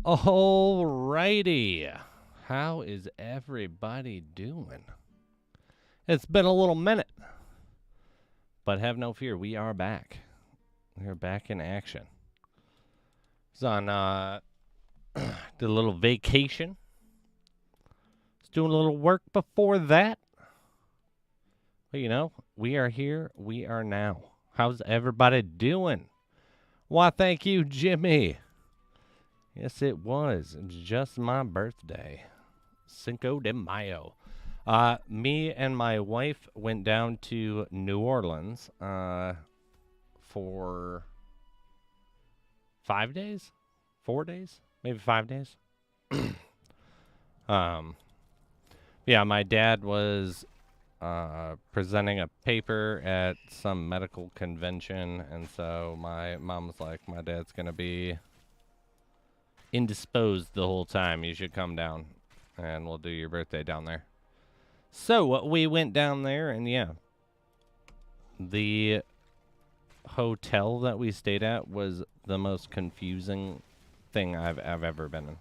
Alrighty. How is everybody doing? It's been a little minute, but have no fear, we are back. We are back in action. It's on did a little vacation. Was doing a little work before that. But you know, we are here, we are now. How's everybody doing? Why, thank you, Jimmy. Yes, it was. It was just my birthday. Cinco de Mayo. Me and my wife went down to New Orleans for 5 days, 4 days, maybe 5 days. um, yeah, my dad was presenting a paper at some medical convention, and so my mom was like, "My dad's gonna be indisposed the whole time. You should come down, and we'll do your birthday down there." So we went down there, and yeah, the hotel that we stayed at was the most confusing thing I've ever been in.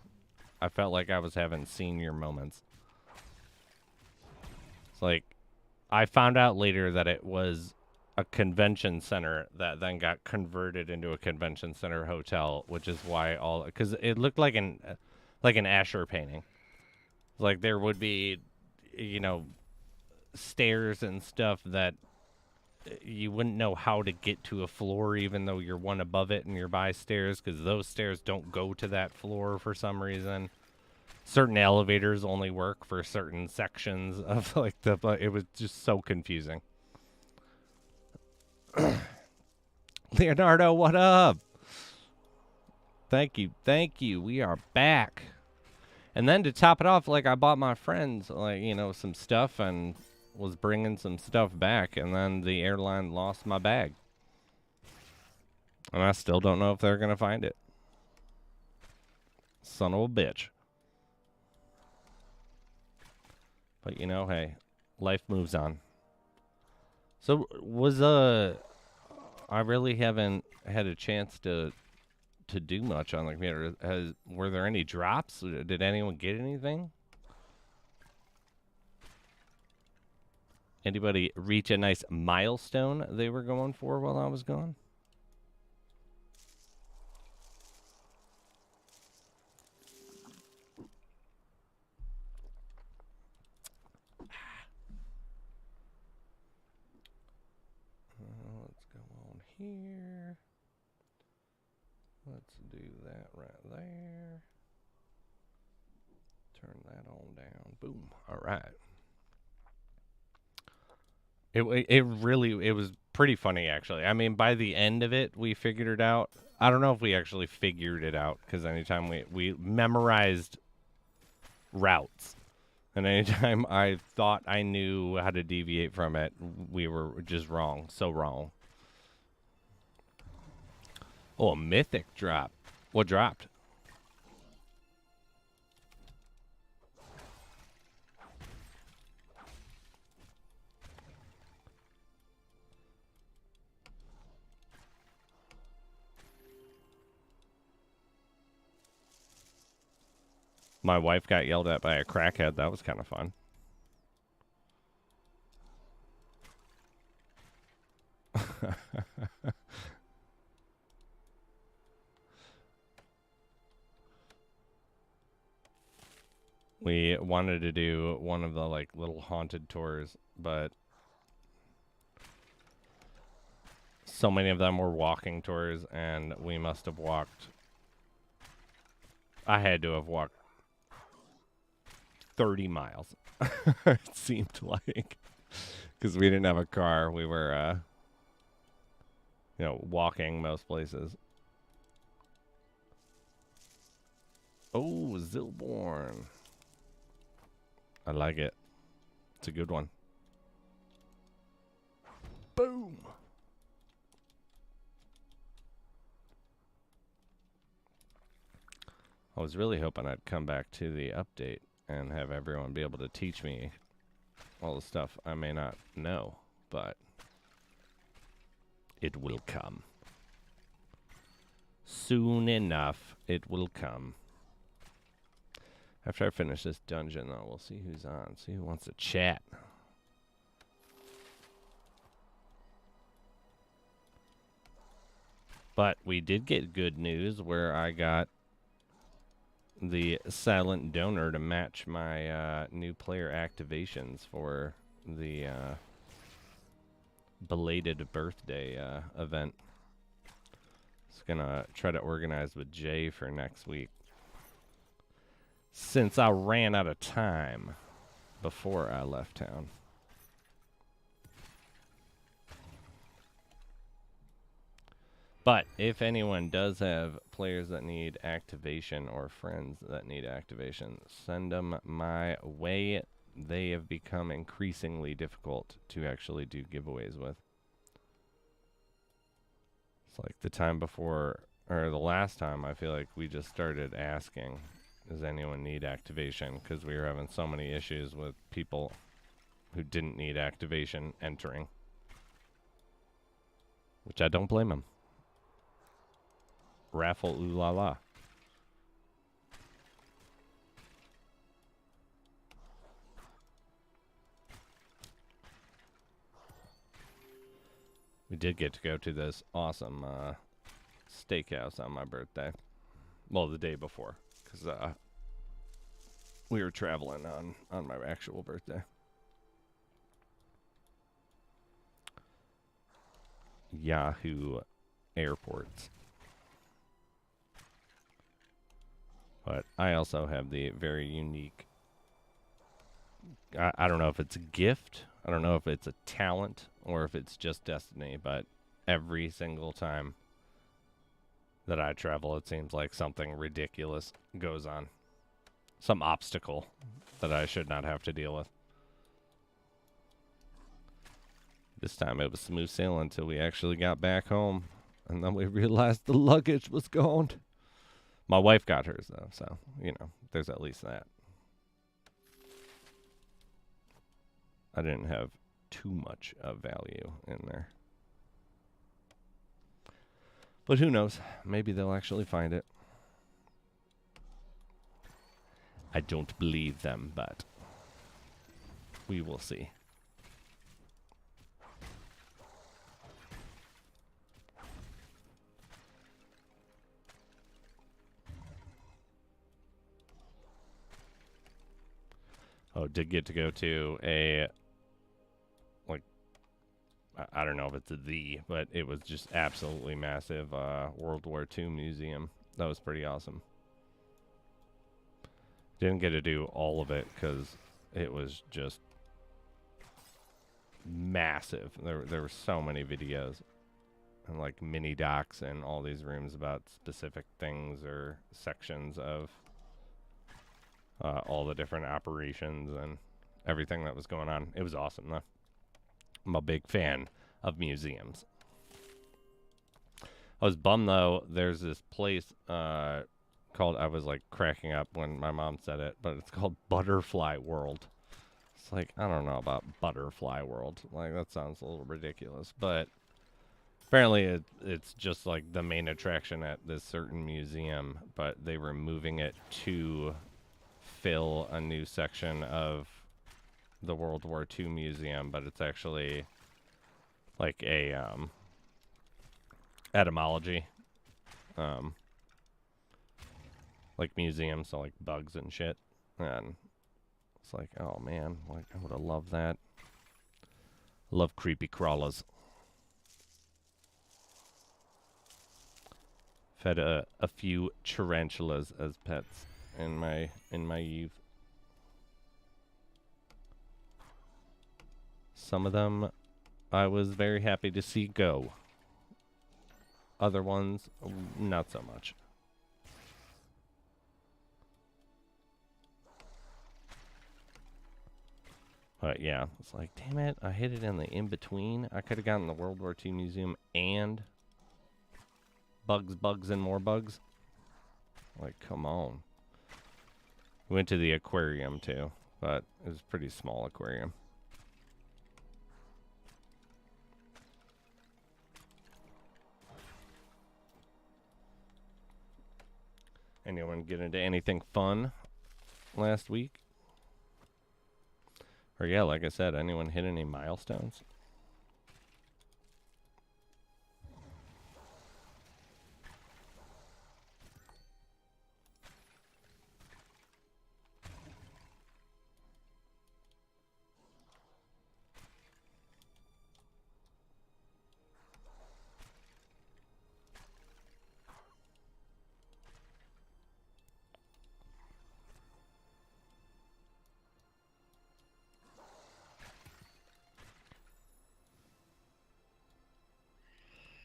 I felt like I was having senior moments. It's like, I found out later that it was a convention center that then got converted into a convention center hotel, which is why because it looked like an Asher painting. Like there would be, stairs and stuff that you wouldn't know how to get to a floor, even though you're one above it and you're by stairs, because those stairs don't go to that floor for some reason. Certain elevators only work for certain sections of it was just so confusing. Leonardo, what up? Thank you. We are back. And then to top it off, I bought my friends, some stuff and was bringing some stuff back, and then the airline lost my bag. And I still don't know if they're going to find it. Son of a bitch. But, hey, life moves on. So, I really haven't had a chance to do much on the computer. Were there any drops? Did anyone get anything? Anybody reach a nice milestone they were going for while I was gone? Let's go on here. Let's do that right there. Turn that on down. Boom. All right. It was pretty funny, actually. I mean, by the end of it, we figured it out. I don't know if we actually figured it out, because anytime we memorized routes, and anytime I thought I knew how to deviate from it, we were just wrong. So wrong. Oh, a mythic drop. What dropped? My wife got yelled at by a crackhead. That was kind of fun. We wanted to do one of the little haunted tours, but so many of them were walking tours, and we must have walked. I had to have walked 30 miles. It seemed like, because we didn't have a car. We were, walking most places. Oh, Zilborn. I like it. It's a good one. Boom. I was really hoping I'd come back to the update and have everyone be able to teach me all the stuff I may not know, but it will come. Soon enough, it will come. After I finish this dungeon, though, we'll see who's on. See who wants to chat. But we did get good news where I got the silent donor to match my new player activations for the belated birthday event. It's gonna try to organize with Jay for next week, since I ran out of time before I left town. But if anyone does have players that need activation or friends that need activation, send them my way. They have become increasingly difficult to actually do giveaways with. It's like the time before, or the last time, I feel like we just started asking, does anyone need activation? Because we were having so many issues with people who didn't need activation entering. Which I don't blame them. Raffle ooh la la. We did get to go to this awesome steakhouse on my birthday. Well, the day before, because we were traveling on my actual birthday. Yahoo Airports. But I also have the very unique, I don't know if it's a gift, I don't know if it's a talent, or if it's just destiny, but every single time that I travel, it seems like something ridiculous goes on. Some obstacle that I should not have to deal with. This time it was smooth sailing until we actually got back home, and then we realized the luggage was gone. My wife got hers, though, so, you know, there's at least that. I didn't have too much of value in there. But who knows? Maybe they'll actually find it. I don't believe them, but we will see. Oh, did get to go to a, like, I don't know if it's but it was just absolutely massive World War II museum. That was pretty awesome. Didn't get to do all of it because it was just massive. There were so many videos and like mini docs in all these rooms about specific things or sections of all the different operations and everything that was going on. It was awesome, though. I'm a big fan of museums. I was bummed, though. There's this place called, I was like cracking up when my mom said it, but it's called Butterfly World. It's like, I don't know about Butterfly World. Like, that sounds a little ridiculous, but apparently it's just like the main attraction at this certain museum, but they were moving it to fill a new section of the World War II museum, but it's actually like a etymology like museum, so like bugs and shit. And it's like, oh man, like I would have loved that. Love creepy crawlers. Fed a few tarantulas as pets in my youth. Some of them I was very happy to see go. Other ones, not so much. But yeah, it's like, damn it, I hit it in the in-between. I could have gotten the World War II museum and bugs, and more bugs. Like, come on. We went to the aquarium, too, but it was a pretty small aquarium. Anyone get into anything fun last week? Or yeah, like I said, anyone hit any milestones?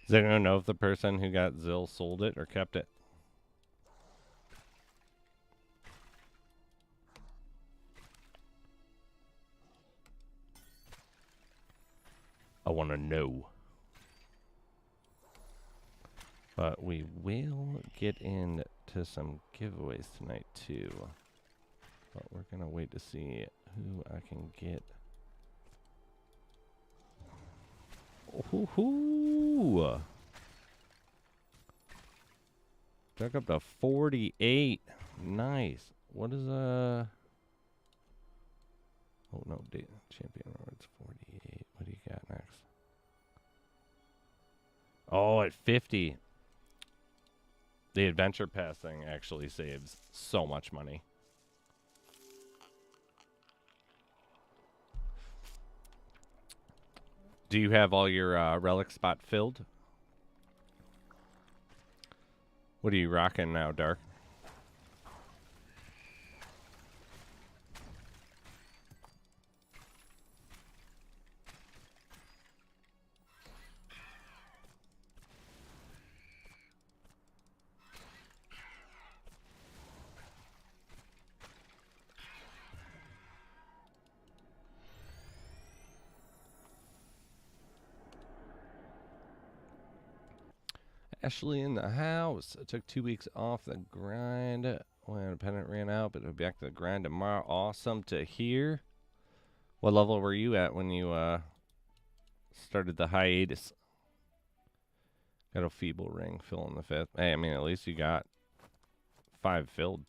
Is anyone know if the person who got Zill sold it or kept it? I want to know. But we will get into some giveaways tonight too. But we're going to wait to see who I can get. Ooh. Back up to 48. Nice. What is Oh no, champion rewards 48. What do you got next? Oh, at 50. The adventure pass thing actually saves so much money. Do you have all your relic spot filled? What are you rocking now, Dark? Ashley in the house. I took 2 weeks off the grind when a pennant ran out, but I'll be back to the grind tomorrow. Awesome to hear. What level were you at when you started the hiatus? Got a feeble ring filling the 5th. Hey, I mean, at least you got 5 filled.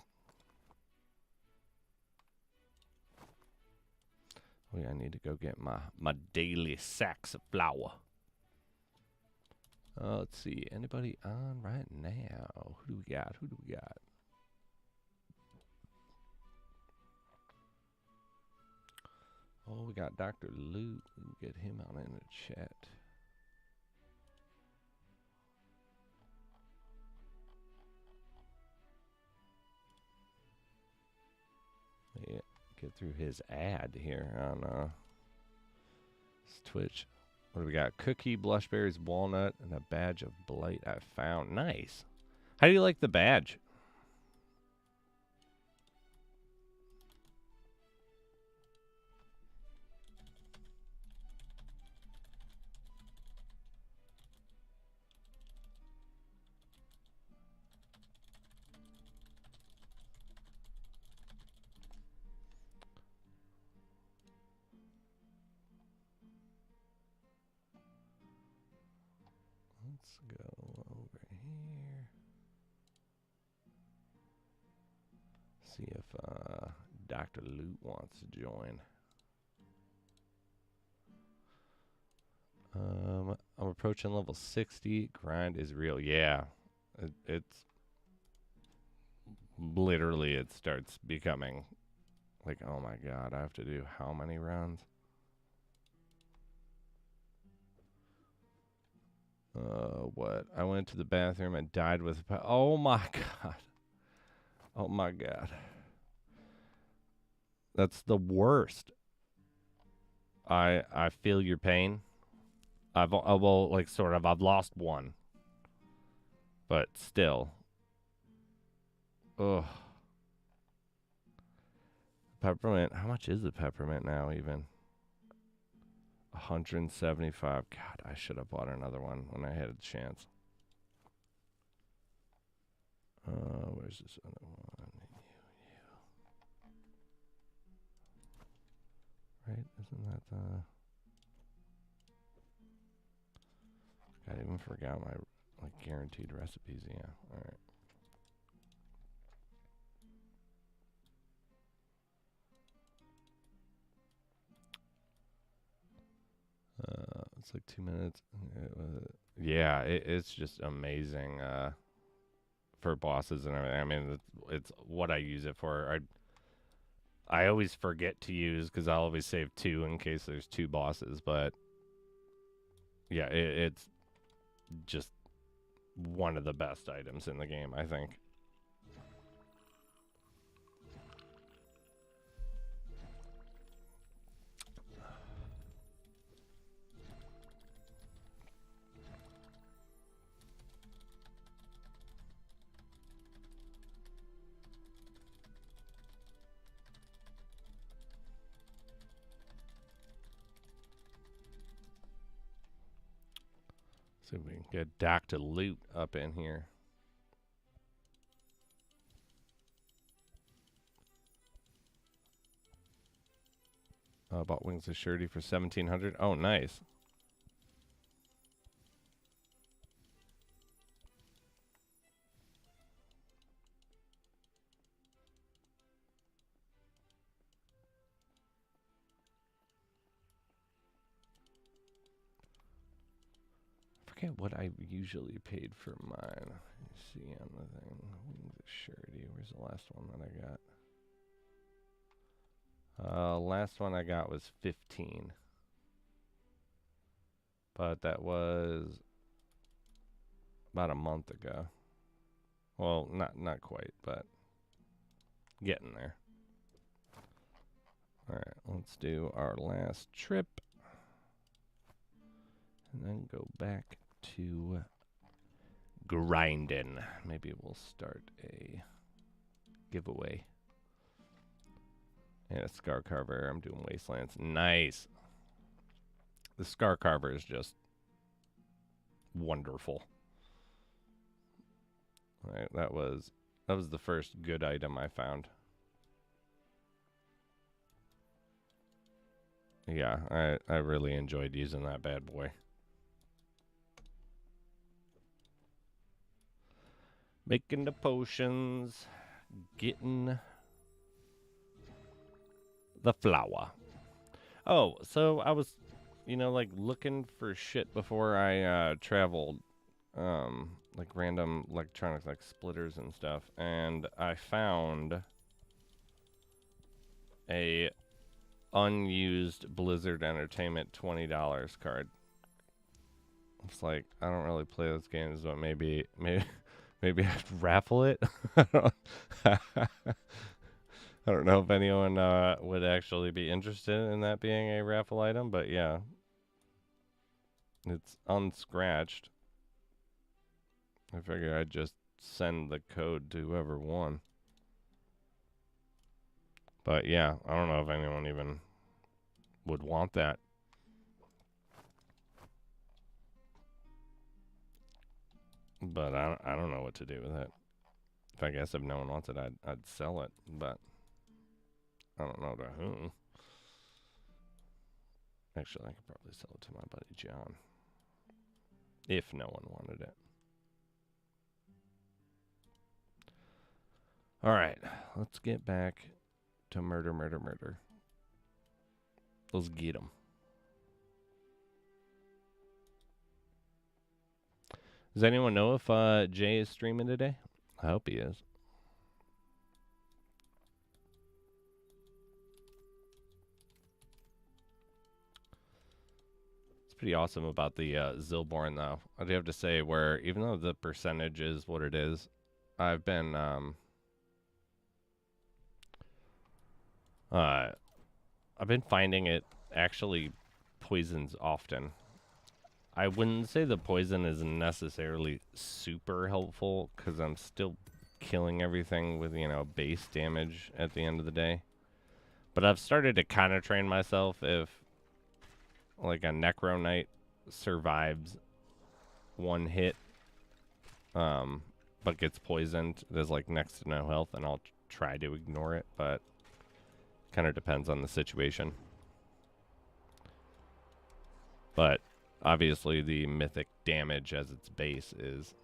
Oh, yeah, I need to go get my daily sacks of flour. Let's see. Anybody on right now? Who do we got? Who do we got? Oh, we got Dr. Luke. We'll get him on in the chat. Yeah, get through his ad here on Twitch. What do we got? Cookie, blushberries, walnut, and a badge of blight I found. Nice. How do you like the badge? Let's go over here. See if Dr. Loot wants to join. I'm approaching level 60. Grind is real. Yeah. It's literally, it starts becoming like, oh my god, I have to do how many rounds? What? I went to the bathroom and died with oh my god. Oh my god. That's the worst. I feel your pain. I've lost one. But still. Ugh. Peppermint. How much is the peppermint now even? 175. God, I should have bought another one when I had a chance. Where's this other one? Right? Isn't that the... I even forgot my guaranteed recipes. Yeah. All right. It's like 2 minutes. Yeah, it's just amazing for bosses and everything. I mean, it's what I use it for. I always forget to use because I'll always save 2 in case there's 2 bosses. But yeah, it's just one of the best items in the game, I think. See if we can get Dr. Loot up in here. Bought Wings of Surety for 1,700. Oh, nice. I forget what I usually paid for mine. You see on the thing. Wings of Surety. Where's the last one that I got? Last one I got was 15. But that was about a month ago. Well, not quite, but getting there. Alright, let's do our last trip. And then go back to grinding. Maybe we'll start a giveaway. And a Scar Carver. I'm doing Wastelands. Nice. The Scar Carver is just wonderful. All right, that was the first good item I found. Yeah, I really enjoyed using that bad boy. Making the potions, getting the flour. Oh, so I was, like looking for shit before I traveled, like random electronics, like splitters and stuff, and I found a unused Blizzard Entertainment $20 card. It's like I don't really play those games, but maybe I'd raffle it. I don't know if anyone would actually be interested in that being a raffle item, but yeah. It's unscratched. I figure I'd just send the code to whoever won. But yeah, I don't know if anyone even would want that. But I don't know what to do with it. I guess if no one wants it, I'd sell it, but I don't know to whom. Actually, I could probably sell it to my buddy John. If no one wanted it. Alright, let's get back to murder. Let's get him. Does anyone know if Jay is streaming today? I hope he is. It's pretty awesome about the Zilborn, though. I do have to say, where even though the percentage is what it is, I've been finding it actually poisons often. I wouldn't say the poison is necessarily super helpful because I'm still killing everything with, base damage at the end of the day. But I've started to kind of train myself if, like, a Necro Knight survives one hit, but gets poisoned, there's, like, next to no health, and I'll try to ignore it, but kind of depends on the situation. But obviously the mythic damage as its base is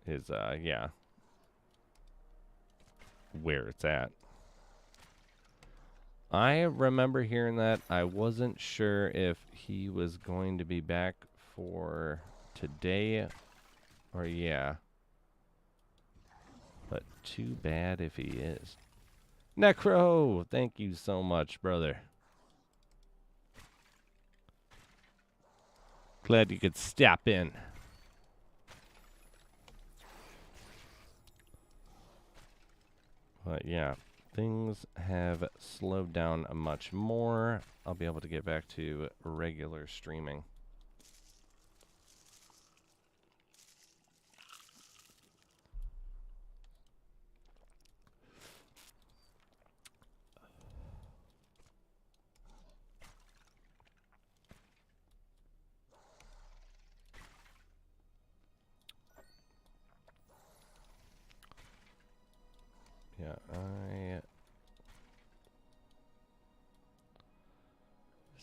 yeah, where it's at. I remember hearing that. I wasn't sure if he was going to be back for today or yeah. But too bad if he is. Necro, thank you so much, brother. Glad you could step in. But yeah, things have slowed down much more. I'll be able to get back to regular streaming. Yeah,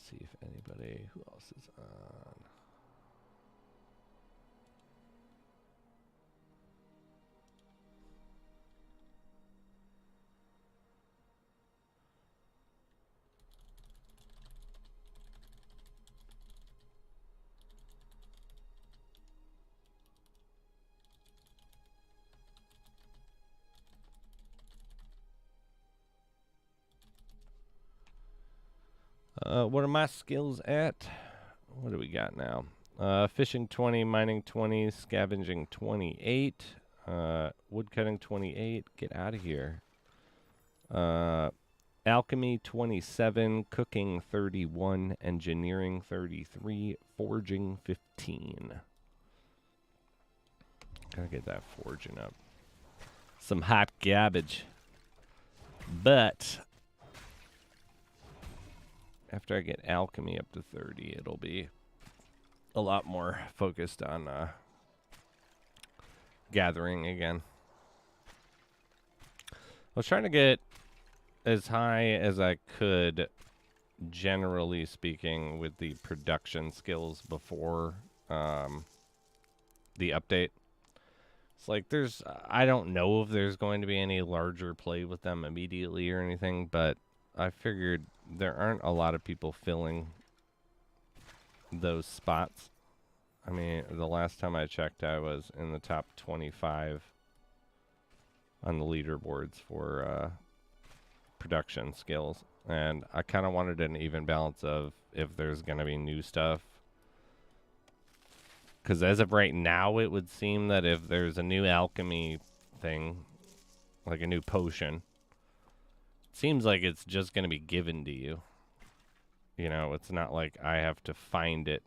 see if anybody, who else is on? What are my skills at? What do we got now? Fishing 20, mining 20, scavenging 28, woodcutting 28. Get out of here. Alchemy 27, cooking 31, engineering 33, forging 15. Gotta get that forging up. Some hot garbage. But after I get alchemy up to 30, it'll be a lot more focused on gathering again. I was trying to get as high as I could, generally speaking, with the production skills before the update. It's like I don't know if there's going to be any larger play with them immediately or anything, but I figured there aren't a lot of people filling those spots. I mean, the last time I checked, I was in the top 25 on the leaderboards for production skills. And I kind of wanted an even balance of if there's going to be new stuff. Because as of right now, it would seem that if there's a new alchemy thing, like a new potion, it seems like it's just going to be given to you. You know, it's not like I have to find it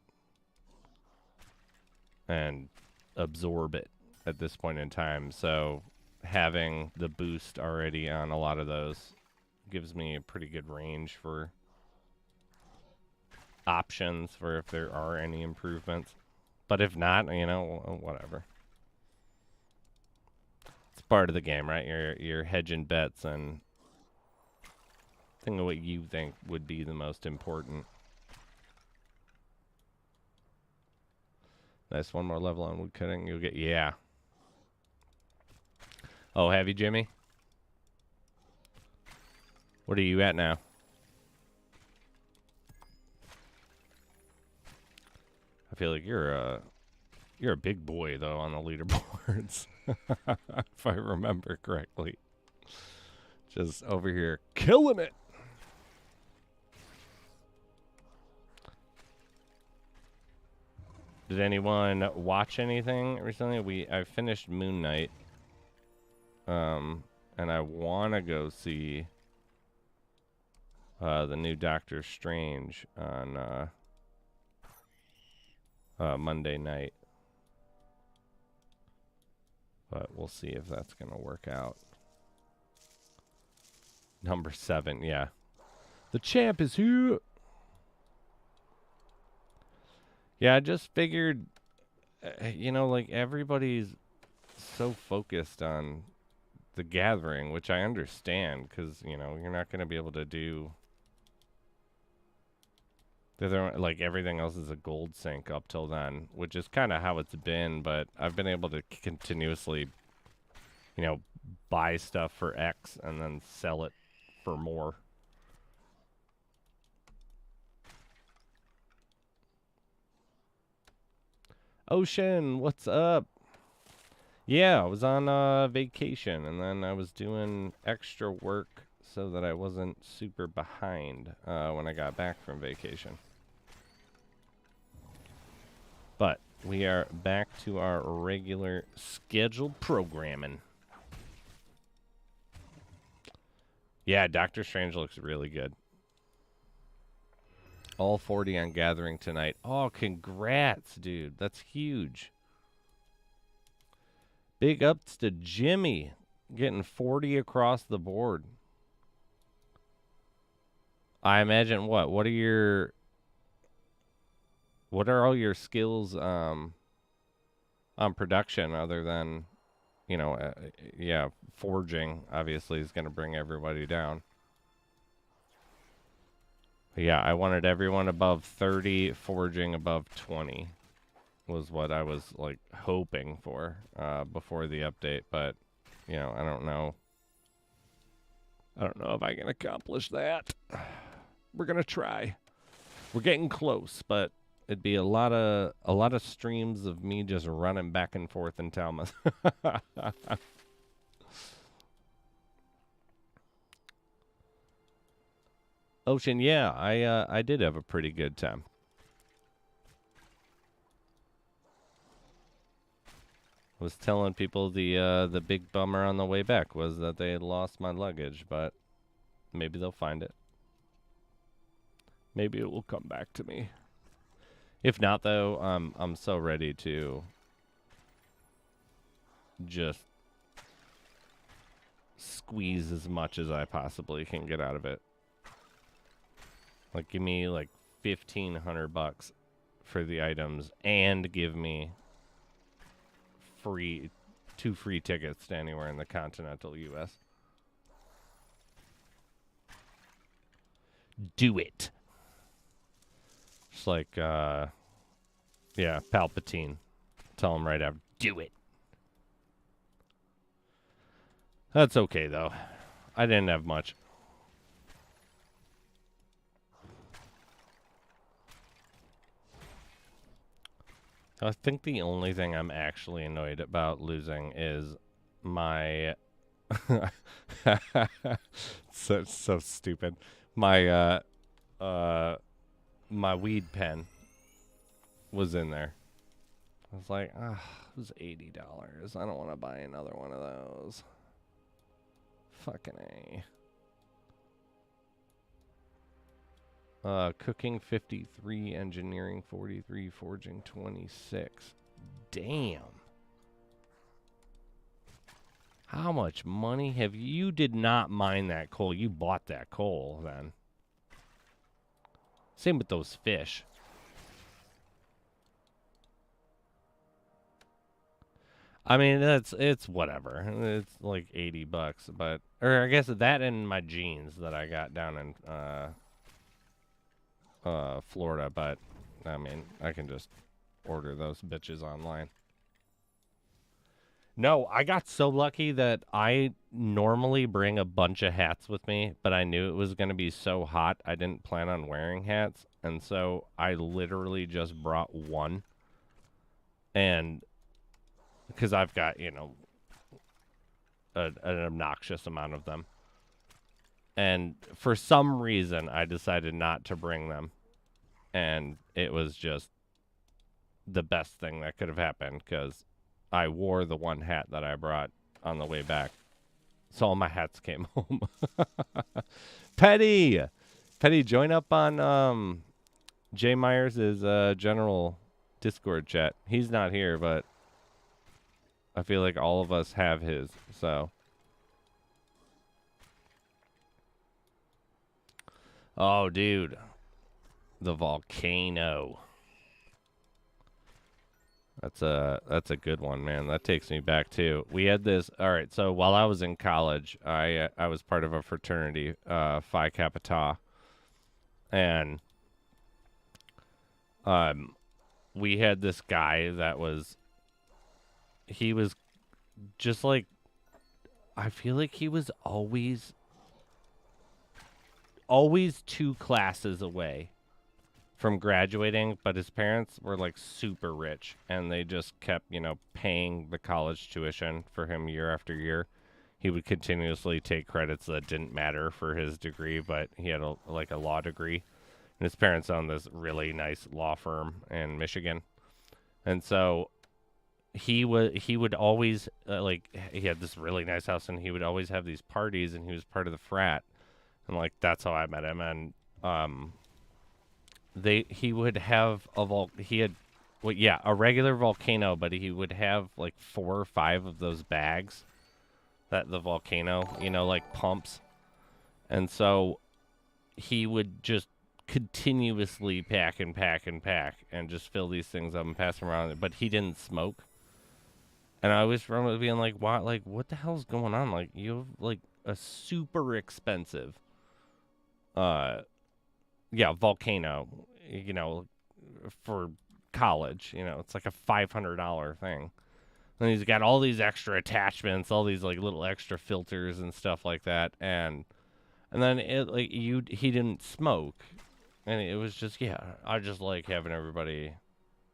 and absorb it at this point in time. So having the boost already on a lot of those gives me a pretty good range for options for if there are any improvements. But if not, you know, whatever. It's part of the game, right? You're hedging bets and think of what you think would be the most important. Nice, one more level on woodcutting. You'll get, yeah. Oh, have you, Jimmy? What are you at now? I feel like you're a big boy though on the leaderboards, if I remember correctly. Just over here killing it. Did anyone watch anything recently? I finished Moon Knight, and I want to go see the new Doctor Strange on Monday night. But we'll see if that's going to work out. Number 7, yeah. The champ is here. Yeah, I just figured, you know, like everybody's so focused on the gathering, which I understand because, you know, you're not going to be able to do... like everything else is a gold sink up till then, which is kind of how it's been, but I've been able to continuously, you know, buy stuff for X and then sell it for more. Ocean, what's up? Yeah, I was on vacation, and then I was doing extra work so that I wasn't super behind when I got back from vacation. But we are back to our regular scheduled programming. Yeah, Doctor Strange looks really good. All 40 on Gathering tonight. Oh, congrats, dude. That's huge. Big ups to Jimmy getting 40 across the board. I imagine what? What are all your skills on production other than, you know, yeah, forging obviously is going to bring everybody down. But yeah, I wanted everyone above 30, forging above 20 was what I was like hoping for before the update, but you know, I don't know if I can accomplish that. We're going to try. We're getting close, but it'd be a lot of streams of me just running back and forth in Talmud. Ocean, yeah, I did have a pretty good time. I was telling people the big bummer on the way back was that they had lost my luggage, but maybe they'll find it. Maybe it will come back to me. If not, though, I'm so ready to just squeeze as much as I possibly can get out of it. Like, give me like $1,500 for the items, and give me two free tickets to anywhere in the continental U.S. Do it. Just like, yeah, Palpatine. Tell him right after. Do it. That's okay, though. I didn't have much. I think the only thing I'm actually annoyed about losing is my... so stupid. My, my weed pen was in there. I was like, it was $80. I don't want to buy another one of those. Fucking A. Cooking 53, engineering 43, forging 26. Damn. How much money have you did not mine that coal? You bought that coal then. Same with those fish. I mean, it's whatever. It's like $80, but or I guess that and my jeans that I got down in Florida, but I mean, I can just order those bitches online. No, I got so lucky that I normally bring a bunch of hats with me, but I knew it was going to be so hot, I didn't plan on wearing hats, and so I literally just brought one. And because I've got, you know, an obnoxious amount of them. And for some reason, I decided not to bring them. And it was just the best thing that could have happened, because I wore the one hat that I brought on the way back. So all my hats came home. Petty, join up on Jay Myers' general Discord chat. He's not here, but I feel like all of us have his, so. Oh, dude. The volcano. That's a good one, man. That takes me back too. We had this. All right, so while I was in college, I was part of a fraternity, Phi Kappa Tau, and we had this guy that was. He was just like, I feel like he was always 2 classes away from graduating, but his parents were like super rich, and they just kept, paying the college tuition for him year after year. He would continuously take credits that didn't matter for his degree, but he had a law degree. And his parents owned this really nice law firm in Michigan. And so he would always he had this really nice house, and he would always have these parties, and he was part of the frat. And like that's how I met him. And he would have a regular volcano, but he would have like 4 or 5 of those bags that the volcano, like pumps. And so he would just continuously pack and pack and pack and just fill these things up and pass them around. But he didn't smoke. And I always remember being like, what the hell's going on? Like, you have like a super expensive volcano, for college, it's like a $500 thing. And he's got all these extra attachments, all these like little extra filters and stuff like that. And then he didn't smoke. And it was just, I just like having everybody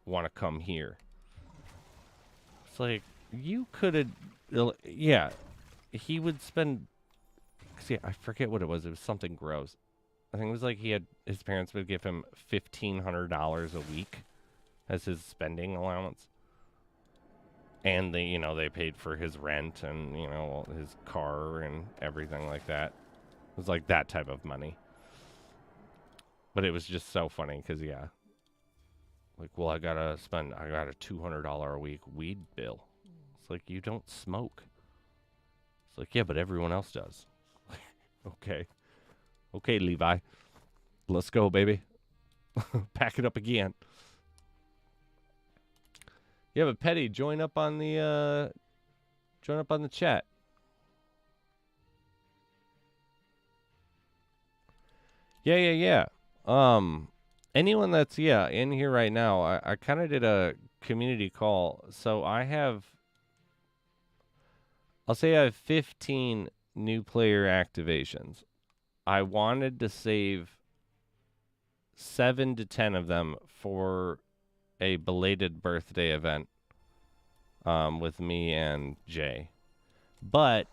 want to come here. It's like, you could have, he would spend, I forget what it was. It was something gross. I think it was like his parents would give him $1,500 a week as his spending allowance. And they paid for his rent and, his car and everything like that. It was like that type of money. But it was just so funny because, like, well, I got a $200 a week weed bill. It's like, you don't smoke. It's like, yeah, but everyone else does. Okay. Okay, Levi. Let's go, baby. Pack it up again. Yeah, but Petty, join up on the chat. Yeah. Anyone that's in here right now, I kind of did a community call. So I'll say I have 15 new player activations. I wanted to save 7 to 10 of them for a belated birthday event with me and Jay. But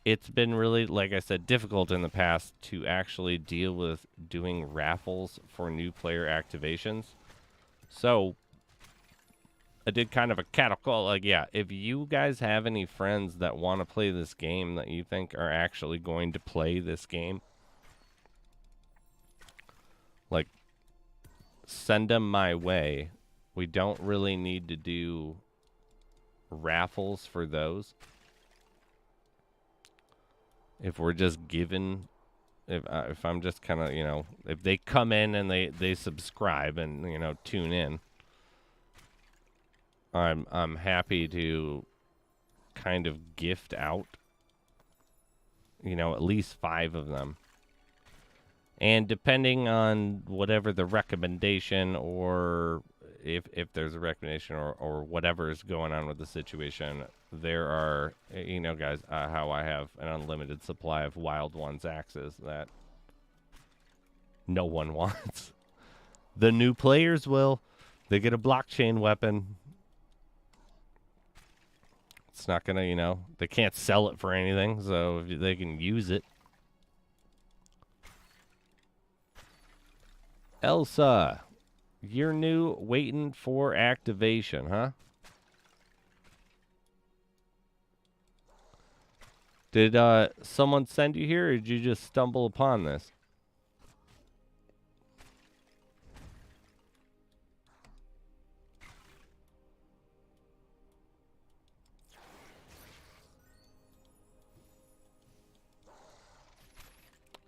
it's been really, like I said, difficult in the past to actually deal with doing raffles for new player activations. So I did kind of a cattle call. Like, if you guys have any friends that want to play this game that you think are actually going to play this game, like, send them my way. We don't really need to do raffles for those. If we're just given, if I'm just kind of, if they come in and they subscribe and, tune in, I'm happy to kind of gift out, at least 5 of them. And depending on whatever the recommendation, or if there's a recommendation or whatever is going on with the situation, there are, guys, how I have an unlimited supply of Wild Ones axes that no one wants. The new players will. They get a blockchain weapon. It's not going to, they can't sell it for anything, so they can use it. Elsa, you're new, waiting for activation, huh? Did someone send you here, or did you just stumble upon this?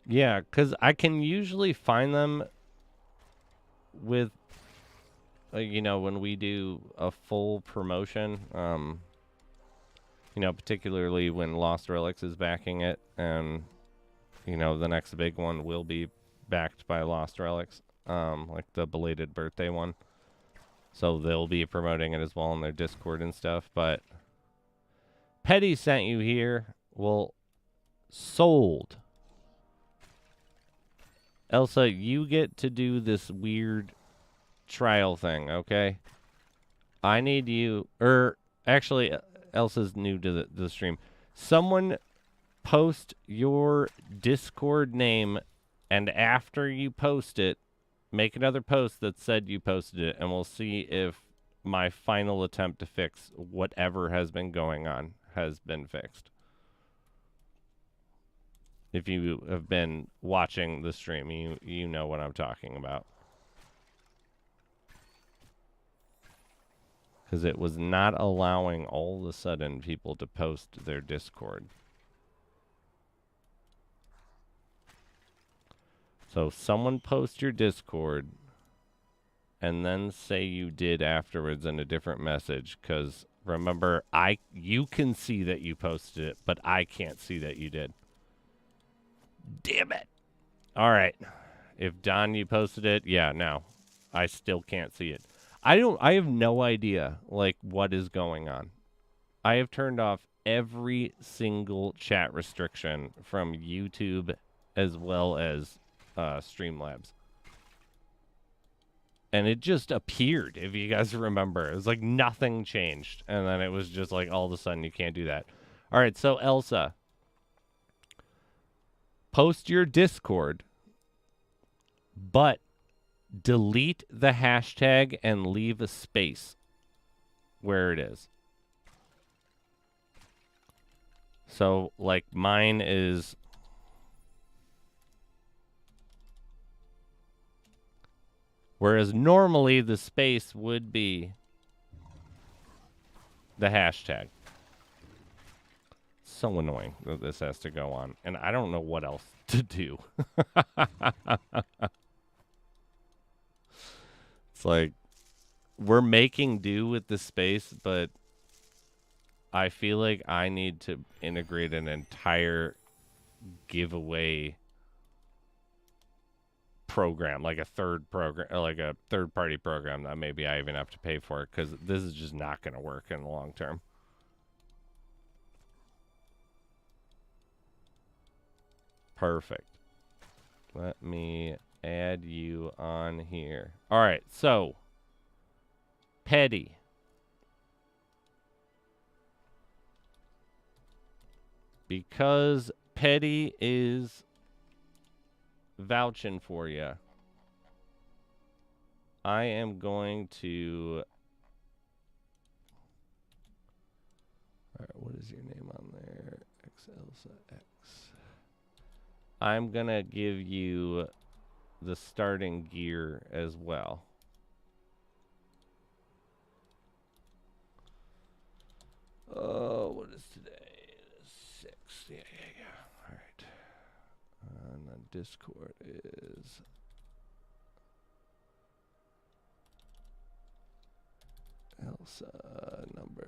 Yeah, because I can usually find them with, when we do a full promotion, particularly when Lost Relics is backing it, and, the next big one will be backed by Lost Relics, like the belated birthday one. So they'll be promoting it as well on their Discord and stuff. But Petty sent you here. Well, sold. Elsa, you get to do this weird trial thing, okay? I need you, actually, Elsa's new to the stream. Someone post your Discord name, and after you post it, make another post that said you posted it, and we'll see if my final attempt to fix whatever has been going on has been fixed. If you have been watching the stream, you know what I'm talking about. Because it was not allowing all of a sudden people to post their Discord. So someone post your Discord and then say you did afterwards in a different message. Because remember, you can see that you posted it, but I can't see that you did. Damn it. All right. If Don, you posted it, yeah, no. I still can't see it. I have no idea, like, what is going on. I have turned off every single chat restriction from YouTube as well as Streamlabs. And it just appeared, if you guys remember. It was like nothing changed. And then it was just like all of a sudden you can't do that. All right, so Elsa, post your Discord, but delete the hashtag and leave a space where it is. So, like, mine is... Whereas normally the space would be the hashtag. So annoying that this has to go on. And I don't know what else to do. It's like, we're making do with the space, but I feel like I need to integrate an entire giveaway program, like a third-party program that maybe I even have to pay for it, because this is just not going to work in the long term. Perfect. Let me add you on here. All right, so Petty. Because Petty is vouching for you, I am going to... All right, what is your name on there? Elsa X. I'm going to give you the starting gear as well. Oh, what is today? 6th. Yeah. All right. And then Discord is... Elsa number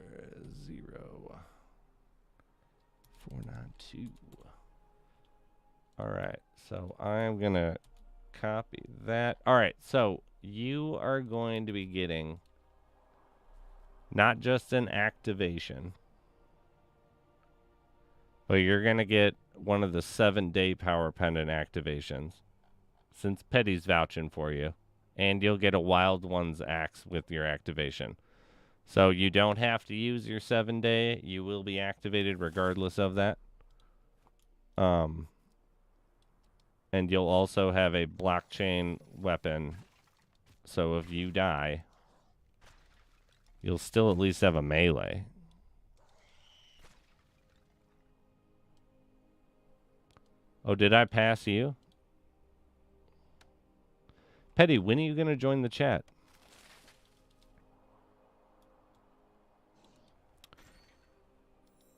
0492. All right. So I'm going to copy that. All right. So you are going to be getting not just an activation, but you're going to get one of the 7-day power pendant activations, since Petty's vouching for you. And you'll get a Wild Ones axe with your activation. So you don't have to use your 7-day. You will be activated regardless of that. And you'll also have a blockchain weapon. So if you die, you'll still at least have a melee. Oh, did I pass you? Petty, when are you going to join the chat?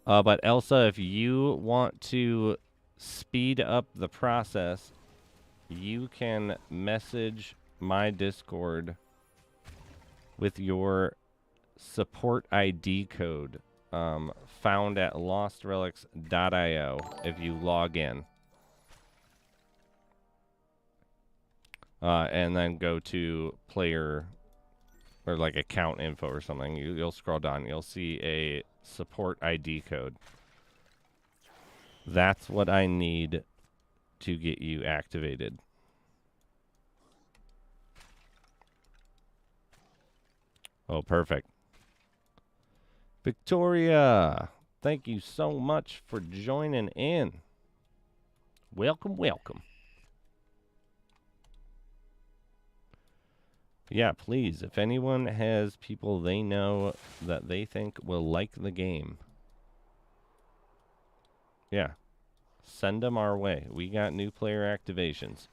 But Elsa, if you want to speed up the process, you can message my Discord with your support ID code found at lostrelics.io if you log in. And then go to player or like account info or something. You'll scroll down. You'll see a support ID code. That's what I need to get you activated. Oh, perfect. Victoria, thank you so much for joining in. Welcome, welcome. Yeah, please, if anyone has people they know that they think will like the game, yeah, send them our way. We got new player activations.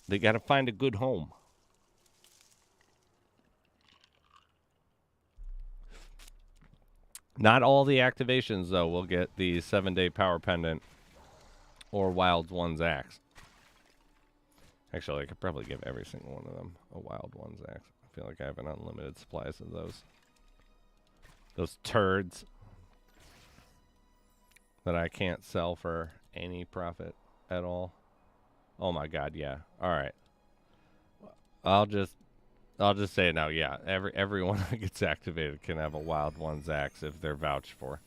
They got to find a good home. Not all the activations, though, will get the 7-day power pendant or Wild One's axe. Actually, I could probably give every single one of them a Wild One's axe. I feel like I have an unlimited supplies of those. Those turds that I can't sell for any profit at all. Oh my god, yeah. All right. I'll just say it now. Yeah, everyone that gets activated can have a Wild One's axe if they're vouched for.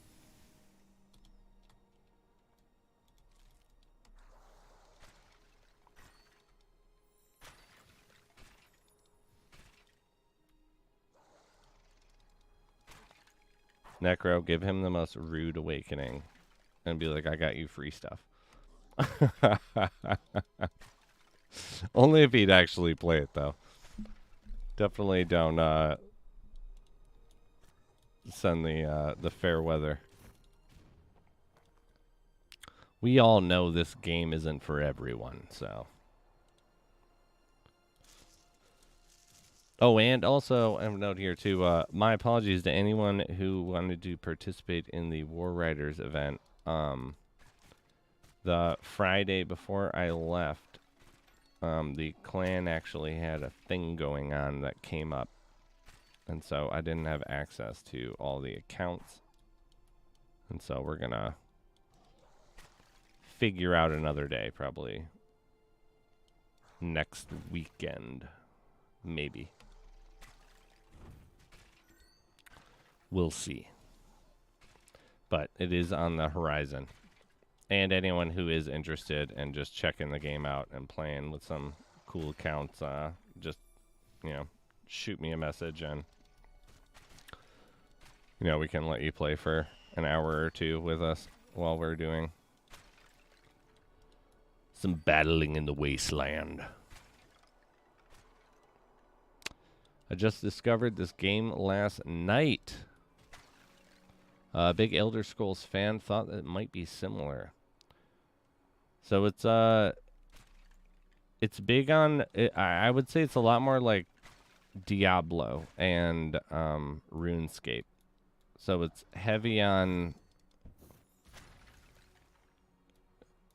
Necro, give him the most rude awakening and be like, I got you free stuff. Only if he'd actually play it, though. Definitely don't send the fair weather. We all know this game isn't for everyone, so. Oh, and also, I have a note here, too. My apologies to anyone who wanted to participate in the War Riders event. The Friday before I left, the clan actually had a thing going on that came up. And so I didn't have access to all the accounts. And so we're going to figure out another day, probably next weekend. Maybe. We'll see. But it is on the horizon. And anyone who is interested in just checking the game out and playing with some cool accounts, just, shoot me a message and, we can let you play for an hour or two with us while we're doing some battling in the wasteland. I just discovered this game last night. A big Elder Scrolls fan thought that it might be similar. So it's big on, I would say it's a lot more like Diablo and RuneScape. So it's heavy on,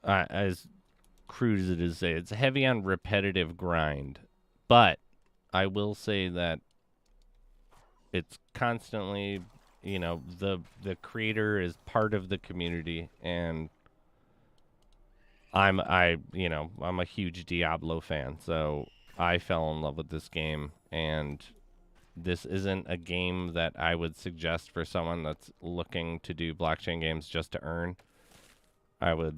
as crude as it is to say, it's heavy on repetitive grind. But I will say that it's constantly, the creator is part of the community, and I'm a huge Diablo fan, so I fell in love with this game, and this isn't a game that I would suggest for someone that's looking to do blockchain games just to earn. The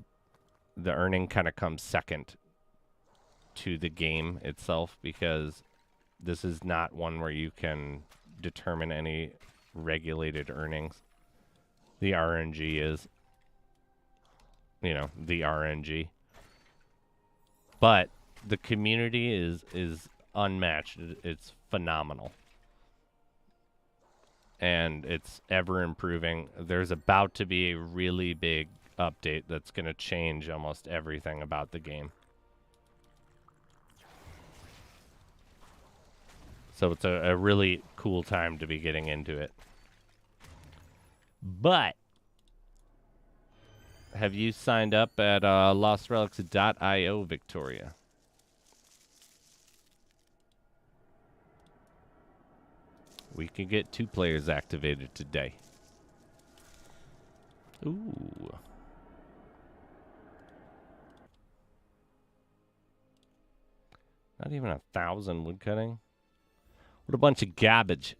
earning kind of comes second to the game itself, because this is not one where you can determine any regulated earnings. The RNG is, the RNG. But the community is unmatched. It's phenomenal. And it's ever improving. There's about to be a really big update that's going to change almost everything about the game. So it's a really cool time to be getting into it. But have you signed up at lostrelics.io, Victoria? We can get 2 players activated today. Ooh. Not even 1,000 woodcutting. What a bunch of garbage.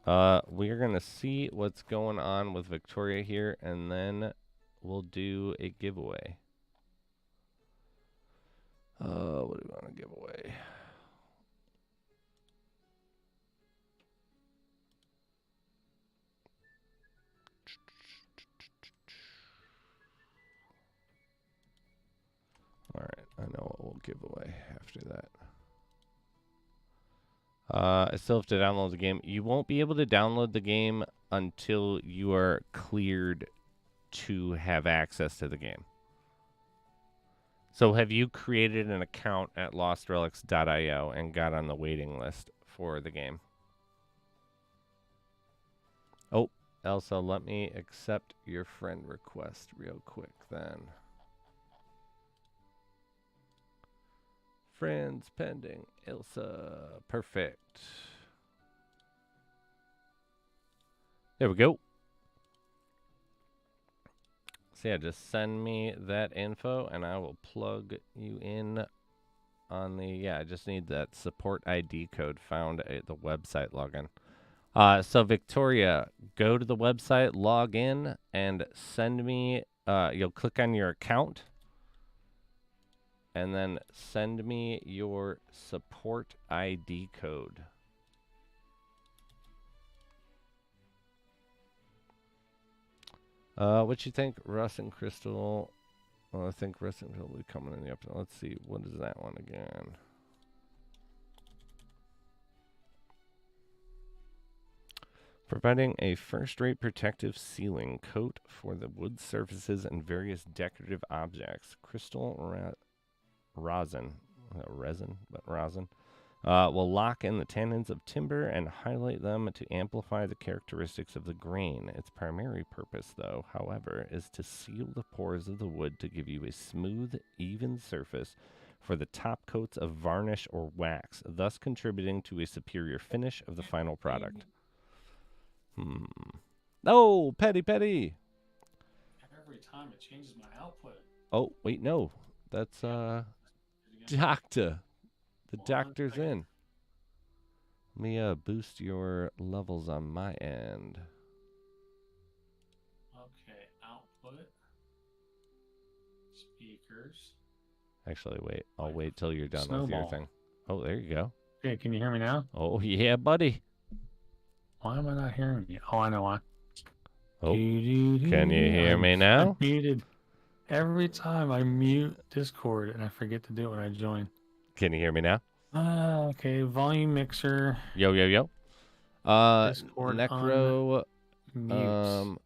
We're going to see what's going on with Victoria here, and then we'll do a giveaway. What do we want to give away? All right, I know what we'll give away after that. I still have to download the game. You won't be able to download the game until you are cleared to have access to the game. So have you created an account at lostrelics.io and got on the waiting list for the game? Oh, Elsa, let me accept your friend request real quick then. Friends pending. Elsa. Perfect. There we go. So yeah, just send me that info and I will plug you in on the, yeah, I just need that support ID code found at the website login. So Victoria, go to the website, log in, and send me, you'll click on your account, and then send me your support ID code. What you think, Russ and Crystal? Well, I think Russ and Crystal will be coming in the up. Let's see, what is that one again? Providing a first-rate protective sealing coat for the wood surfaces and various decorative objects. Crystal rosin, will lock in the tannins of timber and highlight them to amplify the characteristics of the grain. Its primary purpose, though, however, is to seal the pores of the wood to give you a smooth, even surface for the top coats of varnish or wax, thus contributing to a superior finish of the final product. Oh, Petty. Every time it changes my output. Oh, wait, no. That's, Doctor. The doctor's in. Let me boost your levels on my end. Okay, output. Speakers. Actually, wait. I'll wait till you're done with your thing. Oh, there you go. Okay, can you hear me now? Oh, yeah, buddy. Why am I not hearing you? Oh, I know why. Oh, can you hear me now? I'm muted. Every time I mute Discord and I forget to do it when I join. Can you hear me now? Okay, volume mixer. Yo. Discord Necro. mute.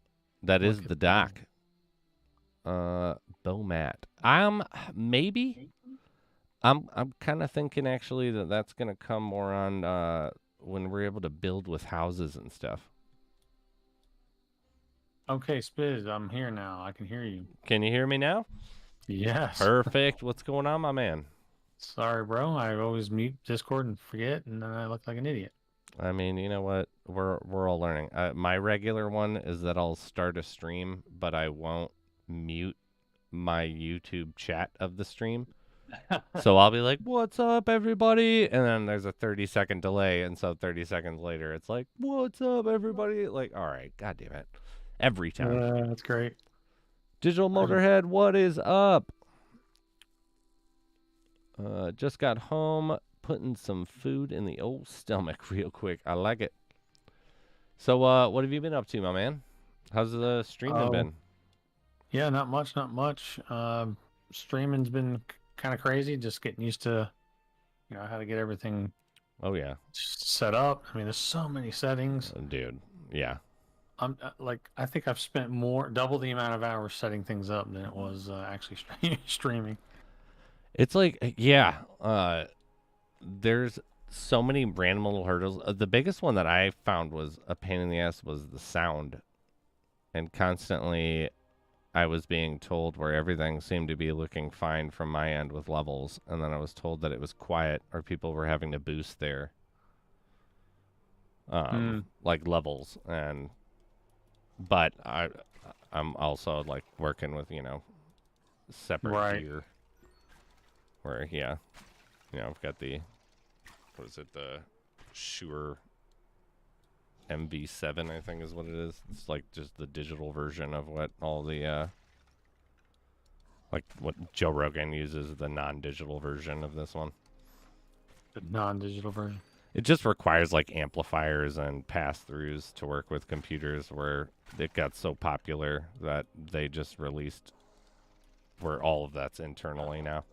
That is the doc. Bomat. I'm kind of thinking actually that's gonna come more on when we're able to build with houses and stuff. Okay, Spiz, I'm here now. I can hear you. Can you hear me now? Yes. Perfect. What's going on, my man? Sorry, bro. I always mute Discord and forget, and then I look like an idiot. I mean, you know what? We're all learning. My regular one is that I'll start a stream, but I won't mute my YouTube chat of the stream. So I'll be like, "What's up, everybody?" And then there's a 30-second delay, and so 30 seconds later, it's like, "What's up, everybody?" Like, all right, God damn it, every time. Yeah, that's great. Digital Motorhead, what is up? Just got home, putting some food in the old stomach real quick. I like it. So, what have you been up to, my man? How's the streaming been? Yeah, not much. Streaming's been kind of crazy. Just getting used to, how to get everything. Oh yeah. Set up. I mean, there's so many settings. Dude, yeah. I'm I think I've spent double the amount of hours setting things up than it was actually streaming. It's like, yeah. There's so many random little hurdles. The biggest one that I found was a pain in the ass was the sound. And constantly I was being told where everything seemed to be looking fine from my end with levels. And then I was told that it was quiet or people were having to boost their like levels. But I'm also like working with, separate gear. Where, yeah, I've got the, what is it, the Shure MV7, I think is what it is. It's like just the digital version of what all the Like what Joe Rogan uses, the non-digital version of this one. The non-digital version. It just requires like amplifiers and pass-throughs to work with computers, where it got so popular that they just released where all of that's internally now.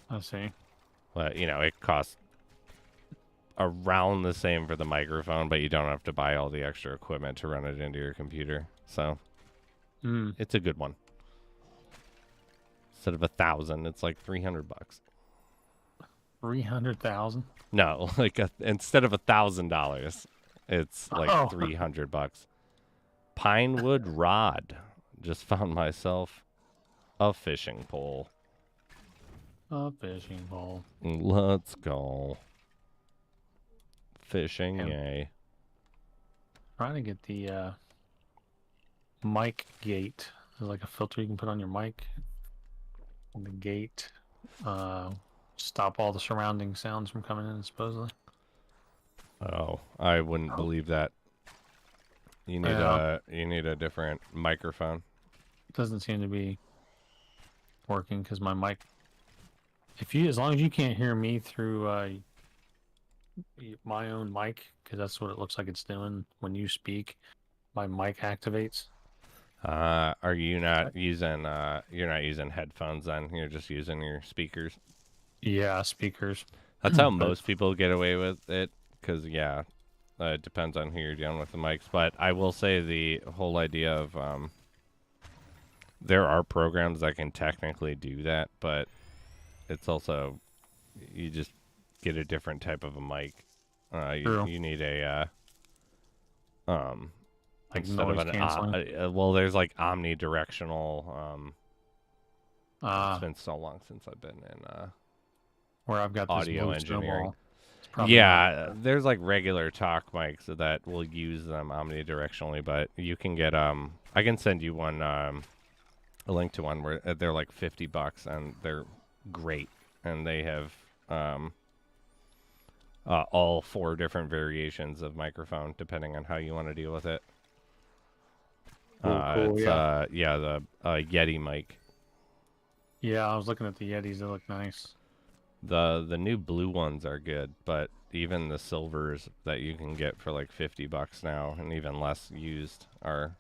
I see. But, it costs around the same for the microphone, but you don't have to buy all the extra equipment to run it into your computer. So it's a good one. Instead of $1,000, it's like $300. 300,000. No, like instead of $1,000, it's like $300. Pinewood rod. Just found myself a fishing pole. A fishing pole. Let's go. Fishing, yay. Trying to get the mic gate. There's like a filter you can put on your mic. And the gate. Stop all the surrounding sounds from coming in, supposedly. Oh, I wouldn't believe that. You need a different microphone. It doesn't seem to be working because my mic. As long as you can't hear me through my own mic, because that's what it looks like it's doing when you speak, my mic activates. Are you not using? You're not using headphones then. You're just using your speakers. Yeah, speakers. That's how most people get away with it. Because it depends on who you're dealing with the mics. But I will say the whole idea of there are programs that can technically do that, but it's also you just get a different type of a mic. You need a like instead of noise canceling. well, there's like omnidirectional. It's been so long since I've been in where I've got this audio engineering. Yeah, there's like regular talk mics that will use them omnidirectionally, but you can get I can send you one a link to one where they're like $50 and they're great, and they have all 4 different variations of microphone depending on how you want to deal with it. Cool, the Yeti mic. Yeah, I was looking at the Yetis. They look nice. The new blue ones are good, but even the silvers that you can get for like $50 now, and even less used, are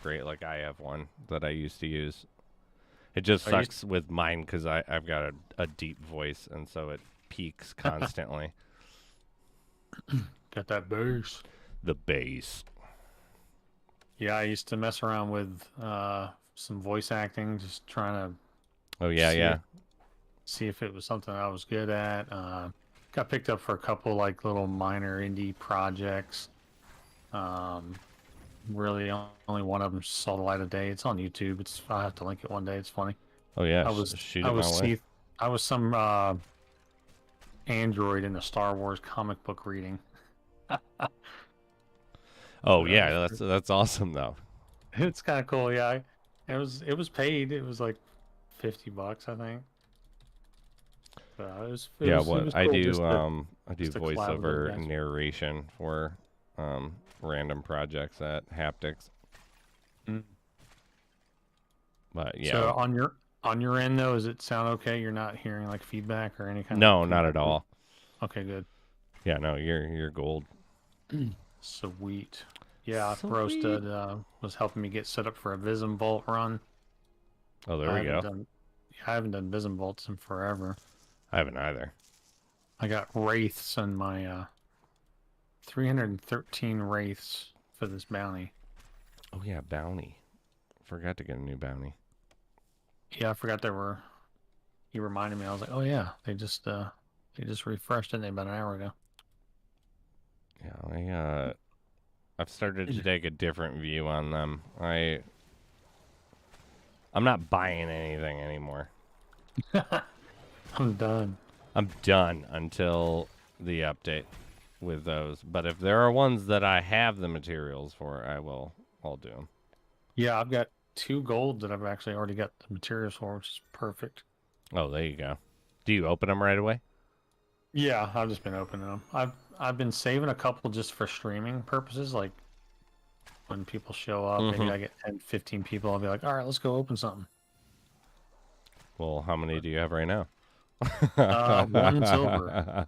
great. Like I have one that I used to use. It just sucks with mine because I've got a deep voice, and so it peaks constantly. Got that bass. The bass. Yeah, I used to mess around with some voice acting, just trying to. Oh yeah. See if it was something I was good at. Got picked up for a couple like little minor indie projects. Really, only one of them saw the light of day. It's on YouTube. I'll have to link it one day. It's funny. Oh yeah, I was some android in a Star Wars comic book reading. Oh yeah, that's awesome though. It's kind of cool. Yeah, it was paid. It was like $50, I think. I do voiceover narration for random projects at Haptics. But yeah. So on your end though, does it sound okay? You're not hearing like feedback or any kind No, not at all. Okay, good. Yeah, no, you're gold. Sweet. Yeah, Roasted was helping me get set up for a Vism Vault run. Oh, there we go. I haven't done Vism Vaults in forever. I haven't either. I got Wraiths on my 313 Wraiths for this bounty. Oh yeah, bounty. Forgot to get a new bounty. Yeah, I forgot there were. You reminded me. I was like, oh yeah, they just refreshed, didn't they, about an hour ago? Yeah, I've started to take a different view on them. I'm not buying anything anymore. I'm done. I'm done until the update with those. But if there are ones that I have the materials for, I'll do them. Yeah, I've got 2 gold that I've actually already got the materials for, which is perfect. Oh, there you go. Do you open them right away? Yeah, I've just been opening them. I've been saving a couple just for streaming purposes, like when people show up, maybe I get 10, 15 people, I'll be like, all right, let's go open something. Well, how many do you have right now? 1 silver.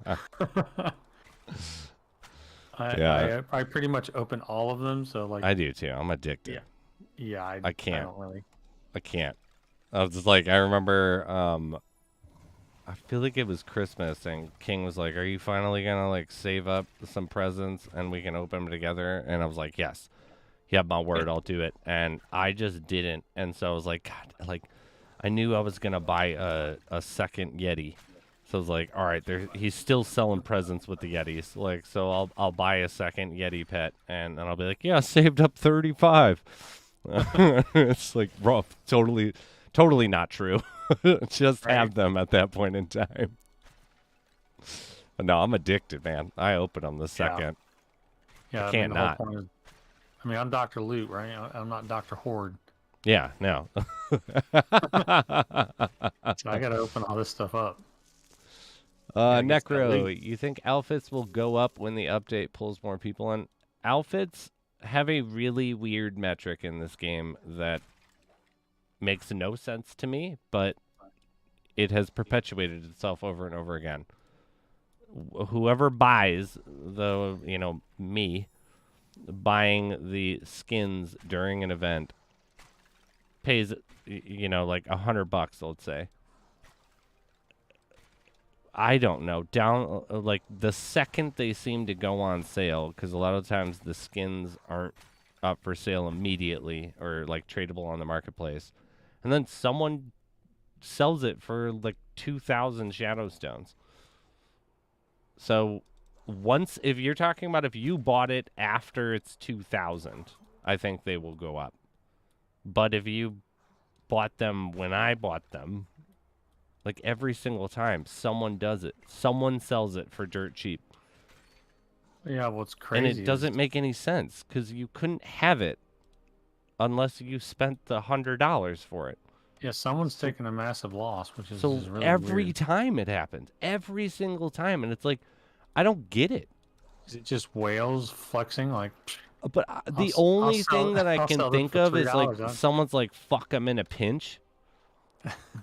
Yeah, I pretty much open all of them, so like I do too. I'm addicted. yeah, yeah. I I can't. don't really. I can't. I was just like, I remember, I feel like it was Christmas, and King was like, "Are you finally gonna like save up some presents and we can open them together?" And I was like, "Yes, you have my word, I'll do it." And I just didn't, and so I was like, "God," like, I knew I was gonna buy a second Yeti, so I was like, "All right, he's still selling presents with the Yetis, like, so I'll buy a second Yeti pet, and I'll be like, yeah, I saved up 35." It's like rough, totally not true. Just Right. have them at that point in time. But no, I'm addicted, man. I open them the Yeah. second. Yeah. I mean, Can't the whole not. point is, I mean, I'm Doctor Loot, right? I'm not Doctor Horde, Yeah, no. so I got to open all this stuff up. Get to that Necro, loot. you think outfits will go up when the update pulls more people in? Outfits have a really weird metric in this game that makes no sense to me, but it has perpetuated itself over and over again. Whoever buys me buying the skins during an event pays, like $100, let's say. I don't know. Down like the second they seem to go on sale, because a lot of times the skins aren't up for sale immediately or like tradable on the marketplace, and then someone sells it for like 2,000 shadow stones. So if you're talking about if you bought it after it's 2,000, I think they will go up. But if you bought them when I bought them, like every single time someone does it, someone sells it for dirt cheap. Yeah. What's And crazy it is doesn't make any sense because you couldn't have it unless you spent the $100 for it. yeah, someone's taking a massive loss, which is So just really every weird. time it happens, every single time, and it's like, I don't get it. Is it just whales flexing like? But the I'll only sell thing that I I'll can sell this think for of is like $3, huh? someone's like, "Fuck, I'm in a pinch."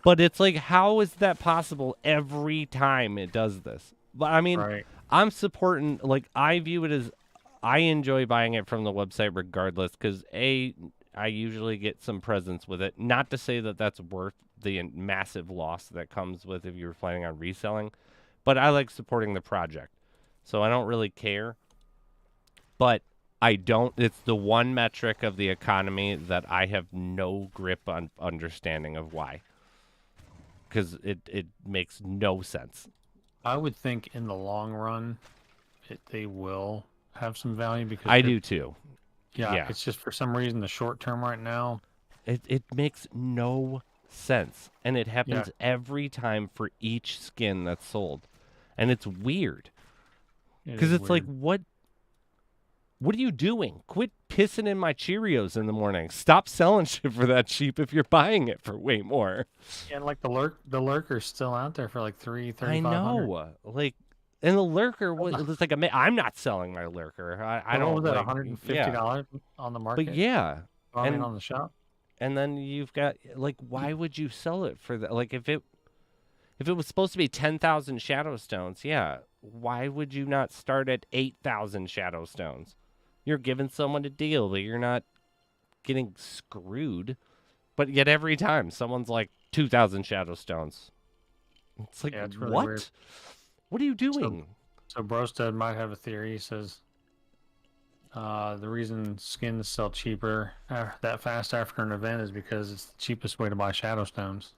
But it's like, how is that possible every time it does this? But I mean, Right. I'm supporting, like, I view it as I enjoy buying it from the website regardless because I usually get some presents with it. Not to say that that's worth the massive loss that comes with if you're planning on reselling, but I like supporting the project. So I don't really care. But I don't, it's the one metric of the economy that I have no grip on understanding of why. Because it makes no sense. I would think in the long run, they will have some value because I do too. yeah, Yeah. it's just for some reason the short term right now. It makes no sense. And it Yeah, happens every time for each skin that's sold. And it's weird. it Because is it's like, weird. what are you doing? Quit pissing in my Cheerios in the morning. Stop selling shit for that cheap if you're buying it for way more. Yeah, and like the lurker's still out there for like I 3,500. know. Like, and the lurker was like, I'm not selling my lurker. I What don't was that? like, yeah. $150 on the But market? yeah. I mean, And on the shop. and then you've got like, why would you sell it for that? Like, if it was supposed to be 10,000 shadow stones, yeah, why would you not start at 8,000 shadow stones? You're giving someone a deal, but you're not getting screwed. But yet every time someone's like 2,000 shadow stones, it's like, Yeah, it's really what? weird. What are you doing? So Brosted might have a theory. He says the reason skins sell cheaper that fast after an event is because it's the cheapest way to buy shadow stones.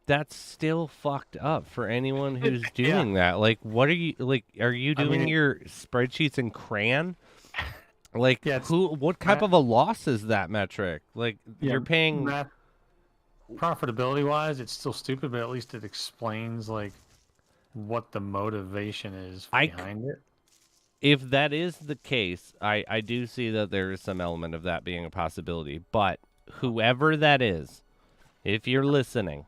That's still fucked up for anyone who's Yeah. doing that. Like, what are you like? Are you I doing mean, your spreadsheets in crayon? Like, yeah, it's what type math, of a loss is that metric? Like, yeah, you're paying. math profitability wise, it's still stupid, but at least it explains like what the motivation is I behind it. If that is the case, I do see that there is some element of that being a possibility. But whoever that is, if you're listening,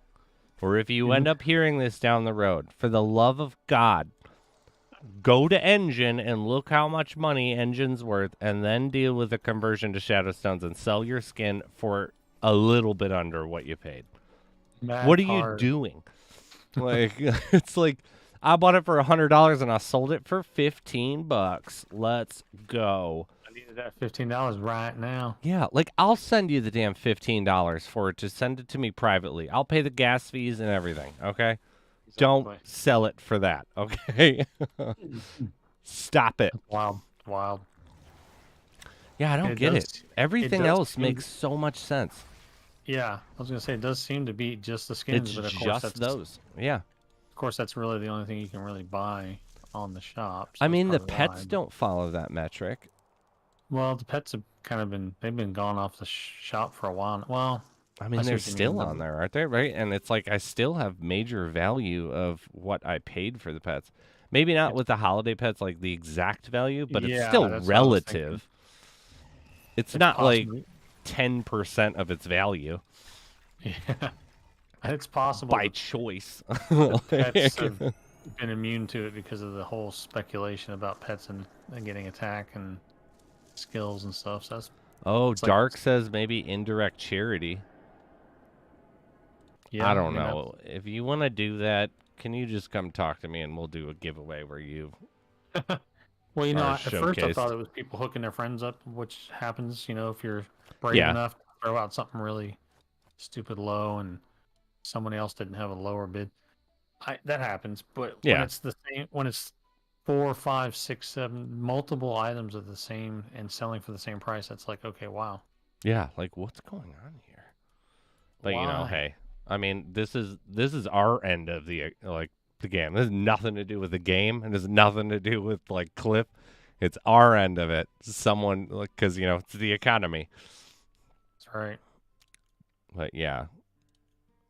or if you end up hearing this down the road, for the love of God, go to Engine and look how much money Engine's worth, and then deal with the conversion to Shadowstones and sell your skin for a little bit under what you paid. That What are you part. doing? Like, it's like I bought it for $100 and I sold it for $15. Let's go. I needed that $15 right now. Yeah, like I'll send you the damn $15 for it to send it to me privately. I'll pay the gas fees and everything. Okay, don't Exactly. sell it for that. Okay, stop it. Wild, wild. Yeah, I don't It get it. does. It Everything does else seem. makes so much sense. Yeah, I was gonna say it does seem to be just the skins, It's but of course just those. Yeah. that's really the only thing you can really buy on the shop. I So that's mean, the probably pets why. don't follow that metric. Well, the pets have kind of they've been gone off the shop for a while. Well, I I mean, see they're what you mean. still on there, aren't they? Right? And it's like I still have major value of what I paid for the pets. Maybe not It's, with the holiday pets, like the exact value, but it's yeah, still that's what I was thinking. relative. It's It's not like possible. 10% of its value Yeah, it's possible by that choice. the pets Like, have been immune to it because of the whole speculation about pets and getting attack and skills and stuff. So that's oh, it's like, Dark says maybe indirect charity. I yeah, I don't mean know. If you want to do that, can you just come talk to me and we'll do a giveaway where you that's. Well, are at first I thought showcased? it was people hooking their friends up, which happens, if you're brave Yeah. enough to throw out something really stupid low and someone else didn't have a lower bid. That happens, but when Yeah. it's the same, when it's four, five, six, seven, multiple items of the same and selling for the same price, that's like, okay, wow, Yeah. Like, what's going on here? But why? hey, I mean, this is our end of the like the game. This has nothing to do with the game, and has nothing to do with like Cliff. It's our end of it. Someone like because it's the economy. That's right. But yeah,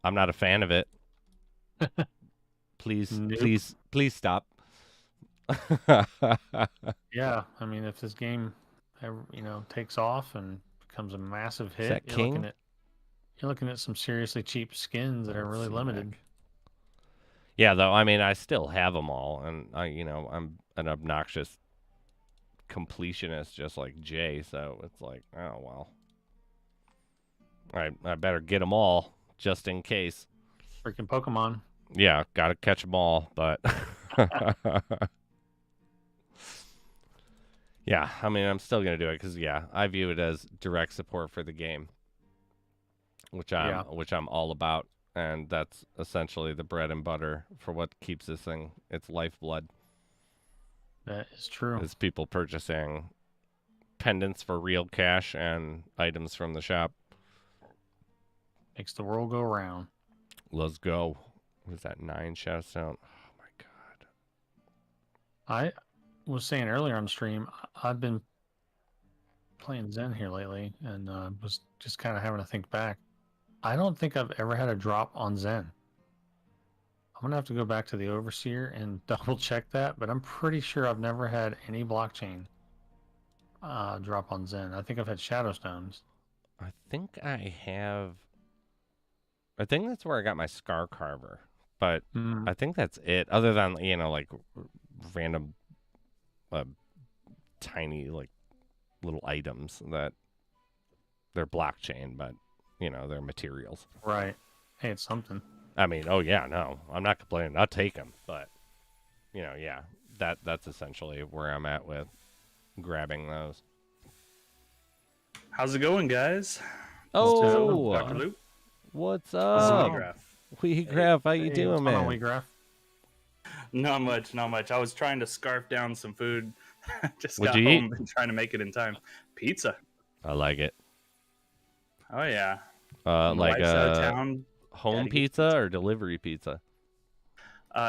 I'm not a fan of it. Please, Nope. please, please stop. Yeah, I mean, if this game, takes off and becomes a massive Is hit, that King? you're looking at some seriously cheap skins that are Let's really see, limited. Mac. Yeah, though I mean, I still have them all, and I'm an obnoxious completionist, just like Jay. So it's like, oh well, I better get them all just in case. Freaking Pokemon. Yeah, gotta catch them all, but yeah, I mean, I'm still gonna do it because yeah, I view it as direct support for the game, Yeah, which I'm all about, and that's essentially the bread and butter for what keeps this thing its lifeblood. that is true. Is people purchasing pendants for real cash and items from the shop. Makes the world go round. Let's go. What is that? 9 Shadowstone. Oh my god. I was saying earlier on stream, I've been playing Zen here lately, and was just kind of having to think back. I don't think I've ever had a drop on Zen. I'm gonna have to go back to the Overseer and double check that, but I'm pretty sure I've never had any blockchain drop on Zen. I think I've had Shadowstones. I think I have. I think that's where I got my Scar Carver, but Mm, I think that's it. Other than like random, uh, tiny like little items that they're blockchain, but they're materials. right. Hey, it's something. I mean, oh yeah, no, I'm not complaining. I'll take them, but yeah, that's essentially where I'm at with grabbing those. How's it going, guys? Oh, Dr. Luke. what's This is up? Weegraph. Weegraph, how you Hey, doing, what's going on, man? Wheatgrass? Not much, not much. I was trying to scarf down some food. Just What'd got you home and trying to make it in time. Pizza. I like it. Oh yeah. My Like wife's out of town. home Gotta get pizza or delivery pizza?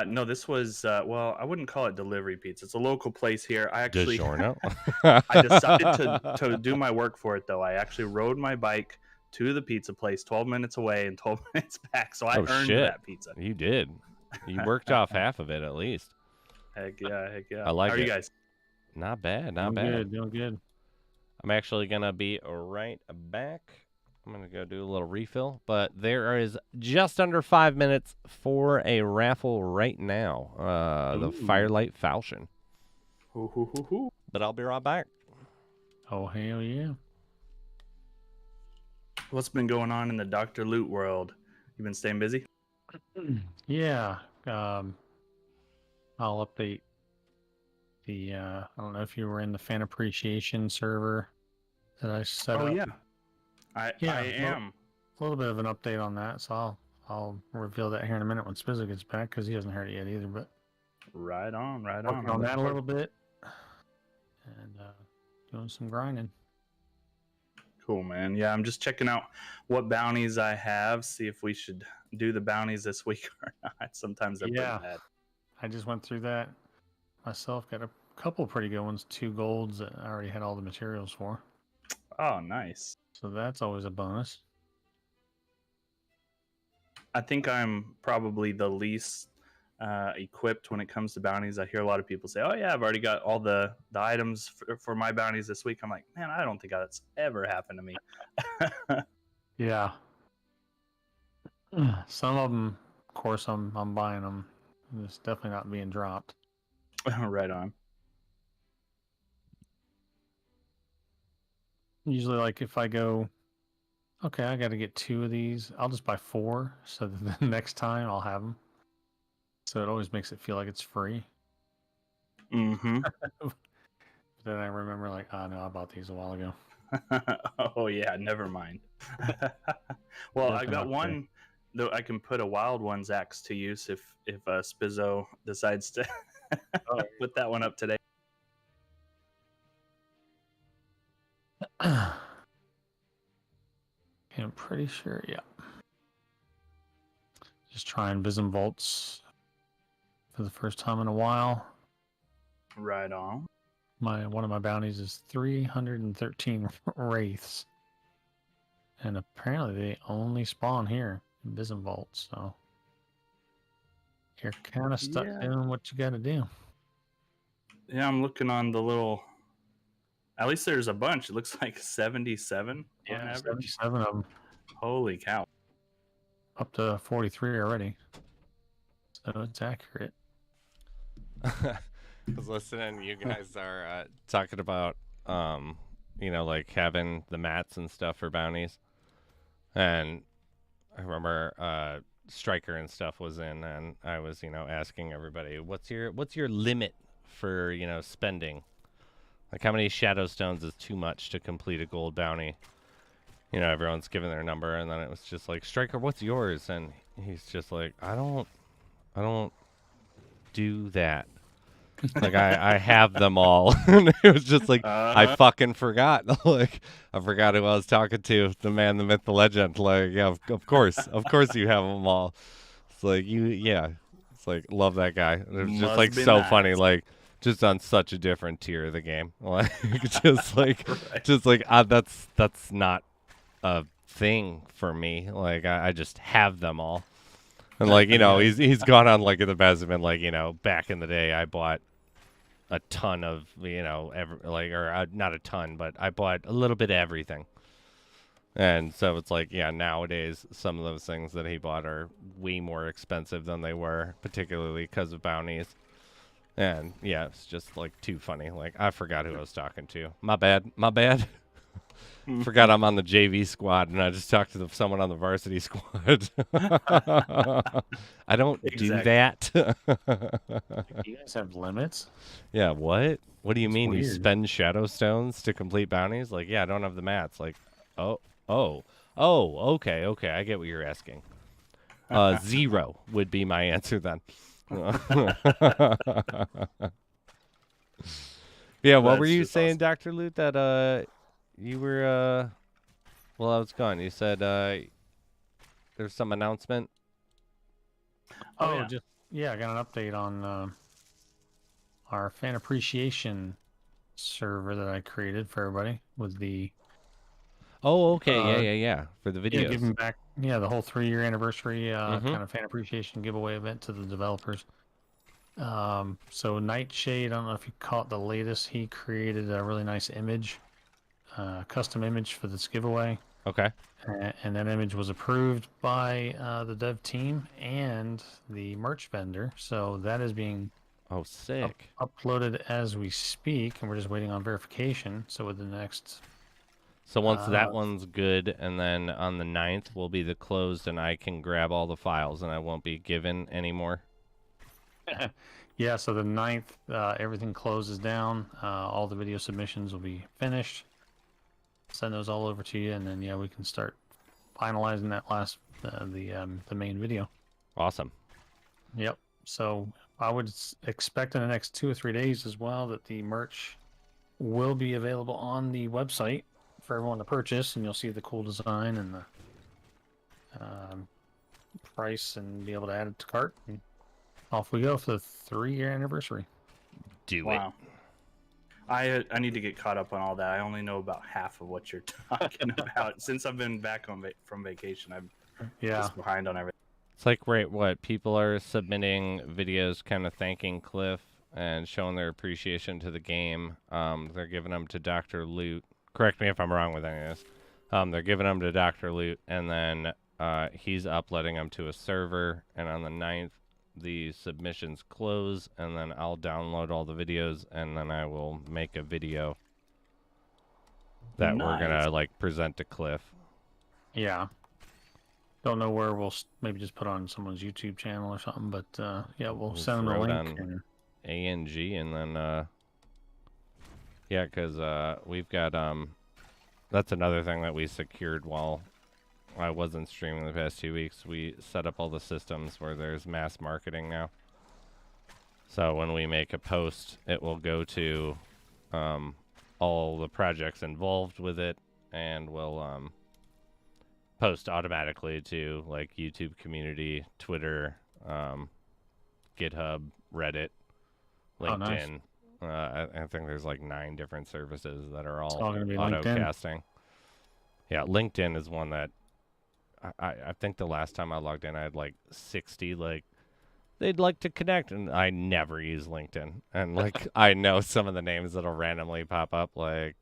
No, this was well, I wouldn't call it delivery pizza. It's a local place here. I actually DiGiorno. I decided to do my work for it though. I actually rode my bike to the pizza place 12 minutes away and 12 minutes back. So I Oh earned shit! that pizza. You did. You worked off half of it at least. Heck yeah, heck yeah. I like How are you it. guys? Not bad, not Doing bad. good, doing good. I'm actually gonna be right back. I'm gonna go do a little refill, but there is just under 5 minutes for a raffle right now. The Ooh. Firelight Falchion. Hoo, hoo, hoo, hoo. But I'll be right back. Oh, hell yeah. What's been going on in the Dr. Loot world? You been staying busy? Yeah. I'll update the. I don't know if you were in the fan appreciation server that I set Oh up. yeah, I Yeah, am. A little bit of an update on that, so I'll reveal that here in a minute when Spizzo gets back because he hasn't heard it yet either. But Right on, right on. working I'm on that looking a forward. little bit and doing some grinding. Cool, man. Yeah, I'm just checking out what bounties I have. See if we should do the bounties this week or not. Sometimes they're Yeah. pretty bad. I just went through that myself. Got a couple pretty good ones. 2 golds that I already had all the materials for. Oh, nice. So that's always a bonus. I think I'm probably the least equipped when it comes to bounties. I hear a lot of people say, "Oh yeah, I've already got all the items for my bounties this week." I'm like, man, I don't think that's ever happened to me. Yeah. Some of them, of course, I'm buying them. It's definitely not being dropped. Right on. Usually, like if I go, okay, I got to get 2 of these, I'll just buy 4 so that the next time I'll have them. So it always makes it feel like it's free. Mm-hmm. Then I remember, like, oh no, I bought these a while ago. Oh yeah, never mind. Well, I got one though. I can put a wild ones axe to use if Spizzo decides to put that one up today. I'm pretty sure, yeah. Just trying Vism Volts for the first time in a while. Right on. One of my bounties is 313 wraiths, and apparently they only spawn here in Vism Volts. So you're kind of stuck doing what you got to do. Yeah, I'm looking on the little. At least there's a bunch. It looks like 77 on average. 77 of them. Holy cow! Up to 43 already. So it's accurate. I was listening. You guys are talking about, like having the mats and stuff for bounties, and I remember Striker and stuff was in, and I was, asking everybody, what's your limit for, spending? Like, how many shadow stones is too much to complete a gold bounty? Everyone's giving their number, and then it was just like, Striker, what's yours? And he's just like, I don't do that. Like, I have them all. And it was just like, I fucking forgot. Like, I forgot who I was talking to, the man, the myth, the legend. Like, yeah, of course you have them all. It's like, it's like, love that guy. It was just like so funny, like, just on such a different tier of the game. Like, just like, right. That's not a thing for me. Like, I just have them all. And like, he's gone on like in the past, been like, back in the day, I bought a ton of, not a ton, but I bought a little bit of everything. And so it's like, yeah, nowadays, some of those things that he bought are way more expensive than they were, particularly because of bounties. And yeah, it's just like too funny. Like, I forgot who I was talking to. My bad. Forgot I'm on the JV squad, and I just talked to someone on the varsity squad. I don't do that. You guys have limits? Yeah, what? What do you mean? Weird. You spend shadow stones to complete bounties? Like, yeah, I don't have the mats. Like, oh, okay, I get what you're asking. 0 would be my answer then. Yeah, what were you saying, awesome. Dr. Loot, that you were well, I was gone. You said there's some announcement. Oh, I got an update on our fan appreciation server that I created for everybody with the Oh, okay. Yeah. For the videos. Yeah, giving back the whole 3-year anniversary kind of fan appreciation giveaway event to the developers. So Nightshade, I don't know if you caught the latest, he created a really nice image, custom image for this giveaway. Okay. And that image was approved by the dev team and the merch vendor. So that is being sick uploaded as we speak, and we're just waiting on verification. So within the next So once that Ah. one's good, and then on the 9th will be the closed, and I can grab all the files, and I won't be given anymore. Yeah, so the 9th, everything closes down. All the video submissions will be finished. Send those all over to you, and then yeah, we can start finalizing that last the main video. Awesome. Yep. So I would expect in the next 2 or 3 days as well that the merch will be available on the website for everyone to purchase, and you'll see the cool design and the price, and be able to add it to cart. And off we go for the 3-year anniversary. Do Wow. I need to get caught up on all that. I only know about half of what you're talking about. Since I've been back from vacation, I'm just behind on everything. It's like, right, what? People are submitting videos kind of thanking Cliff and showing their appreciation to the game. They're giving them to Dr. Loot. Correct me if I'm wrong with any of this. They're giving them to Dr. Loot, and then he's uploading them to a server, and on the 9th, the submissions close, and then I'll download all the videos, and then I will make a video that we're gonna like present to Cliff. Yeah. Don't know where we'll maybe just put on someone's YouTube channel or something, but yeah, we'll send them a link. On ANG, and then yeah, because we've got that's another thing that we secured while I wasn't streaming the past 2 weeks. We set up all the systems where there's mass marketing now. So when we make a post, it will go to all the projects involved with it, and will post automatically to like YouTube community, Twitter, GitHub, Reddit, LinkedIn. Oh, nice. I think there's like 9 different services that are all gonna be auto LinkedIn. casting. Yeah, LinkedIn is one that I think the last time I logged in, I had like 60 like they'd like to connect, and I never use LinkedIn. And like I know some of the names that'll randomly pop up, like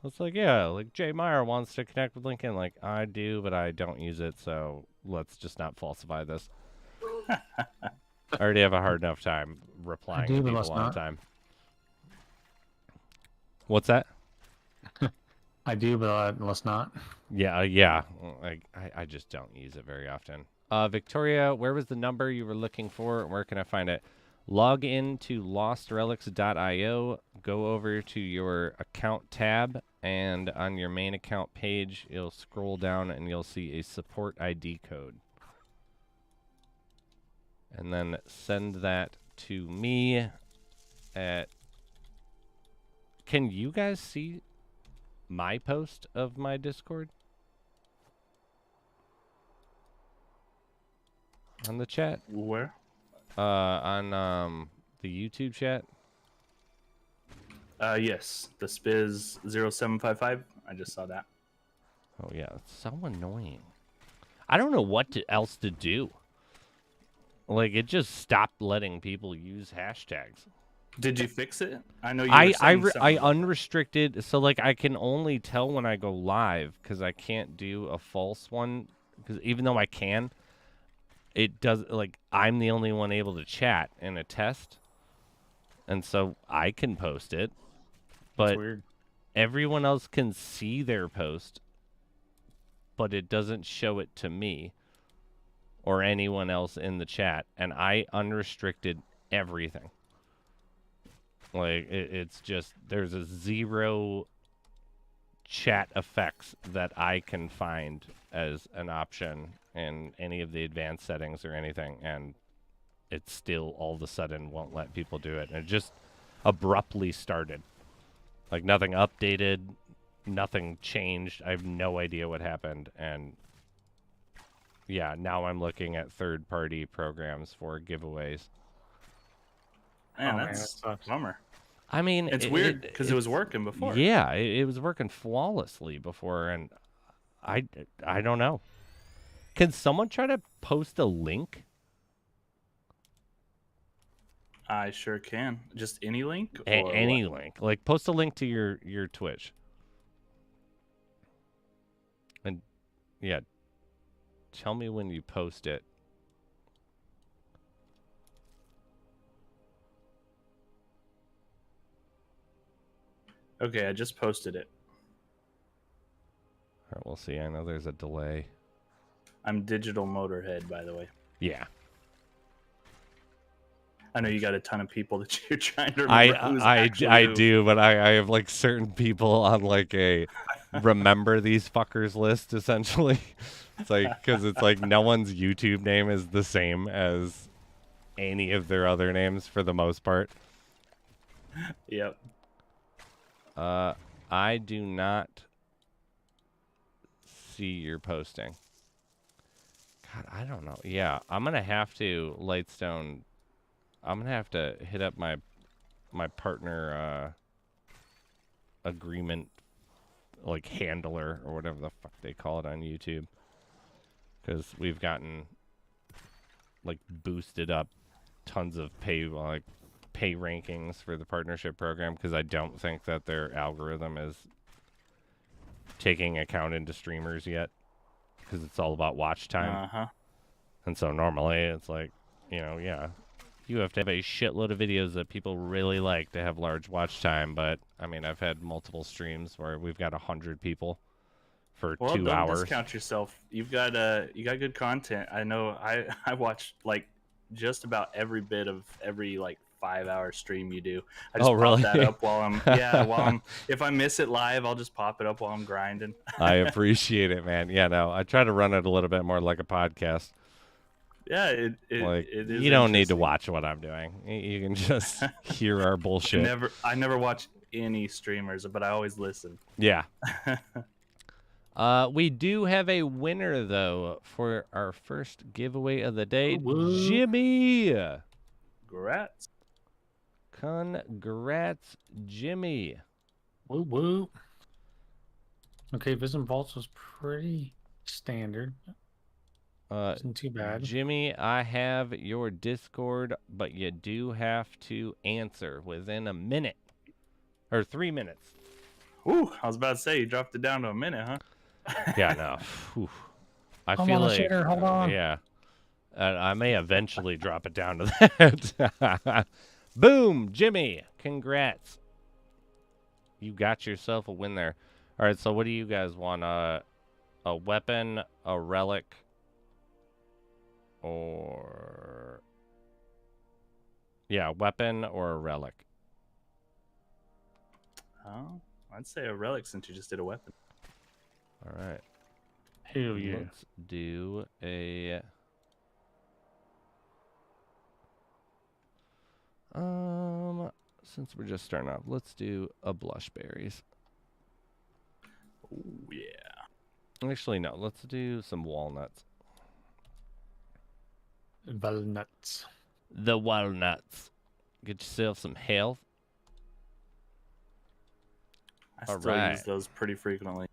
it's like, yeah, like Jay Meyer wants to connect with LinkedIn. Like I do, but I don't use it, so let's just not falsify this. I already have a hard enough time replying to people on time. What's that? I do, but let's not. Yeah, yeah. I just don't use it very often. Victoria, where was the number you were looking for? Where can I find it? Log in to lostrelics.io. Go over to your account tab, and on your main account page, you'll scroll down and you'll see a support ID code. And then send that to me at... Can you guys see my post of my Discord on the chat? Where? On the YouTube chat. Yes, the Spiz 0755. I just saw that. Oh yeah, it's so annoying. I don't know what else to do. Like it just stopped letting people use hashtags. Did you fix it? I know you. I unrestricted, so like I can only tell when I go live because I can't do a false one. Because even though I can, it does like I'm the only one able to chat in a test, and so I can post it, but everyone else can see their post, but it doesn't show it to me or anyone else in the chat, and I unrestricted everything. Like, it's just, there's a 0 chat effects that I can find as an option in any of the advanced settings or anything, and it still all of a sudden won't let people do it. And it just abruptly started. Like, nothing updated, nothing changed. I have no idea what happened, and yeah, now I'm looking at third-party programs for giveaways. Man, that's a bummer. I mean, it's weird because it was working before. Yeah, it was working flawlessly before, and I don't know. Can someone try to post a link? I sure can. Just any link? Or any link. Like, post a link to your Twitch. And, yeah, tell me when you post it. Okay, I just posted it. right, we'll see. I know there's a delay. I'm Digital Motorhead, by the way. Yeah. I know you got a ton of people that you're trying to remember who's actually I who. do, but I have like certain people on like a remember these fuckers list essentially. It's like because it's like no one's YouTube name is the same as any of their other names for the most part. Yep. I do not see your posting. God, I don't know. Yeah, I'm gonna have to Lightstone. I'm gonna have to hit up my partner agreement, like handler or whatever the fuck they call it on YouTube, because we've gotten like boosted up tons of pay rankings for the partnership program because I don't think that their algorithm is taking account into streamers yet because it's all about watch time. And so normally it's like, yeah, you have to have a shitload of videos that people really like to have large watch time. But I mean, I've had multiple streams where we've got 100 people for 2 don't hours. Discount yourself. You got good content. I know. I watched like just about every bit of every like 5-hour stream you do. I just pop that up while I'm if I miss it live, I'll just pop it up while I'm grinding. I appreciate it, man. Yeah, no, I try to run it a little bit more like a podcast. Yeah, it is. You don't need to watch what I'm doing. You can just hear our bullshit. I never watch any streamers, but I always listen. Yeah. We do have a winner though for our first giveaway of the day. Woo-woo. Jimmy. Congrats, Jimmy. Woo woo. Okay, Vision Vaults was pretty standard. Isn't too bad. Jimmy, I have your Discord, but you do have to answer within a minute. Or 3 minutes. Ooh, I was about to say you dropped it down to a minute, huh? Yeah, no. Whew. I Hold feel on, like shader, hold on. Yeah. I may eventually drop it down to that. Boom, Jimmy. Congrats. You got yourself a win there. All right, so what do you guys want? A weapon, a relic, or... Yeah, weapon or a relic. Oh, I'd say a relic since you just did a weapon. All right. Hell yeah. Let's do a... Since we're just starting off, let's do a blush berries. Oh, yeah. Actually, no. Let's do some walnuts. Walnuts. The walnuts. Get yourself some health. I still use those pretty frequently.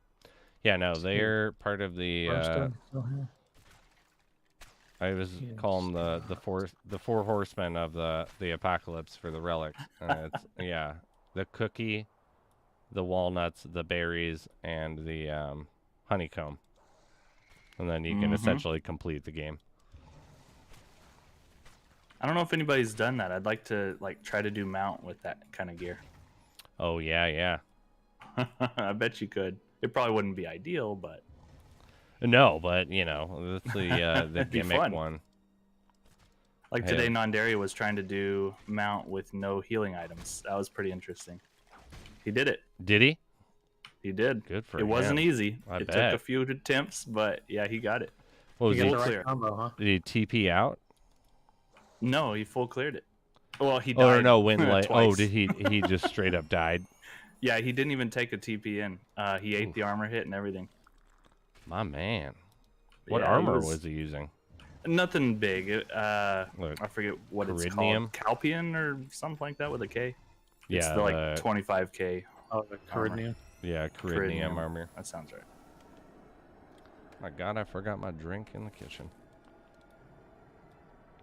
Yeah, no, they're part of the. I was calling the four horsemen of the apocalypse for the relic. It's yeah, the cookie, the walnuts, the berries, and the honeycomb, and then you can essentially complete the game. I don't know if anybody's done that. I'd like to try to do mount with that kind of gear. Oh yeah. I bet you could. It probably wouldn't be ideal, but no, but that's the gimmick one. Like today, Nondaria was trying to do mount with no healing items. That was pretty interesting. He did it. Did he? He did. Good for him. It wasn't easy. I bet. Took a few attempts, but yeah, he got it. What was he he? got the right combo, huh? Did he TP out? No, he full cleared it. Well, he died. Oh no, twice. Oh, did he just straight up died? Yeah, he didn't even take a TP in. He ate the armor hit and everything. My man. What armor was he using? Nothing big. I forget what it's called. Calpian or something like that with a K. Yeah, it's the 25K. Oh, the Caridnium. Yeah, Caridnium armor. That sounds right. My God, I forgot my drink in the kitchen.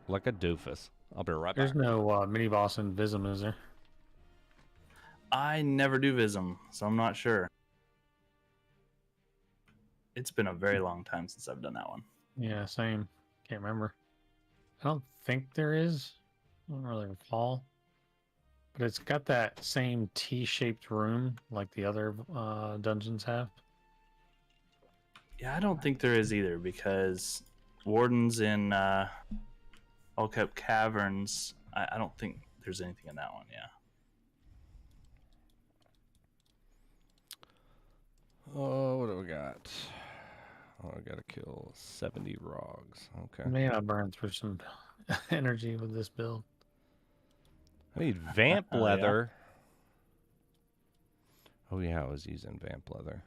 Like a doofus. I'll be right back. There's no mini boss in Vism, is there? I never do Vism, so I'm not sure. It's been a very long time since I've done that one. Yeah, same. Can't remember. I don't think there is. I don't really recall. But it's got that same T-shaped room like the other dungeons have. Yeah, I don't think there is either because Warden's in All Kept Caverns. I don't think there's anything in that one. Yeah. Oh, what do we got? Oh, I gotta kill 70 rogs. Okay. Maybe I burned through some energy with this build. I need vamp Oh, yeah? leather. Oh yeah, I was using vamp leather.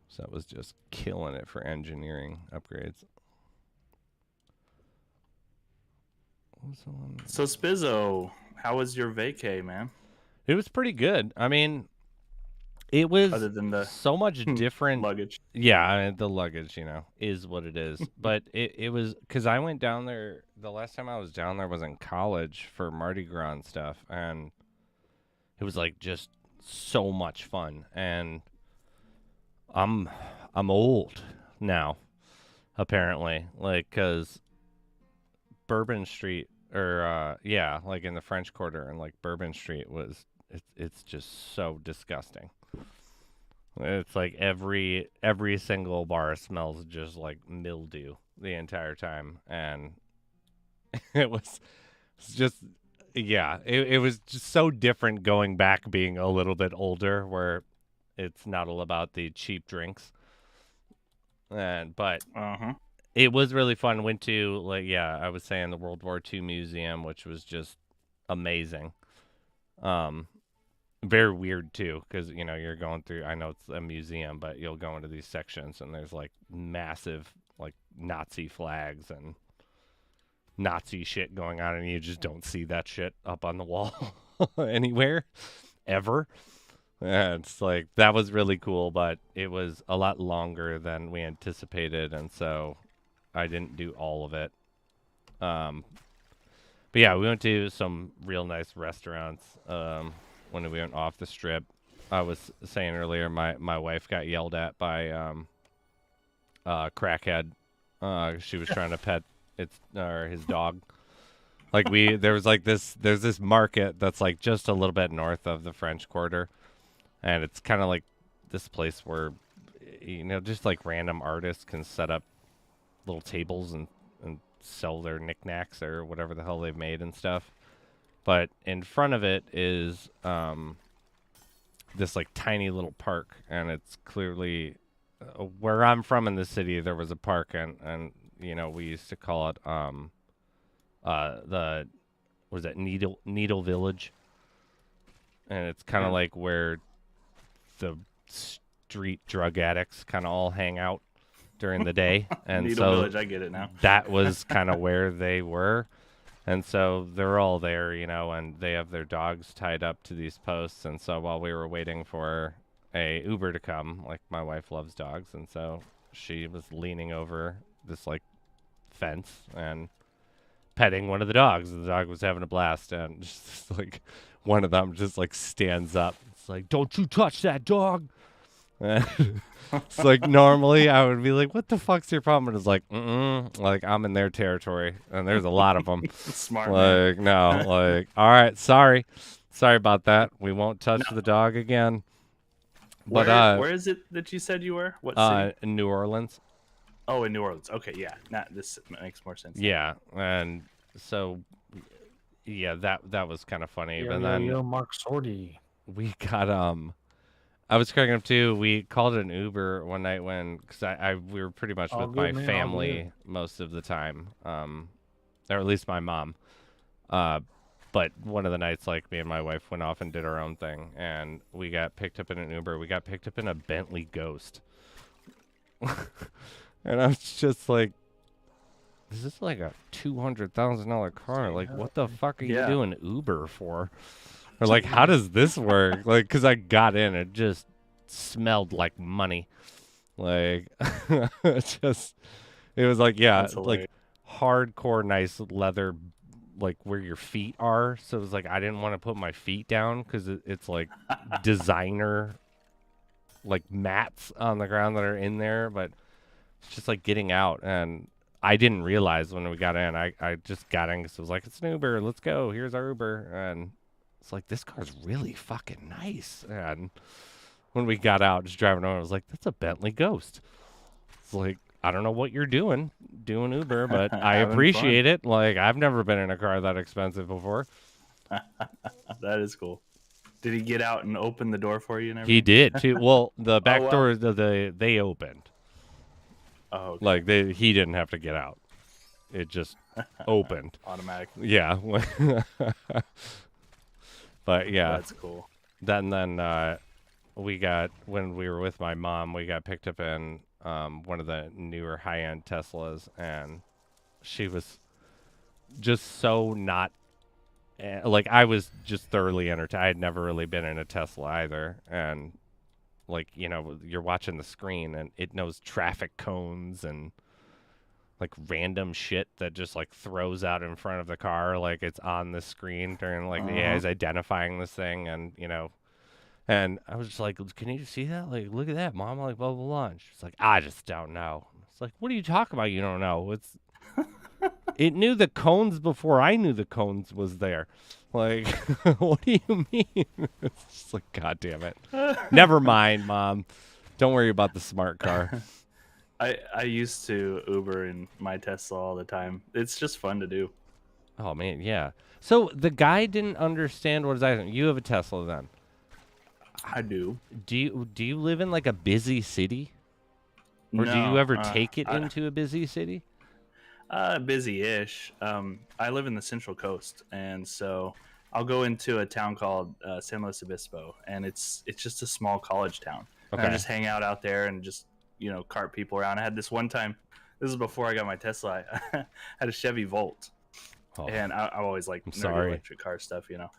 So that was just killing it for engineering upgrades. What was the one? So Spizzo, how was your vacay, man? It was pretty good. I mean, it was Other than the so much different. luggage. Yeah, I mean, the luggage, is what it is. But it was because I went down there. The last time I was down there was in college for Mardi Gras and stuff, and it was like just so much fun. And I'm old now, apparently, like because Bourbon Street or yeah, like in the French Quarter and like Bourbon Street it's just so disgusting. It's like every single bar smells just like mildew the entire time, and it was just yeah, it was just so different going back being a little bit older, where it's not all about the cheap drinks, but it was really fun. Went to like I was saying the World War II museum, which was just amazing. Very weird too, because you're going through. I know it's a museum, but you'll go into these sections and there's like massive like Nazi flags and Nazi shit going on, and you just don't see that shit up on the wall anywhere ever. And it's like that was really cool, but it was a lot longer than we anticipated, and so I didn't do all of it. But yeah, we went to some real nice restaurants when we went off the strip. I was saying earlier, my wife got yelled at by crackhead. She was trying to pet his dog. Like there's this market that's like just a little bit north of the French Quarter, and it's kind of like this place where just like random artists can set up little tables and sell their knickknacks or whatever the hell they've made and stuff. But in front of it is this like tiny little park, and it's clearly where I'm from in the city. There was a park, and we used to call it the was it Needle Village, and it's kind of like where the street drug addicts kind of all hang out during the day. And Needle so Village, I get it now. that was kind of where they were. And so they're all there, and they have their dogs tied up to these posts. And so while we were waiting for a Uber to come, like my wife loves dogs, and so she was leaning over this like fence and petting one of the dogs. The dog was having a blast, and just like one of them just like stands up. It's like, "Don't you touch that dog." It's like normally I would be like, "What the fuck's your problem?" And it's like, like I'm in their territory, and there's a lot of them. Smart. Like Man. no, like all right, sorry about that. We won't touch the dog again. But where is it that you said you were? What city? In New Orleans. Oh, in New Orleans. Okay, yeah. This makes more sense. Yeah, and so yeah, that was kind of funny. Yo, And then Mark Sordy. we got I was cracking up too. We called an Uber one night because we were pretty much with my family most of the time, or at least my mom. But one of the nights, like me and my wife went off and did our own thing, and we got picked up in an Uber. We got picked up in a Bentley Ghost, and I was just like, "This is like a $200,000 car. Like, what the fuck are you doing Uber for?" Or like, how does this work? Like, because I got in, it just smelled like money. Like, it was like, yeah, like hardcore nice leather, like where your feet are. So it was like, I didn't want to put my feet down because it's like designer, like mats on the ground that are in there. But it's just like getting out. And I didn't realize when we got in, I just got in because it was like, it's an Uber. Let's go. Here's our Uber. And it's like, this car's really fucking nice. And when we got out, just driving over. I was like, that's a Bentley Ghost. It's like, I don't know what you're doing Uber, but I Having appreciate it. Like, I've never been in a car that expensive before. That is cool. Did he get out and open the door for you and He everything? did too. Well, the back wow. door, they opened. Oh, okay. Like he didn't have to get out. It just opened. Automatic. Yeah. But yeah, That's cool. then we got, when we were with my mom, we got picked up in one of the newer high-end Teslas, and she was just so not like, I was just thoroughly entertained. I had never really been in a Tesla either, and like, you know, you're watching the screen and it knows traffic cones and like random shit that just like throws out in front of the car, like it's on the screen during like the AI is identifying this thing, and you know, and I was just like, can you see that? Like, look at that, Mom. I'm like, blah blah blah. And she's like, I just don't know. It's like, what are you talking about? You don't know? It's it knew the cones before I knew the cones was there. Like, what do you mean? It's just like, God damn it. Never mind, Mom. Don't worry about the smart car. I used to Uber in my Tesla all the time. It's just fun to do. Oh man, yeah. So the guy didn't understand what his item. You have a Tesla then. I do. Do you live in like a busy city? Or do No, you ever take it I- into a busy city? Busy-ish. I live in the Central Coast, and so I'll go into a town called San Luis Obispo, and it's just a small college town. And I Okay. just hang out there and just, you know, cart people around. I had this one time. This is before I got my Tesla. I had a Chevy Volt, Oh, and I always like I'm nerdy sorry. electric car stuff, you know.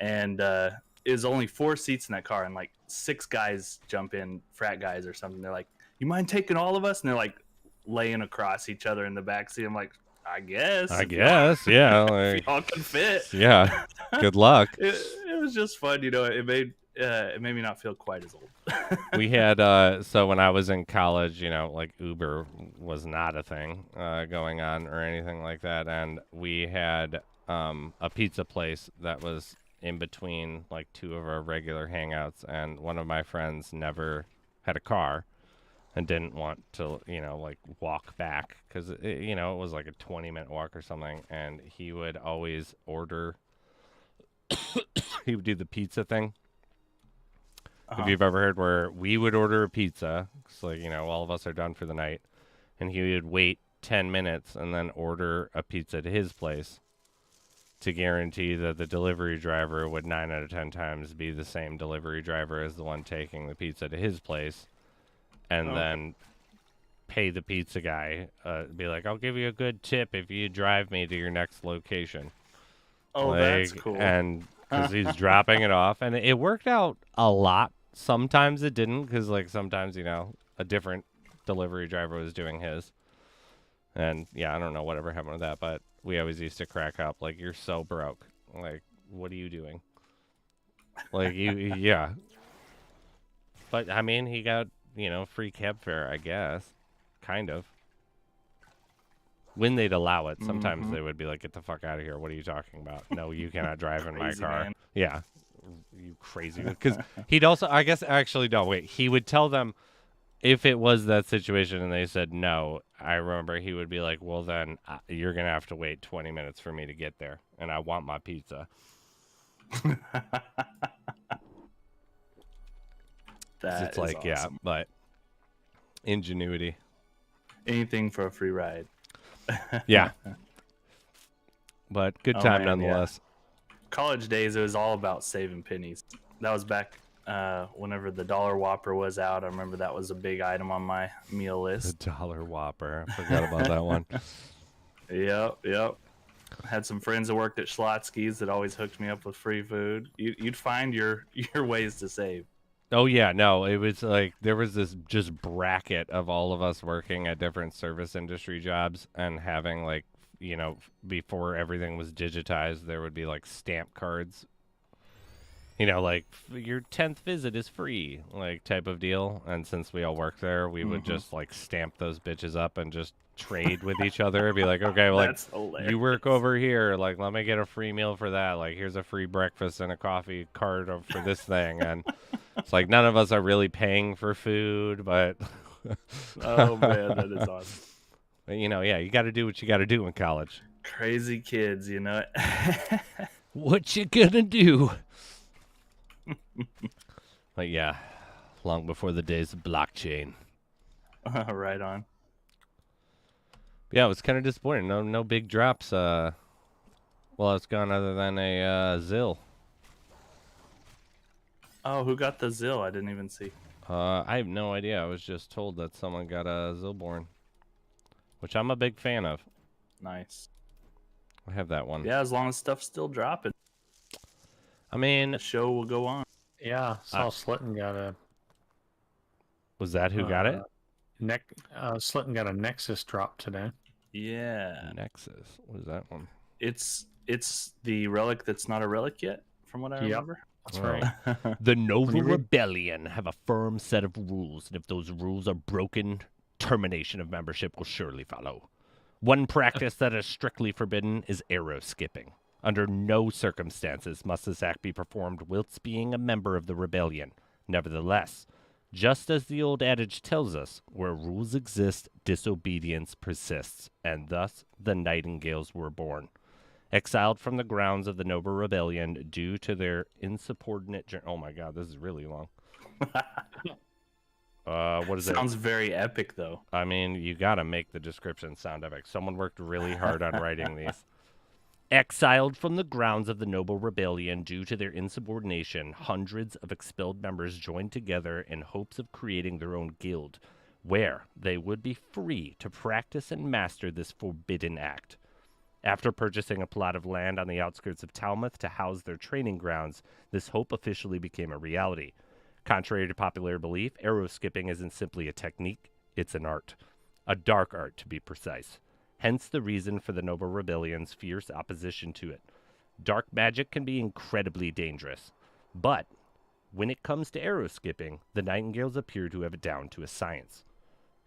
And it was only 4 seats in that car, and like 6 guys jump in, frat guys or something. They're like, "You mind taking all of us?" And they're like laying across each other in the back seat. I'm like, I guess. I guess, yeah. If Like, y'all can fit. yeah. Good luck. It was just fun, you know. It made me not feel quite as old. We had so when I was in college, you know, like Uber was not a thing going on or anything like that, and we had a pizza place that was in between like 2 of our regular hangouts, and one of my friends never had a car and didn't want to, you know, like walk back because you know, it was like a 20-minute walk or something, and he would always order. He would do the pizza thing. If you've ever heard where we would order a pizza, it's like, you know, all of us are done for the night, and he would wait 10 minutes and then order a pizza to his place to guarantee that the delivery driver would 9 out of 10 times be the same delivery driver as the one taking the pizza to his place, and then pay the pizza guy, be like, I'll give you a good tip if you drive me to your next location. Oh, that's Like, cool. And because he's dropping it off, and it worked out a lot. Sometimes it didn't, because like sometimes, you know, a different delivery driver was doing his, and yeah, I don't know whatever happened with that, but we always used to crack up like, you're so broke, like, what are you doing? Like, yeah. But I mean, he got, you know, free cab fare, I guess, kind of. When they'd allow it, sometimes they would be like, get the fuck out of here. What are you talking about? No, you cannot drive in my Crazy car. man. Yeah. You crazy. Because he'd also, I guess, actually, no, wait. He would tell them if it was that situation and they said no. I remember he would be like, well, then you're going to have to wait 20 minutes for me to get there. And I want my pizza. That It's is like, awesome. yeah, but ingenuity. Anything for a free ride. Yeah. But good Oh, time man, yeah. nonetheless. College days, it was all about saving pennies. That was back whenever the Dollar Whopper was out. I remember that was a big item on my meal The list. Dollar Whopper. I forgot about that one. Yep. Had some friends that worked at Schlotsky's that always hooked me up with free food. You'd find your ways to save. Oh yeah, no, it was like there was this just bracket of all of us working at different service industry jobs and having like, you know, before everything was digitized, there would be like stamp cards. You know, like your 10th visit is free, like type of deal. And since we all work there, we would just like stamp those bitches up and just trade with each other. Be like, okay, well, like That's hilarious. you work over here, like let me get a free meal for that. Like here's a free breakfast and a coffee card for this thing, and It's like none of us are really paying for food, but Oh man, that is awesome. you know, yeah, you got to do what you got to do in college. Crazy kids, you know. What you gonna do? But yeah, long before the days of blockchain. Right on. Yeah, it was kind of disappointing. No big drops. Well, it's gone other than a Zill. Oh, who got the Zill? I didn't even see. I have no idea. I was just told that someone got a Zillborn, which I'm a big fan of. Nice. I have that one. Yeah, as long as stuff's still dropping, I mean, the show will go on. Yeah, saw Slitton got a was that who got it? Slitton got a Nexus drop today. Yeah, Nexus. What is that one? it's the relic that's not a relic yet, from what I remember. That's Oh. right. The Nova you read- Rebellion have a firm set of rules, and if those rules are broken, termination of membership will surely follow. One practice that is strictly forbidden is arrow skipping. Under no circumstances must this act be performed whilst being a member of the rebellion. Nevertheless, just as the old adage tells us, where rules exist, disobedience persists, and thus the Nightingales were born. Exiled from the grounds of the Nova Rebellion due to their insubordinate... Oh my god, this is really long. What is it? Sounds very epic, though. I mean, you gotta make the description sound epic. Someone worked really hard on writing these. Exiled from the grounds of the Noble Rebellion due to their insubordination, hundreds of expelled members joined together in hopes of creating their own guild, where they would be free to practice and master this forbidden act. After purchasing a plot of land on the outskirts of Talmouth to house their training grounds, this hope officially became a reality. Contrary to popular belief, arrow skipping isn't simply a technique, it's an art. A dark art, to be precise. Hence the reason for the Noble Rebellion's fierce opposition to it. Dark magic can be incredibly dangerous. But when it comes to arrow skipping, the Nightingales appear to have it down to a science.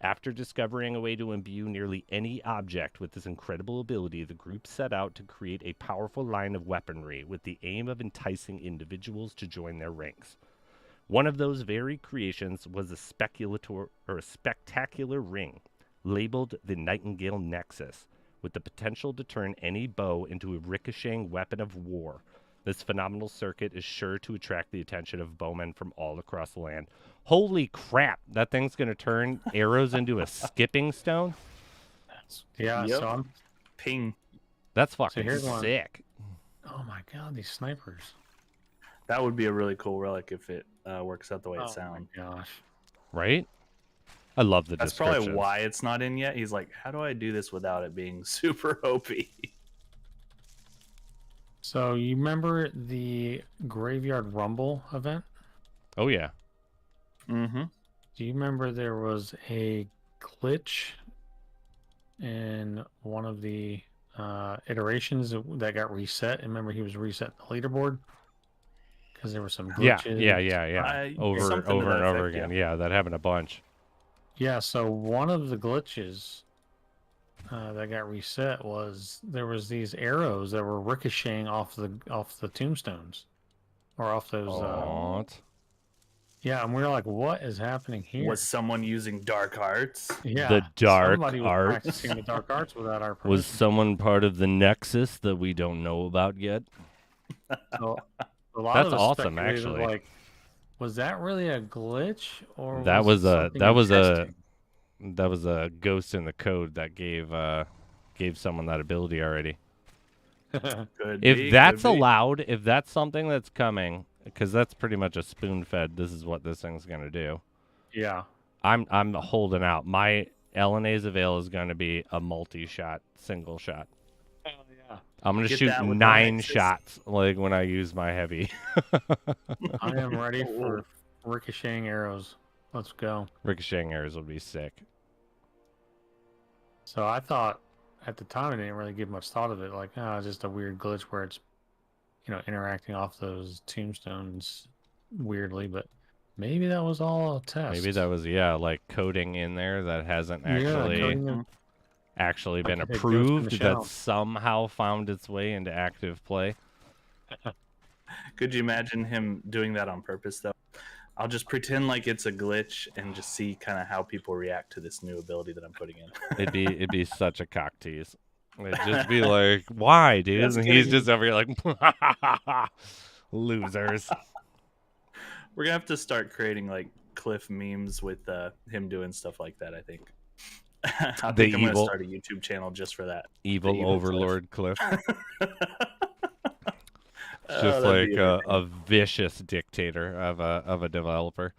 After discovering a way to imbue nearly any object with this incredible ability, the group set out to create a powerful line of weaponry with the aim of enticing individuals to join their ranks. One of those very creations was a spectacular ring, labeled the Nightingale Nexus, with the potential to turn any bow into a ricocheting weapon of war. This phenomenal circuit is sure to attract the attention of bowmen from all across the land. Holy crap, that thing's going to turn arrows into a skipping stone? Yeah, Yep. so I'm... Ping. That's fucking here's one. sick. Oh my god, these snipers. That would be a really cool relic if it works out the way Oh it sounds. my gosh. Right? I love the That's description. probably why it's not in yet. He's like, how do I do this without it being super OP? So you remember the Graveyard Rumble event? Oh, yeah. Mm-hmm. Do you remember there was a glitch in one of the iterations that got reset? And remember he was resetting the leaderboard? Because there were some glitches. Yeah. Over something to and that over effect, again. Yeah, that happened a bunch. Yeah, so one of the glitches that got reset was there was these arrows that were ricocheting off the tombstones, or off those. What? Yeah, and we were like, "What is happening here?" Was someone using dark arts? Yeah, The dark somebody was arts? practicing the dark arts without our permission. Was someone part of the Nexus that we don't know about yet? So, a lot That's of us awesome, speculated, actually. Like, was that really a glitch, or That was was it that was a testing? that was a ghost in the code that gave someone that ability already. Could If be, that's could be. allowed, if that's something that's coming, because that's pretty much a spoon-fed. This is what this thing's gonna do. Yeah. I'm holding out. My LNA's avail is gonna be a multi-shot, single shot. Hell yeah. I'm gonna Get shoot that with the 9 Nexus. shots, like when I use my heavy. I am ready for ricocheting arrows. Let's go. Ricocheting arrows would be sick. So I thought at the time I didn't really give much thought of it. Like, it's just a weird glitch where it's, interacting off those tombstones weirdly. But maybe that was all a test. Maybe that was like coding in there that hasn't actually been Like a ghost in the approved shell. that somehow found its way into active play. Could you imagine him doing that on purpose, though? I'll just pretend like it's a glitch and just see kind of how people react to this new ability that I'm putting in. It'd be such a cock tease. It'd just be like, why, dude? Just And he's kidding. just over here like, losers. We're gonna have to start creating like Cliff memes with him doing stuff like that. I think. I think I'm gonna start a YouTube channel just for that. Evil Overlord Cliff. Oh, Just that'd like be a vicious dictator of a developer.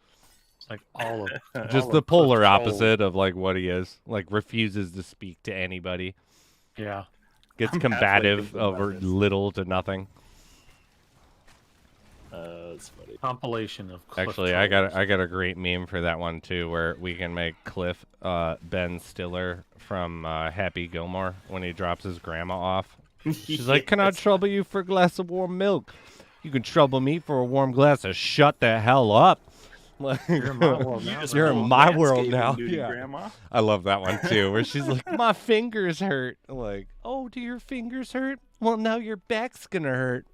It's like all of Just all the of polar Cliff's opposite of like what he is. Like refuses to speak to anybody. whole- Yeah. Gets I'm halfway combative thinking about over this. little to nothing. That's funny. Compilation of Cliff Actually, I got a great meme for that one too, where we can make Cliff Ben Stiller from Happy Gilmore when he drops his grandma off. She's like, "Can I trouble you for a glass of warm milk? You can trouble me for a warm glass of shut the hell up." Like, You're in my world You now. just You're in pulled my world landscaping now. duty, Yeah. Grandma. I love that one too, where she's like, "My fingers hurt." Like, "Oh, do your fingers hurt? Well, now your back's gonna hurt."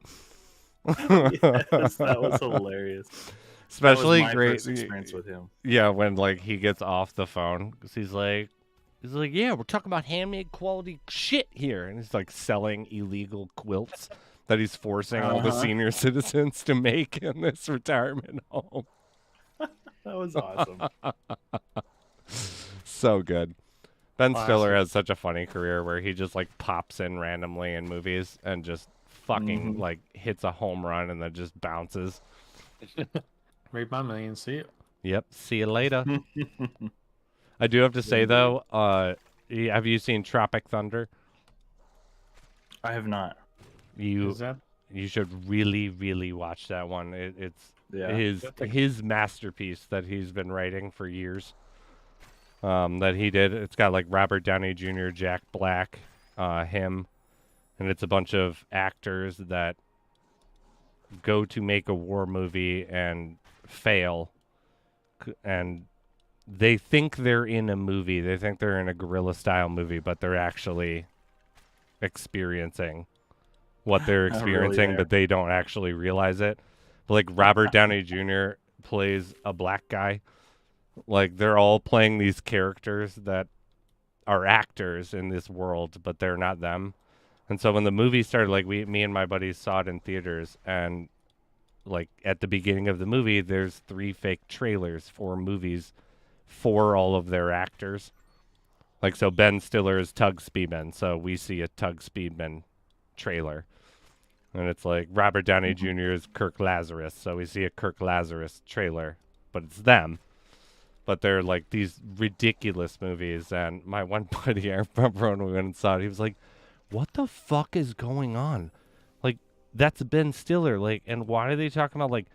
Yes, that was hilarious. Especially that was my great. first experience with him. Yeah, when like he gets off the phone, 'cause he's like, "Yeah, we're talking about handmade quality shit here," and he's like selling illegal quilts that he's forcing all the Uh-huh. senior citizens to make in this retirement home. That was awesome. So good. Ben Stiller Classic. has such a funny career where he just like pops in randomly in movies and just fucking Mhm. like hits a home run and then just bounces. Made my million. See it. Yep. See you later. I do have to say though, have you seen Tropic Thunder? I have not. You Is that should really, really watch that one. It's Yeah. his masterpiece that he's been writing for years. That he did. It's got like Robert Downey Jr., Jack Black, him, and it's a bunch of actors that go to make a war movie and fail, and they think they're in a movie. They think they're in a guerrilla style movie, but they're actually experiencing what they're Really experiencing, there. but they don't actually realize it. Like Robert Downey Jr. plays a black guy. Like they're all playing these characters that are actors in this world, but they're not them. And so when the movie started, like me and my buddies saw it in theaters, and like at the beginning of the movie, there's 3 fake trailers for movies for all of their actors. Like so, Ben Stiller is Tug Speedman, so we see a Tug Speedman trailer, and it's like Robert Downey Jr. is Kirk Lazarus, so we see a Kirk Lazarus trailer, but it's them. But they're like these ridiculous movies, and my one buddy, I remember when we went and saw it, he was like, "What the fuck is going on? Like, that's Ben Stiller, like, and why are they talking about, like,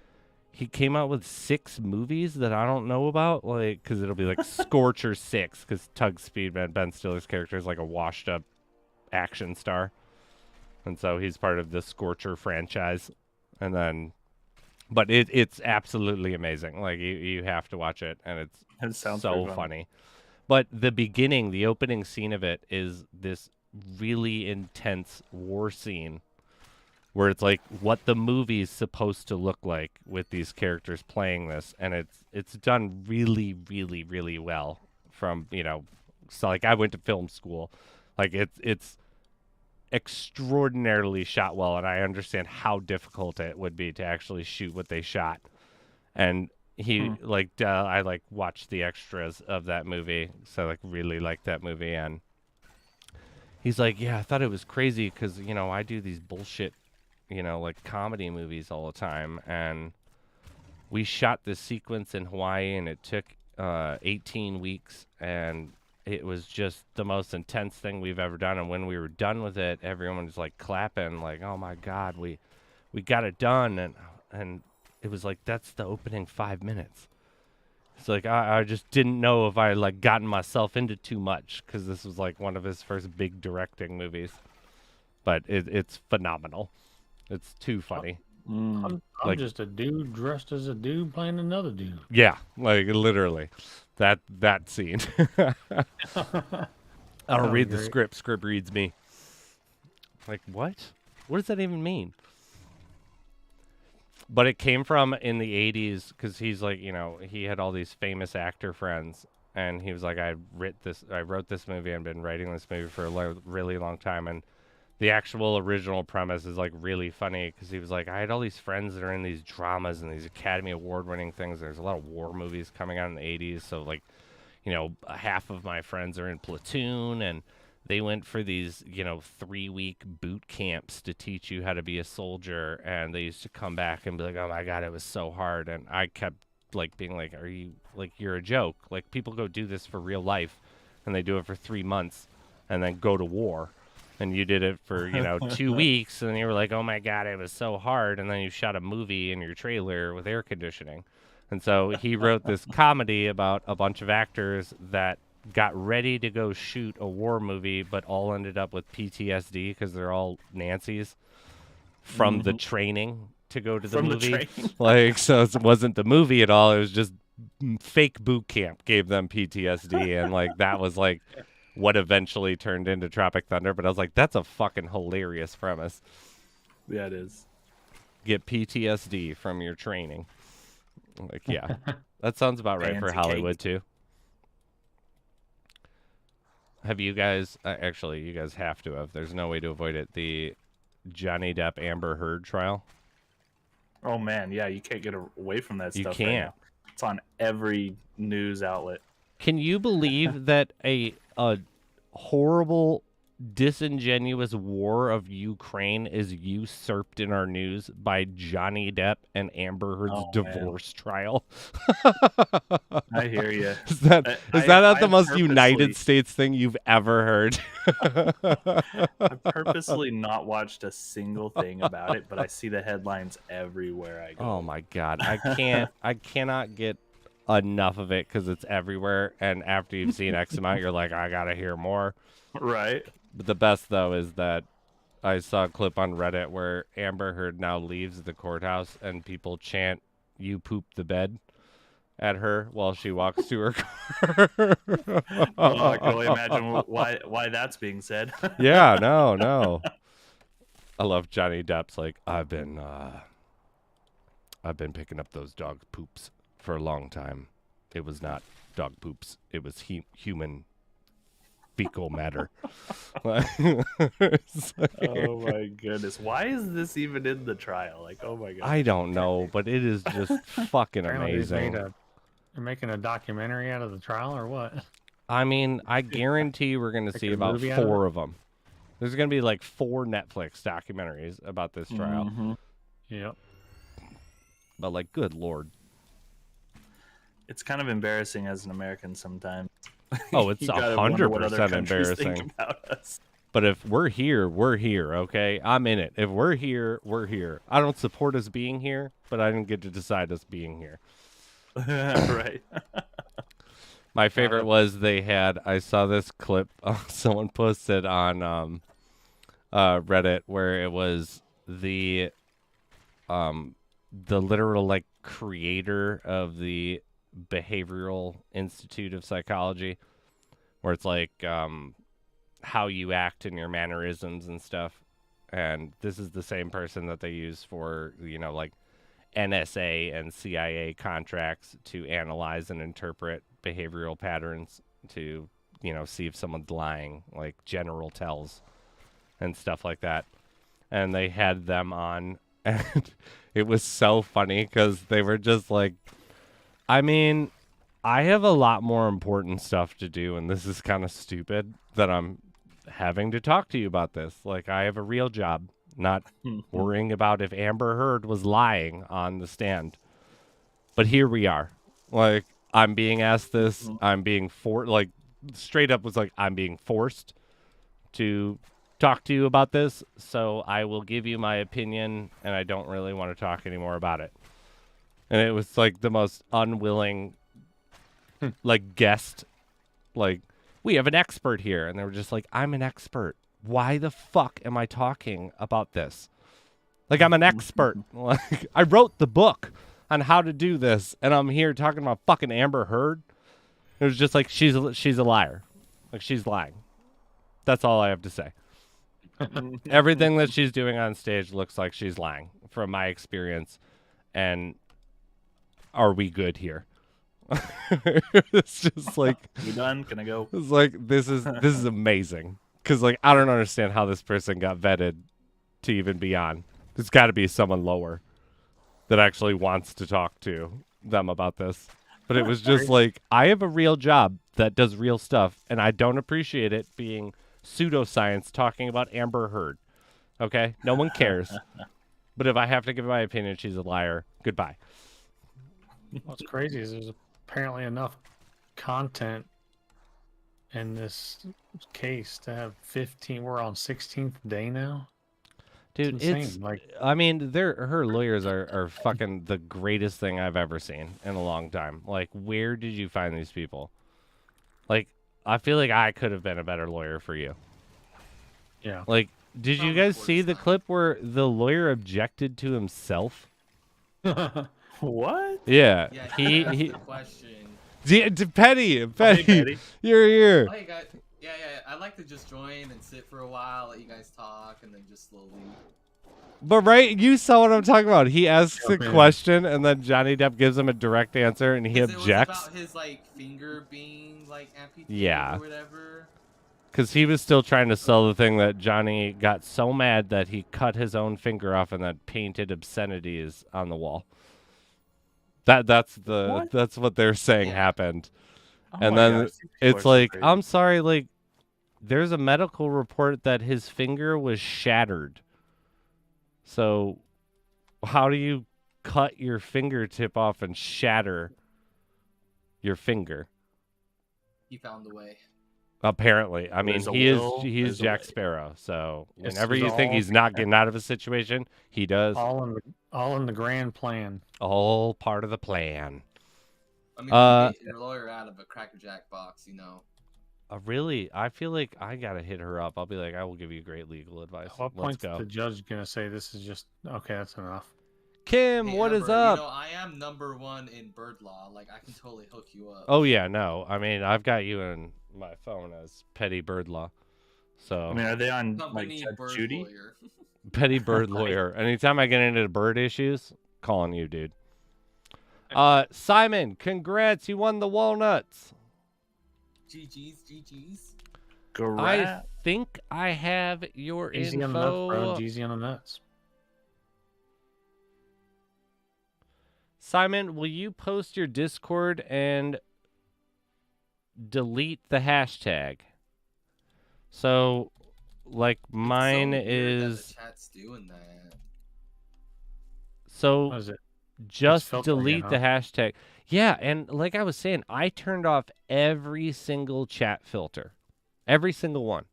he came out with 6 movies that I don't know about, like, because it'll be like Scorcher 6, because Tug Speedman, Ben Stiller's character, is like a washed-up action star, and so he's part of the Scorcher franchise, and then, but it's absolutely amazing. Like, you have to watch it, and it's It sounds so pretty fun. funny. But the opening scene of it is this really intense war scene where it's like what the movie's supposed to look like with these characters playing this, and it's done really, really, really well. From so like I went to film school, like it's extraordinarily shot well, and I understand how difficult it would be to actually shoot what they shot. And he I like watched the extras of that movie, so I like really liked that movie. And he's like, "Yeah, I thought it was crazy because I do these bullshit like comedy movies all the time, and we shot this sequence in Hawaii, and it took 18 weeks, and it was just the most intense thing we've ever done. And when we were done with it, everyone was like clapping, like, "Oh my God, we got it done." And it was like, that's the opening 5 minutes. It's like I just didn't know if I like gotten myself into too much, because this was like one of his first big directing movies. But it's phenomenal. It's too funny. I'm Like- just a dude dressed as a dude playing another dude. Yeah, like literally, that scene. I don't read the great. script. Script reads me. Like, what? What does that even mean? But it came from in the 80s because he's like, he had all these famous actor friends. And he was like, I wrote this movie. I've been writing this movie for a really long time. And the actual original premise is like really funny because he was like, I had all these friends that are in these dramas and these Academy Award winning things. There's a lot of war movies coming out in the 80s. So like, half of my friends are in Platoon, and they went for these, 3-week boot camps to teach you how to be a soldier. And they used to come back and be like, oh my God, it was so hard. And I kept like being like, are you like, you're a joke. Like, people go do this for real life, and they do it for 3 months and then go to war. And you did it for, 2 weeks, and you were like, oh my God, it was so hard. And then you shot a movie in your trailer with air conditioning. And so he wrote this comedy about a bunch of actors that got ready to go shoot a war movie, but all ended up with PTSD because they're all Nancy's from the training to go to the movie. Like, so it wasn't the movie at all. It was just fake boot camp gave them PTSD. And like, that was like what eventually turned into Tropic Thunder. But I was like, that's a fucking hilarious premise. Yeah, it is. Get PTSD from your training. Like, yeah, that sounds about right for Hollywood too. Have you guys, actually, you guys have to have, there's no way to avoid it, the Johnny Depp Amber Heard trial? Oh man, yeah, you can't get away from that You stuff. can't. Right now. It's on every news outlet. Can you believe that a horrible, disingenuous war of Ukraine is usurped in our news by Johnny Depp and Amber Heard's divorce trial? I hear you. Is that not the most United States thing you've ever heard? I've purposely not watched a single thing about it, but I see the headlines everywhere I go. Oh my God, I cannot get enough of it because it's everywhere. And after you've seen X amount, you're like, I gotta hear more. Right. But the best though is that I saw a clip on Reddit where Amber Heard now leaves the courthouse and people chant, "You pooped the bed," at her while she walks to her car. I can only imagine why that's being said. Yeah, no. I love Johnny Depp's like, I've been picking up those dog poops for a long time. It was not dog poops. It was human fecal matter. Oh my goodness. Why is this even in the trial? Like, oh my God. I don't know, but it is just fucking amazing. They're making a documentary out of the trial or what? I mean, I guarantee we're going to see about 4 of them. There's going to be like 4 Netflix documentaries about this trial. Mm-hmm. Yep. But like, good Lord. It's kind of embarrassing as an American sometimes. Oh, it's 100% embarrassing. But if we're here, we're here, okay? I'm in it. If we're here, we're here. I don't support us being here, but I didn't get to decide us being here. Right. My favorite was I saw this clip someone posted on Reddit where it was the literal like creator of the Behavioral Institute of Psychology, where it's like how you act and your mannerisms and stuff. And this is the same person that they use for, like NSA and CIA contracts to analyze and interpret behavioral patterns to, see if someone's lying, like general tells and stuff like that. And they had them on, and it was so funny because they were just like, I mean, I have a lot more important stuff to do, and this is kind of stupid that I'm having to talk to you about this. Like, I have a real job, not worrying about if Amber Heard was lying on the stand. But here we are. Like, I'm being asked this. I'm being straight up was like, I'm being forced to talk to you about this, so I will give you my opinion, and I don't really want to talk anymore about it. And it was like the most unwilling, like, guest. Like, we have an expert here. And they were just like, I'm an expert. Why the fuck am I talking about this? Like, I'm an expert. Like, I wrote the book on how to do this. And I'm here talking about fucking Amber Heard. It was just like, she's a liar. Like, she's lying. That's all I have to say. Everything that she's doing on stage looks like she's lying, from my experience. And are we good here? It's just like You done? Can I go? it's like this is amazing because like I don't understand how this person got vetted to even be on. There's got to be someone lower that actually wants to talk to them about this. But it was just like I have a real job that does real stuff, and I don't appreciate it being pseudoscience talking about Amber Heard. Okay, no one cares. But if I have to give my opinion, she's a liar. Goodbye. What's crazy is there's apparently enough content in this case to have 15. We're on 16th day now. Dude, It's it's insane, like- I mean, her lawyers are fucking the greatest thing I've ever seen in a long time. Like, where did you find these people? Like, I feel like I could have been a better lawyer for you. Yeah. Like, did you guys see the clip where the lawyer objected to himself? What? Yeah, Yeah, he asked the question. Petty, Petty. you're here. Oh, hey guys. Yeah. I like to just join and sit for a while, let you guys talk, and then just slowly. But right, you saw what I'm talking about. He asks a Yeah. question, and then Johnny Depp gives him a direct answer, and he 'Cause objects. It was about his like finger being like amputated Yeah. or whatever. Because he was still trying to sell the thing that Johnny got so mad that he cut his own finger off and then painted obscenities on the wall. That's what they're saying Yeah. happened. Oh And my then gosh, these people are It's so like, crazy. I'm sorry, like, there's a medical report that his finger was shattered. So, how do you cut your fingertip off and shatter your finger? He found the way. Apparently, I mean, There's a he's will, he's there's a Jack way. Sparrow. So This whenever is you think all- he's not getting out of a situation, he does. all in the grand plan. All part of the plan. I mean, you get your lawyer out of a Cracker Jack box, you know. Really, I feel like I gotta hit her up. I'll be like, I will give you great legal advice. At what Let's point's go. the judge gonna say this is just okay? That's enough. Kim, Hey, what is Amber, up? You know, I am #1 in bird law. Like, I can totally hook you up. Oh yeah, no. I mean, I've got you in my phone as Petty Bird Law. So I mean, are they on Company like Judge bird Judy? lawyer. Petty Bird Lawyer. Anytime I get into bird issues, calling you, dude. Simon, congrats, you won the walnuts. GG's. I Correct. think I have your Easy on the nuts, bro. info. Easy on the nuts. Simon, will you post your Discord and delete the hashtag? So, like, mine It's so weird that is the chat's doing that. What so is it? just filtering it, delete the hashtag. Yeah, and like I was saying, I turned off every single chat filter, every single one.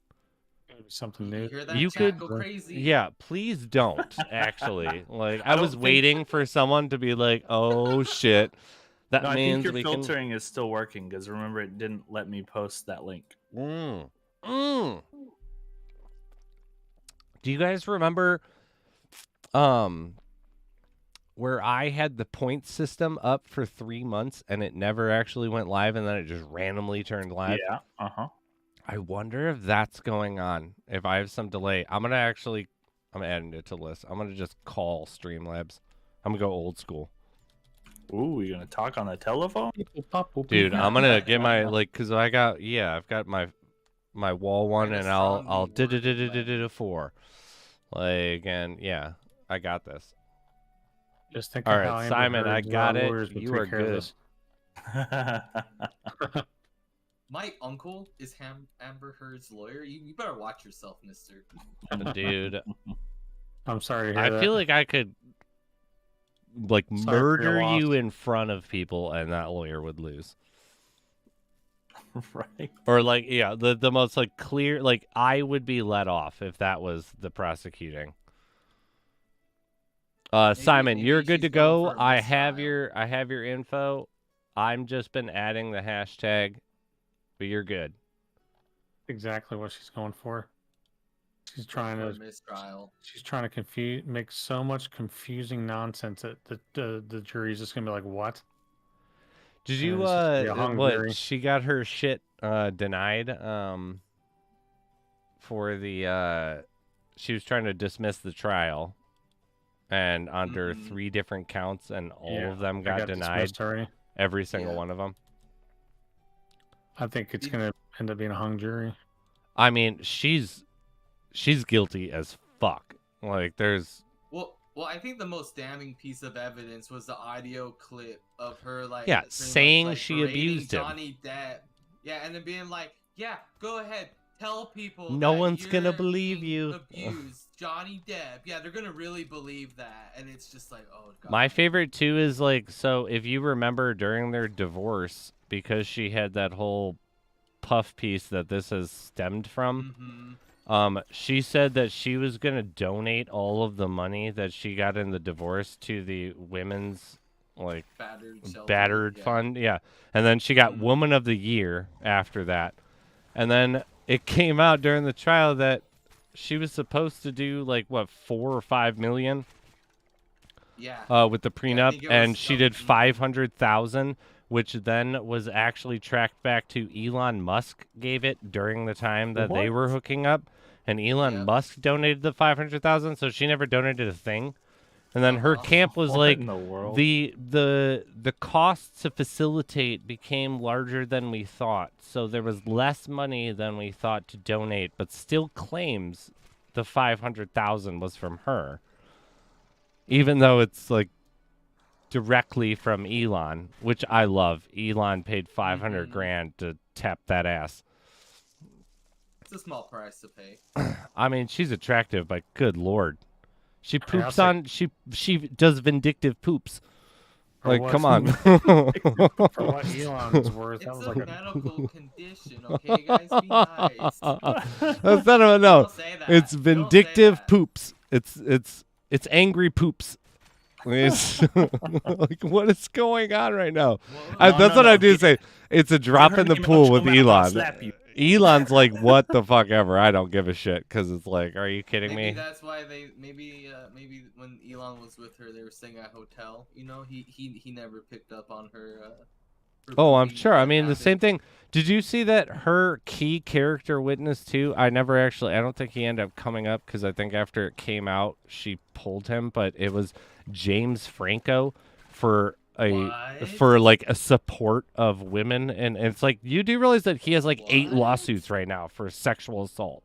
Something You new. hear that? You chat could- go crazy. Yeah, please don't. Actually, like I I was don't think- waiting for someone to be like, "Oh shit." That No, I means think your we filtering is still working because remember it didn't let me post that link. can. Do you guys remember, where I had the point system up for 3 months and it never actually went live, and then it just randomly turned live? Yeah. Uh-huh. I wonder if that's going on. If I have some delay, I'm adding it to the list. I'm gonna just call Streamlabs. I'm gonna go old school. Ooh, you gonna talk on the telephone? Dude, I'm gonna get my cause I've got my wall one, Kinda and I'll strongly worded, but- 4. Like, and yeah, I got this. Just think All of right, how Amber Simon, I Heard's, got it. lawyers would You take are care of good. this. My uncle is Amber Heard's lawyer. You better watch yourself, mister. Dude, I'm sorry to hear I that. feel like I could like Sorry for your murder loss. you in front of people, and that lawyer would lose. Right. Or like, yeah, the most like clear, like I would be let off if that was the prosecuting. Simon, maybe you're good she's to going go. for a I have mistrial. your info. I'm just been adding the hashtag, but you're good. exactly what she's going for. She's trying For a to mistrial. make so much confusing nonsense that the jury's just gonna be like, what? Did Yeah, you it's just gonna be a hung what? jury. She got her shit denied for the she was trying to dismiss the trial. and under Mhm. 3 different counts, and all Yeah, of them I got denied. dismissed already. Every single Yeah. one of them. I think it's Did- gonna end up being a hung jury. I mean, she's guilty as fuck. Like, there's Well, I think the most damning piece of evidence was the audio clip of her like Yeah, pretty much, saying like, she berating abused him. Johnny Depp. Yeah, and then being like, "Yeah, go ahead, tell people No that one's gonna you're believe being you." abused, Johnny Depp. Yeah, they're gonna really believe that, and it's just like, oh god. My favorite too is like, so if you remember during their divorce, because she had that whole puff piece that this has stemmed from. Mm-hmm. She said that she was gonna donate all of the money that she got in the divorce to the women's like battered yeah. fund. Yeah, and then she got Mhm. Woman of the Year after that, and then it came out during the trial that she was supposed to do like what 4 or 5 million Yeah. with the I prenup, think it and was she did something- 500,000, which then was actually tracked back to Elon Musk gave it during the time that they were What? hooking up, and Elon Yep. Musk donated the 500,000, so she never donated a thing. And then her Uh-huh. camp was What like in the world? the cost to facilitate became larger than we thought, so there was less money than we thought to donate, but still claims the 500,000 was from her, even though it's like directly from Elon, which I love. Elon paid 500 Mhm. grand to tap that ass. It's a small price to pay. I mean, she's attractive, but good lord. She Yeah, I'll poops say- on she does vindictive poops. For Like, what- come on. For what Elon's worth, that It's was a like a medical condition, okay, guys? Be nice. That's not a no. Don't say that. It's Don't say vindictive that. poops. It's angry poops. It's like, what is going on right now? Well, That's what I do Get- say. It's a drop her in the name out pool your with mouth, I'll Elon. slap you. Elon's like, what the fuck ever. I don't give a shit, because it's like, are you kidding maybe me? that's why they maybe when Elon was with her, they were staying at a hotel. You know, he never picked up on her. Her Oh, I'm pooping, sure. I like, mean, the habits. same thing. Did you see that her key character witness too? I don't think he ended up coming up, because I think after it came out, she pulled him, but it was James Franco for What? like a support of women, and it's like, you do realize that he has like 8 What? lawsuits right now for sexual assault.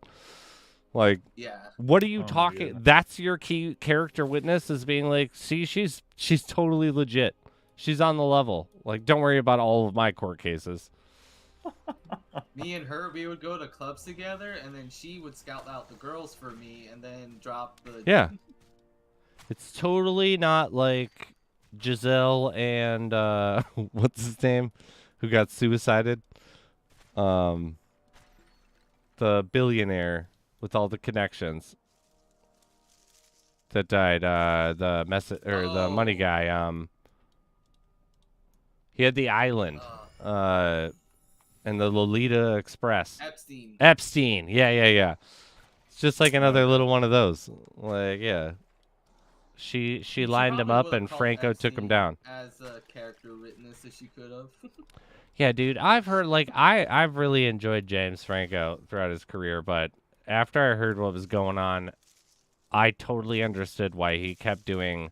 Like, Yeah. what are you Oh my talking? goodness. That's your key character witness, is being like, see, she's totally legit. She's on the level. Like, don't worry about all of my court cases. Me and her, we would go to clubs together, and then she would scout out the girls for me, and then drop the. Yeah. It's totally not like Giselle and what's his name, who got suicided. The billionaire with all the connections that died. The money Oh. guy. He had the island. And the Lolita Express. Epstein. Yeah. It's just like another little one of those. Like, yeah. She lined him probably up, would've and called Franco took him Epstein down. As a character witness, if she could have. Yeah, dude, I've heard, like, I've really enjoyed James Franco throughout his career, but after I heard what was going on, I totally understood why he kept doing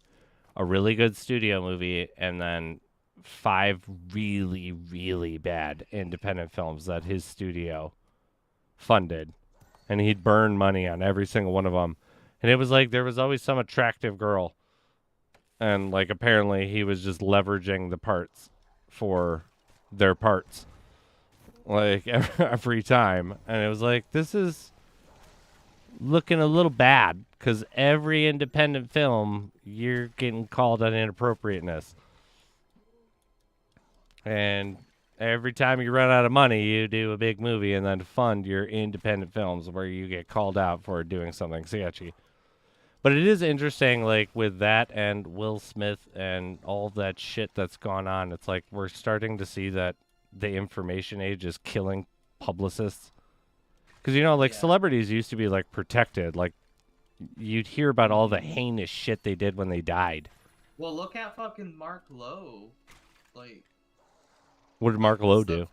a really good studio movie and then 5 really, really bad independent films that his studio funded. And he'd burn money on every single one of them. And it was like there was always some attractive girl. And, like, apparently he was just leveraging the parts for their parts, like, every time. And it was like, this is looking a little bad, because every independent film you're getting called on inappropriateness, and every time you run out of money, you do a big movie and then fund your independent films where you get called out for doing something sketchy. But it is interesting, like, with that and Will Smith and all that shit that's gone on, it's like we're starting to see that the information age is killing publicists. Because, you know, like, Yeah. celebrities used to be, like, protected. Like, you'd hear about all the heinous shit they did when they died. Well, look at fucking Mark Lowe. Like, What did Mark the Lowe stuff- do?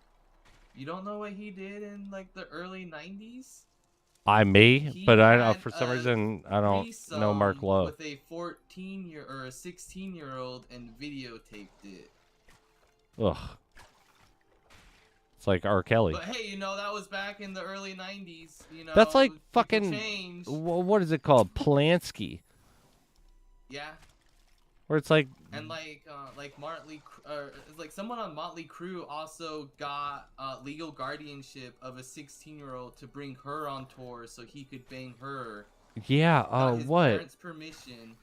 You don't know what he did in like the early '90s? I may, He but I had for some a reason I don't know Mark threesome Lowe. with a 14-year or a 16-year-old and videotaped it. Ugh. It's like R. Kelly. But hey, that was back in the early 90s. That's like people fucking. changed. What is it called? Polanski. Yeah. Where it's like. And like someone on Motley Crue also got legal guardianship of a 16-year-old to bring her on tour so he could bang her. Yeah. Got his What? parents' permission.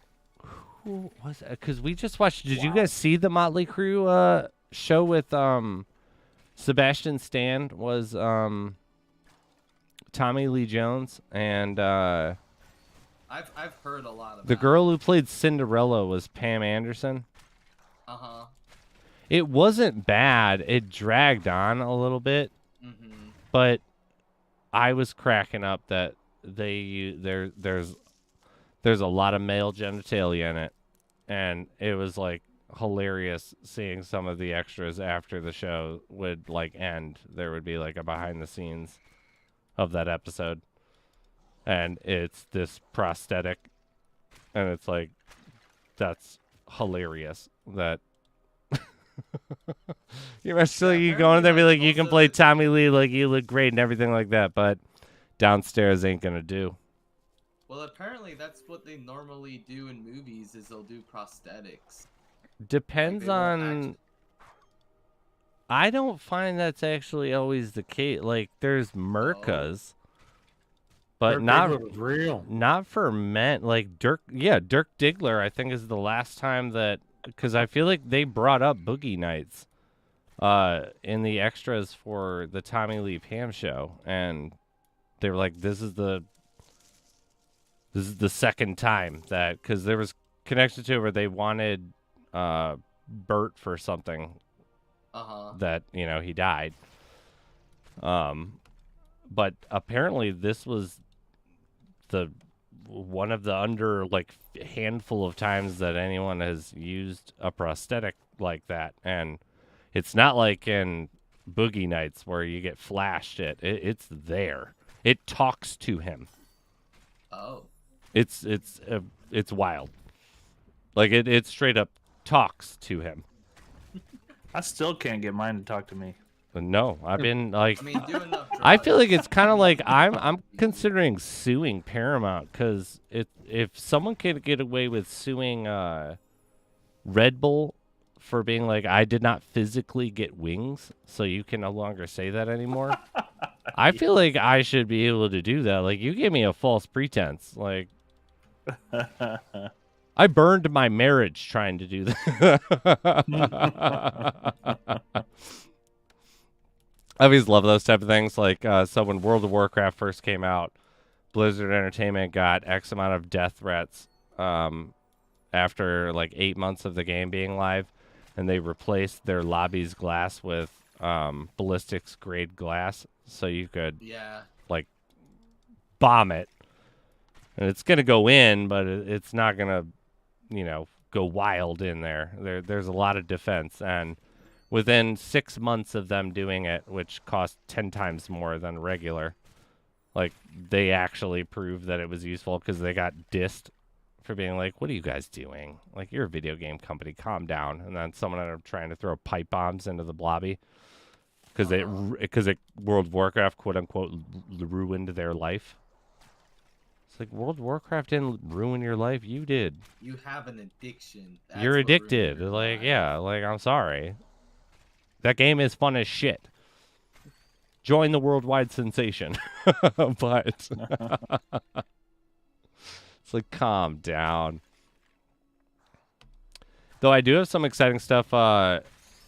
Who was that? Because we just watched. Did you guys see the Motley Crue show with Sebastian Stan was Tommy Lee Jones and I've heard a lot about the girl who played Cinderella was Pam Anderson. Uh-huh. It wasn't bad. It dragged on a little bit, but I was cracking up that there's a lot of male genitalia in it, and it was like hilarious seeing some of the extras after the show would like end. There would be like a behind the scenes of that episode, and it's this prosthetic, and it's like that's hilarious that you actually you go in there and be like you can play Tommy Lee, like you look great and everything like that, but downstairs ain't gonna do. Well, apparently that's what they normally do in movies is they'll do prosthetics. Depends on. I don't find that's actually always the case. Like there's Mercas, but not for men. Like Dirk Diggler, I think is the last time that, because I feel like they brought up Boogie Nights in the extras for the Tommy Lee Pam show, and they were like, this is the second time that, because there was connection to it where they wanted Bert for something that he died, but apparently this was the one of the under like handful of times that anyone has used a prosthetic like that, and it's not like in Boogie Nights where you get flashed it's there. It talks to him. Oh. It's wild. Like it straight up talks to him. I still can't get mine to talk to me. No, I've been like, do enough I feel like it's kind of like I'm considering suing Paramount, because if someone could get away with suing Red Bull for being like, I did not physically get wings, so you can no longer say that anymore. I feel like I should be able to do that. Like, you gave me a false pretense. Like, I burned my marriage trying to do that. I always love those type of things. Like, so when World of Warcraft first came out, Blizzard Entertainment got X amount of death threats after like 8 months of the game being live, and they replaced their lobby's glass with ballistics grade glass, so you could like bomb it, and it's gonna go in, but it's not gonna go wild in there. There's a lot of defense, and within 6 months of them doing it, which cost 10 times more than regular, like they actually proved that it was useful, because they got dissed for being like, what are you guys doing? Like, you're a video game company, calm down. And then someone ended up trying to throw pipe bombs into the lobby because World of Warcraft, quote unquote, ruined their life. It's like, World of Warcraft didn't ruin your life, you did. You have an addiction. You're addicted. Like, yeah, like, I'm sorry. That game is fun as shit. Join the worldwide sensation. But it's like, calm down. Though I do have some exciting stuff.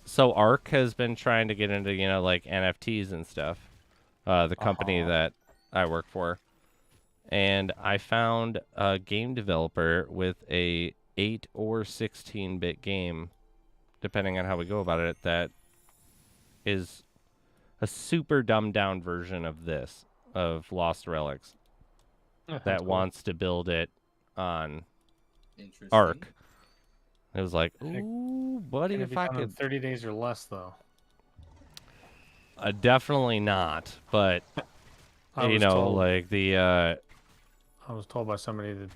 So Arc has been trying to get into, like NFTs and stuff. The company that I work for. And I found a game developer with a 8 or 16-bit game, depending on how we go about it, that is a super dumbed down version of this, of Lost Relics, that wants to build it on Arc. It was like, ooh, buddy, if I could. 30 days or less, though. Definitely not, but I you was know, told, like the I was told by somebody that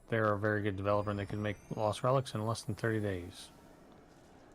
they're a very good developer and they can make Lost Relics in less than 30 days.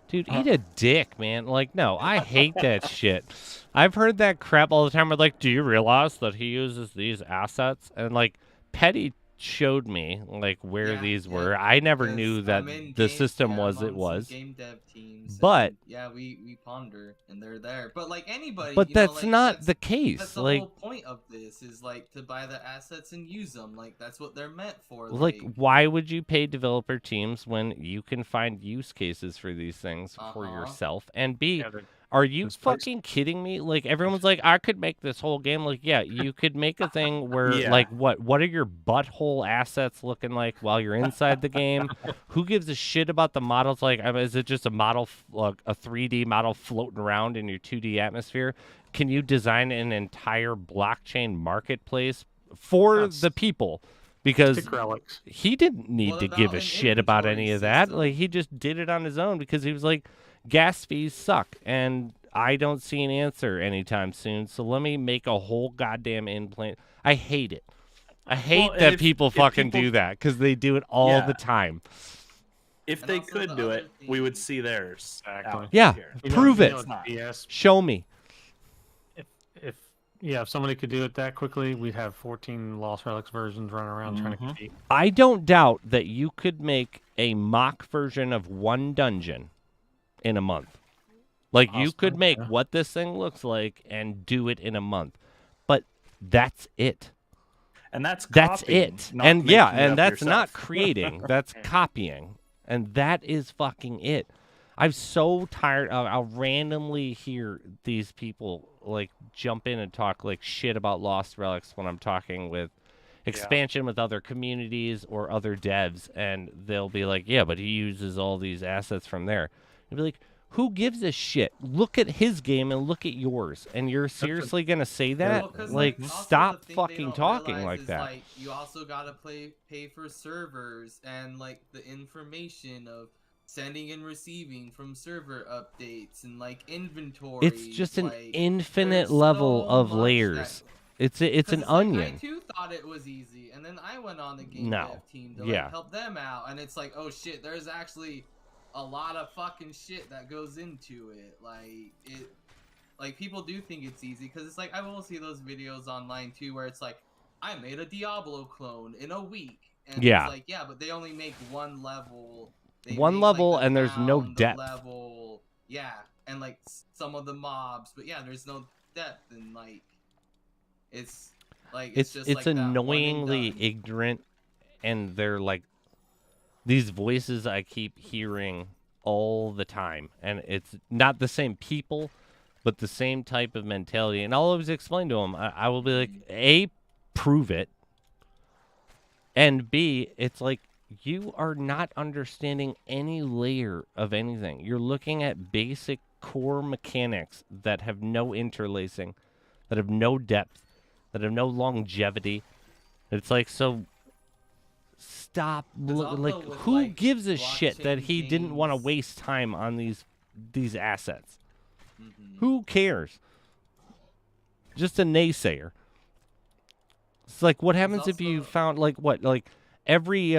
dude, eat a dick, man. Like, no, I hate that shit. I've heard that crap all the time. Where like, do you realize that he uses these assets? And like, Petty showed me like where Yeah, these yeah. were. I never 'Cause knew that I'm in the game- system yeah, was I'm it on was. some game dev teams. But- and, yeah, we ponder and they're there. But like anybody, But you know, that's like, not the that's case. the Like, whole point of this is like to buy the assets and use them. Like that's what they're meant for. like, why would you pay developer teams when you can find use cases for these things for Uh-huh. yourself? And B, Yeah, are you it's placed- fucking kidding me? Like, everyone's like, I could make this whole game. Like, yeah, you could make a thing where, Yeah. like, what are your butthole assets looking like while you're inside the game? Who gives a shit about the models? Like, I mean, is it just a model, like a 3D model floating around in your 2D atmosphere? Can you design an entire blockchain marketplace for Yes. the people? Because Stick Relics. he didn't need What to give about a an shit about any inventory of that. system? Like, he just did it on his own because he was like, gas fees suck, and I don't see an answer anytime soon. So let me make a whole goddamn implant. I hate it. I hate and that if- people if fucking people- do that because they do it all Yeah. the time. If And they also could the do other it, we would thing- see theirs. Exactly. out Yeah. here. Prove it. It's not. BS. Show me. If somebody could do it that quickly, we'd have 14 Lost Relics versions running around trying to Mhm. compete. I don't doubt that you could make a mock version of one dungeon in a month. Like, you could Possibly, make yeah. what this thing looks like and do it in a month. But that's it. And that's That's copying, it. not And yeah, making it and up that's not yourself. creating. That's copying. And that is fucking it. I'm so tired of I'll randomly hear these people like jump in and talk like shit about Lost Relics when I'm talking with expansion with other communities or other devs, and they'll be like, yeah, but he uses all these assets from there. You'll be like, who gives a shit? Look at his game and look at yours. And you're seriously gonna say that? Well, 'cause, like, also stop the thing they fucking don't talking realize like is, that. Like, you also gotta pay for servers and like the information of sending and receiving from server updates and like inventory. It's just an like, infinite there's level so of much layers. that- It's 'cause an like, I onion. too thought it was easy, and then I went on the game No. dev team to Yeah. like, help them out, and it's like, oh shit, there's actually a lot of fucking shit that goes into it. Like people do think it's easy because it's like I will see those videos online too where it's like I made a Diablo clone in a week, and Yeah. it's like yeah, but they only make one level. They One make, like, level the and there's no town, the depth. level, yeah, and like some of the mobs, but yeah, there's no depth and like it's like It's just like that one and annoyingly done. ignorant, and they're like these voices I keep hearing all the time, and it's not the same people, but the same type of mentality. And I'll always explain to them. I will be like, A, prove it, and B, it's like you are not understanding any layer of anything. You're looking at basic core mechanics that have no interlacing, that have no depth, that have no longevity. It's like, so stop. There's also Like, with, who like, gives a shit that blockchain he didn't want to games- waste time on these assets? Mhm. Who cares? Just a naysayer. It's like, what happens if you also- found like what, like every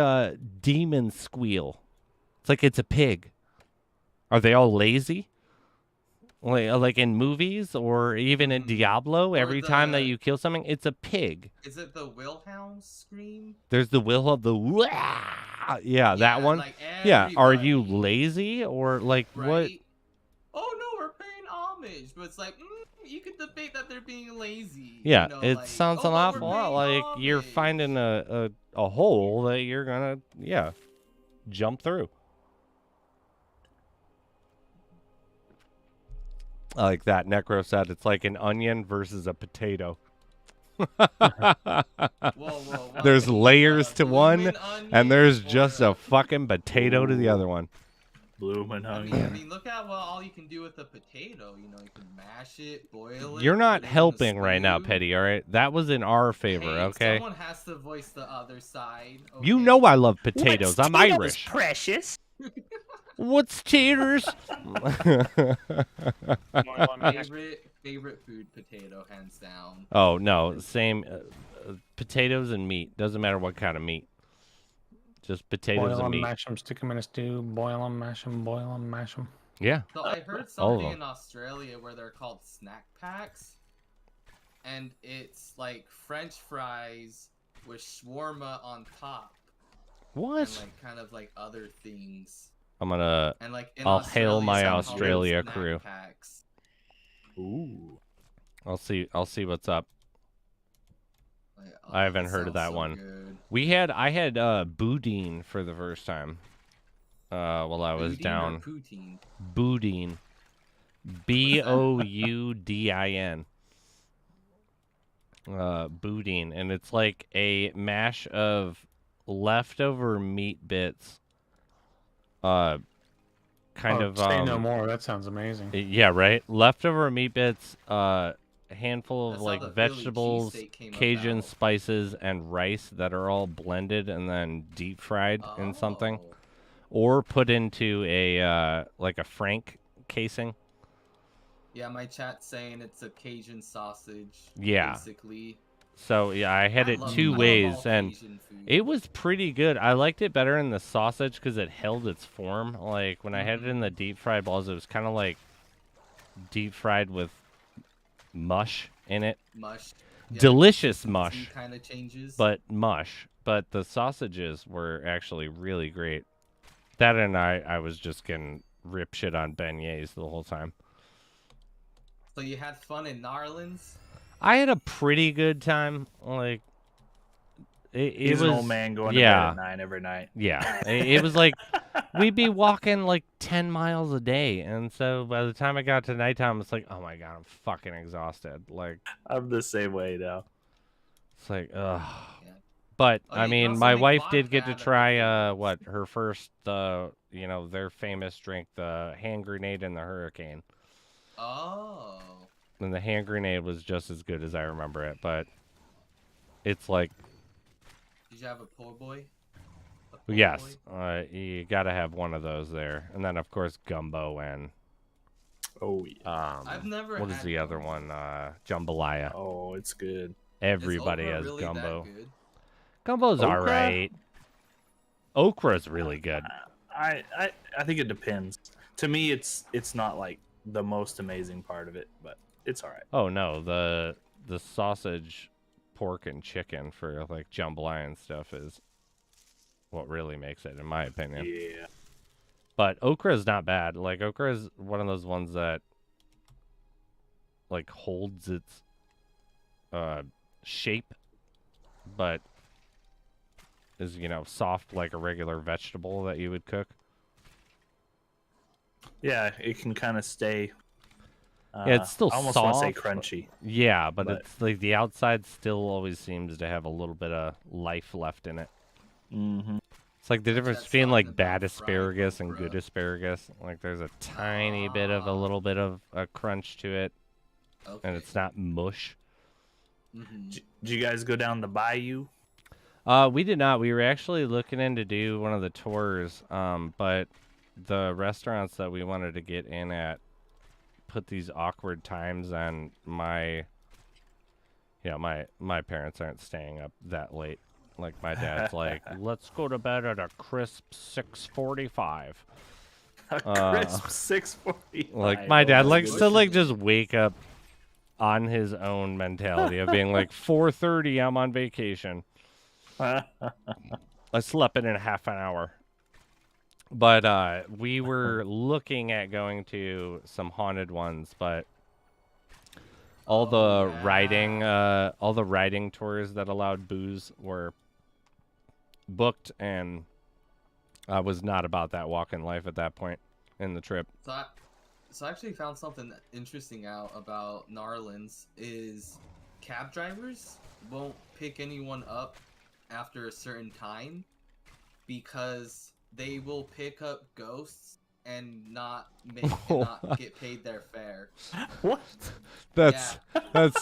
demon squeal? It's like it's a pig. Are they all lazy? Like in movies or even in Mhm. Diablo, Or every time that the- you kill something, it's a pig. Is it the Wilhelm scream? There's the will of the wah! Yeah, that one. Like Yeah, are you everybody, lazy or like what? right? Oh no, we're paying homage, but it's like you could debate that they're being lazy. Yeah, you know, it like, sounds oh, an but awful we're lot paying like you're homage. finding a hole that you're gonna jump through. I like that. Necro said it's like an onion versus a potato. Whoa, whoa. There's layers to one, bloomin' and onion there's or just a fucking potato to the other one. Bloomin' I onion. mean, look at all you can do with a potato. You know, you can mash it, boil it. You're not put it in a helping right now, stew. Petty, all right? That was in our favor, Hey, okay? Someone has to voice the other side. You okay? know I love potatoes. I'm Potatoes, Irish. precious. What's taters? Well, I mean, favorite favorite food, potato, hands down. Oh no, same. Potatoes and meat. Doesn't matter what kind of meat. Just potatoes Boil and them, meat. mash them, stick them in a stew. Boil them, mash them, boil them, mash them. Yeah. So I heard All of something them. in Australia where they're called snack packs, and it's like French fries with shawarma on top, What? and like kind of like other things. I'm gonna. And like in I'll hail Australia, my they call them Australia snack crew. Packs. Ooh. I'll see what's up. Like, I haven't that heard of sounds that so one. good. I had boudin for the first time. While I was Poutine or down. poutine? Boudin. Boudin. Boudin, and it's like a mash of leftover meat bits. Kind of Say no more. That sounds amazing. Yeah, right. Leftover meat bits, a handful of That's how like the Philly vegetables, cheesesteak came Cajun about. spices, and rice that are all blended and then deep fried in something, Oh. or put into a like a frank casing. Yeah, my chat's saying it's a Cajun sausage. Yeah. Basically. So yeah, I had I it love- two I love ways, all and Cajun food. it was pretty good. I liked it better in the sausage because it held its form. Like when I had it in the deep fried balls, it was kind of like deep fried with mush in it. Mush. Yeah, Delicious mush, kind of changes. but mush. But the sausages were actually really great. That and I was just getting rip shit on beignets the whole time. So you had fun in Narlands? I had a pretty good time. Like it He's was an old man going to bed yeah. at 9 every night. Yeah, it was like we'd be walking like 10 miles a day, and so by the time I got to nighttime, it's like, oh my god, I'm fucking exhausted. Like I'm the same way now. it's like, ugh. Yeah. But Oh, I you can mean, also my make wife did vodka get to out of try potatoes. what her first their famous drink, the hand grenade and the hurricane. Oh. And the hand grenade was just as good as I remember it, but it's like Did you have a po' boy? A po' yes, boy? you got to have one of those there, and then of course gumbo and Oh yeah. I've never what is had the other gumbo. one? Jambalaya. Oh, it's good. Everybody Is okra has really gumbo. That good? Gumbo's Okra? alright. Okra's really good. I think it depends. To me, it's not like the most amazing part of it, but it's all right. Oh no, the sausage, pork, and chicken for like jambalaya and stuff is what really makes it, in my opinion. Yeah. But okra is not bad. Like okra is one of those ones that like holds its shape, but is soft like a regular vegetable that you would cook. Yeah, it can kind of stay. Yeah, it's still I almost want to say soft, crunchy. Yeah, but But- it's like the outside still always seems to have a little bit of life left in it. Mm-hmm. It's like the difference That's between like talking bad about fried asparagus and okra. good asparagus. Like there's a tiny bit of a little bit of a crunch to it, Okay. and it's not mush. Did you guys go down the bayou? We did not. We were actually looking in to do one of the tours, but the restaurants that we wanted to get in at put these awkward times on my parents aren't staying up that late. Like my dad's like, let's go to bed at a crisp 6:45. A crisp 6:40. Like my dad likes to like just wake up on his own mentality of being like 4:30 I'm on vacation. I slept in half an hour. But we were looking at going to some haunted ones, but all the riding tours that allowed booze were booked, and I was not about that walking life at that point in the trip. So I actually found something interesting out about Narlands is cab drivers won't pick anyone up after a certain time because they will pick up ghosts and not get paid their fare. What? That's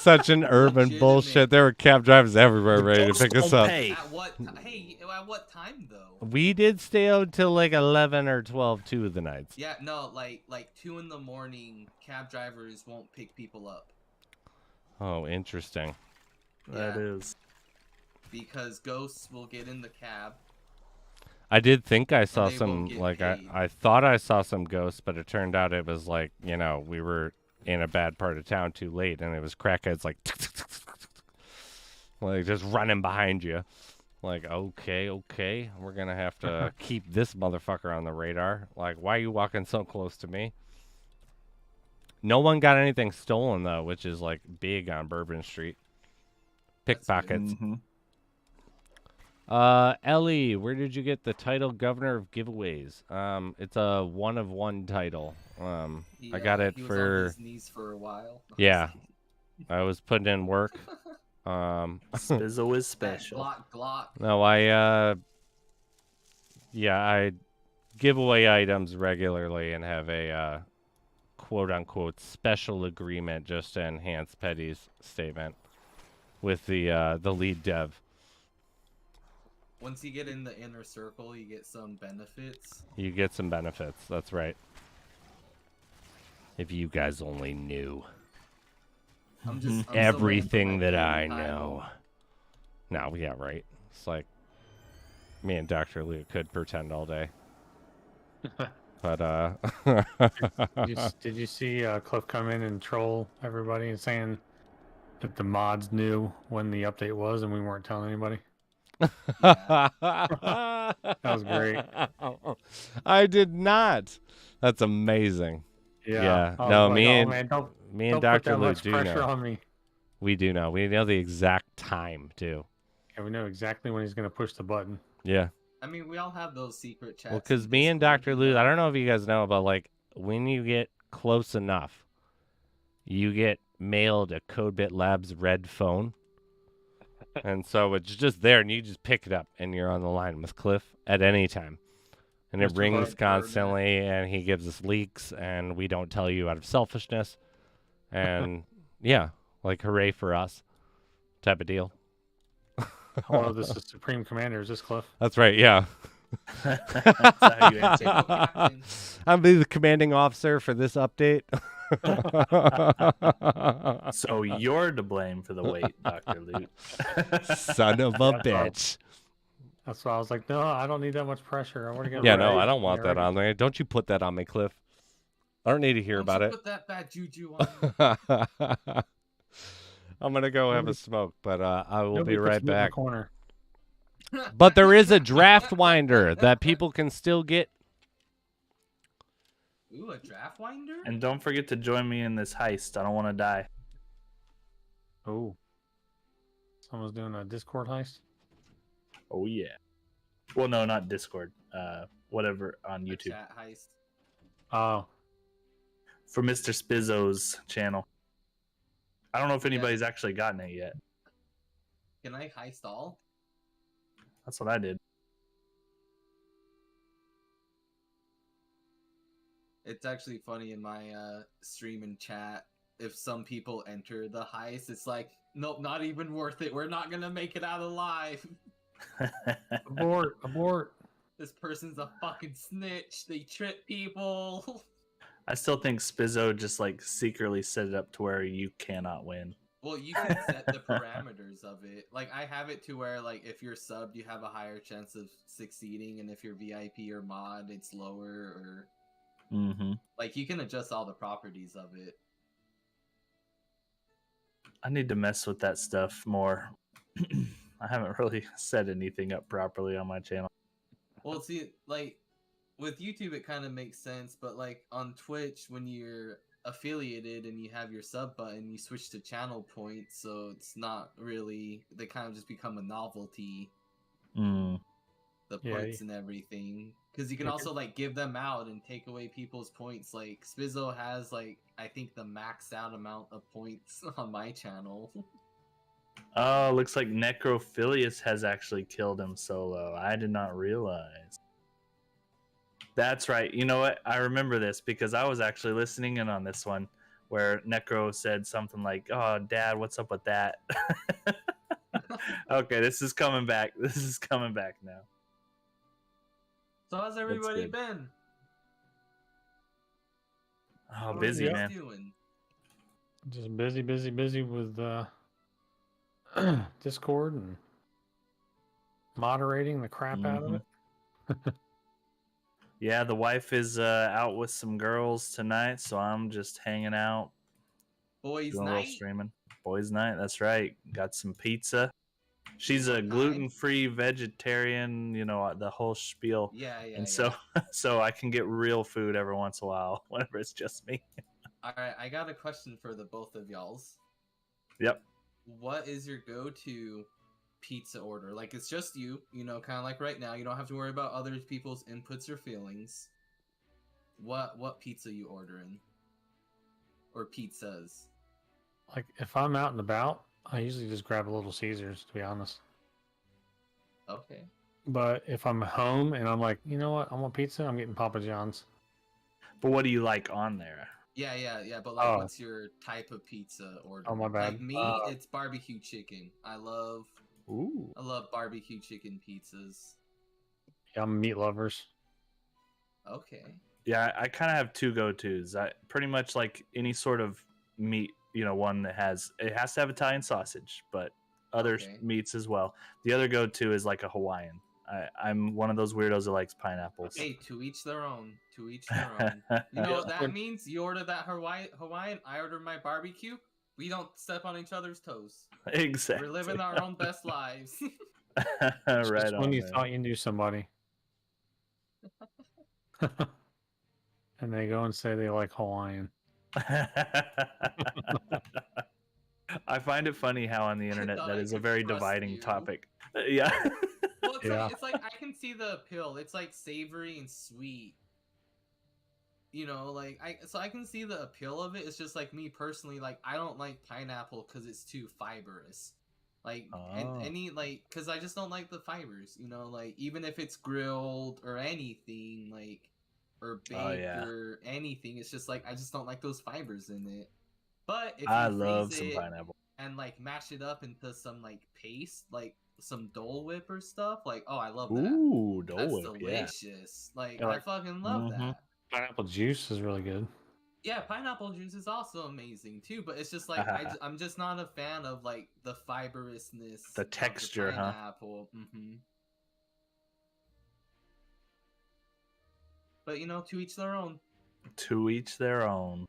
such an urban Legitimate. bullshit. There were cab drivers everywhere The ready to ghosts pick us don't up. pay. At what? At what time though? We did stay out till like 11 or 12 two of the nights. Yeah, no, like 2 in the morning. Cab drivers won't pick people up Oh, interesting. That is. because ghosts will get in the cab. I did think I saw they won't some, get like, paid. I thought I saw some ghosts, but it turned out it was like, we were in a bad part of town too late, and it was crackheads like, like just running behind you. Like, okay, we're gonna have to keep this motherfucker on the radar. Like, why are you walking so close to me? No one got anything stolen though, which is like big on Bourbon Street. Pickpockets. Mm-hmm. Ellie, where did you get the title Governor of Giveaways? It's a 1-of-1 title. I got it he was for on his knees for a while. Yeah. I was putting in work. Spizzo is That special. Glock. No, I give away items regularly and have a quote unquote special agreement just to enhance Petty's statement with the lead dev. Once you get in the inner circle, you get some benefits. You get some benefits, that's right. If you guys only knew I'm still waiting for everything my that I game title. know. No, yeah, right. It's like me and Dr. Luke could pretend all day. But Did you see Cliff come in and troll everybody and saying that the mods knew when the update was and we weren't telling anybody? that was great. I did not. That's amazing. Yeah. I was No, like, me oh, and man, don't put Dr. that Luke much do pressure know. on me. We do know. We know the exact time too. Yeah, we know exactly when he's gonna push the button. Yeah. I mean, we all have those secret chats. Well, because in me and Discord, Dr. Luke, I don't know if you guys know, but like when you get close enough, you get mailed a CodeBit Labs red phone. And so it's just there, and you just pick it up, and you're on the line with Cliff at any time. And it Mr. rings Bud constantly, and he gives us leaks, and we don't tell you out of selfishness. And yeah, like hooray for us type of deal. Oh, this is Supreme Commander. Is this Cliff? That's right, yeah. That's how you answer. Captain. I'm the commanding officer for this update. So you're to blame for the wait, Dr. Luke. Son of a bitch. That's why I was like, no, I don't need that much pressure. I want to get Yeah, ready. no, I don't want Yeah, that on there. Don't you put that on me, Cliff. I don't need to hear Don't about you it. Put that bad juju on. I'm going to go have a smoke, but I will Nobody be puts right me in the back. corner. But there is a draft winder that people can still get. Ooh, a draft winder? And don't forget to join me in this heist. I don't want to die. Oh, someone's doing a Discord heist. Oh yeah. Well, no, not Discord. Whatever on A YouTube chat heist. Oh, for Mr. Spizzo's channel. I don't know if anybody's actually gotten it yet. Can I heist all? That's what I did. It's actually funny in my stream and chat. If some people enter the heist, it's like, nope, not even worth it. We're not gonna make it out alive. abort! This person's a fucking snitch. They trip people. I still think Spizzo just like secretly set it up to where you cannot win. Well, you can set the parameters of it. Like, I have it to where, like, if you're subbed, you have a higher chance of succeeding, and if you're VIP or mod, it's lower, or... Mm-hmm. Like, you can adjust all the properties of it. I need to mess with that stuff more. I haven't really set anything up properly on my channel. Well, see, like, with YouTube, it kind of makes sense, but, like, on Twitch, when you're affiliated and you have your sub button, you switch to channel points, so it's not really... They kind of just become a novelty. Mm. The Yeah, points and everything, because you can also like give them out and take away people's points. Like Spizzo has like I think the maxed out amount of points on my channel. Oh, looks like Necrophilius has actually killed him solo. I did not realize. That's right. You know what? I remember this because I was actually listening in on this one where Necro said something like, "Oh, Dad, what's up with that?" Okay, this is coming back. This is coming back now. So how's everybody good. been? Oh, What are busy, you guys man. doing? Just busy with Discord and moderating the crap out of it. Yeah, the wife is out with some girls tonight, so I'm just hanging out, Boys' doing a little night? streaming. Boys' night, that's right. Got some pizza. She's What a kind? gluten-free vegetarian, you know, the whole spiel. Yeah, yeah, And so so I can get real food every once in a while whenever it's just me. Alright, I got a question for the both of y'all's. Yep. What is your go-to pizza order? Like, it's just you, you know, kind of like right now. You don't have to worry about other people's inputs or feelings. What pizza you ordering? Or pizzas? Like if I'm out and about, I usually just grab a Little Caesars, to be honest. Okay. But if I'm home and I'm like, you know what, I want pizza, I'm getting Papa John's. But what do you like on there? Yeah. But like, Oh. what's your type of pizza order? Oh, my bad. Like me, it's barbecue chicken. I love barbecue chicken pizzas. Yeah, I'm meat lovers. Okay. Yeah, I kind of have two go-tos. I pretty much like any sort of meat, you know, one that has to have Italian sausage, but other Okay. meats as well. The other go-to is like a Hawaiian. I'm one of those weirdos that likes pineapples. Hey, to each their own. To each their own. You know what that means? You order that Hawaiian, I order my barbecue. We don't step on each other's toes. Exactly. We're living our own best lives. Right Just when on, you man. thought you knew somebody. And they go and say they like Hawaiian. I find it funny how on the internet thought that I is a could very trust dividing you. topic. Yeah. Well, it's, Yeah. it's like I can see the appeal. It's like savory and sweet. You know, like I can see the appeal of it. It's just like me personally, like I don't like pineapple because it's too fibrous. Like and Oh. any like because I just don't like the fibers. You know, like even if it's grilled or anything, like or baked Oh, yeah. or anything, it's just like I just don't like those fibers in it. But if I you love freeze some it pineapple. and like mash it up into some like paste, like some Dole Whip or stuff, like oh I love that. Ooh, That's Dole Whip, yeah. delicious. Like Yeah, I like- fucking love Mhm. that. Pineapple juice is really good. Yeah, pineapple juice is also amazing too, but it's just like I'm just not a fan of like the fibrousness, The of texture, huh? pineapple. But you know, to each their own. To each their own.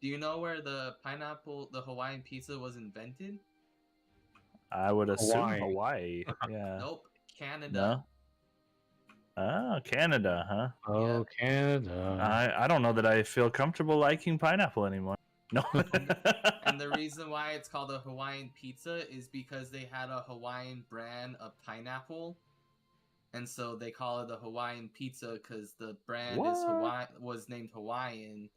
Do you know where the Hawaiian pizza was invented? I would assume Hawaii. Hawaii. Yeah. Nope, Canada. No. Oh, Canada, huh? Oh, Canada. I don't know that I feel comfortable liking pineapple anymore. No. And the reason why it's called a Hawaiian pizza is because they had a Hawaiian brand of pineapple, and so they call it a Hawaiian pizza because the brand was named Hawaiian,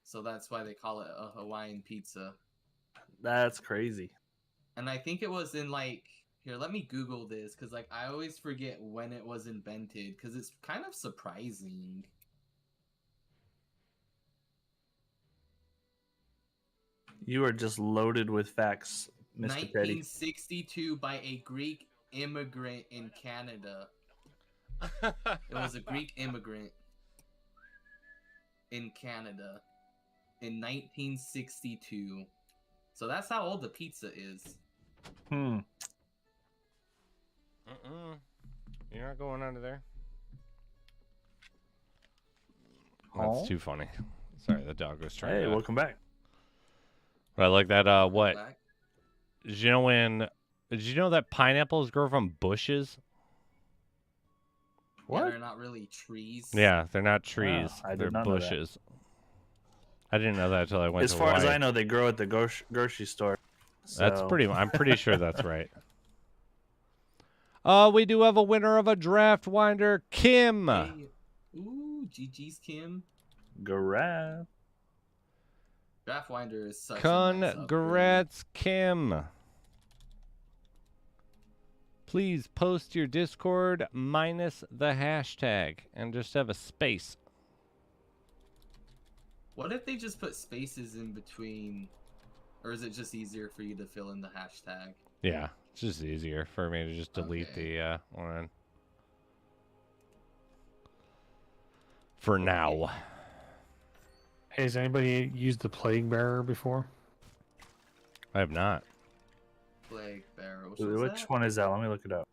so that's why they call it a Hawaiian pizza. That's crazy. And I think it was in like here. Let me Google this because like I always forget when it was invented because it's kind of surprising. You are just loaded with facts, Mr. Petty. 1962 by a Greek immigrant in Canada. It was a Greek immigrant in Canada in 1962. So that's how old the pizza is. You're not going under there. That's too funny. Sorry, the dog was trying Hey, to... welcome back. But I like that, what? Back. Did you know that pineapples grow from bushes? Yeah, What? they're not really trees. Yeah, they're not trees. I did they're not know that. bushes. I didn't know that until I went As to far as Hawaii. I know, they grow at the grocery store. That's so- I'm pretty sure that's right. We do have a winner of a draft winder, Kim. Hey. Ooh, GG's Kim. Garab. Draftwinder is such a nice upgrade. Congrats, Kim. Please post your Discord minus the hashtag and just have a space. What if they just put spaces in between, or is it just easier for you to fill in the hashtag? Yeah, it's just easier for me to just delete Okay. the one. For now. Hey, has anybody used the Plague Bearer before? I have not. Plague Bearer. Which one is that? Let me look it up.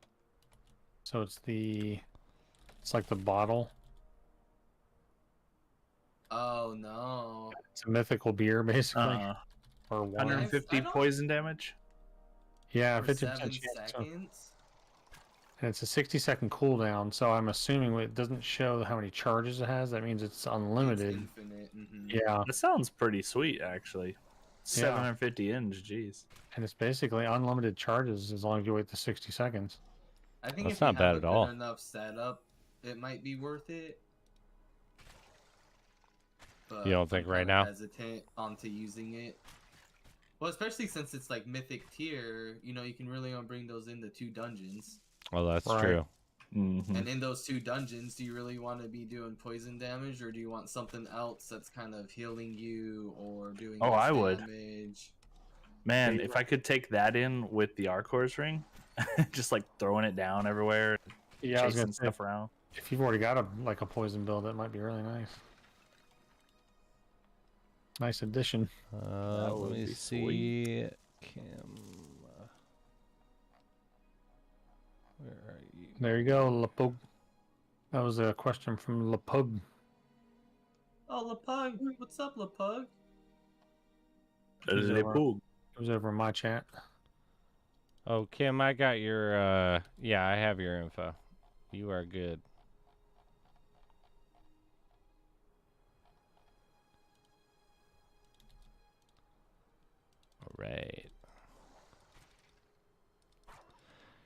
So it's like the bottle. Oh no. It's a mythical beer, basically, or wine. 150 I don't- poison damage. Yeah, For 50% 7 chance. seconds. And it's a 60-second cooldown. So I'm assuming it doesn't show how many charges it has. That means it's unlimited. It's infinite. Yeah, That sounds pretty sweet, actually. Yeah. 750 inch, jeez. and it's basically unlimited charges as long as you wait the 60 seconds. I think That's if you not bad have at a all. good enough setup, it might be worth it. But You don't think I'm right kinda now? Hesitant onto using it. Well, especially since it's like mythic tier, you know, you can really only bring those into 2 dungeons. Well, that's Right. true. And in those 2 dungeons, do you really want to be doing poison damage, or do you want something else that's kind of healing you or doing Oh, less I would. damage? Man, if I could take that in with the Arcor's ring, just like throwing it down everywhere, Yeah, I was chasing gonna say, stuff around. if you've already got a poison build, that might be really nice. Nice addition. That Let would me be see. Where are you? There you go, Lapug. That was a question from Lapug. Oh, Lapug. What's up, Lapug? He's Le over. Poog. It was over in my chat. Oh, Kim, I got your, yeah, I have your info. You are good. All right.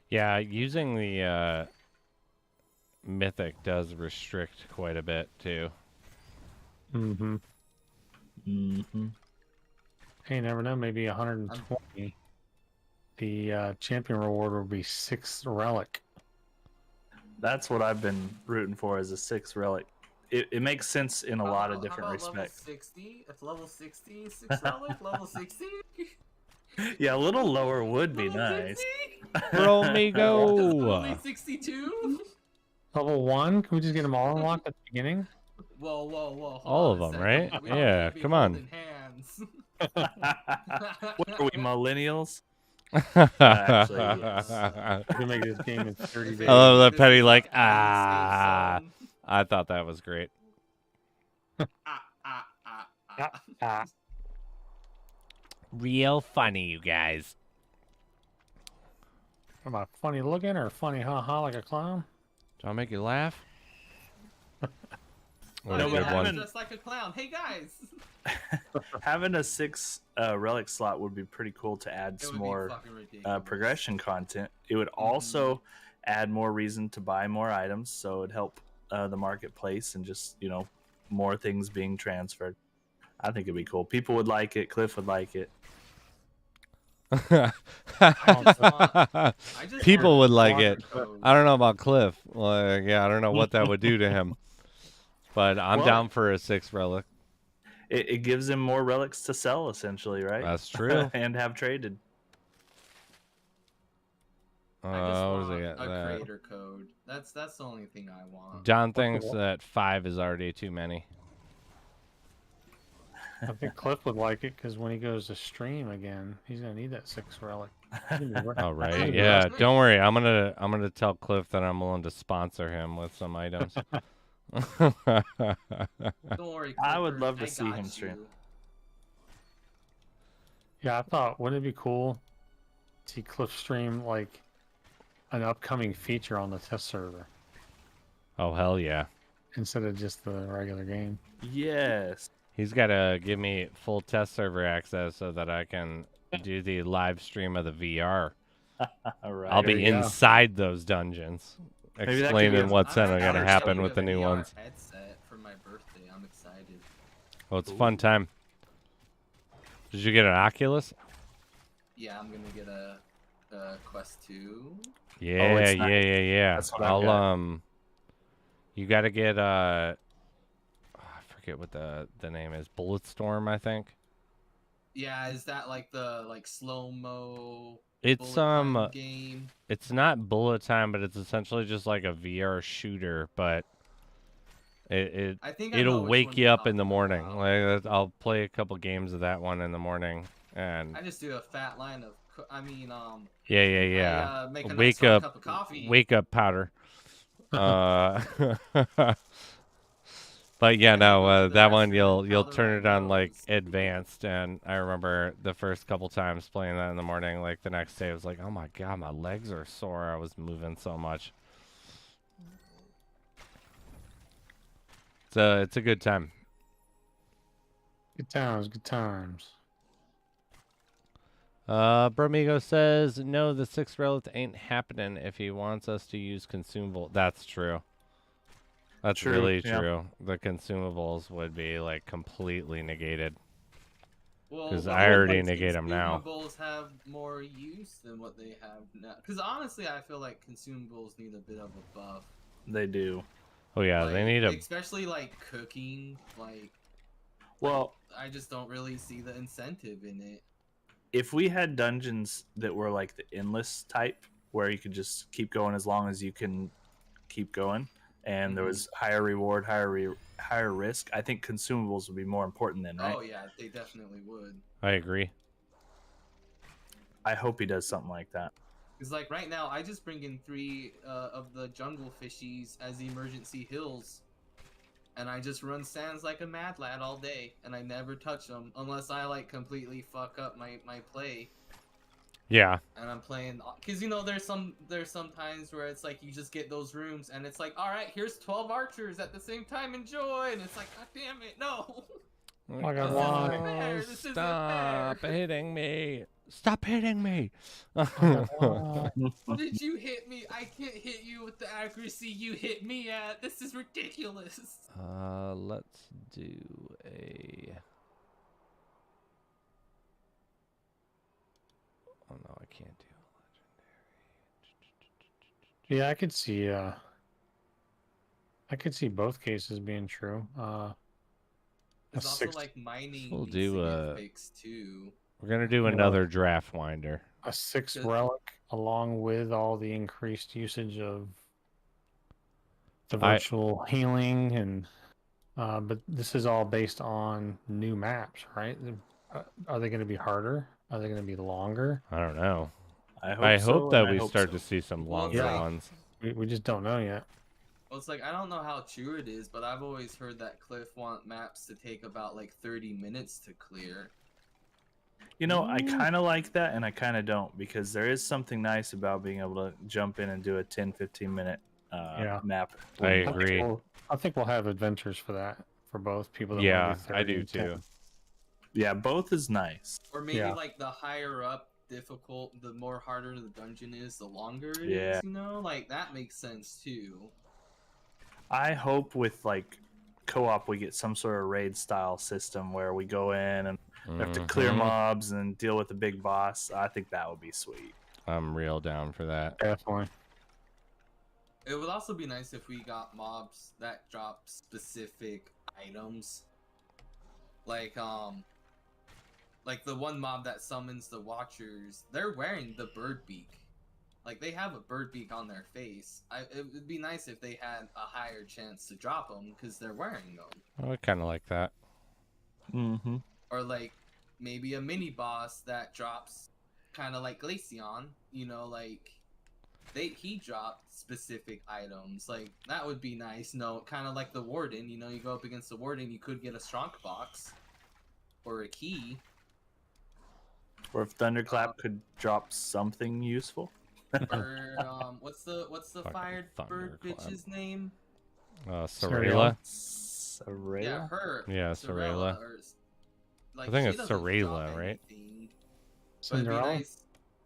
Yeah, using the, Mythic does restrict quite a bit, too. Mm-hmm. Mm-hmm. Hey, you never know. Maybe 120. The champion reward will be 6 relic. That's what I've been rooting for as a 6 relic. It makes sense in a lot of different Level respects. 60? It's level 60, 6 relic? Level 60? Yeah, a little lower would be Level nice. 60? Bro, me Only go! 62? Level 1? Can we just get them all unlocked at the beginning? Whoa, whoa, whoa. Hold All on of a them, second. right? We Yeah, all can't be come on. holding hands. What are we, millennials? Actually, yes. We can make this game in 30 If days. I love that this Petty is like, a unsafe ah. zone. I thought that was great. Ah. Real funny, you guys. Am I funny looking or funny ha-ha like a clown? Do I make you laugh? What No, a but good one. having- Just like a clown. Hey guys. Having a 6 relic slot would be pretty cool to add It some would be more fucking ridiculous. progression content. It would also add more reason to buy more items, so it'd help the marketplace and just, you know, more things being transferred. I think it'd be cool. People would like it. Cliff would like it. I just People want would like water it. code. I don't know about Cliff. Like, yeah, I don't know what that would do to him. But I'm Well- down for a 6 relic. It gives him more relics to sell, essentially, right? That's true. And have traded. I just What does want he got? a That. creator code. That's the only thing I want. John thinks that 5 is already too many. I think Cliff would like it because when he goes to stream again, he's gonna need that 6 relic. All right. Oh, Yeah. yeah. Don't worry. I'm gonna tell Cliff that I'm willing to sponsor him with some items. Don't worry. I would Clifford, love to I see got him stream. you. Yeah, I thought, wouldn't it be cool to see Cliff stream like an upcoming feature on the test server Oh hell yeah. instead of just the regular game? Yes. He's got to give me full test server access so that I can do the live stream of the VR. All right. I'll be there you go. inside those dungeons, that could be explaining a- what's I'm going to actually happen getting with the a new VR ones. Headset for my birthday. I'm excited. Oh, it's a fun time. Did you get an Oculus? Yeah, I'm gonna get a Quest 2. Yeah, it's yeah, nice. yeah. That's what I've I'll got. you got to get I forget what the name is. Bulletstorm, I think. Yeah, is that like the slow mo? It's game. it's not bullet time, but it's essentially just like a VR shooter, but I think I know it'll which wake one you you're up in the talking morning. about. Like I'll play a couple games of that one in the morning, and I just do a fat line of, yeah. I make a nice Wake hot up, cup of coffee. wake up powder. But yeah, I go to no, the that one restroom and you'll powder turn my it on like nose. advanced, and I remember the first couple times playing that in the morning. Like the next day, I was like, oh my god, my legs are sore. I was moving so much. It's a good time. Good times, good times. Bromigo says no, the 6th relic ain't happening if he wants us to use consumable. That's true. That's True, really yeah. true. The consumables would be like completely negated. Well, 'Cause what I already makes negate 'em now. Consumables have more use than what they have now. Because honestly, I feel like consumables need a bit of a buff. They do. Oh yeah, they need a. especially like cooking. Well, I just don't really see the incentive in it. if we had dungeons that were like the endless type, where you could just keep going as long as you can keep going, and there was higher reward, higher risk, I think consumables would be more important then, right? Oh yeah, they definitely would. I agree. I hope he does something like that. Because like right now, I just bring in 3 of the jungle fishies as emergency hills, and I just run stands like a mad lad all day, and I never touch them unless I like completely fuck up my play. Yeah. And I'm playing, because there's some times where it's like you just get those rooms and it's like, all right, here's 12 archers at the same time, enjoy, and it's like, god damn it, no. I got This one. isn't fair. This isn't Stop fair. hitting me! Stop hitting me! What did you hit me? I can't hit you with the accuracy you hit me at. This is ridiculous. Let's do a. Oh no, I can't do Yeah, I could see both cases being true. There's also six- like mining We'll needs do, to get fixed too. We're gonna do another draft winder. A 6th Good. relic, along with all the increased usage of the virtual healing, and but this is all based on new maps, right? Are they going to be harder? Are they going to be longer? I don't know. I I so, hope that and I we hope start so. to see some Well, longer yeah. ones. We just don't know yet. Well, it's like, I don't know how true it is, but I've always heard that Cliff want maps to take about like 30 minutes to clear. You know, I kind of like that, and I kind of don't, because there is something nice about being able to jump in and do a 10-15 minute map. I agree. I think we'll have adventures for that, for both people that Yeah, want to do 30 I do and too. 10. Yeah, both is nice. Or maybe Yeah. like the higher up difficult, the more harder the dungeon is, the longer it Yeah. is, like that makes sense too. I hope with like co-op we get some sort of raid style system where we go in and have to clear Mhm. mobs and deal with the big boss. I think that would be sweet. I'm real down for that. Definitely. It would also be nice if we got mobs that drop specific items. Like the one mob that summons the Watchers, they're wearing the bird beak. Like, they have a bird beak on their face. It would be nice if they had a higher chance to drop them, because they're wearing them. I kind of like that. Mm-hmm. Or, like, maybe a mini-boss that drops kind of like Glaceon, he dropped specific items. Like, that would be nice. Kind of like the Warden, you go up against the Warden, you could get a strong box. Or a key. Or if Thunderclap could drop something useful. Or what's the Fucking fired bird Thunderclap. bitch's name? Sorayla? Soraya? Yeah, her. Yeah, Sorayla. Like, I think she it's doesn't Sorayla, drop right? anything, but it'd be Cinderella? nice.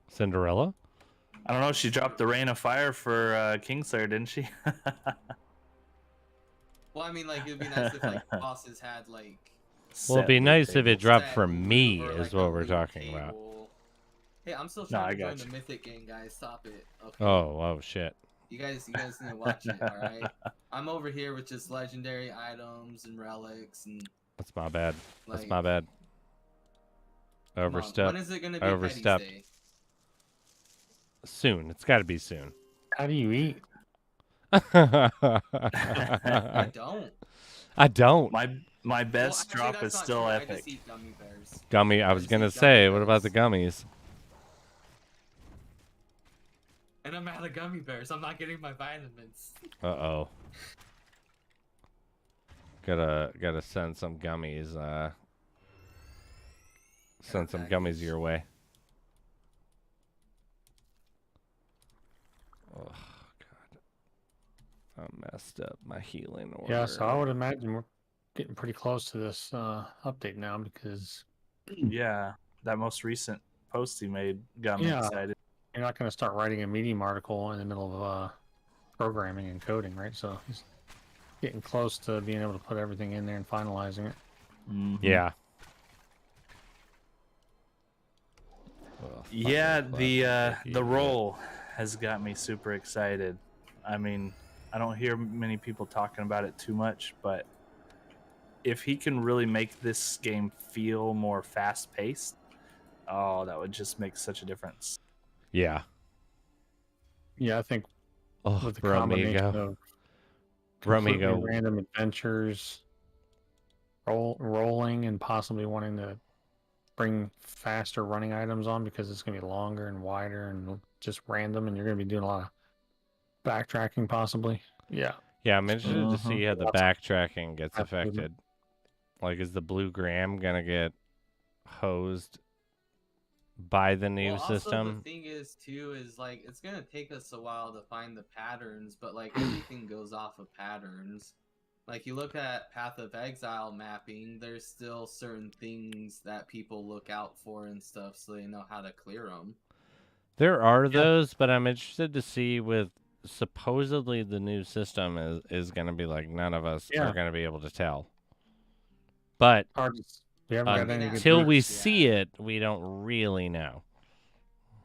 Cinderella? I don't know. She dropped the Rain of Fire for Kingslayer, didn't she? Well, I mean, like, it'd be nice if like bosses had like. Well, it'd be Set nice loot if it tables. dropped set for loot me, or, is like, what a we're loot talking about. table. Hey, I'm still No, trying I to join got the you. Mythic gang, guys. Stop it. Okay. Oh shit. You guys need to watch it. All right. I'm over here with just legendary items and relics and That's my bad. That's like. my bad. Come on, Overstep. when is it gonna be Overstepped. Petty's Day? Soon. It's got to be soon. How do you eat? I don't. I don't. My best actually, drop that's is not still true. I epic. just eat gummy bears. Gummy. I I was just gonna eat gummy say, what about the bears. gummies? And I'm out of gummy bears. I'm not getting my vitamins. Uh-oh. Gotta send some gummies. Send some gummies your way. Oh God. I messed up my healing order. Yeah, so I would imagine we're getting pretty close to this update now because Yeah, that most recent post he made got me Yeah. excited. you're not going to start writing a Medium article in the middle of programming and coding, right? So he's getting close to being able to put everything in there and finalizing it. Mhm. Yeah. Yeah, the role has got me super excited. I mean, I don't hear many people talking about it too much, but if he can really make this game feel more fast-paced, oh, that would just make such a difference. Yeah. Yeah, I think Oh, with the combination Bromigo. of completely Bromigo. random adventures, rolling, and possibly wanting to bring faster running items on because it's going to be longer and wider and just random, and you're going to be doing a lot of backtracking possibly. Yeah. Yeah, I'm interested to Uh-huh. see how the Lots of backtracking gets path movement. affected. Like, is the blue gram gonna get hosed by the new Well, also system? the thing is too is like it's gonna take us a while to find the patterns, but like everything goes off of patterns. Like you look at Path of Exile mapping, there's still certain things that people look out for and stuff, so they know how to clear them. There are those, but I'm interested to see with supposedly the new system is gonna be like none of us Yeah. are gonna be able to tell. But Hard to- We haven't got any good until we leaks. see it, we don't really know.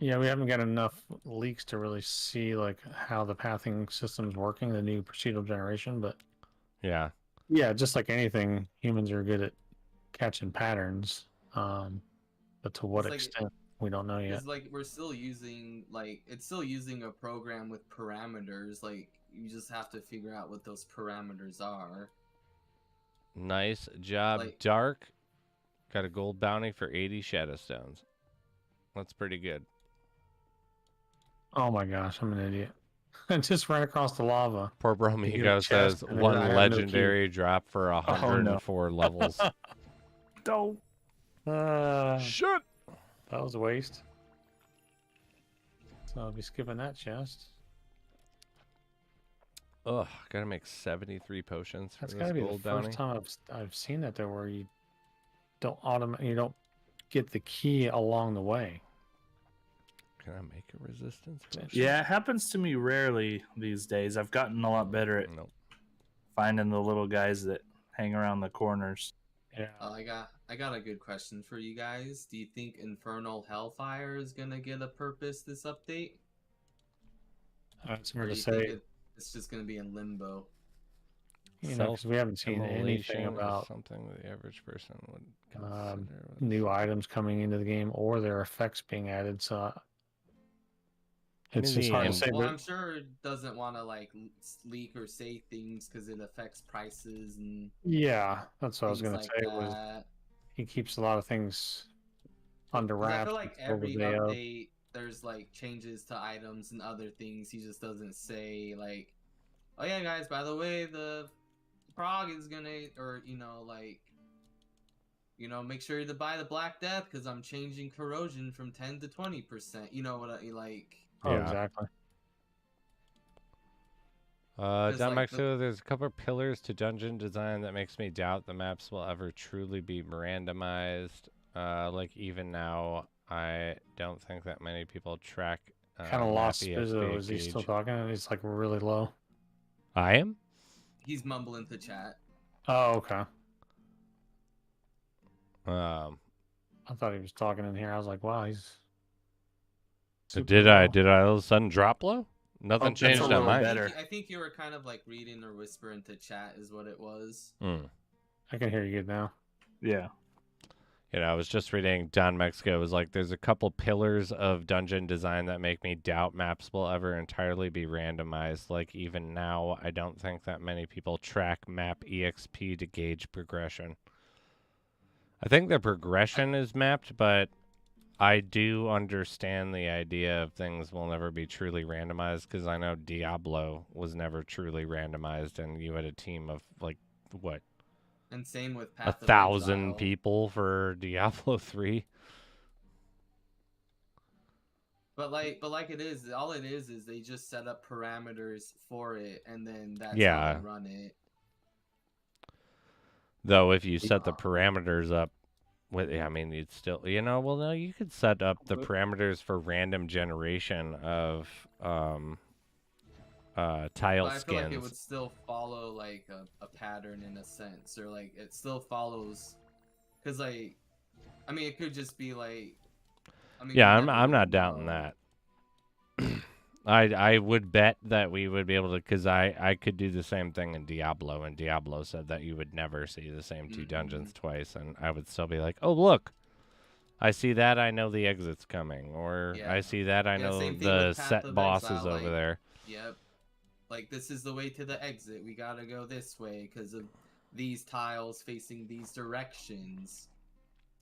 Yeah, we haven't got enough leaks to really see like how the pathing system's working, the new procedural generation. But Yeah. yeah, just like anything, humans are good at catching patterns. But to what It's like- extent, we don't know yet. Because like we're still using it's still using a program with parameters. Like you just have to figure out what those parameters are. Nice job, Like- Dark. Got a gold bounty for 80 shadow stones. That's pretty good. Oh my gosh, I'm an idiot. I just ran across the lava. Poor get a Bromigo chest, says and then one I have no key. legendary drop for 104 levels. Don't. Shit. That was a waste. So I'll be skipping that chest. Ugh, gotta make 73 potions for That's this gotta be the gold first bounty. time I've seen that though, where you don't you don't get the key along the way. Can I make a resistance Yeah. potion? Yeah, it happens to me rarely these days. I've gotten a lot better at Nope. finding the little guys that hang around the corners. Yeah. I got a good question for you guys. Do you think Infernal Hellfire is gonna get a purpose this update? It's Or hard do to you think say. it's just gonna be in limbo? You know, because we haven't seen anything Self-immolation is about something the average person would um, consider. with- new items coming into the game or their effects being added. So it's just hard to And- say. Well, But I'm sure it doesn't want to like leak or say things because it affects prices and yeah, that's what I was things going to like say. Was that. he keeps a lot of things under 'Cause I wraps feel like until the every day of. update, there's like changes to items and other things. He just doesn't say like, "Oh yeah, guys, by the way, the prog is gonna," or make sure to buy the Black Death because I'm changing corrosion from 10 to 20%. You know what I like? Oh, Yeah. exactly. Down like, back so there's a couple of pillars to dungeon design that makes me doubt the maps will ever truly be randomized. Like even now, I don't think that many people track. Kind of map lost EXP Spizzo. Is he still gauge. talking? He's like really low. I am. He's mumbling to chat. Oh, okay. I I thought he was talking in here. I was like, wow, he's. super did low. I all of a sudden drop low? Nothing that's changed a on little mine. better. I think you were kind of like reading or whisper into chat is what it was. I can hear you good now. Yeah. You know, I was just reading Don Mexico. It was like, there's a couple pillars of dungeon design that make me doubt maps will ever entirely be randomized. Like, even now, I don't think that many people track map EXP to gauge progression. I think the progression is mapped, but I do understand the idea of things will never be truly randomized, because I know Diablo was never truly randomized, and you had a team of, like, what? And same with Path of 1,000 Exile. people for Diablo 3. But like it is, all it is they just set up parameters for it, and then that's Yeah. how they run it. Though if you set the parameters up with, I mean, you'd still, you know, well, no, you could set up the parameters for random generation of tile But I feel skins. like it would still follow like a pattern in a sense, or like it still follows, because like, I mean, it could just be like, I mean, Yeah, you I'm never not really doubting know. that. I would bet that we would be able to, because I could do the same thing in Diablo, and Diablo said that you would never see the same two dungeons twice, and I would still be like, oh, look, I see that, I know the exit's coming, or Yeah. I see that, I Yeah, know same thing the with Path set of boss is Exile, over like- there. Yep. Like, this is the way to the exit. We gotta go this way because of these tiles facing these directions.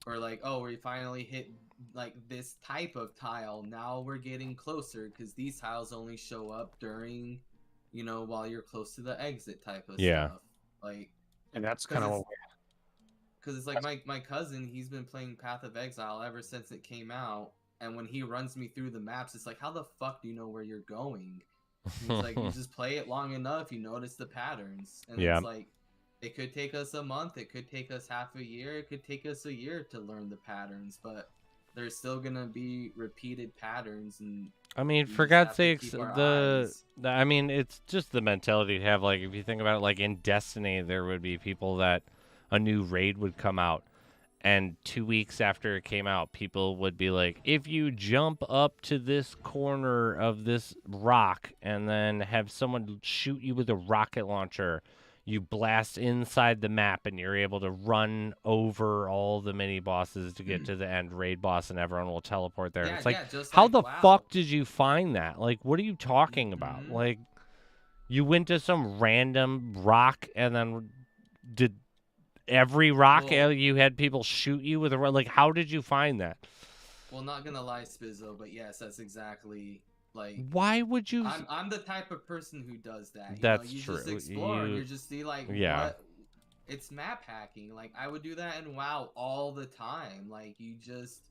Or like, oh, we finally hit like this type of tile. Now we're getting closer because these tiles only show up during, you know, while you're close to the exit type of Yeah. stuff. Like, And that's kind of what because it's like my cousin, he's been playing Path of Exile ever since it came out. And when he runs me through the maps, it's like, how the fuck do you know where you're going? And it's like, you just play it long enough, you notice the patterns. And Yeah. it's like, it could take us a month, it could take us half a year, it could take us a year to learn the patterns, but there's still gonna be repeated patterns. And I mean, we for just have God's to sakes, keep our eyes. I mean, it's just the mentality to have. Like, if you think about it, like in Destiny, there would be people that a new raid would come out, and 2 weeks after it came out, people would be like, if you jump up to this corner of this rock and then have someone shoot you with a rocket launcher, you blast inside the map and you're able to run over all the mini bosses to get to the end raid boss, and everyone will teleport there. And it's like, just how like the WoW. fuck did you find that? Like, what are you talking about? Mhm. Like, you went to some random rock and then did every rock Well- you had people shoot you with a like, how did you find that? Well, not gonna lie, Spizzo, but yes, that's exactly like. Why would you I'm the type of person who does that. You That's know, you true. just explore and You- you just see like Yeah. what it's map hacking. Like I would do that in WoW all the time. Like you just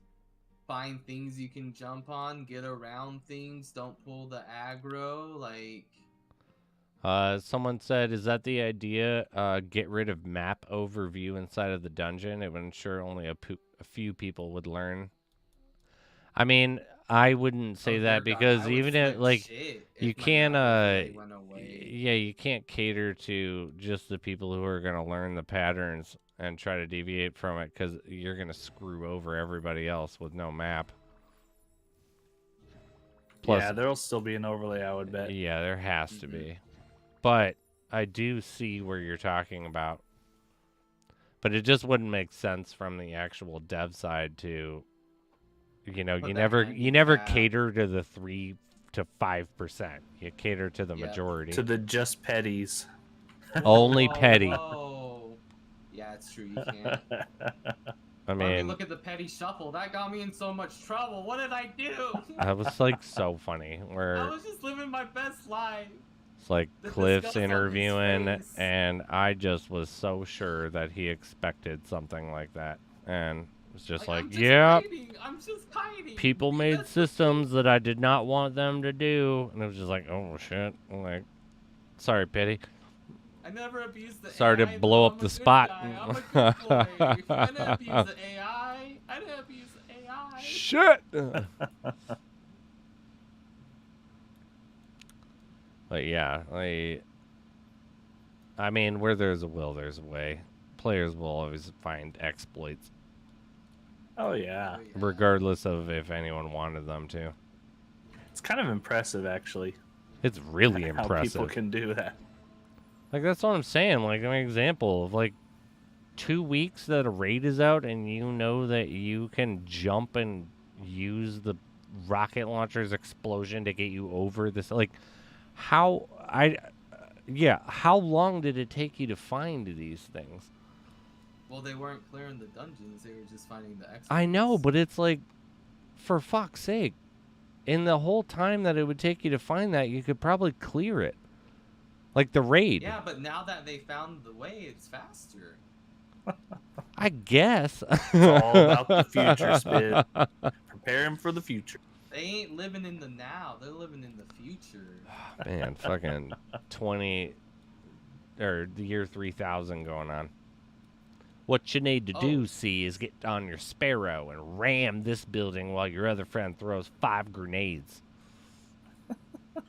find things you can jump on, get around things, don't pull the aggro, like someone said, is that the idea? Get rid of map overview inside of the dungeon. It would ensure only a few people would learn. I mean, I wouldn't say oh, that dear God, because I would even if flip like shit you if my can't map overlay went away. yeah, you can't cater to just the people who are going to learn the patterns and try to deviate from it, because you're going to screw over everybody else with no map. Plus, Yeah, there'll still be an overlay, I would bet. yeah, there has to Mhm. be. But I do see where you're talking about. But it just wouldn't make sense from the actual dev side to, you know, Put you that never handicap. cater to the 3 to 5%. You cater to the Yep. majority. To the just petties. Only Whoa, petty. whoa. Yeah, it's true. You can't. I I mean, mean, look at the petty shuffle. That got me in so much trouble. What did I do? that was like so funny. I Where was just living my best life. it's like the Cliff's disgust on his interviewing, face. and I just was so sure that he expected something like that, and it was just like, I'm just yeah. hiding. I'm just hiding. People See, made that's the thing. systems that I did not want them to do, and it was just like, oh shit. I'm like, sorry, Pity. I never abused the Sorry to AI, blow though. up I'm a the good spot. guy. I'm a good boy. I didn't abuse the AI. I didn't abuse the AI. Shit. But yeah, I mean, where there's a will, there's a way. Players will always find exploits, Oh, yeah. Oh, yeah. regardless of if anyone wanted them to. It's kind of impressive, actually. It's really How impressive. people can do that. Like, that's what I'm saying. Like, an example of, like, 2 weeks that a raid is out and you know that you can jump and use the rocket launcher's explosion to get you over this. Like, how long did it take you to find these things? Well, they weren't clearing the dungeons; they were just finding the exploits. I know, but it's like, for fuck's sake, in the whole time that it would take you to find that, you could probably clear it. Like the raid. Yeah, but now that they found the way, it's faster. I guess. It's all about the future, Spit. Prepare him for the future. They ain't living in the now; they're living in the future. Man, fucking 20 or the year 3000 going on. What you need to do, see, is get on your Sparrow and ram this building while your other friend throws 5 grenades.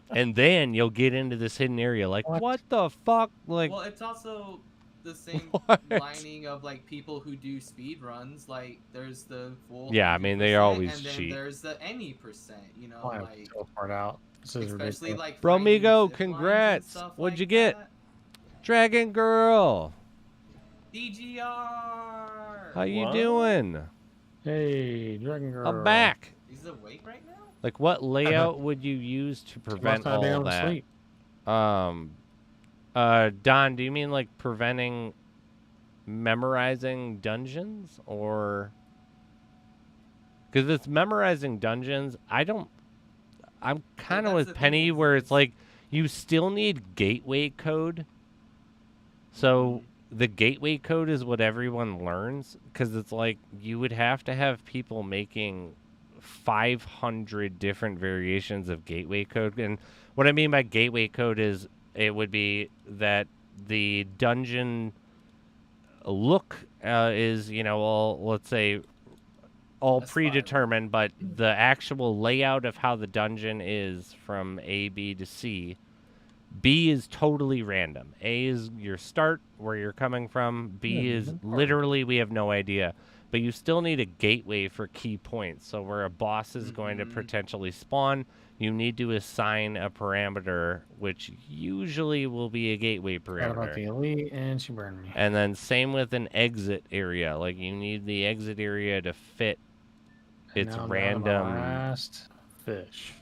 And then you'll get into this hidden area like, what the fuck? Like, Well, it's also the same What? lining of like people who do speed runs. Like, there's the full. Yeah, I mean, they 100%, always and then cheat. there's the any percent. You know, I have like to teleport out. This is especially ridiculous. like. Bro, finding Migo, zip lines and congrats. stuff What'd like you get? that. Dragon Girl, DGR. how you What? doing? Hey, Dragon Girl. I'm back. He's awake right now. Like, what layout would you use to prevent Must not be all able to that? sleep. Don, do you mean like preventing memorizing dungeons, or because if it's memorizing dungeons, I'm kind of that's with the thing Penny is- where it's like you still need gateway code. So the gateway code is what everyone learns, because it's like you would have to have people making 500 different variations of gateway code. And what I mean by gateway code is it would be that the dungeon look is, all, let's say, all That's predetermined, but the actual layout of how the dungeon is from A, B to C. B is totally random. A is your start, where you're coming from. B is literally, we have no idea. But you still need a gateway for key points. So where a boss is going to potentially spawn, you need to assign a parameter, which usually will be a gateway Forgot about the parameter. elite, and she burned me. And then same with an exit area. Like, you need the exit area to fit its Now I'm down to my random. last fish.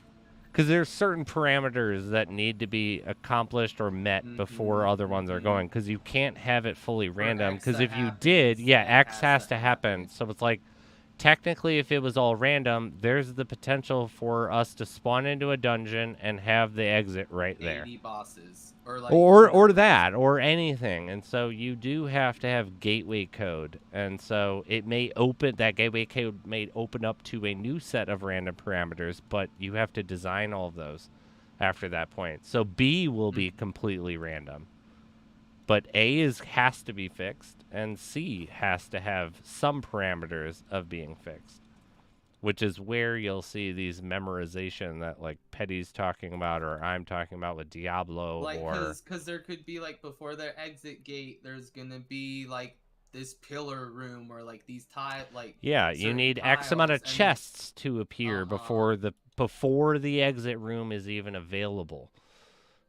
Because there's certain parameters that need to be accomplished or met before other ones are going. Because you can't have it fully random. X Because that if you happens, did, yeah, it X has has to to happen. happen. So it's like, technically, if it was all random, there's the potential for us to spawn into a dungeon and have the exit right there. 80 bosses, or like, Or that, or anything. And so you do have to have gateway code. And so it may open, that gateway code may open up to a new set of random parameters, but you have to design all of those after that point. So B will be completely random. But A has to be fixed, and C has to have some parameters of being fixed. Which is where you'll see these memorization that, like, Petty's talking about, or I'm talking about with Diablo, like, or... because there could be like before their exit gate, there's gonna be like this pillar room or like these Yeah, you certain need X amount of tiles, and chests to appear before the exit room is even available.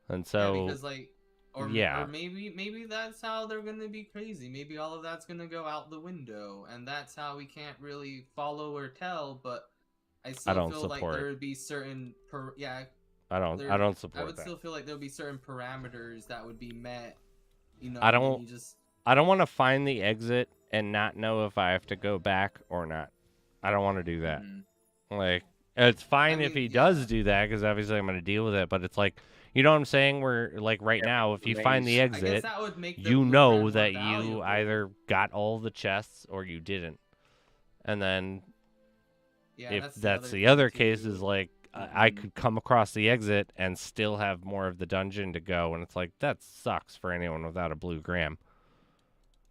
And so... yeah, because like, or yeah. or maybe that's how they're gonna be crazy. Maybe all of that's gonna go out the window, and that's how we can't really follow or tell. But I still don't feel like support there it. would be certain I don't I support would that. still feel like there would be certain parameters that would be met. You know, I and then don't- you just I don't want to find the exit and not know if I have to go back or not. I don't want to do that. Like, it's fine if mean, he yeah. does do that, because obviously I'm going to deal with it. But it's like, you know what I'm saying? Where, like, right now, if you find the I guess exit, that would make the you blueprint know more that you valuable. either got all the chests or you didn't. And then Yeah, if the that's other the thing, other too. case, is like, I could come across the exit and still have more of the dungeon to go. And it's like, that sucks for anyone without a blue gram.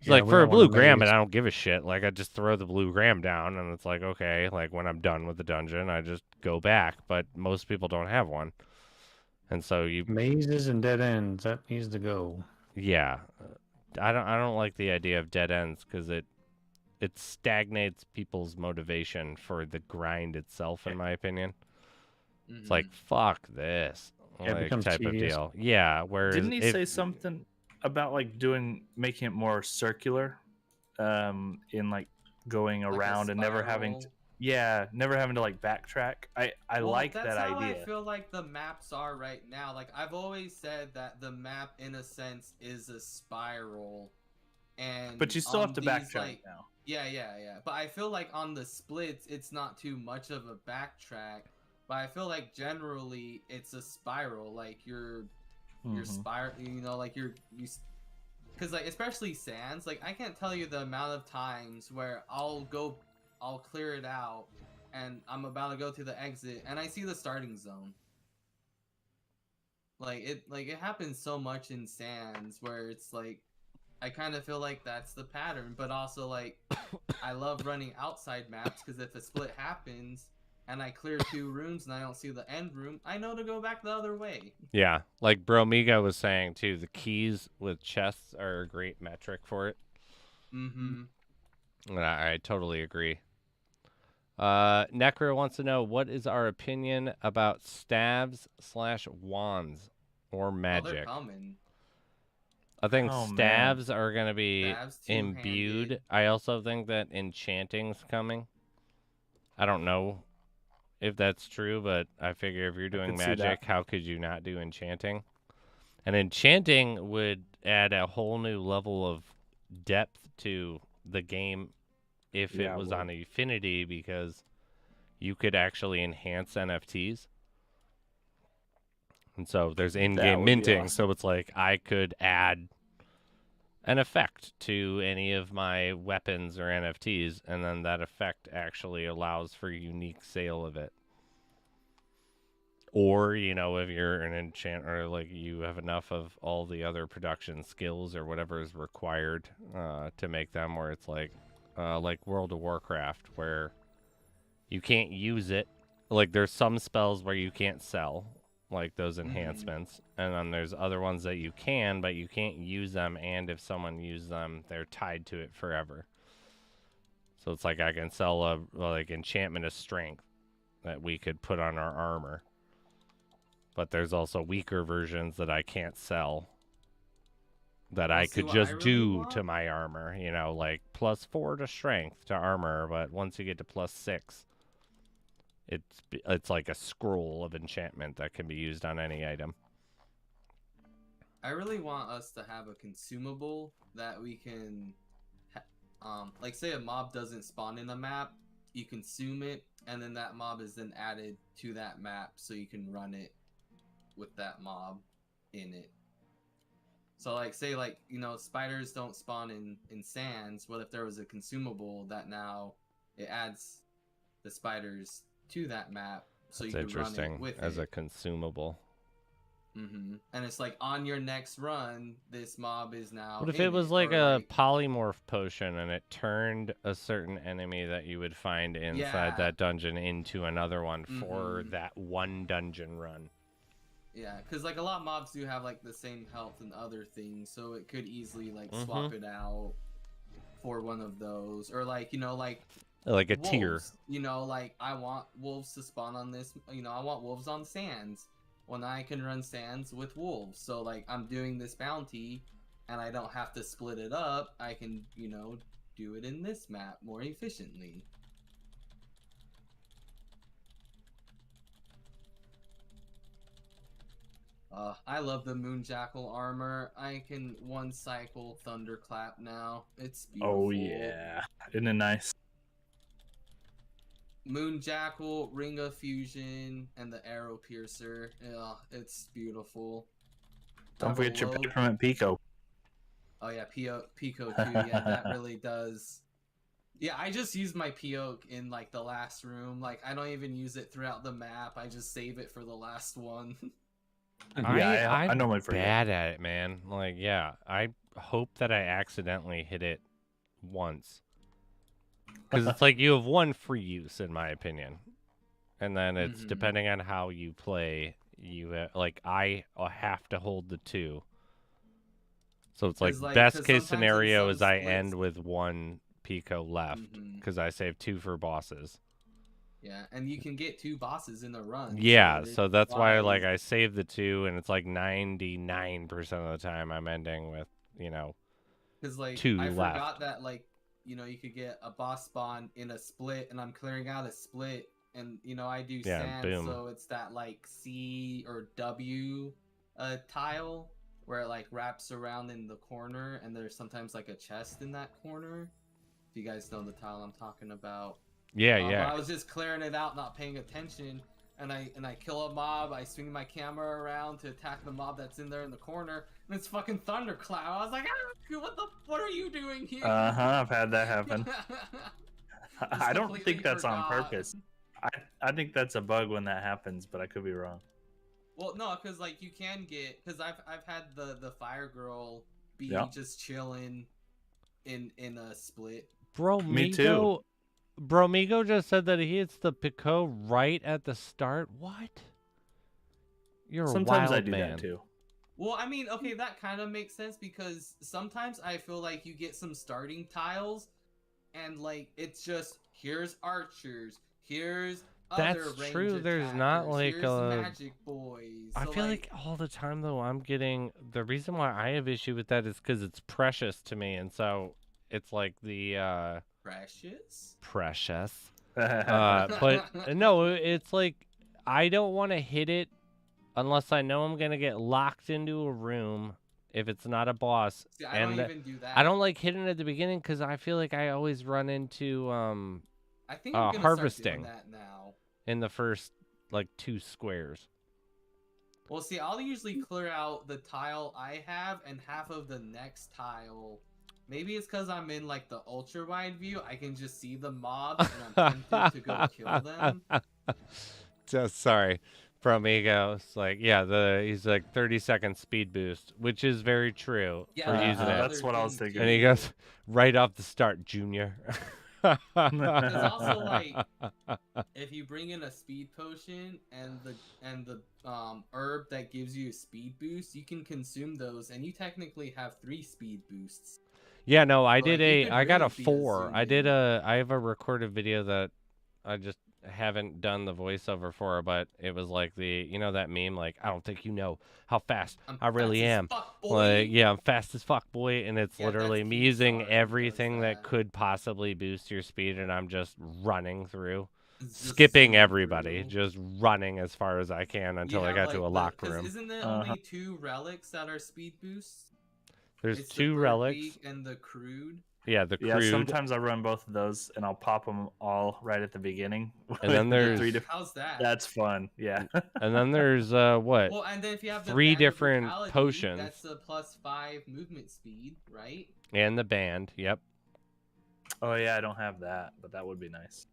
It's Yeah, like, we for a don't wanna blue gram, and maze. I don't give a shit. Like, I just throw the blue gram down, and it's like, okay, like, when I'm done with the dungeon, I just go back. But most people don't have one. And so you, Mazes and dead ends. That needs to go. yeah. I don't like the idea of dead ends, because it stagnates people's motivation for the grind itself, in my opinion. It's like, fuck this. It like becomes type tedious. of deal. Yeah, whereas Didn't he if, say something about like making it more circular, in like going Like a around and never having to, spiral. never having to like backtrack. I Well, like that's that how I idea. feel like the maps are right now. Like I've always said that the map, in a sense, is a spiral, and But you still have to these, backtrack like, now. yeah. But I feel like on the splits, it's not too much of a backtrack. But I feel like generally it's a spiral. Like you're Mhm. spiral. You know, like you. Because like especially sands, like I can't tell you the amount of times where I'll clear it out, and I'm about to go to the exit, and I see the starting zone. Like it happens so much in sands where it's like I kind of feel like that's the pattern, but also like I love running outside maps because if a split happens and I clear 2 rooms and I don't see the end room, I know to go back the other way. yeah, like Bromiga was saying too, the keys with chests are a great metric for it. Mm-hmm. And I totally agree. Necro wants to know, what is our opinion about staves/wands or Oh, they're magic? coming. I think Oh, man. staves are going to be Staves imbued. two-handed. I also think that enchanting's coming. I don't know if that's true, but I figure if you're doing could see that. magic, how could you not do enchanting? And enchanting would add a whole new level of depth to the game if Yeah, it it was would. on Affinity, because you could actually enhance NFTs. And so there's That in-game would be minting, awesome. so it's like I could add an effect to any of my weapons or NFTs, and then that effect actually allows for unique sale of it. Or, you know, if you're an enchanter, like you have enough of all the other production skills or whatever is required to make them, where it's like World of Warcraft, where you can't use it. Like there's some spells where you can't sell, like those enhancements, and then there's other ones that you can, but you can't use them, and if someone uses them, they're tied to it forever. So it's like I can sell a like enchantment of strength that we could put on our armor. But there's also weaker versions that I can't sell that Well, I see could what I just really do want? to my armor, you know, like +4 to strength to armor, but once you get to +6, it's like a scroll of enchantment that can be used on any item. I really want us to have a consumable that we can, like say a mob doesn't spawn in a map, you consume it, and then that mob is then added to that map, so you can run it with that mob in it. So like say like, you know, spiders don't spawn in sands. What if there was a consumable that now it adds the spiders to that map, so It's you can run it interesting with as it. a consumable. And it's like on your next run, this mob is now. What if in it was like or a polymorph potion and it turned a certain enemy that you would find inside Yeah. that dungeon into another one for Mhm. that one dungeon run? Yeah, because like a lot of mobs do have like the same health and other things, so it could easily like swap it out for one of those, or like, you know, like Like a wolves. tier. You know, like I want wolves to spawn on this. You know, I want wolves on sands. When I can run sands with wolves, so like I'm doing this bounty, and I don't have to split it up. I can, you know, do it in this map more efficiently. I love the Moonjackal armor. I can one cycle Thunderclap now. It's beautiful. Oh yeah, isn't it nice? Moonjackal, Ring of Fusion, and the Arrow Piercer. Yeah, it's beautiful. I Don't have a forget your low- Peppermint Pico. Oh yeah, Pico too. Yeah, that really does. Yeah, I just use my Pioke in like the last room. Like I don't even use it throughout the map. I just save it for the last one. Yeah, I I'm normally forget. bad at it, man. Like, yeah, I hope that I accidentally hit it once. Because it's like you have one free use, in my opinion. And then it's depending on how you play, like, I have to hold the 2. So it's like, 'Cause, like, best 'cause case sometimes in scenario some is I splits- end with 1 Pico left. Because I saved 2 for bosses. Yeah, and you can get 2 bosses in a run. Yeah, this so that's why like why- I saved the 2, and it's like 99% of the time I'm ending with, you know, Because, like, 2 I left. forgot that, like, you know, you could get a boss spawn in a split, and I'm clearing out a split, and, you know, I do Yeah, sand, boom. so it's that, like, C or W tile, where it, like, wraps around in the corner, and there's sometimes, like, a chest in that corner. If you guys know the tile I'm talking about. Yeah, But yeah. I was just clearing it out, not paying attention, and I kill a mob. I swing my camera around to attack the mob that's in there in the corner, and it's fucking thundercloud. I was like, what are you doing here? I've had that happen. Just I don't completely think that's on forgot. purpose. I think that's a bug when that happens, but I could be wrong. Well, no, because like you can get, because I've had the fire girl be Yeah. just chilling in a split. Bro, Me Migo, too. Bro, Migo just said that he hits the Pico right at the start. What? You're a Sometimes wild I do man. that too. Well, I mean, okay, that kind of makes sense because sometimes I feel like you get some starting tiles, and like it's just here's archers, here's That's other range true, there's not, attackers, like, here's magic boys. I So, feel like all the time though I'm getting the reason why I have issue with that is because it's precious to me, and so it's like the precious. but no, it's like I don't want to hit it unless I know I'm gonna get locked into a room if it's not a boss. See, I and don't even do that. I don't like hitting it at the beginning because I feel like I always run into I think I'm gonna start harvesting doing that now. in the first like 2 squares. Well, see, I'll usually clear out the tile I have and half of the next tile. Maybe it's because I'm in like the ultra wide view. I can just see the mobs and I'm tempted to go kill them. Just sorry. From Ego, it's like, yeah, he's like 30-second speed boost, which is very true Yeah, for that's using it. That's what I was thinking. And he goes right off the start, Junior. Because also, like, if you bring in a speed potion and the herb that gives you a speed boost, you can consume those, and you technically have 3 speed boosts. Yeah, no, I Like, did you could I got a really be a 4. Zunian. I have a recorded video that I just haven't done the voiceover for, but it was like you know that meme, like, I don't think you know how fast I'm I really fast as am. fuck, boy. Like, yeah, I'm fast as fuck, boy, and it's Yeah, literally that's me Keemstar using who does everything that that. could possibly boost your speed, and I'm just running through. It's just Skipping zooming everybody, through. just running as far as I can until I have, got to a locked 'cause room. Isn't there Uh-huh. only 2 relics that are speed boosts? There's It's 2 the relics. Beak and the crude. Yeah, the Yeah, crude. sometimes I run both of those, and I'll pop them all right at the beginning. And then with the there's- 3 different. How's that? That's fun. Yeah. And then there's what? Well, and then if you have the 3 Band of different Brutality, potions. that's a +5 movement speed, right? And the band. Yep. Oh yeah, I don't have that, but that would be nice.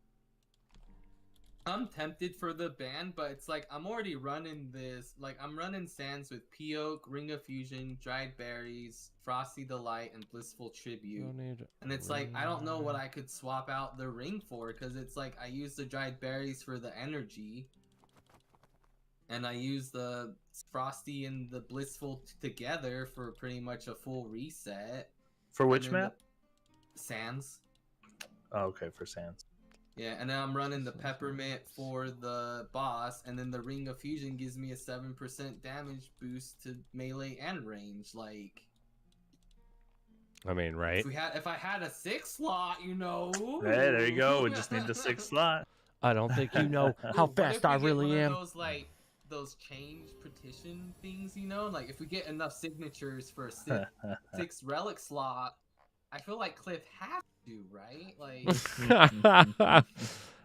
I'm tempted for the band, but it's like I'm already running this. Like I'm running sands with P-Oak, Ring of Fusion, Dried Berries, Frosty Delight, and Blissful Tribute. And it's like I don't know what I could swap out the ring for, because it's like I use the Dried Berries for the energy, and I use the Frosty and the Blissful together for pretty much a full reset. For which And then map? Sands. Oh, okay, for Sands. Yeah, and then I'm running the Peppermint for the boss, and then the Ring of Fusion gives me a 7% damage boost to melee and range. Like, I mean, right? if I had a 6 slot, you know. Hey, there you go. We just need the 6th slot. I don't think you know how What if fast we I get really one of am. Those like those change petition things, you know, like if we get enough signatures for a 6 relic slot, I feel like Cliff has to, right? Like.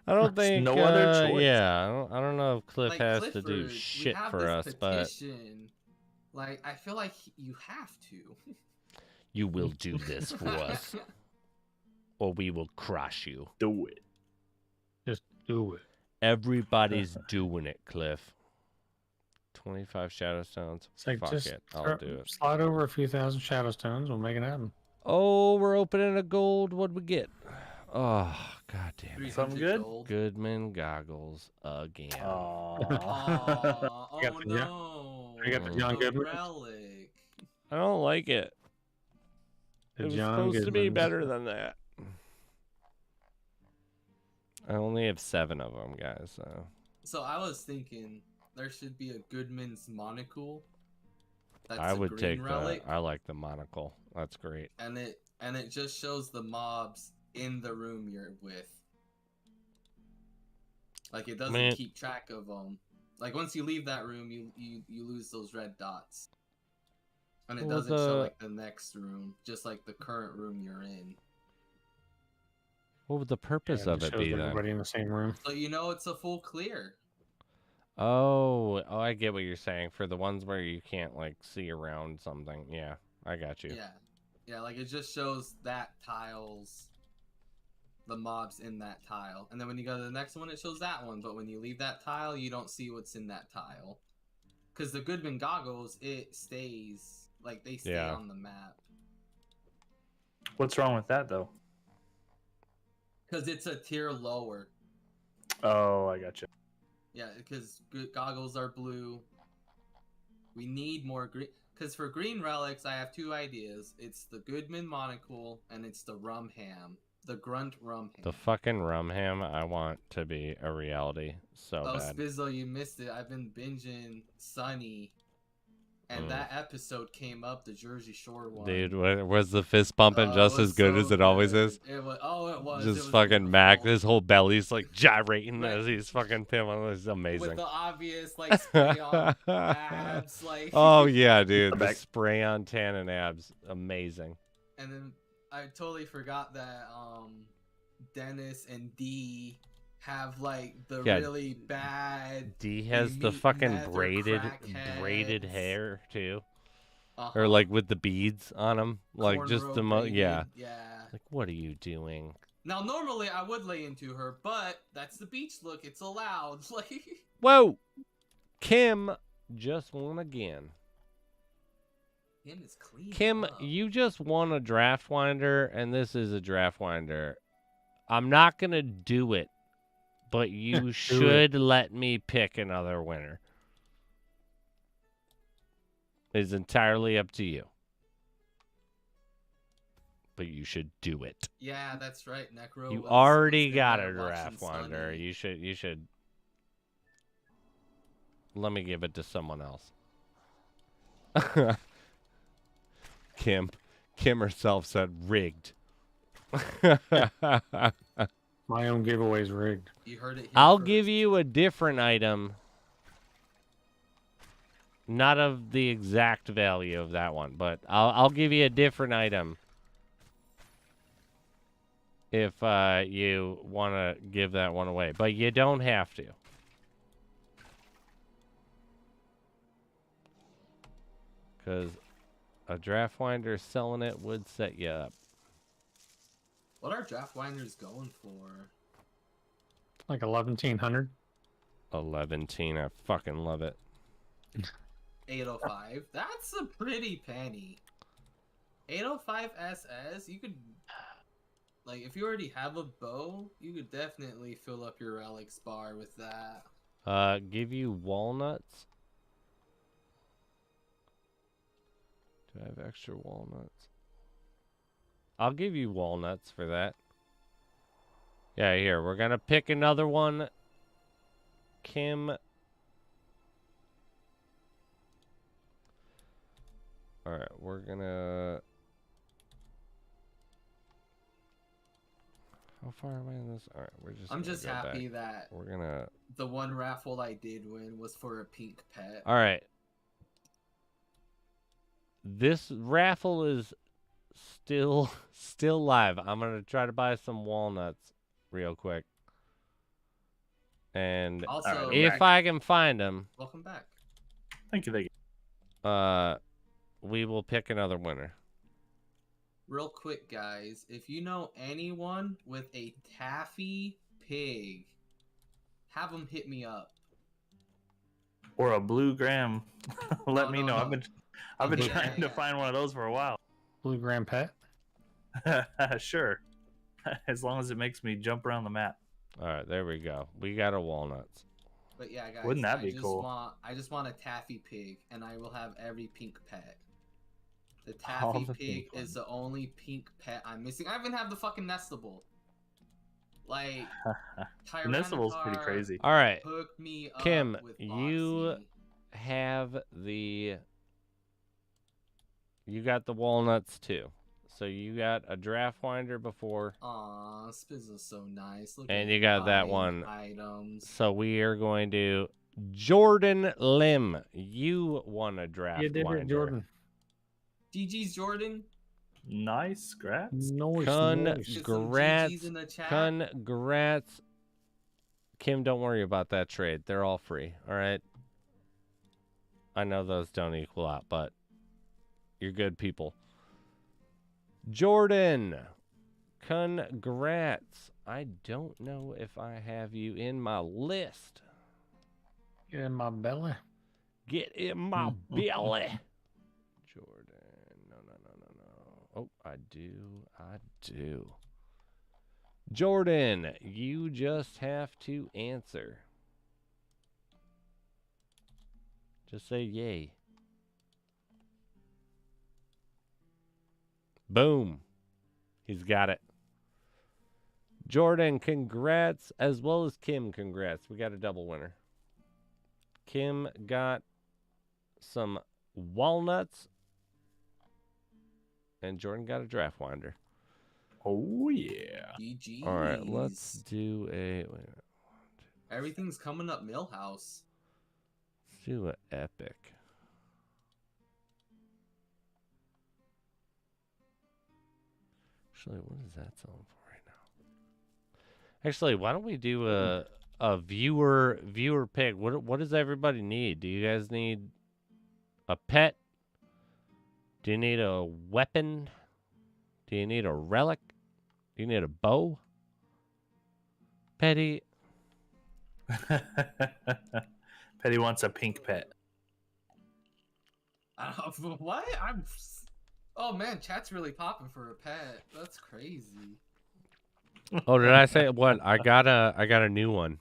I don't There's think. no other choice. Yeah, I don't know if Cliff Like, has to do Clifford, we shit have for this us, but petition. Like, I feel like you have to. you will do this for us, or we will crush you. Do it. Just do it. Everybody's doing it, Cliff. 25 shadow stones. It's like Fuck just it, I'll do it. slide over a few thousand shadow stones. We'll make it happen. Oh, we're opening a gold. What'd we get? Oh, god damn it. 300 Something good? gold. Goodman goggles again. Aw. Aw, oh You got the- no. you got the John A Goodman? relic. I don't like it. The It was John supposed to be Goodmans. better than that. I only have 7 of them, guys. So I was thinking there should be a Goodman's monocle. That's I a would green take relic, I like the monocle. That's great. and it just shows the mobs in the room you're with. Like it doesn't Man. keep track of them. Like once you leave that room, you lose those red dots, and it Well, doesn't show like the next room, just like the current room you're in. What would the purpose Yeah, of it shows be then? everybody in the same room. So you know it's a full clear. Oh, I get what you're saying. For the ones where you can't like see around something. Yeah, I got you. Yeah, like it just shows that tiles, the mobs in that tile, and then when you go to the next one, it shows that one. But when you leave that tile, you don't see what's in that tile, because the Goodman goggles, it stays like they stay on the map. What's wrong with that though? Because it's a tier lower. Oh, I got you. Yeah, because goggles are blue. We need more green. Because for green relics, I have 2 ideas. It's the Goodman monocle and it's the rum ham. The grunt rum ham. The fucking rum ham I want to be a reality so bad. Spizzle, you missed it. I've been binging Sunny. And that episode came up, the Jersey Shore one. Dude, was the fist pumping just as good as it always is? It was. Just it was fucking beautiful. Mac, his whole belly's like gyrating Right. as he's fucking pimping. It's amazing. With the obvious, like, spray on abs, like... Oh, yeah, dude. The Back. spray on tan and abs. Amazing. And then I totally forgot that Dennis and Dee have like the Yeah. really bad. D has the meet fucking meth or braided crackheads. hair too, Uh-huh. or like with the beads on them, like just cornrow the braided, yeah. Yeah. Like, what are you doing? Now normally I would lay into her, but that's the beach look. It's allowed. Like. Whoa, Kim just won again. Kim is clean. Kim, up. you just won a draft winder, and this is a draft winder. I'm not gonna do it, but you should let me pick another winner. It's entirely up to you. But you should do it. Yeah, that's right. Necro. You was already there got a watching draft winder. Sunny. You should let me give it to someone else. Kim herself said rigged. My own giveaway's rigged. You heard it. Here I'll first. give you a different item. Not of the exact value of that one, but I'll give you a different item if you want to give that one away. But you don't have to. Because a draft winder selling it would set you up. What are draft winders going for? Like 1100. 11 teen, I fucking love it. 805. That's a pretty penny. 805 SS, you could, like, if you already have a bow, you could definitely fill up your relics bar with that. Give you walnuts. Do I have extra walnuts? I'll give you walnuts for that. Yeah, here, we're gonna pick another one. Kim. Alright, we're gonna... How far am I in this? Alright, we're just I'm gonna just go happy back. that We're gonna... the one raffle I did win was for a pink pet. Alright. This raffle is still live. I'm gonna try to buy some walnuts real quick. And Also, if I can find them, welcome back. Thank you. we will pick another winner. Real quick, guys, if you know anyone with a taffy pig, have them hit me up. Or a blue gram. Let me no, know. no. I've been Yeah, trying to yeah. find one of those for a while. Blue Grand Pet. Sure. As long as it makes me jump around the map. All right, there we go. We got a walnuts. But yeah, guys, Wouldn't that be cool? I just want a taffy pig, and I will have every pink pet. The All taffy the pig pink is the only pink pet I'm missing. I even have the fucking nestable. Like, Municipal's pretty Tyrannosaur crazy. All right, hooked me up Kim, with you Foxy. have the. You got the walnuts too. So you got a draft winder before, Aw, Spiz is so nice. Look and at you got that buying one. items. So we are going to Jordan Lim. You won a draft You did winder. it, Jordan. GG's Jordan. Nice, congrats. Noise, Get some Congrats. GG's in the chat. Congrats. Kim, don't worry about that trade. They're all free. All right. I know those don't equal out, but you're good people. Jordan, congrats. I don't know if I have you in my list. Get in my belly. Get in my belly. Jordan. No. Oh, I do. Jordan, you just have to answer. Just say yay. Boom. He's got it. Jordan, congrats, as well as Kim, congrats. We got a double winner. Kim got some walnuts, and Jordan got a draft winder. Oh yeah. GG's. All right, let's do a. Wait a minute. Everything's coming up Millhouse. Let's do an epic. Actually, what is that selling for right now? Actually, why don't we do a viewer pick? What does everybody need? Do you guys need a pet? Do you need a weapon? Do you need a relic? Do you need a bow? Petty. Petty wants a pink pet. What? Oh man, chat's really popping for a pet. That's crazy. Oh, did I say what? I got a new one.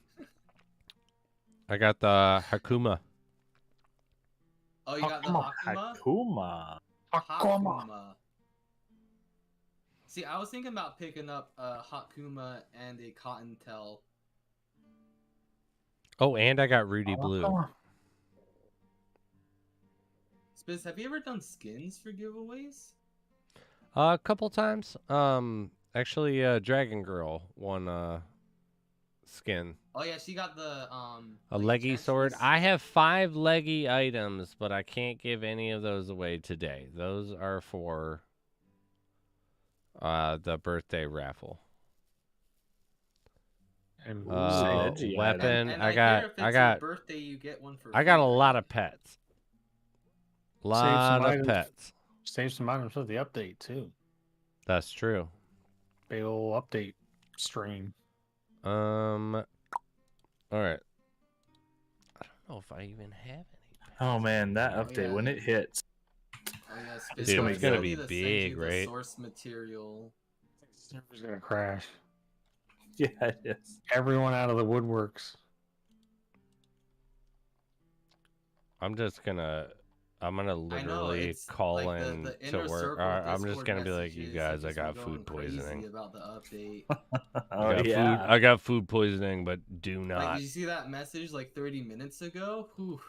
I got the Hakuma. Oh, you got the Hakuma? Hakuma. Hakuma. See, I was thinking about picking up a Hakuma and a Cottontail. Oh, and I got Rudy Blue. Spiz, have you ever done skins for giveaways? A couple times. Actually, Dragon Girl won skin. Oh yeah, she got the A like, leggy sword. Tetris. I have 5 leggy items, but I can't give any of those away today. Those are for the birthday raffle. And Leggy weapon. And I hear got. if it's I your got. birthday, you get one for I got a free, lot right? of pets. some Lot of items. pets. Save some items for the update too. That's true. Big ol' update stream. All right. I don't know if I even have any. Oh man, that Oh, update yeah. when it hits. Oh yeah, Spiz, Dude, so I it's gonna still be need to send big, you the right? source material. Server's gonna crash. Yeah, it is. Everyone out of the woodworks. I'm gonna literally it's call like in the to inner work. circle I'm just Discord gonna be like, you messages guys, I have just got been food going crazy poisoning. about the update. Oh yeah. I got food poisoning, but do Like, not. did you see that message like 30 minutes ago? Whew.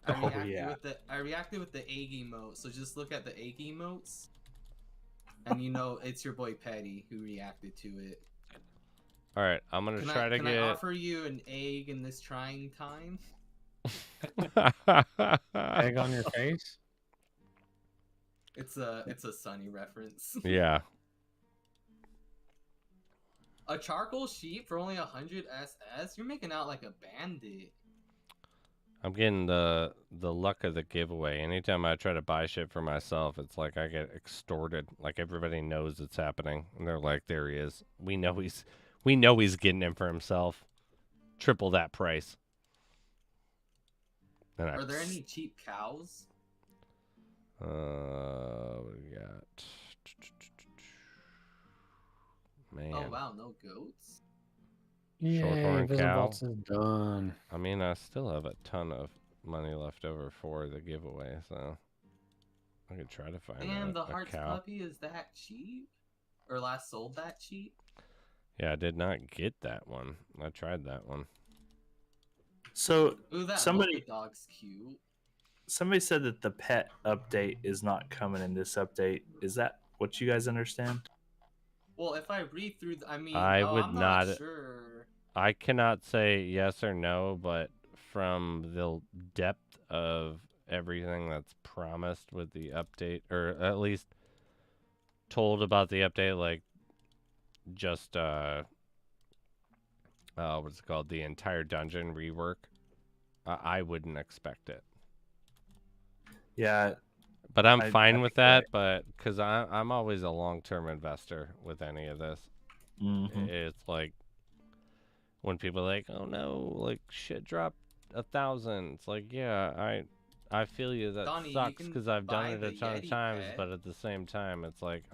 Oh, yeah. I reacted with the egg emote, so just look at the egg emotes, and you know it's your boy Petty who reacted to it. All right, I'm gonna Can try to I get. offer you an egg in this trying time? Egg on your face. It's a Sunny reference. Yeah. A charcoal sheep for only 100 SS? You're making out like a bandit. I'm getting the luck of the giveaway. Anytime I try to buy shit for myself, it's like I get extorted. Like everybody knows it's happening, and they're like, "There he is. We know he's getting it for himself. Triple that price." And Are there any cheap cows? What do we got? Man. Oh wow, no goats? Yeah, Shorthorn cow. Invisibots is done. I mean, I still have a ton of money left over for the giveaway, so I could try to find And the a Heart's cow. puppy is that cheap? Or last sold that cheap? Yeah, I did not get that one. I tried that one. So Ooh, that somebody dog's cute. somebody said that the pet update is not coming in this update. Is that what you guys understand? Well, if I read through, I mean, I would I'm not not. sure. I cannot say yes or no, but from the depth of everything that's promised with the update, or at least told about the update, like just what's it called, the entire dungeon rework, I wouldn't expect it. Yeah, But I'm I fine think with you're that, right. but because I'm always a long-term investor with any of this. Mhm. It's like when people are like, oh no, like shit dropped 1,000. It's like, yeah, I feel you. That Donnie, you sucks can because I've done buy it a the ton of Yeti times, pet. but at the same time, it's like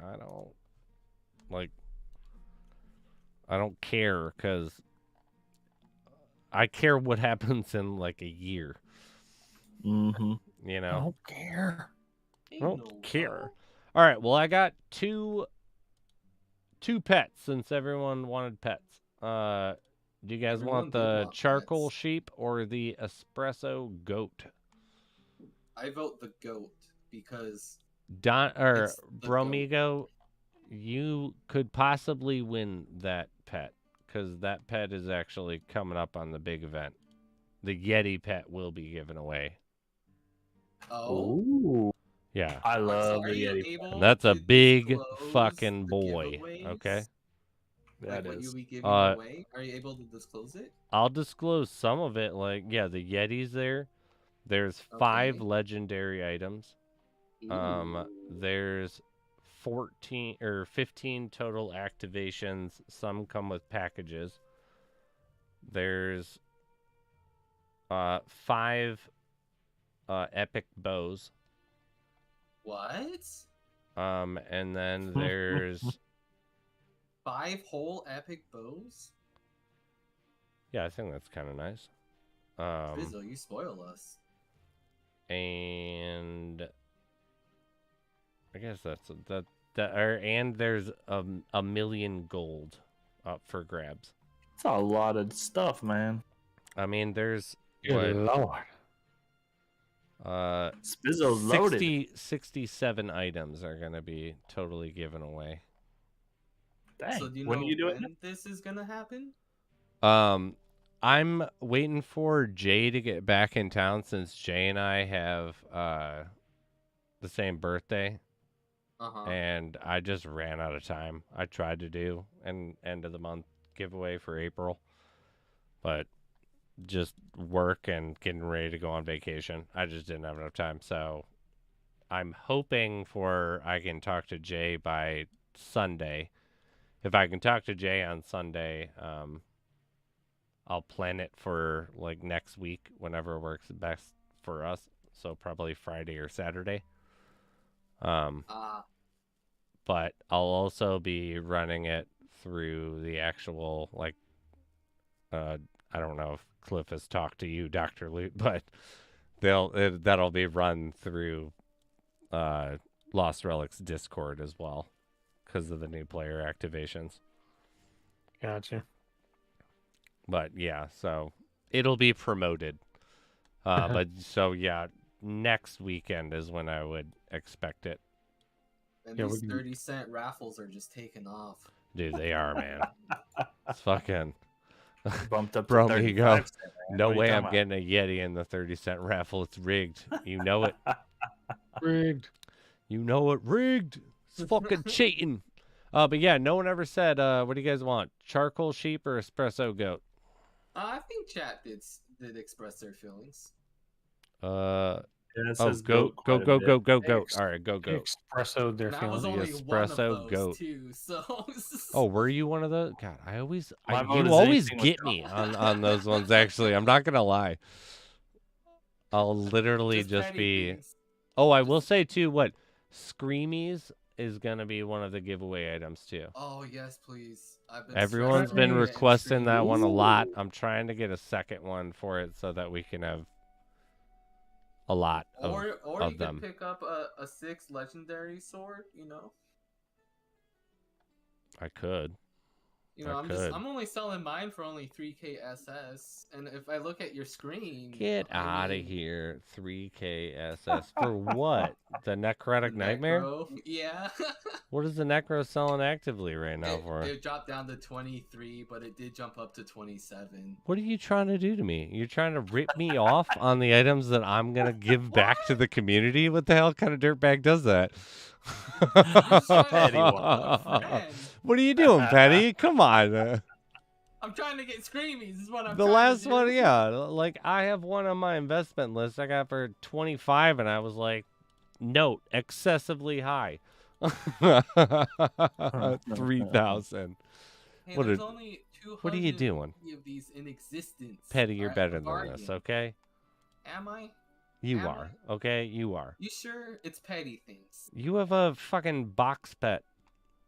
I don't care because I care what happens in like a year. Mhm. You I know, don't care. I Ain't don't no care. well. All right, well, I got two pets since everyone wanted pets. Do you guys Everyone want did the want charcoal pets. sheep or the espresso goat? I vote the goat because Don or it's the goat. Bromigo, you could possibly win that pet because that pet is actually coming up on the big event. The Yeti pet will be given away. Oh, Ooh. Yeah, I so love are the you Yeti. and able that's a to big disclose fucking the boy. Okay, giveaways? That Like what you'll is. be giving uh, away? Are you able to disclose it? I'll disclose some of it. Like, yeah, the Yeti's there. There's 5 Okay. legendary items. Ooh. There's 14 or 15 total activations. Some come with packages. There's 5 epic bows. What? And then there's 5 whole epic bows? yeah, I think that's kind of nice. Bizzle, you spoil us. And I guess and there's a million gold up for grabs. It's a lot of stuff, man. I mean, there's Good what lord. Spizzo's loaded. 67 items are going to be totally given away. Dang. So do you When are know you doing when this is gonna happen? I'm waiting for Jay to get back in town since Jay and I have the same birthday, Uh-huh. and I just ran out of time. I tried to do an end of the month giveaway for April, but just work and getting ready to go on vacation. I just didn't have enough time. So I'm hoping I can talk to Jay by Sunday. If I can talk to Jay on Sunday, I'll plan it for like next week, whenever works best for us. So probably Friday or Saturday. But I'll also be running it through the actual I don't know if Cliff has talked to you, Dr. Loot, but that'll be run through Lost Relics Discord as well because of the new player activations. Gotcha. But yeah, so it'll be promoted. But so yeah, next weekend is when I would expect it. And Yeah, these we can- 30-cent raffles are just taking off. Dude, they are, man. It's fucking bumped up Bro, to me 35 go. cents, man. No What are you way talking I'm about? getting a Yeti in the 30-cent raffle. It's rigged. You know it. Rigged. You know it. Rigged. It's fucking cheating. But yeah, no one ever said, what do you guys want? Charcoal sheep or espresso goat? I think chat did express their feelings. Yeah, it Oh, says goat, quite a bit. goat. All right, go. Espressoed their And I was feelings. The only one of espresso those goat. too, so Oh, were you one of those? God, My vote you is always anything with get me on those ones. Actually, I'm not gonna lie. I'll literally just petty be. things. Oh, I will say too. What Screamies is gonna be one of the giveaway items too. Oh yes, please. I've been Everyone's stressing been about getting requesting that one a lot. Screamies. I'm trying to get a second one for it so that we can have a lot Or of you them. could pick up a 6 legendary sword, you know? I could. You know, I I'm could. I'm only selling mine for only 3K SS, and if I look at your screen, Get I out of mean, here. 3K SS. For what? The Necrotic the Nightmare? Necro, yeah. What is the Necro selling actively right now it, for? it dropped down to 23, but it did jump up to 27. What are you trying to do to me? You're trying to rip me off on the items that I'm going to give back to the community? What the hell kind of dirtbag does that? I'm just trying to Petty help one. a friend. What are you doing, Petty? Come on. I'm trying to get screamies. Is what I'm The trying last to do. one, yeah. Like, I have one on my investment list I got for 25, and I was like, note, excessively high. 3,000. Hey, What there's a- only 200 what are you doing? of these in existence. Petty, you're Alright, better a than this, bargain. okay? Am I? You Am are, okay? You are. You sure? It's petty things. You have a fucking box pet.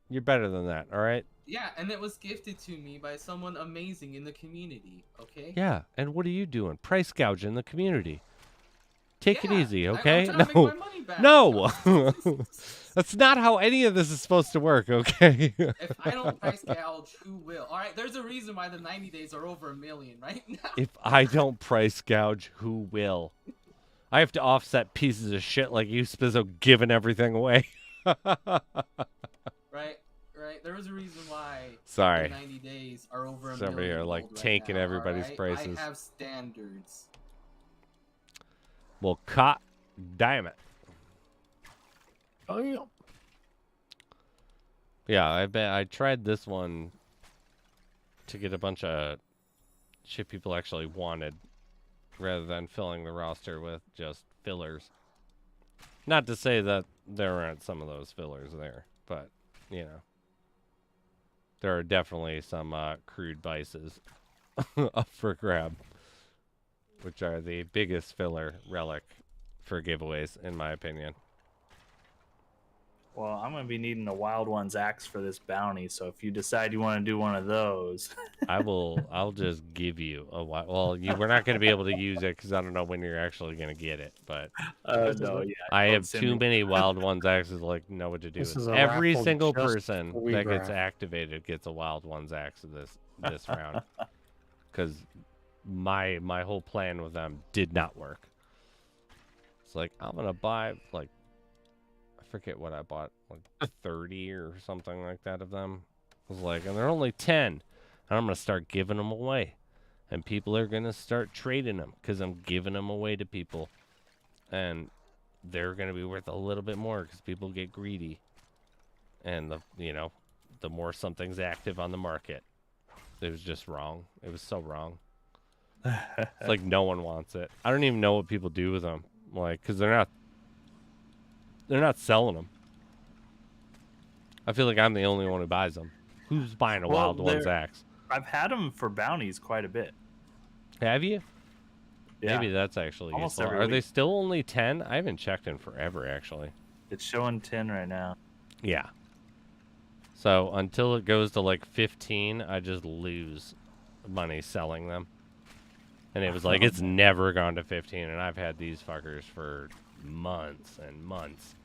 You're better than that, all right? Yeah, and it was gifted to me by someone amazing in the community. Okay. Yeah, and what are you doing? Price gouging the community. Take it Yeah, easy, I'm okay? trying to make my money back. No! That's not how any of this is supposed to work, okay? If I don't price gouge, who will? All right, there's a reason why the 90 days are over $1 million right now. If I don't price gouge, who will? I have to offset pieces of shit like you, Spizzo, giving everything away. Right. There was a reason why Sorry. the 90 days are over $1 Somebody million here, like, gold right tanking now, everybody's alright? prices. I have standards. Well, god damn it. Oh yeah. Yeah, I tried this one to get a bunch of shit people actually wanted rather than filling the roster with just fillers. Not to say that there aren't some of those fillers there, but, you know. There are definitely some crude vices up for grab, which are the biggest filler relic for giveaways, in my opinion. Well, I'm gonna be needing a Wild One's axe for this bounty, so if you decide you want to do one of those, I'll just give you a well, we're not going to be able to use it because I don't know when you're actually going to get it, but no, yeah, I don't have send too me- many Wild Ones axes, like, know what to do This with. is a Every raffle single just person for that gets Weegrass. activated gets a Wild Ones axe this round, because my whole plan with them did not work. It's like, I'm going to buy, like, I forget what I bought, like 30 or something like that of them. I was like, and they're only 10. And I'm going to start giving them away. And people are going to start trading them because I'm giving them away to people. And they're going to be worth a little bit more because people get greedy. And, the more something's active on the market. It was just wrong. It was so wrong. It's like no one wants it. I don't even know what people do with them. Like, because they're not selling them. I feel like I'm the only one who buys them. Who's buying a Well, Wild Ones they're- axe? I've had them for bounties quite a bit. Have you? Yeah, Maybe that's actually Almost useful. every Are they week. still only 10? I haven't checked in forever, actually. it's showing 10 right now. Yeah. So until it goes to like 15, I just lose money selling them. And it was like, it's never gone to 15, and I've had these fuckers for months and months.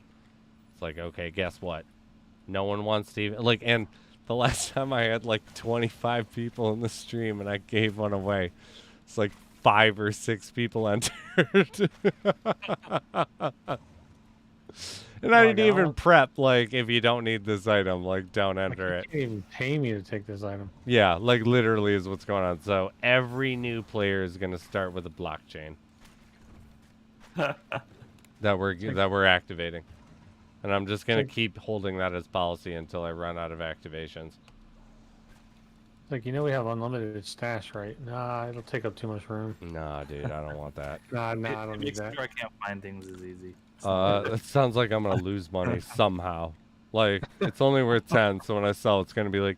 It's like, okay, guess what? No one wants to even, like, and the last time I had like 25 people in the stream and I gave one away, it's like 5 or 6 people entered. And I Oh, didn't I got even all- prep, like, if you don't need this item, like, don't enter it. You can't even pay me to take this item. Yeah, like, literally is what's going on. So every new player is going to start with a blockchain that we're activating. And I'm just going to keep holding that as policy until I run out of activations. It's like, we have unlimited stash, right? Nah, it'll take up too much room. Nah, dude, I don't want that. Nah, It I don't need makes that. sure I can't find things as easy. It sounds like I'm going to lose money somehow. Like, it's only worth 10, so when I sell, it's going to be like,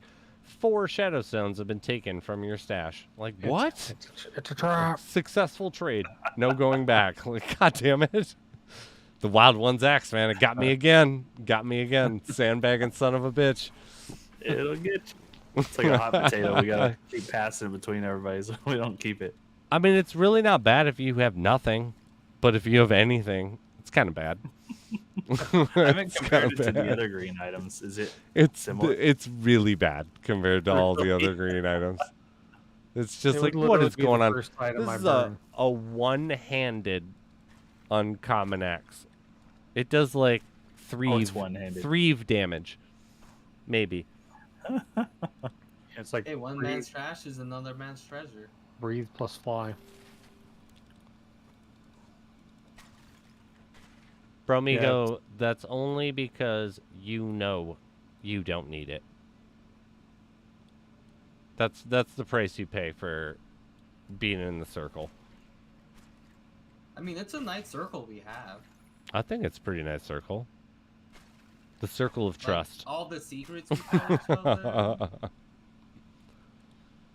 4 shadow stones have been taken from your stash. Like, what? It's a trap. Successful trade. No going back. Like, god damn it. The Wild Ones axe, man. It got me again. Got me again. Sandbagging son of a bitch. It'll get you. It's like a hot potato. We gotta keep passing it between everybody so we don't keep it. I mean, it's really not bad if you have nothing. But if you have anything, It's kind of bad. I haven't It's compared kinda it to the bad. other green items. Is it It's similar? it's really bad compared to all the Really? other green items. It's It just would like, what literally is be the going on? first item This I is burn. a one-handed uncommon axe. It does like Oh, it's one-handed. three damage, maybe. It's like Hey, one man's trash is another man's treasure. breathe plus fly. Bromigo, that's only because you know you don't need it. That's the price you pay for being in the circle. I mean, it's a nice circle we have. I think it's a pretty nice circle. The circle of Like, trust. all the secrets we tell each other.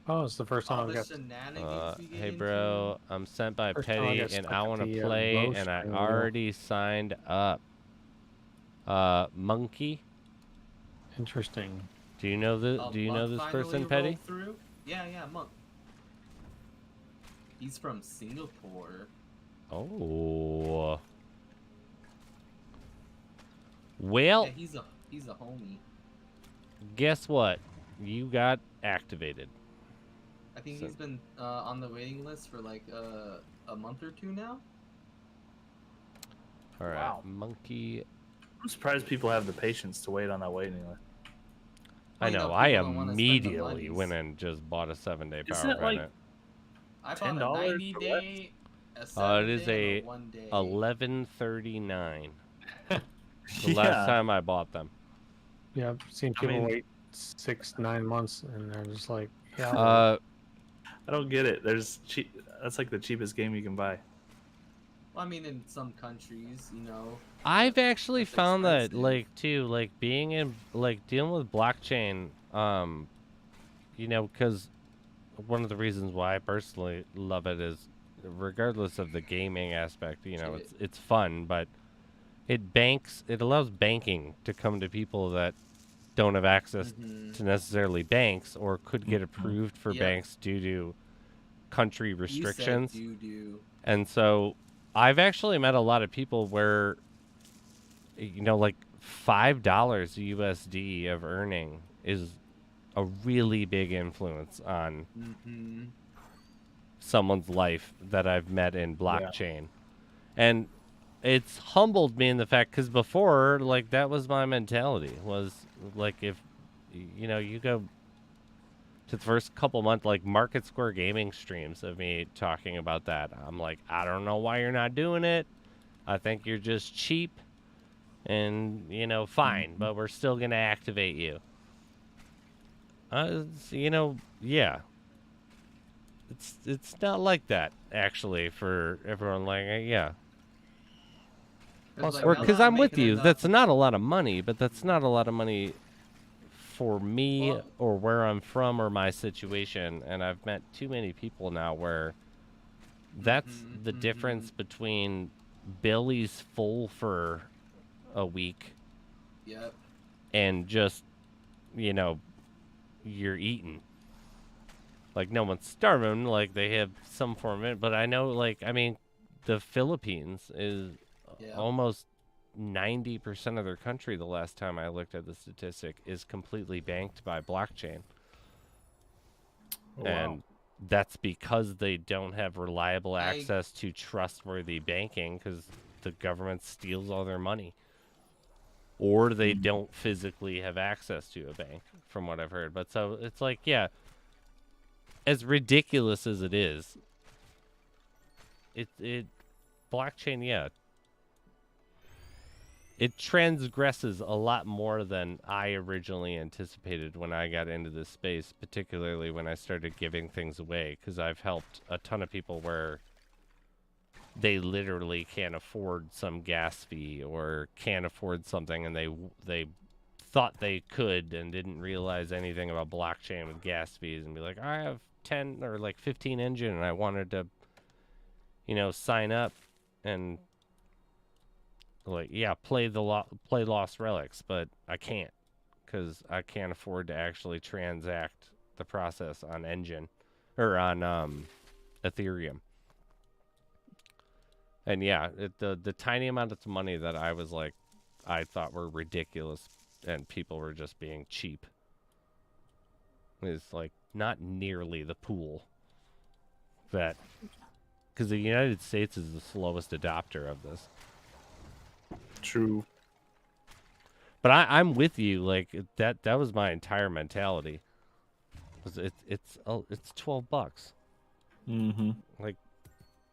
Oh, it's the first time All I've the got. shenanigans we get Hey into. bro, I'm sent by First time I Petty got and stuck I at want to the, play bow and I string wheel. already signed up. Monkey, Interesting. do you know A do you know monk this finally person, rolled Petty? Through? Yeah, monk. He's from Singapore. Oh. Well, Yeah, he's a homie. guess what? You got activated. I think So- he's been on the waiting list for like a month or two now. All right, Wow. Monkey. I'm surprised people have the patience to wait on that waiting list. I Well, you know. know, I people don't wanna spend the immediately monies. went and just bought a 7-day Isn't power it like planet. I bought a $10 90 for day, a It 7 is day, a and a 1 day. 1139. The Yeah. last time I bought them. Yeah, I've seen I people mean- wait 6-9 months, and they're just like, yeah. I don't get it. There's cheap. That's like the cheapest game you can buy. Well, I mean, in some countries, you know. I've actually That's found that, expensive. like, too, like, being in, like, dealing with blockchain, you know, because one of the reasons why I personally love it is, regardless of the gaming aspect, you know, Shit. it's fun, but it allows banking to come to people that don't have access Mhm. to necessarily banks or could get approved for Yeah. banks due to country You said restrictions. doo-doo. And so I've actually met a lot of people where, you know, like $5 USD of earning is a really big influence on Mhm. someone's life that I've met in blockchain. And it's humbled me in the fact, because before, like, that was my mentality, was like, if, you know, you go to the first couple months, like Market Square Gaming streams of me talking about that, I'm like, I don't know why you're not doing it. I think you're just cheap and, you know, fine, but we're still going to activate you. You know, yeah. It's not like that, actually, for everyone. Like, yeah. Plus, like, Or now because that I'm with making you, enough- that's not a lot of money, but that's not a lot of money for me Well- or where I'm from or my situation. And I've met too many people now where that's the difference between Billy's full for a week Yep. and just, you know, you're eating. Like, no one's starving, like, they have some form of it, but I know, like, I mean, the Philippines is Yeah. almost 90% of their country, the last time I looked at the statistic, is completely banked by blockchain. Oh, And wow. that's because they don't have reliable access to trustworthy banking, because the government steals all their money. Or they don't physically have access to a bank, from what I've heard. But so it's like, yeah, as ridiculous as it is, it blockchain, yeah, it transgresses a lot more than I originally anticipated when I got into this space, particularly when I started giving things away, because I've helped a ton of people where they literally can't afford some gas fee or can't afford something, and they thought they could and didn't realize anything about blockchain with gas fees, and be like, I have 10 or like 15 engine and I wanted to, you know, sign up and, like, yeah, play Lost Relics, but I can't, because I can't afford to actually transact the process on Engine or on Ethereum. And yeah, the tiny amount of money that I thought were ridiculous, and people were just being cheap, is like not nearly the pool that, because the United States is the slowest adopter of this. True. But I'm with you. Like that was my entire mentality. It's $12. Mm-hmm. Like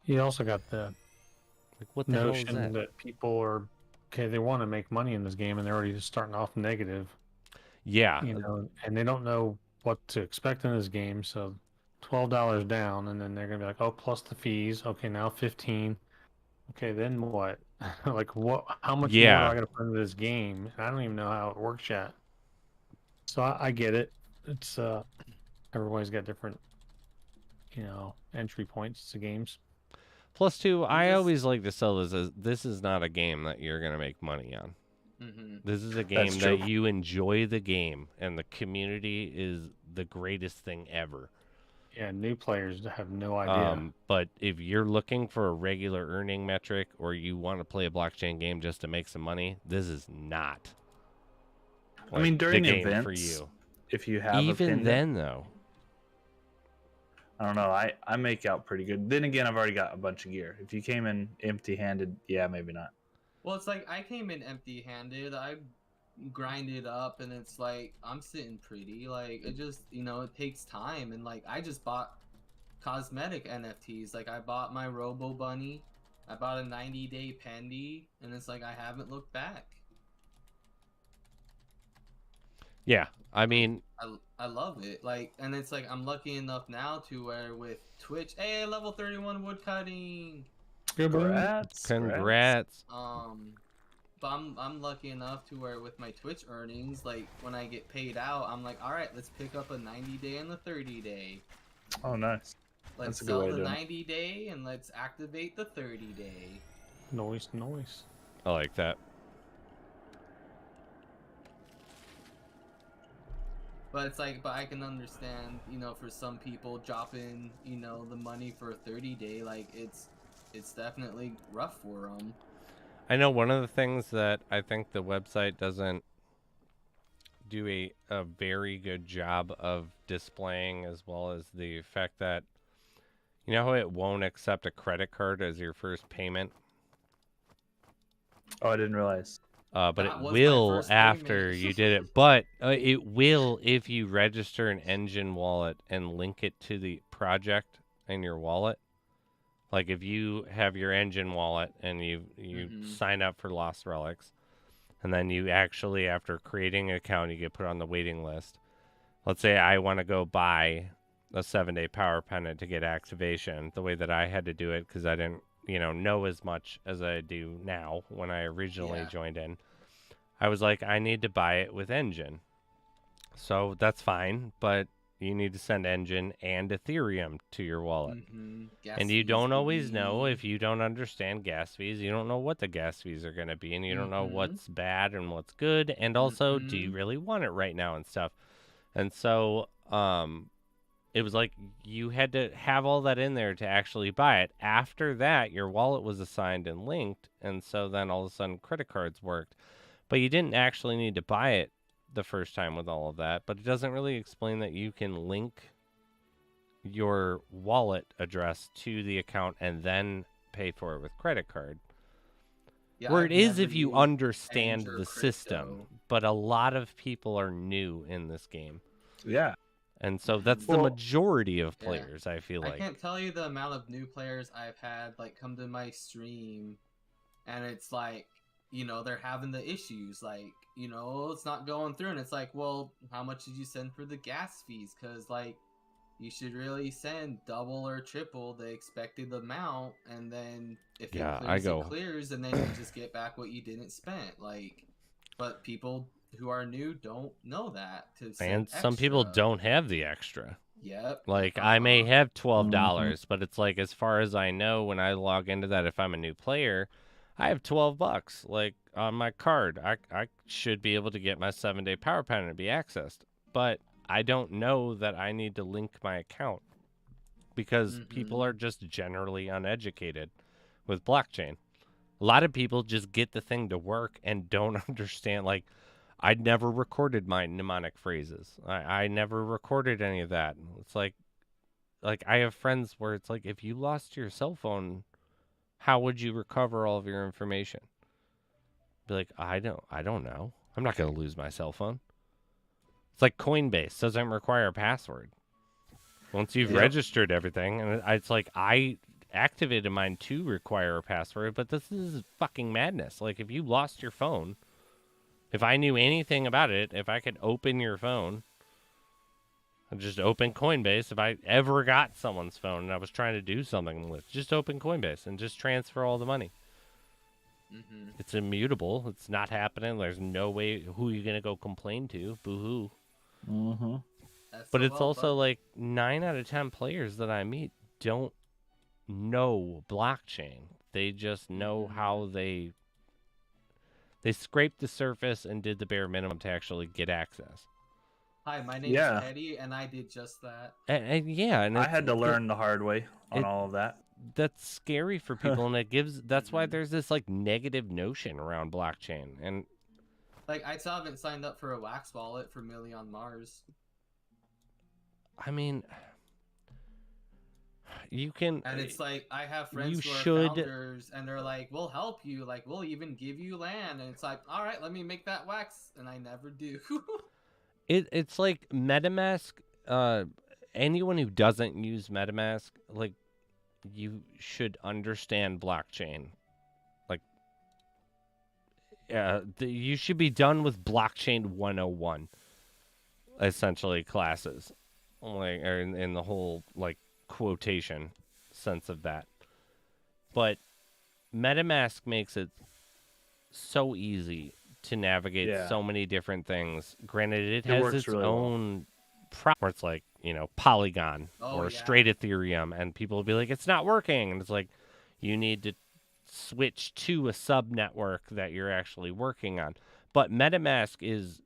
You also got the what the hell is notion that people are okay. They want to make money in this game, and they're already just starting off negative. Yeah. You know, and they don't know what to expect in this game. So, $12 down, and then they're gonna be like, "Oh, plus the fees. Okay, now 15. Okay, then what? Like what? How much more do Yeah. I got to put into this game? And I don't even know how it works yet." So I get it. It's everybody's got different, entry points to games. Plus two, I just- always like to sell this as this is not a game that you're gonna make money on. This is a game true. that you enjoy the game, and the community is the greatest thing ever. Yeah, new players have no idea. But if you're looking for a regular earning metric, or you want to play a blockchain game just to make some money, this is not. I mean, during the game events, for you. if you have a Even pendant, then, though, I don't know. I make out pretty good. Then again, I've already got a bunch of gear. If you came in empty-handed, yeah, maybe not. Well, it's like I came in empty-handed. I grinded up, and it's like I'm sitting pretty. Like it just, it takes time, and like I just bought cosmetic NFTs. Like I bought my Robo Bunny, I bought a 90-day Pendy, and it's like I haven't looked back. yeah. I mean, I love it. Like, and it's like I'm lucky enough now to where with Twitch, hey, level 31 woodcutting. Congrats. congrats. But I'm lucky enough to where with my Twitch earnings, like when I get paid out, I'm like, all right, let's pick up a 90-day and a 30-day. Oh, nice. Let's That's a good sell way of the doing it. 90-day and let's activate the 30-day. Noise. I like that. But it's like, but I can understand, for some people dropping, the money for a 30-day, like it's definitely rough for them. I know one of the things that I think the website doesn't do a very good job of displaying, as well as the fact that, how it won't accept a credit card as your first payment? Oh, I didn't realize. But That it was my will first after payment. you did it. But it will if you register an Engine wallet and link it to the project in your wallet. Like if you have your Engine wallet and you sign up for Lost Relics, and then you actually, after creating an account, you get put on the waiting list. Let's say I want to go buy a 7-day power pendant to get activation. The way that I had to do it, because I didn't know as much as I do now when I originally joined in. I was like, I need to buy it with Engine. So that's fine, but you need to send Engine and Ethereum to your wallet. And you don't always know, if you don't understand gas fees, you don't know what the gas fees are going to be, and you don't know what's bad and what's good, and also, do you really want it right now and stuff. And so, it was like you had to have all that in there to actually buy it. After that, your wallet was assigned and linked, and so then all of a sudden credit cards worked. But you didn't actually need to buy it the first time with all of that. But it doesn't really explain that you can link your wallet address to the account and then pay for it with credit card. Yeah, Where I've it is never if you used understand Eng or the system. crypto. But a lot of people are new in this game. Yeah. And so that's the Well, majority of yeah. players, I feel I like. can't tell you the amount of new players I've had like come to my stream, and it's like, they're having the issues, like, it's not going through, and it's like, well, how much did you send for the gas fees? Because like, you should really send double or triple the expected amount, and then if it clears, and then you just get back what you didn't spend. Like, but people who are new don't know that. And some people don't have the extra. Yep. Like, I may have $12, Mhm. but it's like, as far as I know, when I log into that, if I'm a new player, I have $12, like, on my card. I should be able to get my 7-day power pendant to be accessed. But I don't know that I need to link my account, because people are just generally uneducated with blockchain. A lot of people just get the thing to work and don't understand. Like, I never recorded my mnemonic phrases. I never recorded any of that. It's like I have friends where it's like, if you lost your cell phone, how would you recover all of your information? Be like, I don't know. I'm not going to lose my cell phone. It's like Coinbase doesn't require a password. Once you've registered everything, and it's like, I activated mine to require a password, but this is fucking madness. Like, if you lost your phone, if I knew anything about it, if I could open your phone, I'd just open Coinbase. If I ever got someone's phone and I was trying to do something with, just open Coinbase and just transfer all the money. Mm-hmm. It's immutable. It's not happening. There's no way. Who are you going to go complain to? Boo-hoo. Mm-hmm. But it's also like 9 out of 10 players that I meet don't know blockchain. They just know how they scraped the surface and did the bare minimum to actually get access. Hi, my name is Eddie, and I did just that. And I had to learn the hard way on all of that. That's scary for people, and that's why there's this like negative notion around blockchain. And like, I still haven't signed up for a Wax wallet for Millie on Mars. I mean, you can. And it's like, I have friends who are founders, and they're like, we'll help you, like, we'll even give you land. And it's like, all right, let me make that Wax. And I never do. It's like MetaMask. Anyone who doesn't use MetaMask, like, you should understand blockchain. Like, you should be done with blockchain 101, essentially, classes, like, or in the whole like quotation sense of that. But MetaMask makes it so easy to navigate so many different things. Granted, it has its really own where it's like, Polygon or straight Ethereum, and people will be like, it's not working. And it's like, you need to switch to a sub network that you're actually working on. But MetaMask is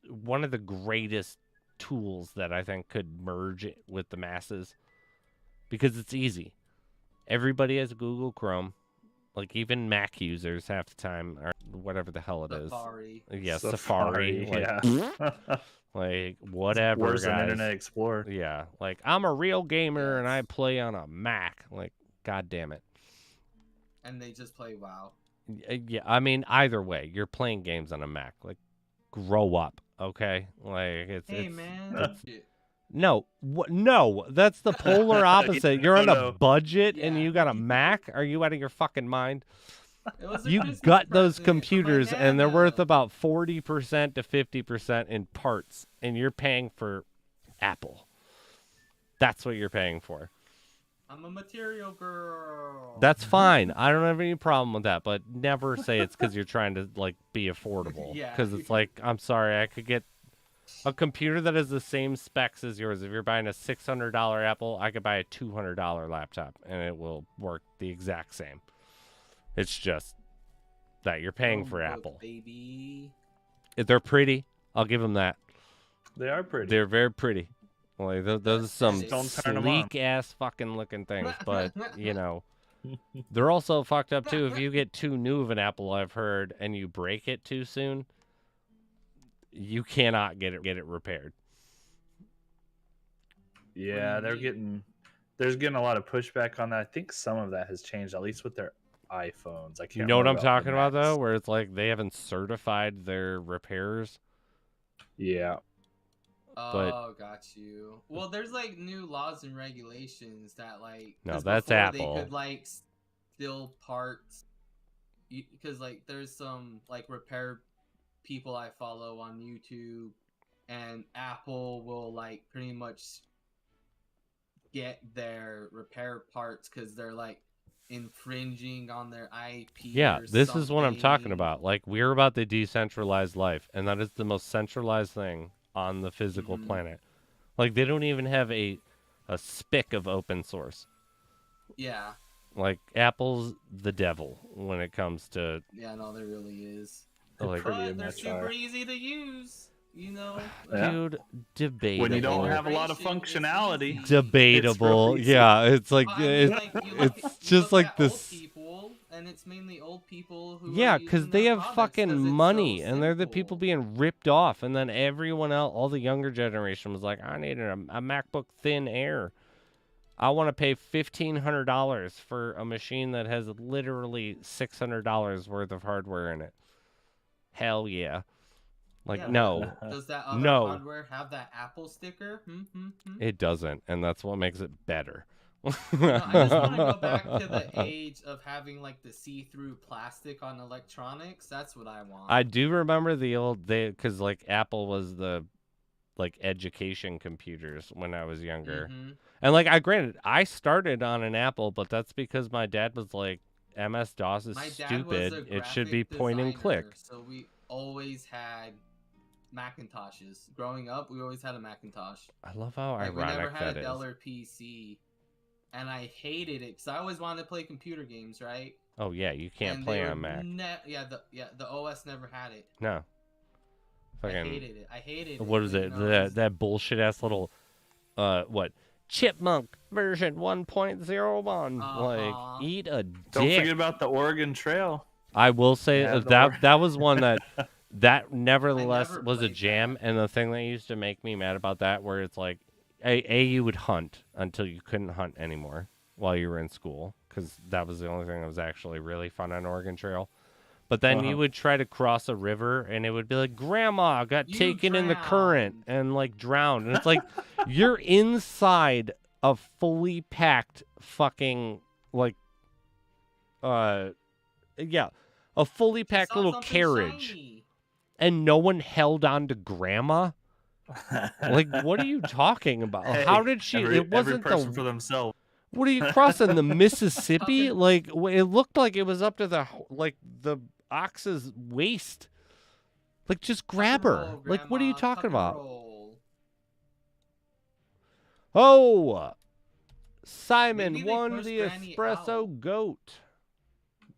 one of the greatest tools that I think could merge it with the masses because it's easy. Everybody has Google Chrome. Like, even Mac users half the time, or whatever the hell it is. Safari. Yeah, Safari. Like, whatever, Worse guys. than Internet Explorer. Yeah, like, I'm a real gamer and I play on a Mac. Like, god damn it. And they just play WoW. Yeah, I mean, either way, you're playing games on a Mac. Like, grow up, okay? Like, man. No, no, that's the polar opposite. You're on a budget and you got a Mac? Are you out of your fucking mind? You got those computers and they're worth about 40% to 50% in parts, and you're paying for Apple. That's what you're paying for. I'm a material girl. That's fine. I don't have any problem with that, but never say it's because you're trying to, like, be affordable. Because it's like, I'm sorry, I could get a computer that has the same specs as yours. If you're buying a $600 Apple, I could buy a $200 laptop, and it will work the exact same. It's just that you're paying for Apple. Baby. If they're pretty, I'll give them that. They are pretty. They're very pretty. Like, those are some Don't turn 'em sleek ass fucking looking things, but they're also fucked up too. If you get too new of an Apple, I've heard, and you break it too soon, you cannot get it repaired. Yeah, there's getting a lot of pushback on that. I think some of that has changed, at least with their iPhones. I can't. You know what I'm remember talking about Macs. though, where it's like they haven't certified their repairs. Yeah. Oh, got you. Well, there's like new laws and regulations that like. No, that's Apple. They could like steal parts, because like there's some like repair people I follow on YouTube, and Apple will like pretty much get their repair parts because they're like infringing on their IP. Yeah, this is what I'm talking about. Like, we're about the decentralized life, and that is the most centralized thing on the physical planet. Like, they don't even have a spick of open source. Yeah. Like, Apple's the devil when it comes to. Yeah, no, there really is. Like, but they're super easy to use, Dude, debatable. When you don't have a lot of functionality. Debatable. It's yeah, it's like well, it's just like this. it's mainly old people who. Yeah, because because they have fucking money, and they're the people being ripped off, and then everyone else, all the younger generation, was like, I need a MacBook Thin Air. I want to pay $1,500 for a machine that has literally $600 worth of hardware in it. Hell yeah. Like, Yeah, no. Does that other No. hardware have that Apple sticker? It doesn't, and that's what makes it better. No, I just want to go back to the age of having like the see-through plastic on electronics. That's what I want. I do remember the old day, because like Apple was the like education computers when I was younger. And like I started on an Apple, but that's because my dad was like, MS-DOS is My dad stupid. was a It should be graphic point and click. designer, so we always had Macintoshes. Growing up, we always had a Macintosh. I love how Like, we never ironic had that a is. Dell or PC, and I hated it because I always wanted to play computer games, right? Oh yeah, you can't And play they on were Mac. The OS never had it. No. I Fucking, hated it. I hated it. what is you it? know, That bullshit ass little what? Chipmunk version 1.01. Like, Uh-huh. eat a Don't dick. forget about the Oregon Trail. I will say Yeah, that was one that nevertheless never was a played jam. that. And the thing that used to make me mad about that, where it's like, you would hunt until you couldn't hunt anymore while you were in school, because that was the only thing that was actually really fun on Oregon Trail. But then you would try to cross a river, and it would be like, Grandma got You taken in the current drowned. and like drowned. And it's like, you're inside a fully packed fucking like, a fully packed Saw little something carriage, shiny. and no one held on to Grandma. Like, what are you talking about? How did she? It wasn't every person for the. themselves. What are you crossing the Mississippi? Like, it looked like it was up to the ox's waist. Like, just grab Tuck and her. roll, Like, what are you Grandma, talking tuck and about? roll. Oh, Simon Maybe they won pushed the Granny espresso out. goat.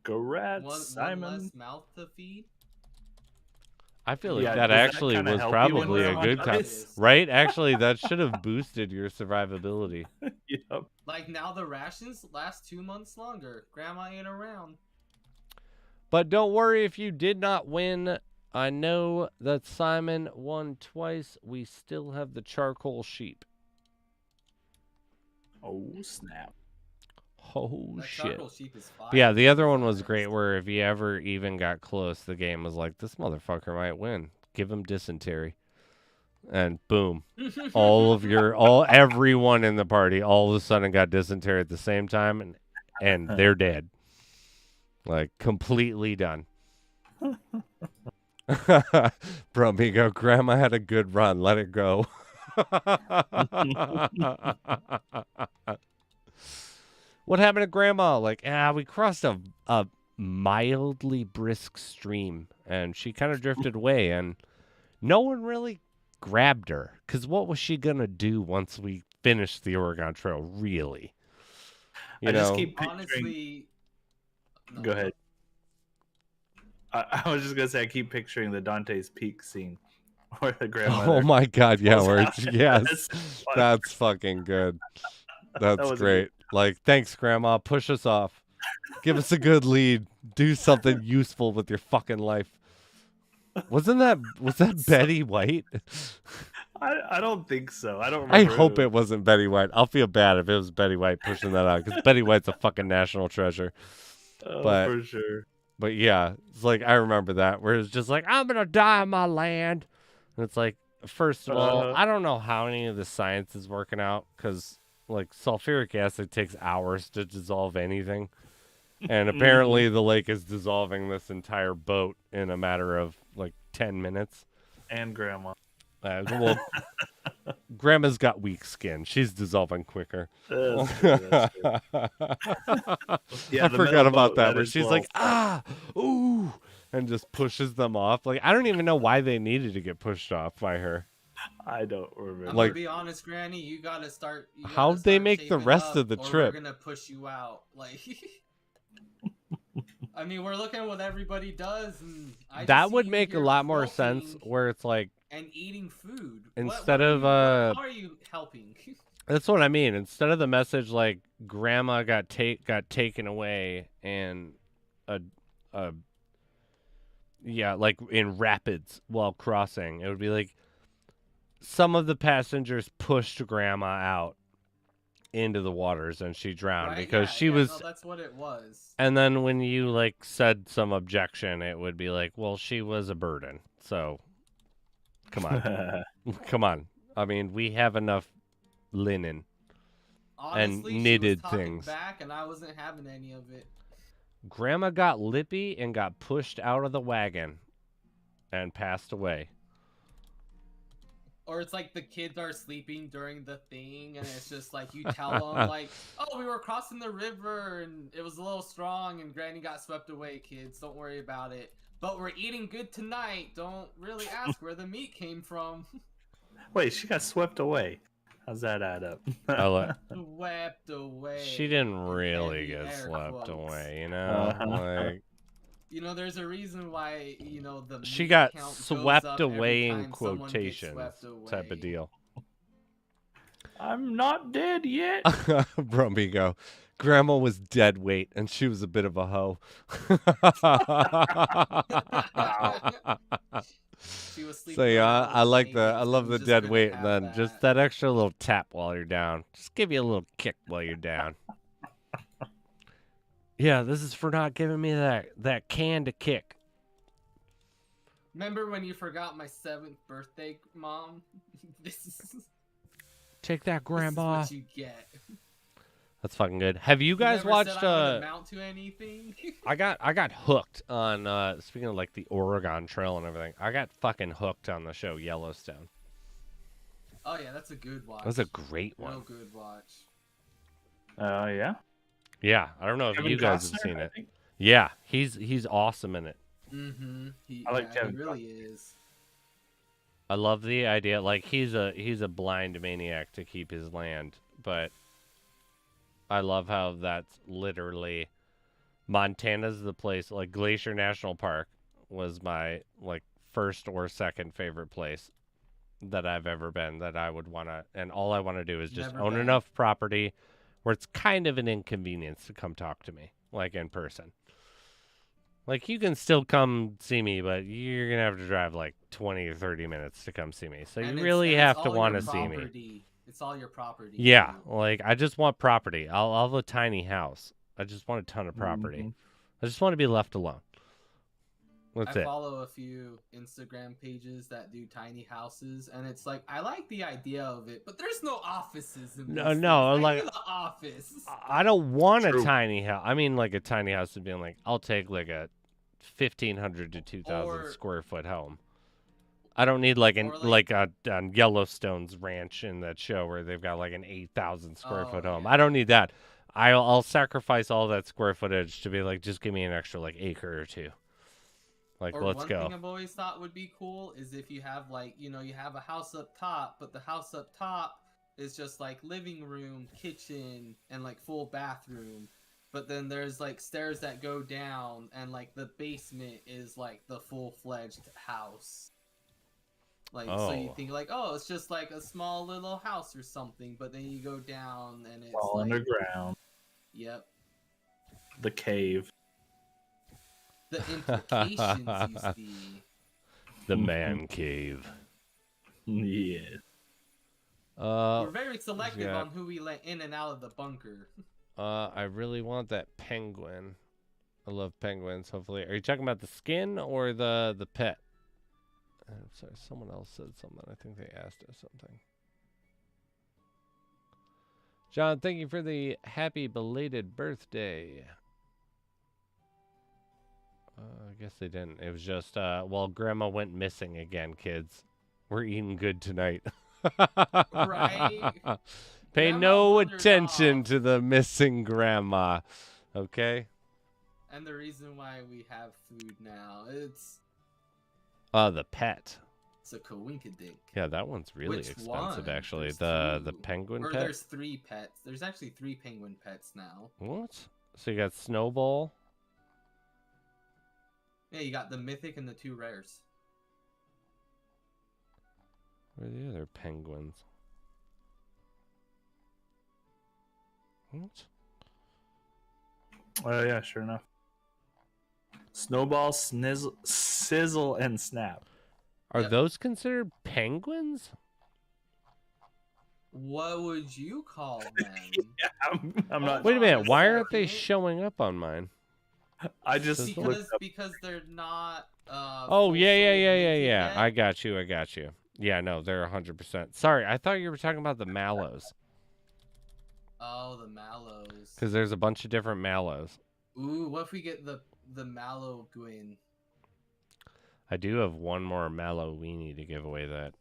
Go rats, One Simon. less mouth to feed. I feel like Yeah, that does that actually kinda was help you when probably a you're on good ice? right? Actually, that should have boosted your survivability. Yep. Like now the rations last 2 months longer. Grandma ain't around. But don't worry if you did not win. I know that Simon won twice. We still have the charcoal sheep. Oh snap! Oh That shit. charcoal sheep is fire. But yeah, the other one was great, where if you ever even got close, the game was like, this motherfucker might win. Give him dysentery. And boom. Everyone in the party all of a sudden got dysentery at the same time, and they're dead. Like, completely done. Bro, Migo, Grandma had a good run. Let it go. What happened to Grandma? Like, we crossed a mildly brisk stream, and she kind of drifted away, and no one really grabbed her. Because what was she going to do once we finished the Oregon Trail, really? I just keep picturing... Honestly, no. Go ahead. I was just gonna say I keep picturing the Dante's Peak scene where the grandmother. Oh my God! Yeah, pulls where out. yes, That's that's fucking good. That That's was a great. Like, thanks, Grandma. Push us off. Give us a good lead. Do something useful with your fucking life. Was that Betty White? I don't think so. I don't. I Remember hope who. it wasn't Betty White. I'll feel bad if it was Betty White pushing that out, because Betty White's a fucking national treasure. Oh, but- for sure. But yeah, it's like, I remember that, where it's just like, I'm gonna die on my land. And it's like, first of all, I don't know how any of the science is working out, because like sulfuric acid takes hours to dissolve anything. And apparently the lake is dissolving this entire boat in a matter of like 10 minutes. And grandma. Well, Grandma's got weak skin. She's dissolving quicker. That's true, that's true. Yeah, I the forgot metal about boat, that, where is she's well- like, ooh, and just pushes them off. Like, I don't even know why they needed to get pushed off by her. I don't remember. I'm Like- gonna be honest, Granny. You gotta start. You gotta How'd they start make the shaping rest up, of the or trip? We're gonna push you out. Like, I mean, we're looking at what everybody does, and I just That see would you make a here lot more sense, quilting where it's like, and eating food Instead what are of, you, how are you helping? that's what I mean. Instead of the message like, Grandma got taken away, and a yeah, like in rapids while crossing. It would be like some of the passengers pushed grandma out into the waters and she drowned Right? because Yeah, she yeah, was. no, that's what it was. And then when you like said some objection, it would be like, well, she was a burden. So come on. Come on. I mean, we have enough linen. Honestly, knitted she was talking things. back, and I wasn't having any of it. Grandma got lippy and got pushed out of the wagon and passed away. Or it's like the kids are sleeping during the thing, and it's just like you tell them, like, oh, we were crossing the river, and it was a little strong, and Granny got swept away, kids. Don't worry about it. But we're eating good tonight. Don't really ask where the meat came from. Wait, she got swept away. How's that add up? Swept away. She didn't in really heavy get air swept quotes. away, you know? Like, You know, there's a reason why, you know, the she meat got count goes swept up away every in time someone gets quotations swept away. type of deal. I'm not dead yet. Brumbigo. Grandma was dead weight, and she was a bit of a hoe. She was sleeping So yeah, around with I like the, I playmates, love and the just dead couldn't weight, have and then just that extra little tap while you're down. Just give you a little kick while you're down. Yeah, this is for not giving me that can to kick. Remember when you forgot my 7th birthday, Mom? This is Take that, Grandma. This is what you get. That's fucking good. Have you guys Never watched? said I would amount to anything. I got hooked on. Speaking of like the Oregon Trail and everything, I got fucking hooked on the show Yellowstone. Oh yeah, that's a good watch. That was a great one. Real good watch. Yeah. Yeah, I don't know if Kevin you guys Costner, have seen I it. think. Yeah, he's awesome in it. Mm-hmm. I like Kevin he really is. I love the idea. Like he's a blind maniac to keep his land, but I love how that's literally Montana's the place. Like Glacier National Park was my like first or second favorite place that I've ever been. That I would wanna, and all I want to do is just Never own been. enough property where it's kind of an inconvenience to come talk to me, like in person. Like, you can still come see me, but you're going to have to drive like 20 or 30 minutes to come see me. So And you it's- really and it's have to all your want to see me. property. It's all your property. Yeah, too. like, I just want property. I'll have a tiny house. I just want a ton of property. Mhm. I just want to be left alone. That's I it. follow a few Instagram pages that do tiny houses, and it's like I like the idea of it, but there's no offices in No, these no, things. I like- need the office. I don't want a True. tiny house. I mean, like, a tiny house would be like, I'll take like a 1,500 to 2,000 Or- square foot home. I don't need like Or, like on Yellowstone's ranch in that show where they've got like an 8,000 square Oh, foot home. yeah. I don't need that. I'll sacrifice all that square footage to be like, just give me an extra like acre or two. Like, Or let's one go. thing I've always thought would be cool is if you have like, you know, you have a house up top, but the house up top is just like living room, kitchen, and like full bathroom. But then there's like stairs that go down, and like the basement is like the full-fledged house. Like, so you Oh. think like, oh, it's just like a small little house or something, but then you go down and it's All like, underground. yep, The cave. the implications you see. The man cave. Yeah. Uh, We're very selective yeah. on who we let in and out of the bunker. I really want that penguin. I love penguins. Hopefully, are you talking about the skin or the pet? I'm sorry, someone else said something. I think they asked us something. John, thank you for the happy belated birthday. I guess they didn't. It was just, well, Grandma went missing again, kids. We're eating good tonight. Right? Pay Grandma no wandered attention off. to the missing grandma. Okay? And the reason why we have food now, it's The pet. a coinkadink. Yeah, that one's really Which expensive, one? actually. There's The two. penguin Or pet. there's 3 pets. There's actually 3 penguin pets now. What? So you got Snowball. Yeah, you got the mythic and the 2 rares. Where are the other penguins? What? Oh yeah, sure enough. Snowball, sizzle, and snap. Are Yep. those considered penguins? What would you call them? I'm not. Wait a minute. Why Second. aren't they showing up on mine? I just Sizzle? looked up. Because they're not. Oh, full yeah. minted yet. I got you. Yeah, no, they're 100%. Sorry, I thought you were talking about the mallows. Oh, the mallows. Because there's a bunch of different mallows. Ooh, what if we get the mallow gwyn? I do have one more mallow weenie to give away that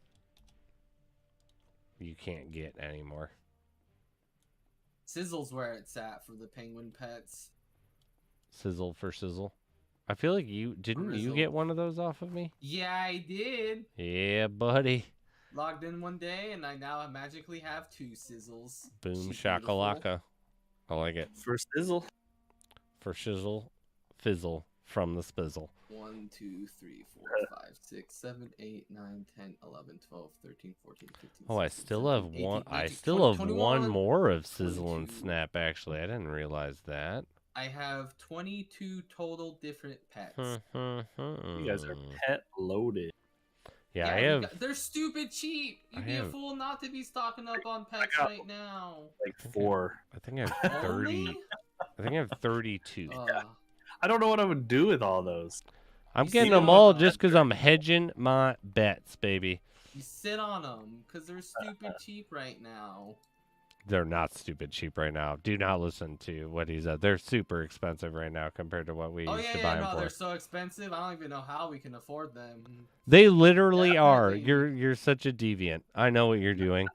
you can't get anymore. Sizzle's where it's at for the penguin pets. Sizzle for sizzle. I feel like didn't you Rizzle. get one of those off of me? Yeah, I did. Yeah, buddy. Logged in one day, and I now magically have 2 sizzles. Boom She's beautiful. shakalaka. I like it. For sizzle. For shizzle, fizzle from the spizzle. 1, 2, 3, 4, 5, 6, 7, 8, 9, 10, 11, 12, 13, 14, 15. Oh, I 16, still 17, have 18, one. 19, I 20, still have 21, one more of sizzle and 22. snap. Actually, I didn't realize that. I have 22 total different pets. You guys are pet loaded. Yeah, Yeah, I we have. got- they're stupid cheap. You'd I be a have- fool not to be stocking up on pets got- right now. Like 4. I think I have 30. Only? I think I have 32. I don't know what I would do with all those. I'm You getting see them them all on just because I'm hedging my bets, baby. You sit on them because they're stupid cheap right now. They're not stupid cheap right now. Do not listen to what he said. They're super expensive right now compared to what we Oh used yeah, to buy yeah, them no, for. they're so expensive. I don't even know how we can afford them. They literally are. Definitely. You're such a deviant. I know what you're doing.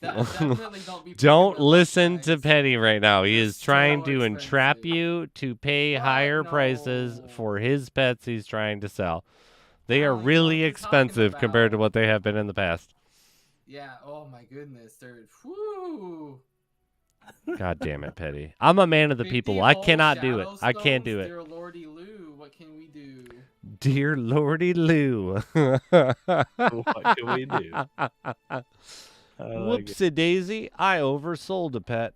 Definitely don't be. Don't picking them up, listen to guys. Petty right now. He They're is trying so to entrap expensive. you to pay What? higher prices No. for his pets he's trying to sell. They I are don't even know really what you're talking expensive compared to about. what they have been in the past. Yeah. Oh my goodness, they're. Whoo. God damn it, Petty. I'm a man of the Big people. deal, I cannot do it. Shadow I can't do Stones, it. Dear Lordy Lou, what can we do? Dear Lordy Lou. What can we do? Whoopsie daisy. I oversold a pet.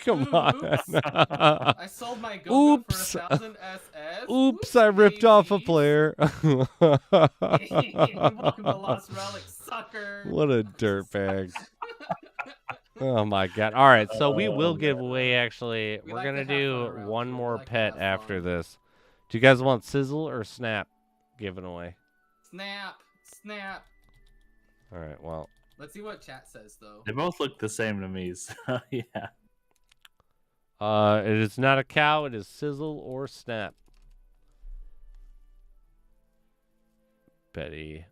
Come Ooh, on. oops. I sold my Goga Oops. for 1,000 SS. Oops, I ripped off a daisies. player. Welcome to Lost Relics, sucker. What a dirtbag. Oh my god. All right, so we will give away actually. We We're like going to to have do fun around one here. We more like to pet have after fun. this. Do you guys want sizzle or snap given away? Snap, snap. All right, well. Let's see what chat says though. They both look the same to me, so yeah. It is not a cow, it is sizzle or snap. Betty.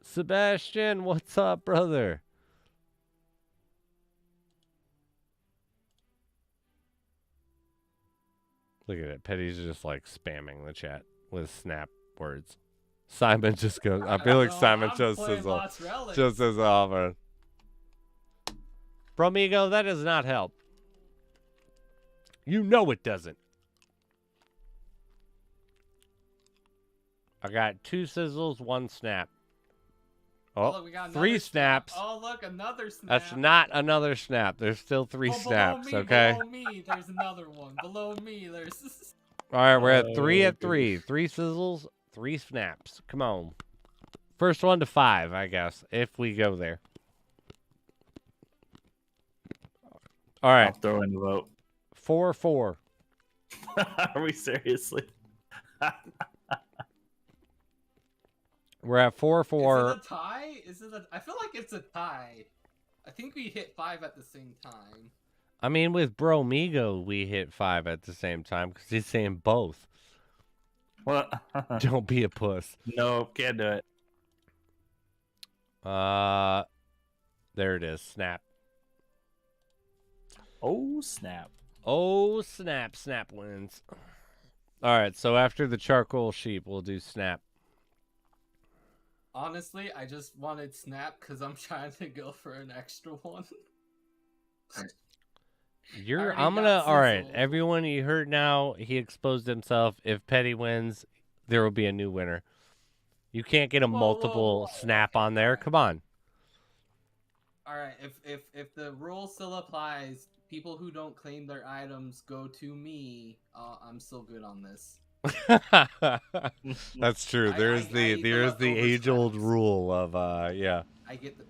Sebastian, what's up, brother? Look at it. Petty's just like spamming the chat with snap words. Simon just goes. I feel like Simon I'm chose playing sizzle. Lost Relics. Just as often. Bromigo, that does not help. You know it doesn't. I got 2 sizzles, 1 snap. Oh, look, we got 3 another snap. snaps. Oh, look, another snap. That's not another snap. There's still 3 Oh, snaps, below me, okay? Below me, there's another one. Below me, there's. All right, we're at 3 Oh, at 3. 3 sizzles, 3 snaps. Come on. First one to 5, I guess, if we go there. All I'll right, throw in the vote. 4-4. Are we seriously? We're at 4-4. Is it a tie? I feel like it's a tie. I think we hit 5 at the same time. I mean, with Bromigo, we hit 5 at the same time because he's saying both. What? Don't be a puss. No, can't do it. There it is. Snap. Oh, snap. Oh, snap. Snap wins. All right, so after the charcoal sheep, we'll do snap. Honestly, I just wanted snap because I'm trying to go for an extra one. already I'm gonna. got All right, sizzle. everyone, you heard now. He exposed himself. If Petty wins, there will be a new winner. You can't get a Whoa, multiple whoa. snap on there. Come on. All right, if the rule still applies, people who don't claim their items go to me. I'm still good on this. That's true. I There's eat the the leftover age-old scraps. rule of yeah, I get the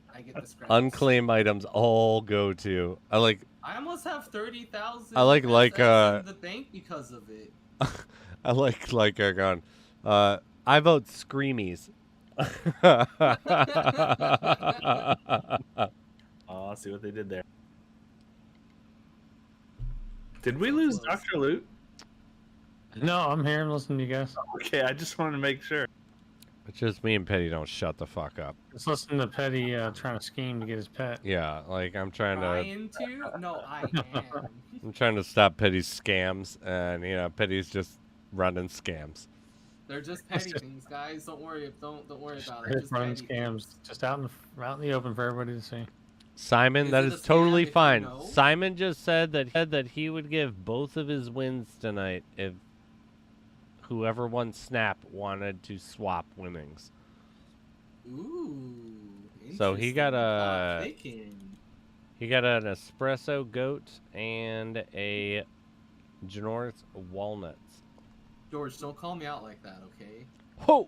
scraps. unclaimed items all go to. I almost have 30,000 I like SS in the bank because of it. I like gone. I vote Screamies. Oh, see what they did there. Did we So lose close. Dr. Loot? No, I'm here. I'm listening to you guys. Okay, I just wanted to make sure. It's just me and Petty don't shut the fuck up. Just listen to Petty trying to scheme to get his pet. Yeah, like I'm trying to? No, I am. I'm trying to stop Petty's scams, and Petty's just running scams. They're just petty things, guys. Don't worry about it. Straight Just running petty scams, things. just out in the open for everybody to see. Simon, Is that it is a scam totally if you fine. know? Simon just said that he would give both of his wins tonight if whoever won Snap wanted to swap winnings. Ooh. So he got interesting. He got an espresso goat and a Generis walnuts. George, don't call me out like that, okay? Ho!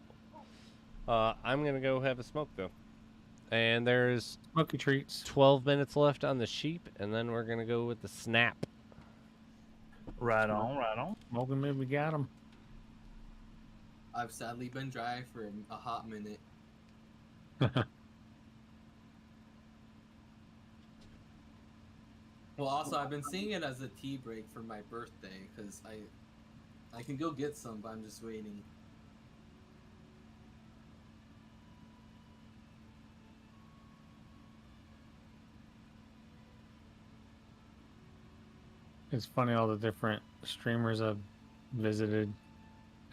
I'm gonna go have a smoke though. And there's Smoky treats. 12 minutes left on the sheep, and then we're gonna go with the snap. Right on, right on. Smoking maybe got him. I've sadly been dry for a hot minute. Well, also, I've been seeing it as a tea break for my birthday, because I can go get some, but I'm just waiting. It's funny all the different streamers I've visited,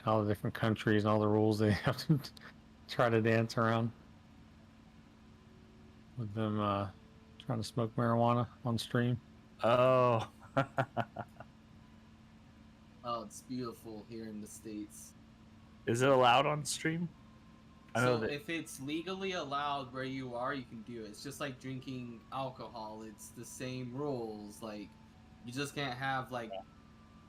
all the different countries, and all the rules they have to try to dance around. With them trying to smoke marijuana on stream. Oh. Oh, it's beautiful here in the States. Is it allowed on stream? I know So that. if it's legally allowed where you are, you can do it. It's just like drinking alcohol. It's the same rules. Like, you just can't have like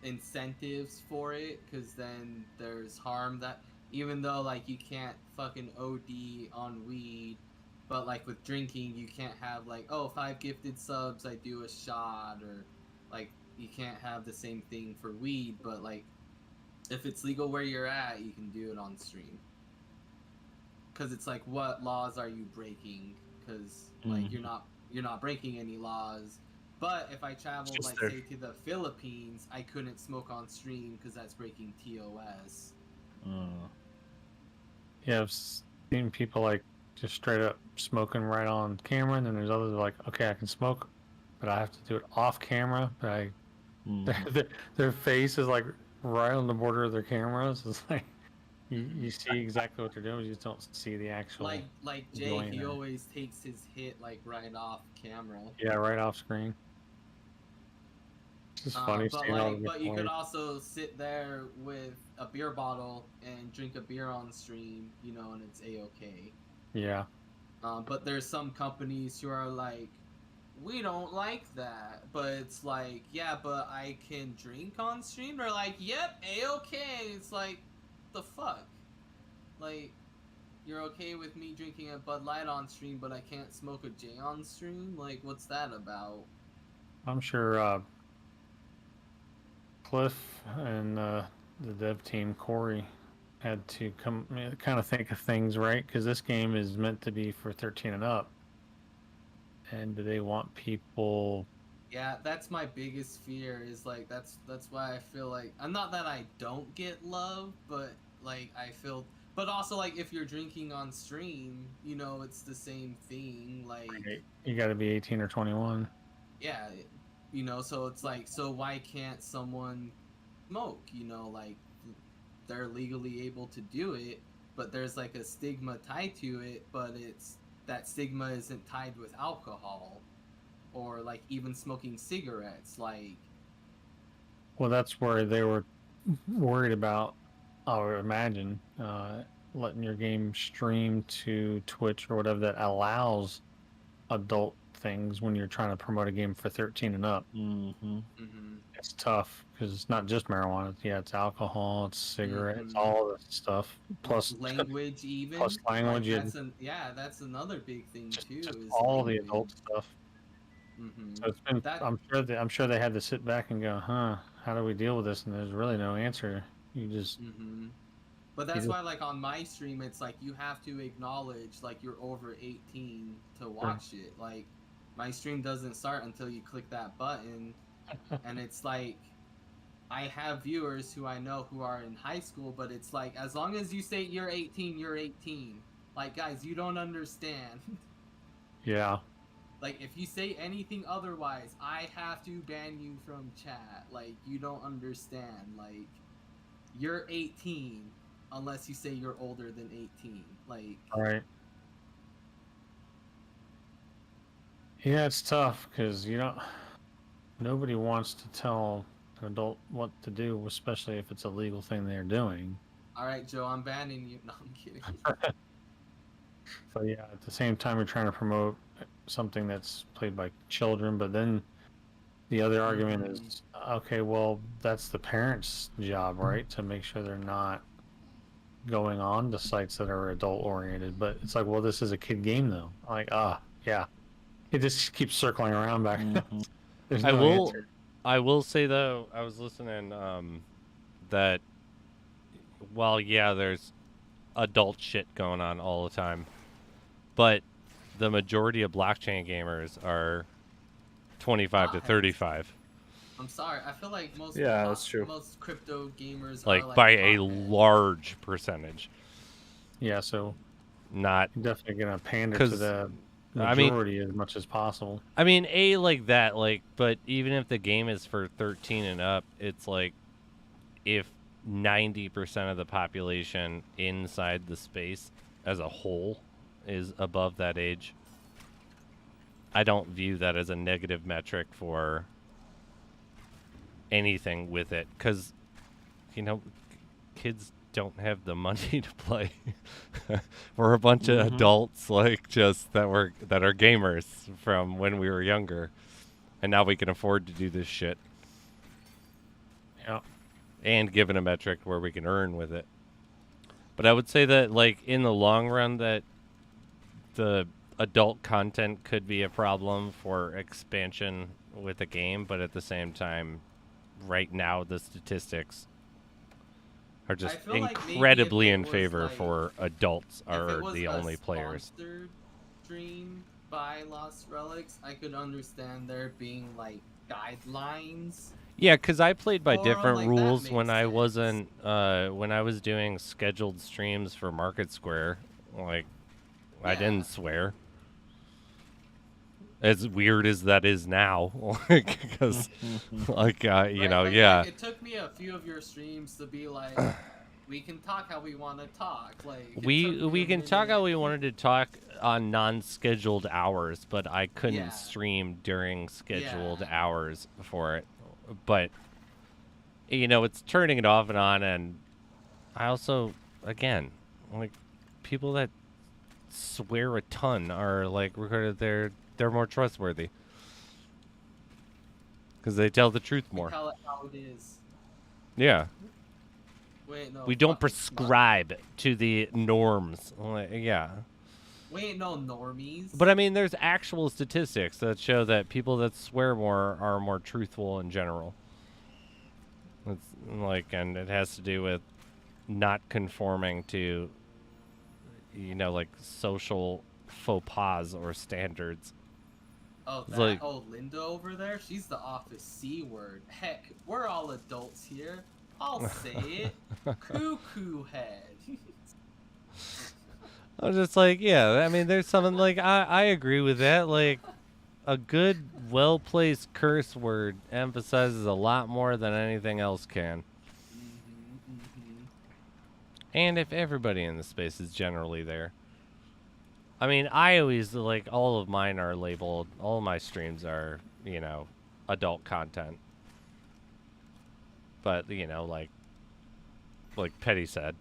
incentives for it, because then there's harm that, even though like you can't fucking OD on weed, but like with drinking you can't have like, oh, 5 gifted subs, I do a shot, or like you can't have the same thing for weed. But like if it's legal where you're at, you can do it on stream. Because it's like, what laws are you breaking? Because like you're not breaking any laws. But if I traveled, Just like, there. say, to the Philippines, I couldn't smoke on stream because that's breaking TOS. Yeah, I've seen people like just straight up smoking right on camera, and then there's others like, okay, I can smoke, but I have to do it off camera. But their face is like right on the border of their cameras. It's like you see exactly what they're doing, you just don't see the actual. Like Jay, going he there. always takes his hit like right off camera. Yeah, right off screen. It's just funny But seeing all the like, but you different could ways. also sit there with a beer bottle and drink a beer on stream, and it's a-okay. Yeah. But there's some companies who are like, we don't like that. But it's like, yeah, but I can drink on stream. They're like, yep, a-okay. It's like, the fuck? Like, you're okay with me drinking a Bud Light on stream, but I can't smoke a J on stream? Like, what's that about? I'm sure Cliff and the dev team, Corey, had to kind of think of things right, because this game is meant to be for 13 and up. And do they want people? Yeah, that's my biggest fear. Is like that's why I feel like, I'm not that I don't get love, but like I feel. But also, like, if you're drinking on stream, it's the same thing. Like, You got to be 18 or 21. yeah, so it's like, so why can't someone smoke? Like, they're legally able to do it, but there's like a stigma tied to it, but that stigma isn't tied with alcohol or like even smoking cigarettes. Like, Well, that's where they were worried about, I would imagine, letting your game stream to Twitch or whatever that allows adult things when you're trying to promote a game for 13 and up. Mm-hmm. It's tough because it's not just marijuana. Yeah, it's alcohol, it's cigarettes, Mhm. all this stuff. Plus language, even plus language, Like, and that's another big thing just too. Is all the language. adult stuff. Mm-hmm. So it's been. That I'm sure they had to sit back and go, huh? How do we deal with this? And there's really no answer. You just. Mm-hmm. But that's why, like, on my stream, it's like you have to acknowledge like you're over 18 to watch it. Like, my stream doesn't start until you click that button, and it's like I have viewers who I know who are in high school, but it's like as long as you say you're 18, you're 18. Like, guys, you don't understand. Yeah. Like, if you say anything otherwise, I have to ban you from chat. Like, you don't understand. Like, you're 18 unless you say you're older than 18. Like, All right. Yeah, it's tough because nobody wants to tell an adult what to do, especially if it's a legal thing they're doing. all right, Joe, I'm banning you. No, I'm kidding. So yeah, at the same time, you're trying to promote something that's played by children, but then the other argument is, okay, well, that's the parents' job, right, to make sure they're not going on to sites that are adult oriented. But it's like, well, this is a kid game, though. Like, yeah, it just keeps circling around back. Mm-hmm. There's no answer. I will say though, I was listening that while yeah, there's adult shit going on all the time, but the majority of blockchain gamers are 25 to 35. I'm sorry. I feel like most that's true. most crypto gamers Like are like by a potheads. large percentage. Yeah, so Not you're definitely gonna pander to 'cause, the I mean- majority as much as possible. I mean, like that, like, but even if the game is for 13 and up, it's like if 90% of the population inside the space as a whole is above that age, I don't view that as a negative metric for anything with it, because, kids don't have the money to play. We're a bunch of adults, like, just that are gamers from when we were younger, and now we can afford to do this shit. Yeah. And given a metric where we can earn with it. But I would say that, like, in the long run, that the adult content could be a problem for expansion with the game, but at the same time, right now the statistics are just feel like maybe incredibly if it in was, favor like, for adults if it are was the a only players. sponsored stream by Lost Relics, I could understand there being like guidelines. Yeah, because I played by Or, different like, that rules makes when I sense. wasn't when I was doing scheduled streams for Market Square. Like, I Yeah. didn't swear. As weird as that is now, like, because, like, Right? Like, yeah. it took me a few of your streams to be like, we can talk how we want to talk. Like, it took We me a can talk how minute. we wanted to talk on non-scheduled hours, but I couldn't Yeah. stream during scheduled Yeah. hours for it. But it's turning it off and on, and I also, again, like, people that swear a ton are like recorded. They're more trustworthy because they tell the truth We more. tell it how it is. Yeah. Wait, no. We don't fucking prescribe to the norms. Like, yeah. We ain't no normies. But I mean, there's actual statistics that show that people that swear more are more truthful in general. It's like, and it has to do with not conforming to, like, social faux pas or standards. Oh, It's that like- old Linda over there? She's the office C word. Heck, we're all adults here. I'll say it. Cuckoo head. I was just like, yeah, I mean, there's something like, I agree with that. Like, a good, well-placed curse word emphasizes a lot more than anything else can. And if everybody in the space is generally there. I mean, I always, like, all of mine are labeled, all of my streams are, adult content. But, like Petty said,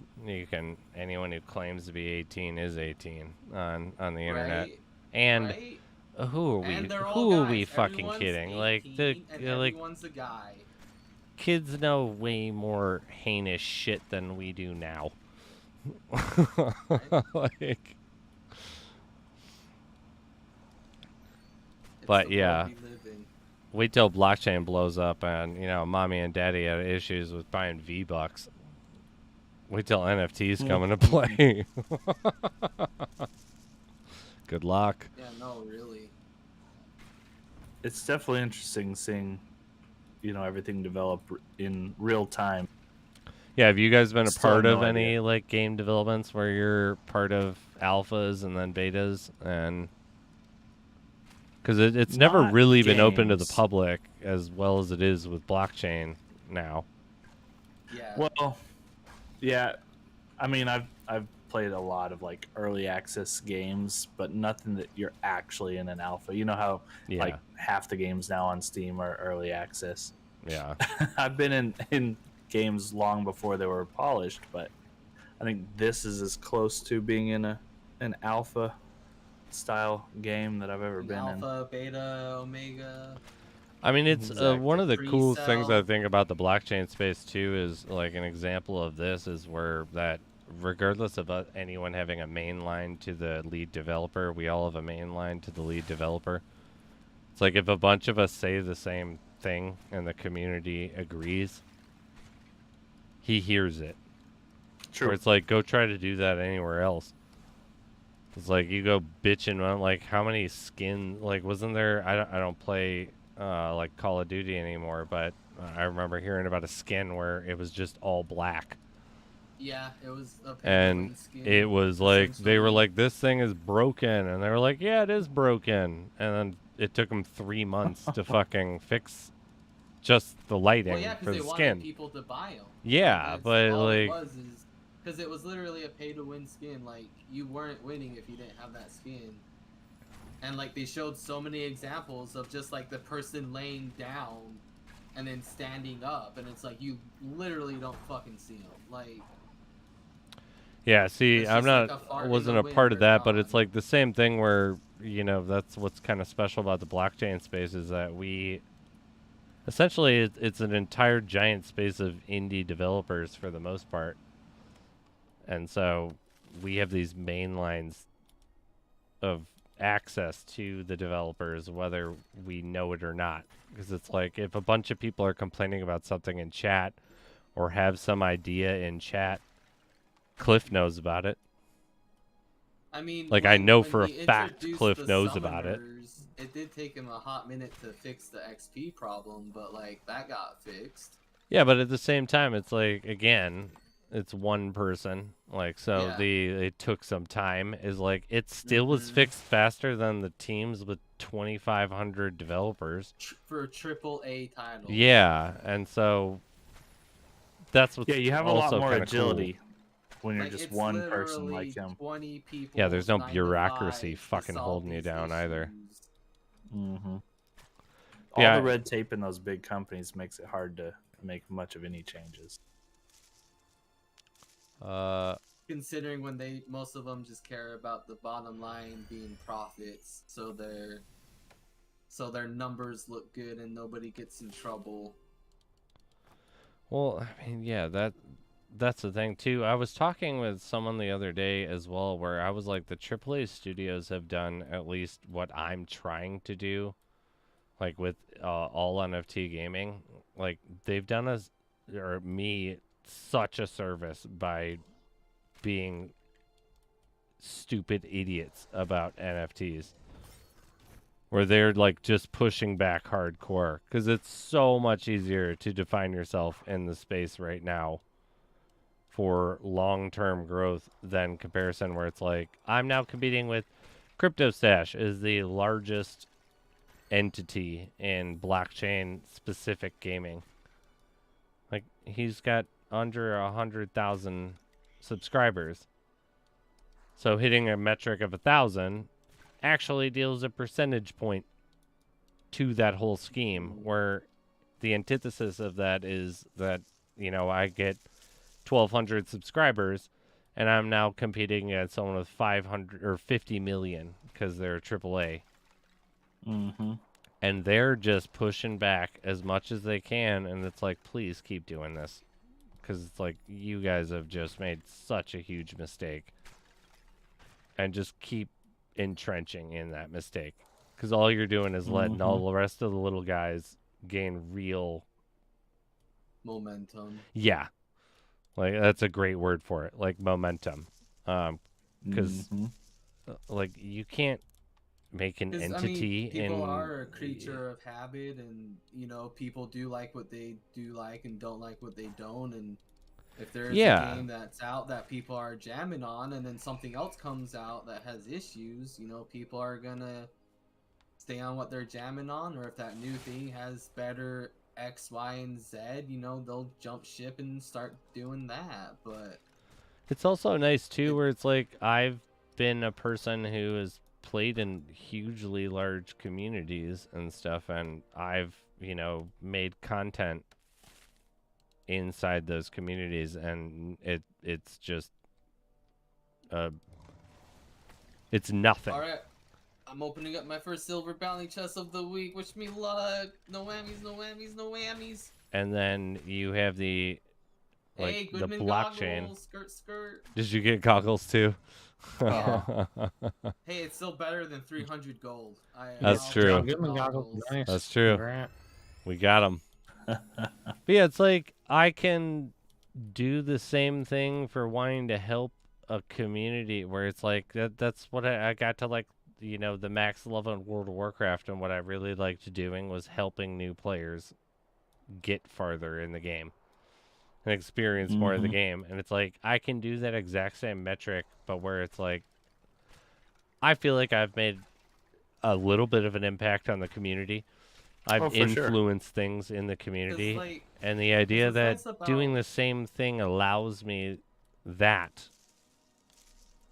anyone who claims to be 18 is 18 on the internet. Right? And Right? who are we? And they're all Who are guys. we fucking Everyone's kidding? 18, Like the and like everyone's a guy. kids know way more heinous shit than we do now. Like, It's but the yeah. world we live in. Wait till blockchain blows up and, mommy and daddy had issues with buying V-Bucks. Wait till NFTs come into play. Good luck. Yeah, no, really. It's definitely interesting seeing, everything develop in real time. Yeah, have you guys been a Still part no of any idea. like game developments where you're part of alphas and then betas and because it's never Not really been open to the games. public as well as it is with blockchain now. Yeah. Well, yeah, I mean, I've played a lot of like early access games, but nothing that you're actually in an alpha. You know how Yeah, like half the games now on Steam are early access. yeah. I've been in games long before they were polished, but I think this is as close to being in an alpha style game that I've ever been Alpha, beta, omega. I mean, it's Exactly. one of the cool things I Pre-sell. think about the blockchain space too is like an example of this is where that regardless of anyone having a main line to the lead developer, we all have a main line to the lead developer. It's like if a bunch of us say the same thing and the community agrees, he hears it. in. True. Where it's like, go try to do that anywhere else. It's like you go bitching on like how many skin like wasn't there? I don't play like Call of Duty anymore, but I remember hearing about a skin where it was just all black, Yeah, it was a and pay-to-win skin, it was like they were essentially. like, this thing is broken, and they were like, yeah, it is broken, and then it took them 3 months to fucking fix just the lighting Well, yeah, for because the they skin. wanted people to buy them. Yeah, but all like, it was is because it was literally a pay-to-win skin. Like you weren't winning if you didn't have that skin. And like they showed so many examples of just like the person laying down and then standing up, and it's like you literally don't fucking see them. Like yeah, see, it's I'm just like not, a fart I in wasn't the a wind, part of they're that, but it's gone. like the same thing where, that's what's kind of special about the blockchain space is that essentially, it's an entire giant space of indie developers for the most part. And so we have these main lines of access to the developers, whether we know it or not. Because it's like if a bunch of people are complaining about something in chat or have some idea in chat, Cliff knows about it. I mean, Like, I know when for a he fact introduced Cliff the knows about it. summoners, it did take him a hot minute to fix the XP problem, but like that got fixed. Yeah, but at the same time, it's like, again, it's one person. Like, so Yeah. it took some time. Is like, it still was Mhm. fixed faster than the teams with 2,500 developers. For AAA titles. Yeah, and so that's what's Yeah, you have a lot also more kinda agility cool. when you're Like, just it's one person literally like him. 20 people. Yeah, there's no 9 to bureaucracy 5 to fucking solve holding you these down either. issues. Mm-hmm. All Yeah, the red tape in those big companies makes it hard to make much of any changes. Considering when most of them just care about the bottom line being profits, so their numbers look good and nobody gets in trouble. well, I mean, yeah, that's the thing too. I was talking with someone the other day as well, where I was like, the AAA studios have done at least what I'm trying to do, like with all NFT gaming. Like they've done us or me such a service by being stupid idiots about NFTs. Where they're like just pushing back hardcore because it's so much easier to define yourself in the space right now for long-term growth than comparison where it's like I'm now competing with CryptoStash is the largest entity in blockchain specific gaming. Like he's got under 100,000 subscribers. So hitting a metric of 1,000 actually deals a percentage point to that whole scheme, where the antithesis of that is that, I get 1,200 subscribers and I'm now competing against someone with 500 or 50 million because they're AAA. Mm-hmm. And they're just pushing back as much as they can, and it's like, please keep doing this. Because it's like, you guys have just made such a huge mistake. And just keep entrenching in that mistake. Because all you're doing is letting all the rest of the little guys gain real... Momentum. Yeah. Like, that's a great word for it. Like, momentum. Because, like, you can't make an 'Cause, entity people in... are a creature of habit, and people do like what they do like and don't like what they don't, and if there's a game that's out that people are jamming on and then something else comes out that has issues, people are gonna stay on what they're jamming on, or if that new thing has better X, Y, and Z, they'll jump ship and start doing that. But it's also nice too, where it's like, I've been a person who has played in hugely large communities and stuff, and I've made content inside those communities, and it's just it's nothing. all right, I'm opening up my first silver bounty chest of the week. Wish me luck. No whammies, no whammies, no whammies. And then you have the Hey, the Goodman blockchain. goggles, skirt. Did you get goggles too? Yeah. Hey, it's still better than 300 gold. That's true. John Goodman goggles. Nice. That's true. Congrats. We got them. But yeah, it's like, I can do the same thing for wanting to help a community, where it's like, that's what I got to, like, the max level in World of Warcraft, and what I really liked doing was helping new players get farther in the game and experience more of the game. And it's like, I can do that exact same metric, but where it's like, I feel like I've made a little bit of an impact on the community. I've influenced things in the community, like, and the idea that nice doing the same thing allows me that.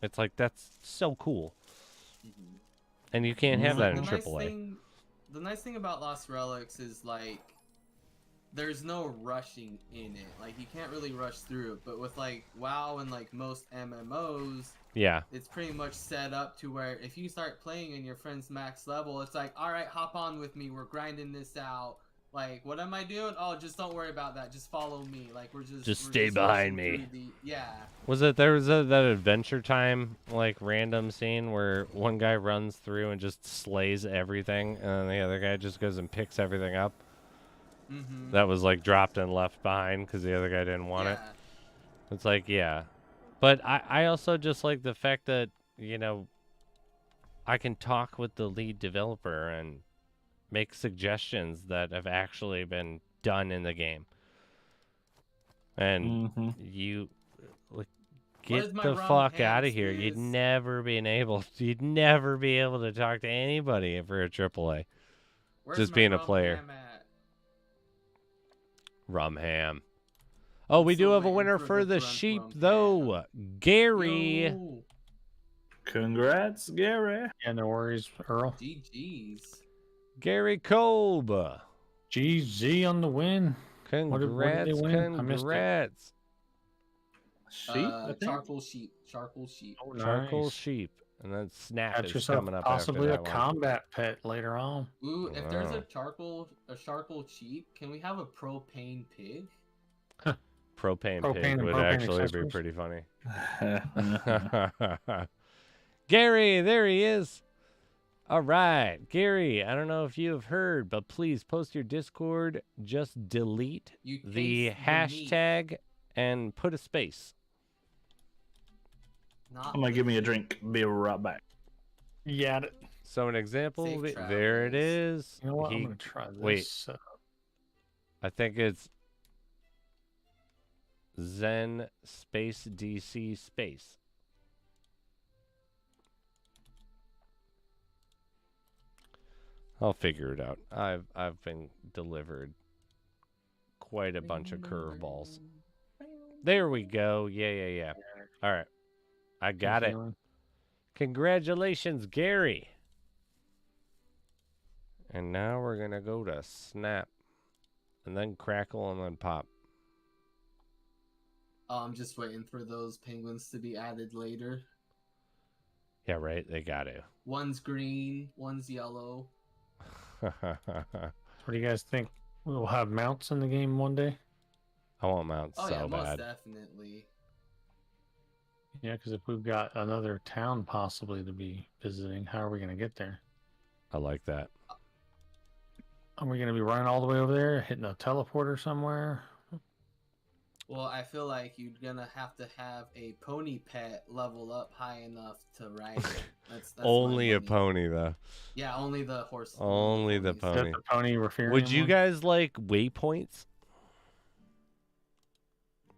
It's like, that's so cool. And you can't have that in AAA. The nice thing about Lost Relics is, like, there's no rushing in it. Like, you can't really rush through it. But with, like, WoW and, like, most MMOs, yeah, it's pretty much set up to where if you start playing and your friend's max level, it's like, all right, hop on with me. We're grinding this out. Like, what am I doing? Oh, just don't worry about that. Just follow me. Like, we're stay behind me. Yeah. There was that Adventure Time, like, random scene where one guy runs through and just slays everything, and then the other guy just goes and picks everything up. That was, like, dropped and left behind because the other guy didn't want it. It's like, yeah. But I also just like the fact that, I can talk with the lead developer and make suggestions that have actually been done in the game. And you, like, get the fuck out of here. You'd never be able to talk to anybody for a AAA. Just being a player. Rum ham. Oh, we do have a winner for the sheep, though. Gary. Yo. Congrats, Gary. Yeah, no worries, Earl. GG's. Gary Kolb. GZ on the win. Congrats, what did they win? congrats. Sheep, charcoal sheep. Oh, Charcoal nice. sheep. And then Snap Got is yourself coming up possibly after a that combat pet later on. Ooh, if there's Wow. a charcoal sheep, can we have a propane pig? Propane Propane pig and would propane actually be accessories. pretty funny. Gary, there he is. All right, Gary, I don't know if you have heard, but please post your Discord. Just delete You the taste meat. hashtag and put a space. Not I'm gonna give me a drink. Be right back. Yeah. So an example, Safe there it travels. is. You know what? I'm gonna try this. Wait. I think it's Zen space DC space. I'll figure it out. I've been delivered quite a bunch of curveballs. There we go. Yeah. All right. I got it. Congratulations, Gary. And now we're going to go to Snap. And then Crackle and then Pop. I'm just waiting for those penguins to be added later. Yeah, right. They got to. One's green, one's yellow. What do you guys think? We'll have mounts in the game one day? I want mounts Oh so yeah, most bad. definitely. Yeah, because if we've got another town possibly to be visiting, how are we going to get there? I like that. Are we going to be running all the way over there, hitting a teleporter somewhere? Well, I feel like you're gonna have to have a pony pet level up high enough to ride it. That's Only my a money. pony though. Yeah, only the horse. Only the ponies. Is that pony. the pony referring Would you guys like waypoints?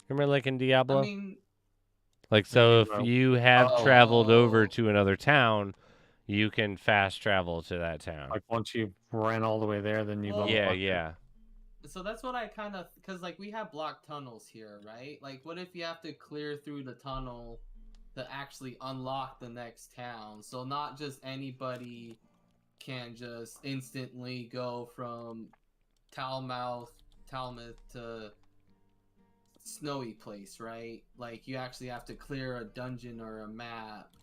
Remember like in Diablo? I mean, Like, so Maybe, if you have Oh. traveled over to another town, you can fast travel to that town. like once you ran all the way there, then you Well- level Yeah, up. yeah. so that's what I kind of, because like we have blocked tunnels here, right? Like, what if you have to clear through the tunnel to actually unlock the next town? So not just anybody can just instantly go from Talmouth to Snowy Place, right? Like, you actually have to clear a dungeon or a map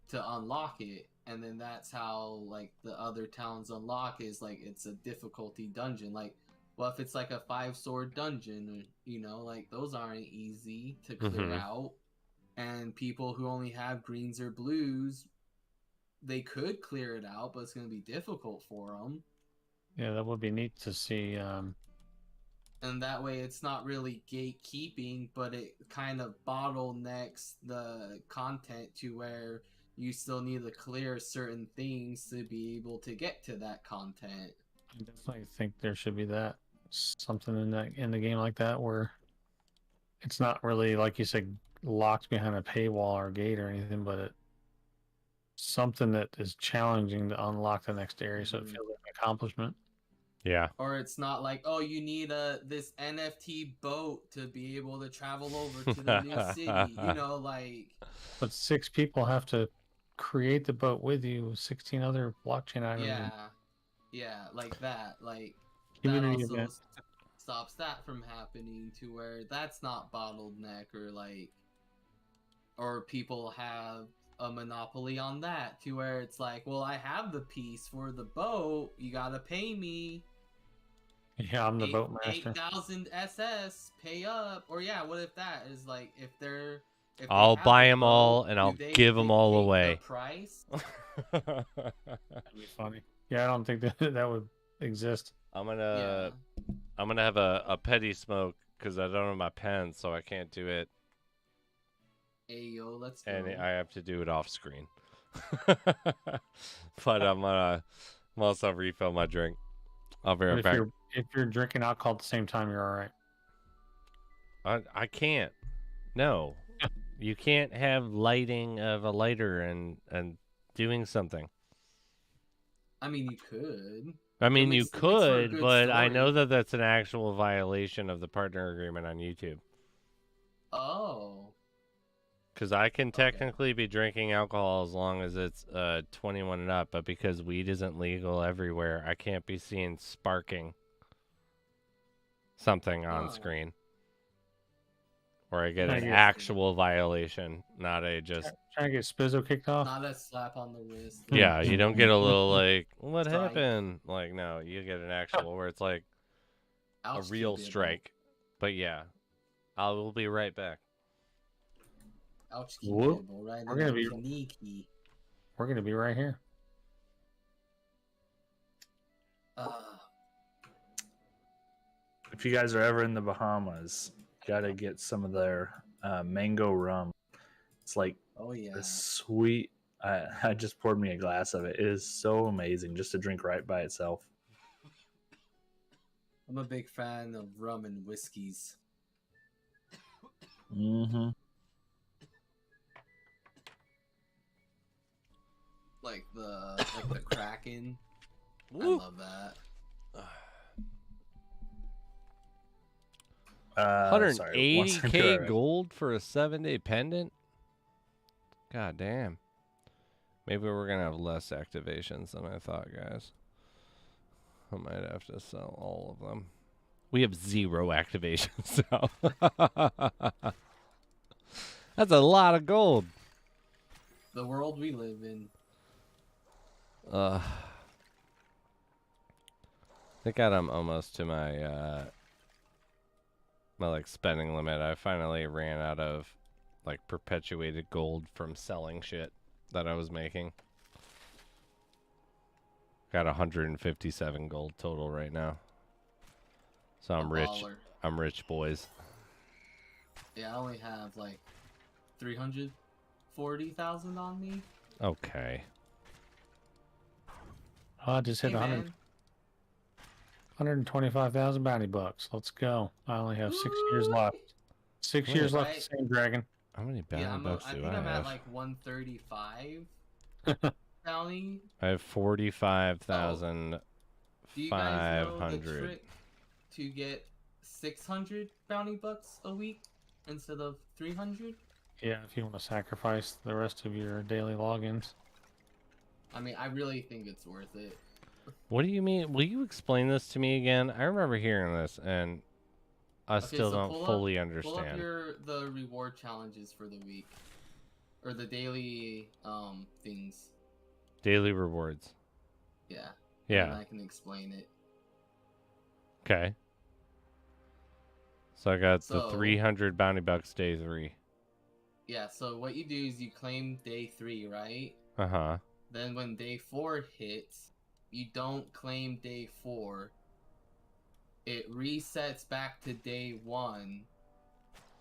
to unlock it, and then that's how like the other towns unlock, is like it's a difficulty dungeon. Like, well, if it's like a 5-sword dungeon, you know, like those aren't easy to clear Mhm. out, and people who only have greens or blues, they could clear it out, but it's going to be difficult for them. Yeah, that would be neat to see. And that way it's not really gatekeeping, but it kind of bottlenecks the content to where you still need to clear certain things to be able to get to that content. I definitely think there should be something in the game like that where it's not really, like you said, locked behind a paywall or gate or anything, but something that is challenging to unlock the next area, so it feels like an accomplishment. Yeah. Or it's not like, oh, you need this NFT boat to be able to travel over to the new city. You know, like. But 6 people have to create the boat with you with 16 other blockchain items. Yeah, like that. Like, that Community also event. stops that from happening, to where that's not bottleneck, or like, or people have a monopoly on that, to where it's like, well, I have the piece for the boat, you gotta pay me. Yeah, I'm the boat master. 8,000 SS, pay up. Or yeah, what if that is like, if they I'll have buy the them all boat, and do I'll they give them all dictate away. the price? That'd be funny. Yeah, I don't think that would exist. I'm gonna have a petty smoke because I don't have my pen, so I can't do it, Hey yo, let's go. and I have to do it off screen. But I'm also refill my drink. I'll be right But back. if you're drinking alcohol at the same time, you're all right. I can't. No, you can't have lighting of a lighter and doing something. I mean, you could. I mean, you makes for a could, good but I know story. that that's an actual violation of the partner agreement on YouTube. Oh. Because I can technically be drinking alcohol as long as it's 21 and up, but because weed isn't legal everywhere, I can't be seen sparking something on Oh. screen. Or I get I an guess- actual violation, not a just... Trying to get Spizzo kicked off. Not a slap on the wrist. Yeah, you don't get a little like, what Strike. happened? Like, no, you get an actual where it's like a Ouch, real Q-Bibble. strike. But yeah, I will be right back. Ouch, Whoop. Q-Bibble, right? We're gonna be- Kaniki. We're gonna be right here. If you guys are ever in the Bahamas, gotta get some of their mango rum. It's like Oh yeah. this sweet. I just poured me a glass of it. It is so amazing just to drink right by itself. I'm a big fan of rum and whiskeys. Mm-hmm. Like the Kraken. I Woo. love that. Sorry, once 180k gold for a 7-day pendant? God damn. Maybe we're gonna have less activations than I thought, guys. I might have to sell all of them. We have 0 activations now. That's a lot of gold. The world we live in. think I'm almost to my my like spending limit. I finally ran out of like perpetuated gold from selling shit that I was making. Got 157 gold total right now. So I'm A rich. baller. I'm rich, boys. Yeah, I only have like 340,000 on me. Okay. Oh, I just hit Hey, 100, man. 125,000 bounty bucks. Let's go. I only have 6 years Ooh. left. 6 years left to Right. same dragon. How many bounty Yeah, bucks I do think I I'm at have? like 135 bounty. I have 45,500. Do you guys know the trick to get 600 bounty bucks a week instead of 300? Yeah, if you want to sacrifice the rest of your daily logins. I mean, I really think it's worth it. What do you mean? Will you explain this to me again? I remember hearing this, and I Okay, still so don't fully Pull up understand. the reward challenges for the week, or the daily things. Daily rewards. Yeah. Yeah. And I can explain it. Okay. So I got the So- 300 bounty bucks day 3. Yeah. So what you do is you claim day 3, right? Uh-huh. Then when day 4 hits, you don't claim day 4. It resets back to day 1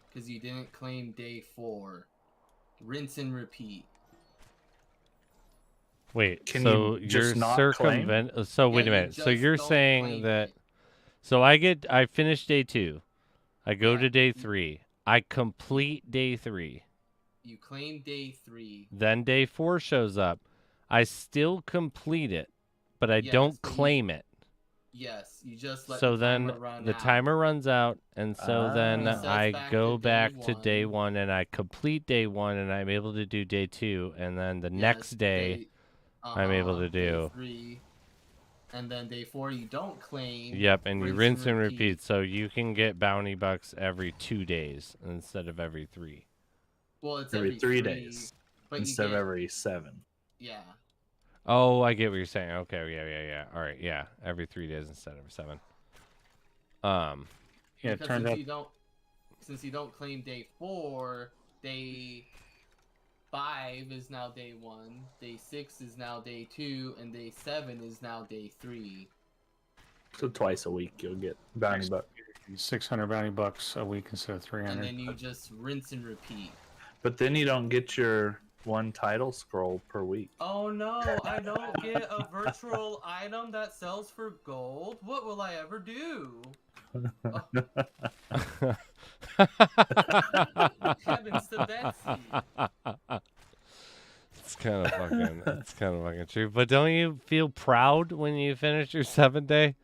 because you didn't claim day 4. Rinse and repeat. Wait, Can so you just you're not circumvent so Yeah, wait a you minute. So just you're don't saying claim that it. so I finish day 2. I go Yeah. to day 3. I complete day 3. You claim day 3. Then day 4 shows up. I still complete it, but I Yes, don't but you- claim it. Yes, you just let So the then timer run the out. timer runs out, and so then Ah. Resets I back go to day back to day 1. 1 and I complete day 1 and I'm able to do day 2, and then the Yes, next day I'm able to day do. 3. And then day 4 you don't claim. Yep, and you rinse and repeat. So you can get bounty bucks every 2 days instead of every 3. Well, it's Every every 3 3 days but instead you of get, every 7. Yeah. Oh, I get what you're saying. Okay, yeah. All right, yeah, every 3 days instead of 7. Yeah, it Because turned since you don't claim day 4, day 5 is now day 1, day 6 is now day 2, and day 7 is now day 3. So twice a week you'll get bounty buck. 600 bounty bucks a week instead of 300. And then you just rinse and repeat. But then you don't get your one title scroll per week. Oh no, I don't get a virtual item that sells for gold. What will I ever do? Heavens to Betsy. It's kind of fucking true. But don't you feel proud when you finish your 7th day?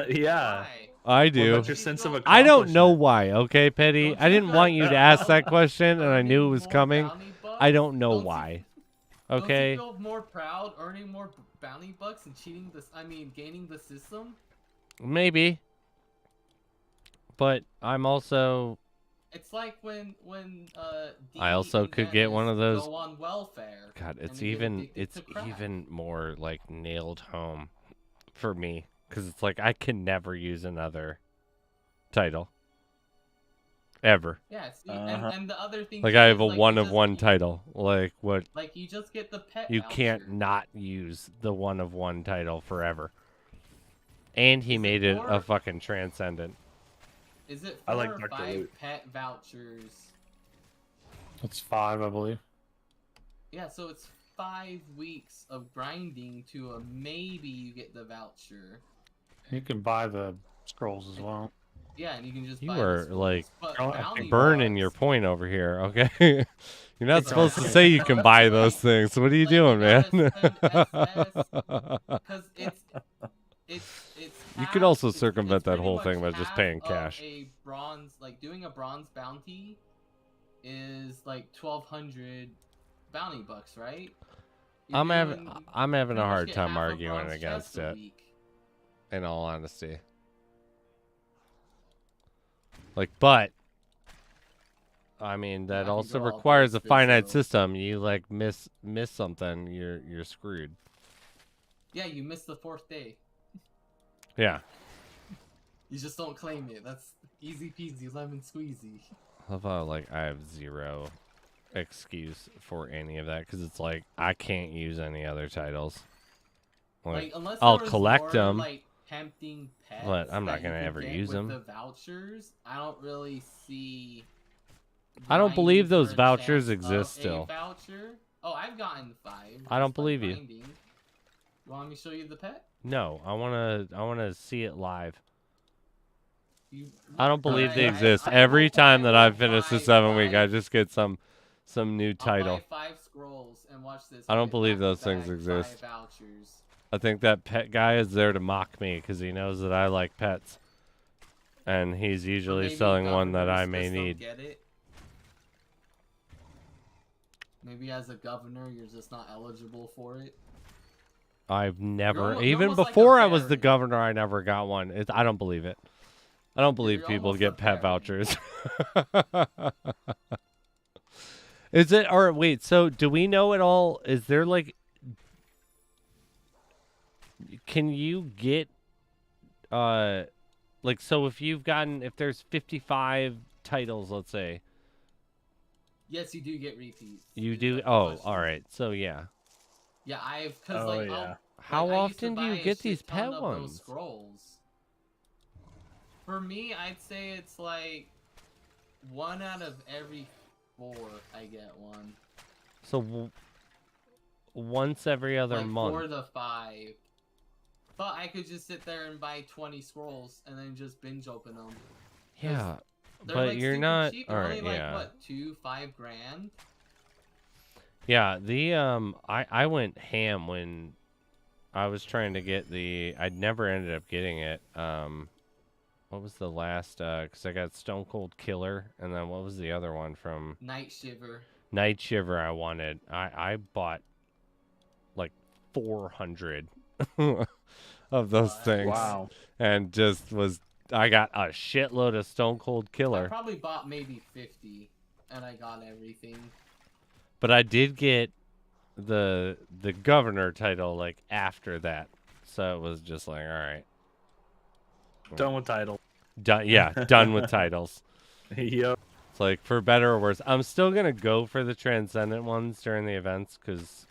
Yeah. Why? I do. Well, that's your sense of I don't know accomplishment. why, okay, Petty? Don't I you didn't feel want you to ask that proud question, and I knew it earning was more coming. bounty bucks? I don't know Don't you- why. Don't Okay? you feel more proud earning more bounty bucks and gaining the system? Maybe. But I'm also... It's like when I Dee also and could get one Dennis of those- go on welfare. God, and it's they get even addicted it's to crack. even more like nailed home for me because it's like I can never use another title ever. Yeah, see, Uh-huh. and the other thing Like too I have is, a like, one you of just one keep- title. Like what Like you just get the pet. you voucher. can't not use the one of one title forever. And he Is it made it more- a fucking transcendent. Is it 4 I like or Dr. 5 Luke. pet vouchers? It's 5, I believe. Yeah, so it's 5 weeks of grinding to a maybe you get the voucher. You can buy the scrolls as well. Yeah, and you can just You buy the are, scrolls, like, but Oh, I bounty think Burning bucks- your point over here, okay? You're not It's supposed to okay. say you can buy those Like- things. What are you like, you doing, man? gotta spend Because it's You could half- also it's circumvent that pretty whole much thing by just half paying of cash. A bronze, like doing a bronze bounty, is like 1,200 bounty bucks, right? You're I'm having doing- a pretty much hard get time half a arguing bronze against chest a it, week. in all honesty. Like, but I mean Yeah, I that can also go all requires a ballistic, finite so- system. You like miss something, you're screwed. Yeah, you missed the 4th day. Yeah. You just don't claim it. That's easy peasy, lemon squeezy. I love how, like, I have zero excuse for any of that because it's like I can't use any other titles. Like unless I'll there was collect more, them, like tempting pets but I'm not that you gonna could ever get use with them. the vouchers, I don't really see. I don't believe grinding those for a vouchers chance exist of still. A voucher. Oh, I've gotten 5. I don't just by believe you. grinding. You want me to show you the pet? No, I wanna see it live. You, I don't believe they Alright, exist. I Every will- time I that will I've finished the buy 7 week, I 5. just get some new title. I'll buy 5 scrolls and watch this. I don't hit believe those back-to-back things exist. 5 vouchers. I think that pet guy is there to mock me because he knows that I like pets, and he's Or usually maybe selling one that I governors may just don't need. get it. Maybe as a governor, you're just not eligible for it. I've never, you're even almost like a before I was the baron. governor, I never got one. I don't believe it. I don't believe you're people almost get a pet baron. vouchers. Is it, or wait, so do we know at all? Is there like, can you get, like, so if if there's 55 titles, let's say, Yes, you do get repeats. you is do, the oh, question. all right, so yeah. Yeah, cause Oh, like, yeah. How like, I used to often do you buy a get these shit ton pet of ones? Those scrolls. For me, I'd say it's like 1 out of every 4 I get one. So once every other Like month. 4 to 5. But I could just sit there and buy 20 scrolls and then just binge open them. Yeah, They're but like you're super not. cheap. All They're right, only like yeah, what, 5 grand? yeah. The I went ham when I was trying to get the. I never ended up getting it. What was the last? Because I got Stone Cold Killer, and then what was the other one from Night Shiver. Night Shiver? I wanted. I bought like 400 of those What? things, Wow. and just was. I got a shitload of Stone Cold I Killer. probably bought maybe 50 and I got everything. But I did get the governor title like after that, so it was just like, all right, Done with title. done. Yeah, done with titles. Yep. It's like, for better or worse, I'm still gonna go for the transcendent ones during the events because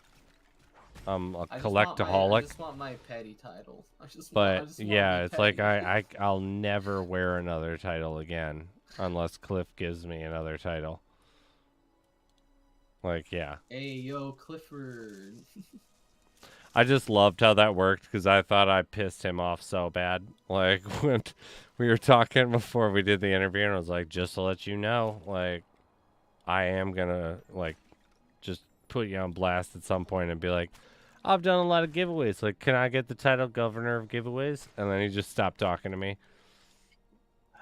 I'm a I collectaholic. just want my petty title. I just But want yeah, my it's like petty. I'll never wear another title again unless Cliff gives me another title. Like, yeah. Hey, yo, Clifford. I just loved how that worked because I thought I pissed him off so bad. Like, when we were talking before we did the interview, and I was like, just to let you know, like, I am gonna, like, just put you on blast at some point and be like, I've done a lot of giveaways. Like, can I get the title governor of giveaways? And then he just stopped talking to me.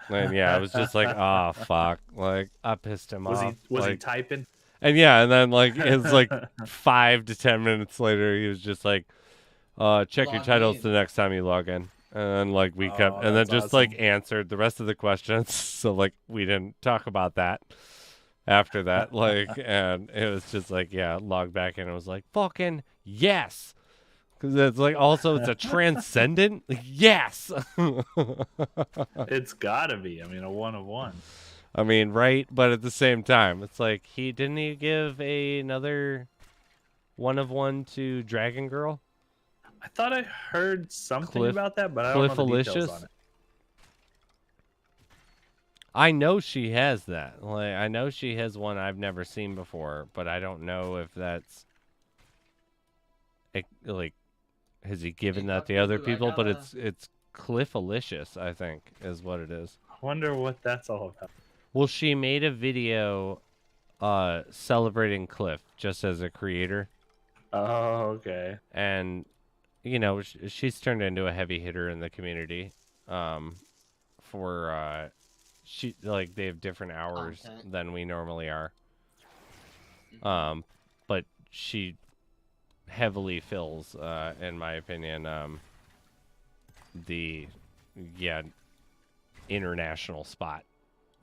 And yeah, I was just like, oh, fuck. Like, I pissed him Was off. he like, typing? And yeah, and then like it's like 5 to 10 minutes later, he was just like, check your Log titles in. the next time you log in. And then like we kept, Oh, and then that's just like awesome. answered the rest of the questions. So like we didn't talk about that after that. Like, and it was just like, yeah, log back in. It was like, fucking yes. Because it's like, also it's a transcendent. Yes. It's gotta be. I mean, a 1 of 1. I mean, right, but at the same time, it's like he give another 1 of 1 to Dragon Girl. I thought I heard something Cliff- about that, but I don't know the details Cliffalicious? on it. I know she has that. Like, I know she has one I've never seen before, but I don't know if that's like, has he given Hey, that to Dr. other Who, I people? But gotta- it's Cliffalicious, I think, is what it is. I wonder what that's all about. Well, she made a video celebrating Cliff just as a creator. Oh, okay. And you know, she's turned into a heavy hitter in the community. For she, like, they have different hours Content. than we normally are. But she heavily fills, in my opinion, the international spot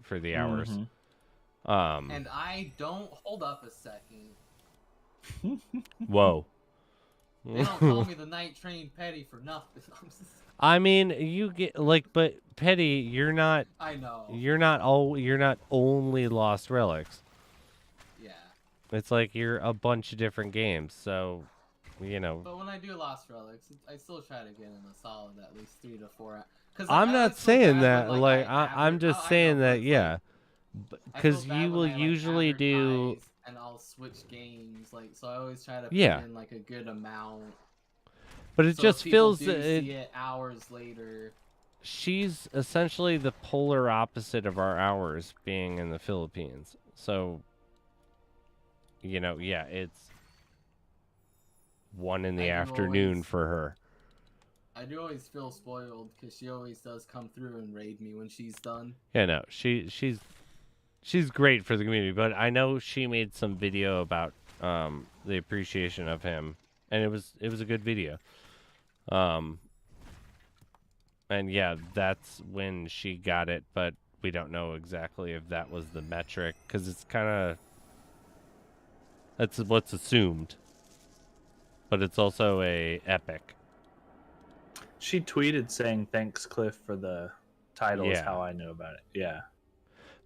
for the hours. Mhm. And I don't hold up a second. Whoa. They don't call me the night train petty for nothing. I'm just- I mean, you get like, but Petty, you're not I know. you're not only Lost Relics. Yeah. It's like you're a bunch of different games, so you know. But when I do Lost Relics, I still try to get in a solid at least 3 to 4. Cause I'm I not always feel saying bad that. when, Like I'm average- just I know, saying but that, it's yeah. I feel Because bad you when will I, usually do. advertise and I'll switch games, so I always try to Yeah. put in like a good amount. But it So just if people feels do see it hours later. she's essentially the polar opposite of our hours being in the Philippines. So, you know, yeah, it's 1 in the I do afternoon always- for her. I do always feel spoiled because she always does come through and raid me when she's done. Yeah, no, she's great for the community, but I know she made some video about the appreciation of him, and it was a good video. And yeah, that's when she got it, but we don't know exactly if that was the metric because it's kind of that's what's assumed, but it's also a epic. She tweeted saying thanks, Cliff, for the title. Is Yeah. how I knew about it. Yeah.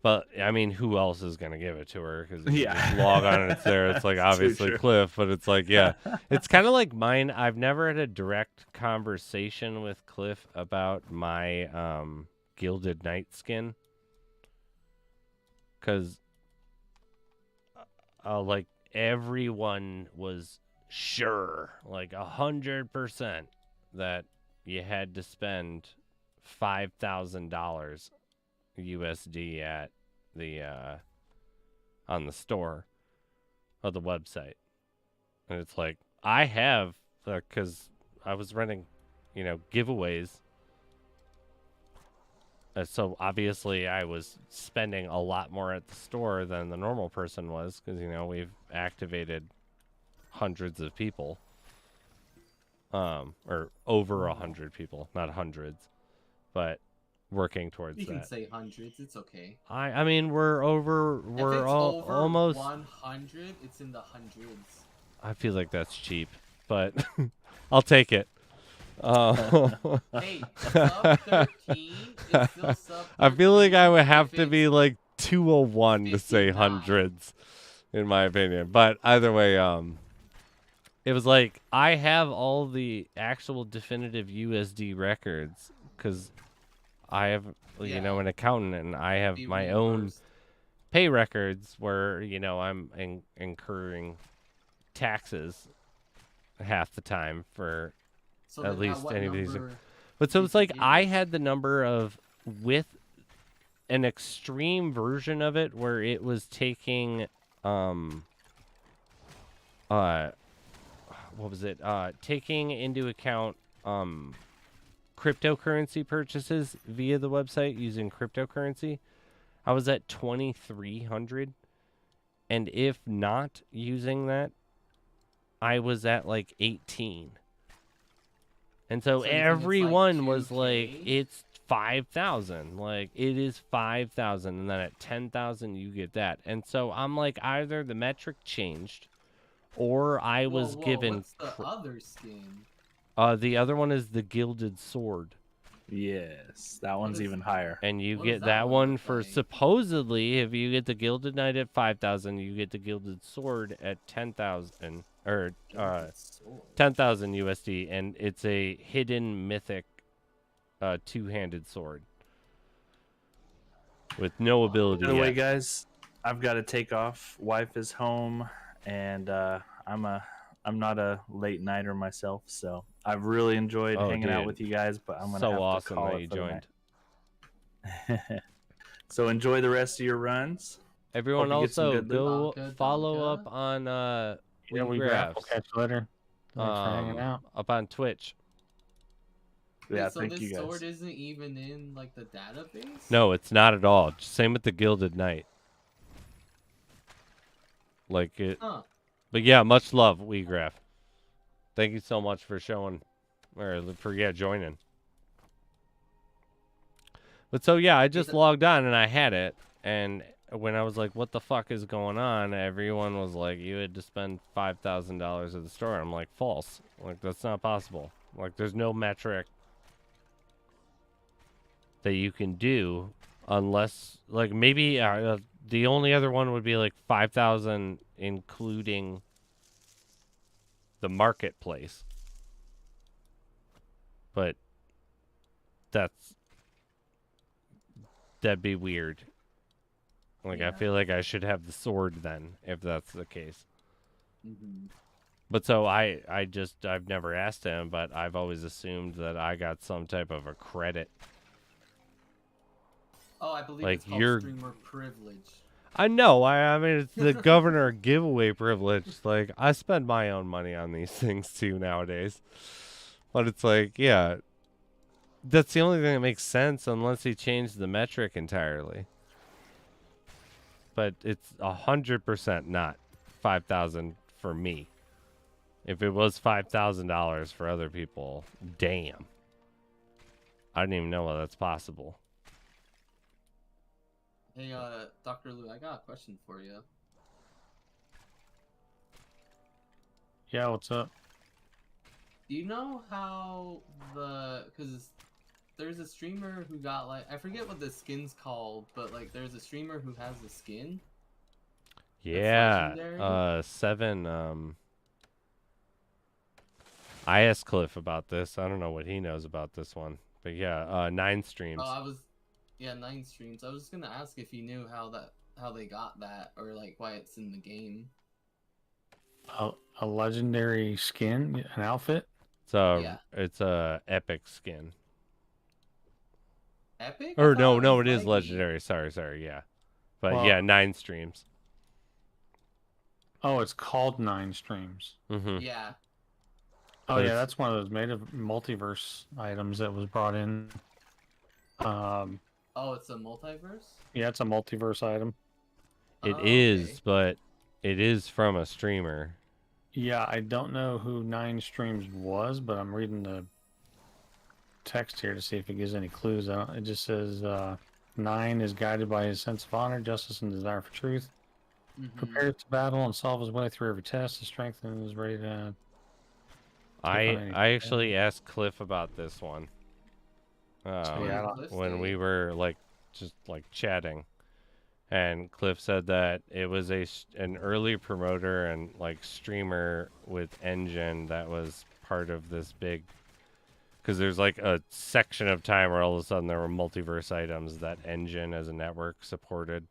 But I mean, who else is gonna give it to her? Because you Yeah. just log on and it's there. It's like It's too obviously true. Cliff, but it's like yeah, it's kind of like mine. I've never had a direct conversation with Cliff about my Gilded Knight skin, because like everyone was sure, like 100%, that you had to spend $5,000 USD at the on the store of the website, and it's like I have because I was running, you know, giveaways. So obviously I was spending a lot more at the store than the normal person was because, you know, we've activated hundreds of people. Or over 100 people, not hundreds, but working towards You can that. say hundreds, it's okay. I mean, we're over, If we're it's all, over almost, 100, it's in the hundreds. I feel like that's cheap, but I'll take it. Hey, sub 13 is still sub 13. I feel like I would have If to be it's like 201 to say 59. hundreds, in my opinion. But either way, it was like I have all the actual definitive USD records because I have, you know, Yeah. an accountant, and I have be my own reimbursed. pay records where, you know, I'm incurring taxes half the time for So at then least what any of these. number But so did it's you like give I us? had the number of, with an extreme version of it where it was taking what was it? Taking into account cryptocurrency purchases via the website using cryptocurrency. I was at 2,300, and if not using that, I was at like 18. And so So you think it's, like, everyone was like, 2K? it's 5,000. Like, it is 5,000. And then at 10,000, you get that. And so I'm like, either the metric changed or I was Whoa, given. What's the other skin? The other one is the Gilded Sword. Yes, that one's is- even higher. And you What get does that that one one look for like? supposedly, if you get the Gilded Knight at 5,000, you get the Gilded Sword at 10,000. Or, Sword. 10,000 USD, and it's a hidden mythic two-handed sword with no ability By the way, yet. guys, I've got to take off. Wife is home, and I'm not a late nighter myself, so I've really enjoyed Oh, hanging out dude. with you guys. But I'm gonna So have awesome to call that it you for the joined. night. So enjoy the rest of your runs. Everyone Hope you get some also good loot. go Donka, follow donka. up on Yeah, we Graphs, We'll catch you later. Thanks for hanging out. up on Twitch. Yeah, Wait, so thank this you guys. sword isn't even in like the database? No, it's not at all. Same with the Gilded Knight. Like it. Huh. But yeah, much love, WeGraph. Thank you so much for showing, or for joining. But so yeah, I just it- logged on and I had it, and when I was like, "What the fuck is going on?" Everyone was like, "You had to spend $5,000 at the store." I'm like, "False. Like that's not possible. Like there's no metric that you can do, unless like maybe the only other one would be like 5,000 including the marketplace. But that'd be weird. Like I Yeah. feel like I should have the sword then if that's the case. Mm-hmm. But so I've never asked him, but I've always assumed that I got some type of a credit. Oh, I believe Like it's called you're streamer privilege. I know. I mean, it's the governor giveaway privilege. Like, I spend my own money on these things too nowadays. But it's like, yeah, that's the only thing that makes sense unless he changed the metric entirely. But it's 100% not 5,000 for me. If it was $5,000 for other people, damn. I didn't even know why that's possible. Hey, Dr. Lou, I got a question for you. Yeah, what's up? Do you know how because there's a streamer who got like, I forget what the skin's called, but like there's a streamer who has the skin. Yeah. legendary? 7, I asked Cliff about this. I don't know what he knows about this one. But yeah, 9 streams. Oh, 9 streams. I was just gonna ask if you knew how they got that, or like why it's in the game. A legendary skin, an outfit? Yeah. It's a epic skin. Epic? Or I thought no, was it is leggy. legendary. Sorry, yeah. But Well- yeah, 9 streams. Oh, it's called 9 streams. Mm-hmm. Yeah. Oh But yeah, it's- that's one of those made of multiverse items that was brought in. Oh, it's a multiverse? Yeah, it's a multiverse item. It Oh, is, okay. but it is from a streamer. Yeah, I don't know who 9 streams was, but I'm reading the text here to see if it gives any clues. It just says 9 is guided by his sense of honor, justice, and desire for truth. Mhm. Prepared to battle and solve his way through every test. His strength and is ready to. I on any actually asked Cliff about this one. yeah, What I did don't- Cliff When say? we were just chatting, and Cliff said that it was an early promoter and like streamer with Engine that was part of this big, because there's like a section of time where all of a sudden there were multiverse items that Engine as a network supported,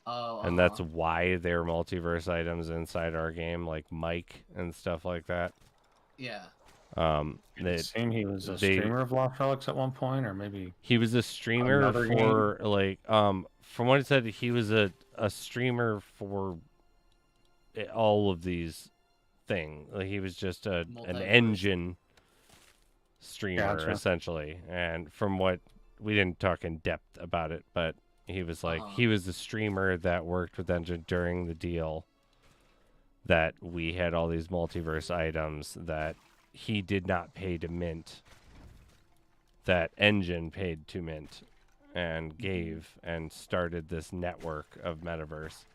Oh, and that's why they're multiverse items inside our game, like Mike and stuff like that. yeah. It seemed he was a they- streamer of Lost Relics at one point, or maybe. He was a streamer Another for like from what it said, he was a streamer for all of these things. Like he was just an Multiverse. Engine streamer Gotcha. essentially. And from what we didn't talk in depth about it, but he was like Uh-huh. he was the streamer that worked with Engine during the deal that we had all these multiverse items that he did not pay to mint, that Engine paid to mint and gave and started this network of metaverse.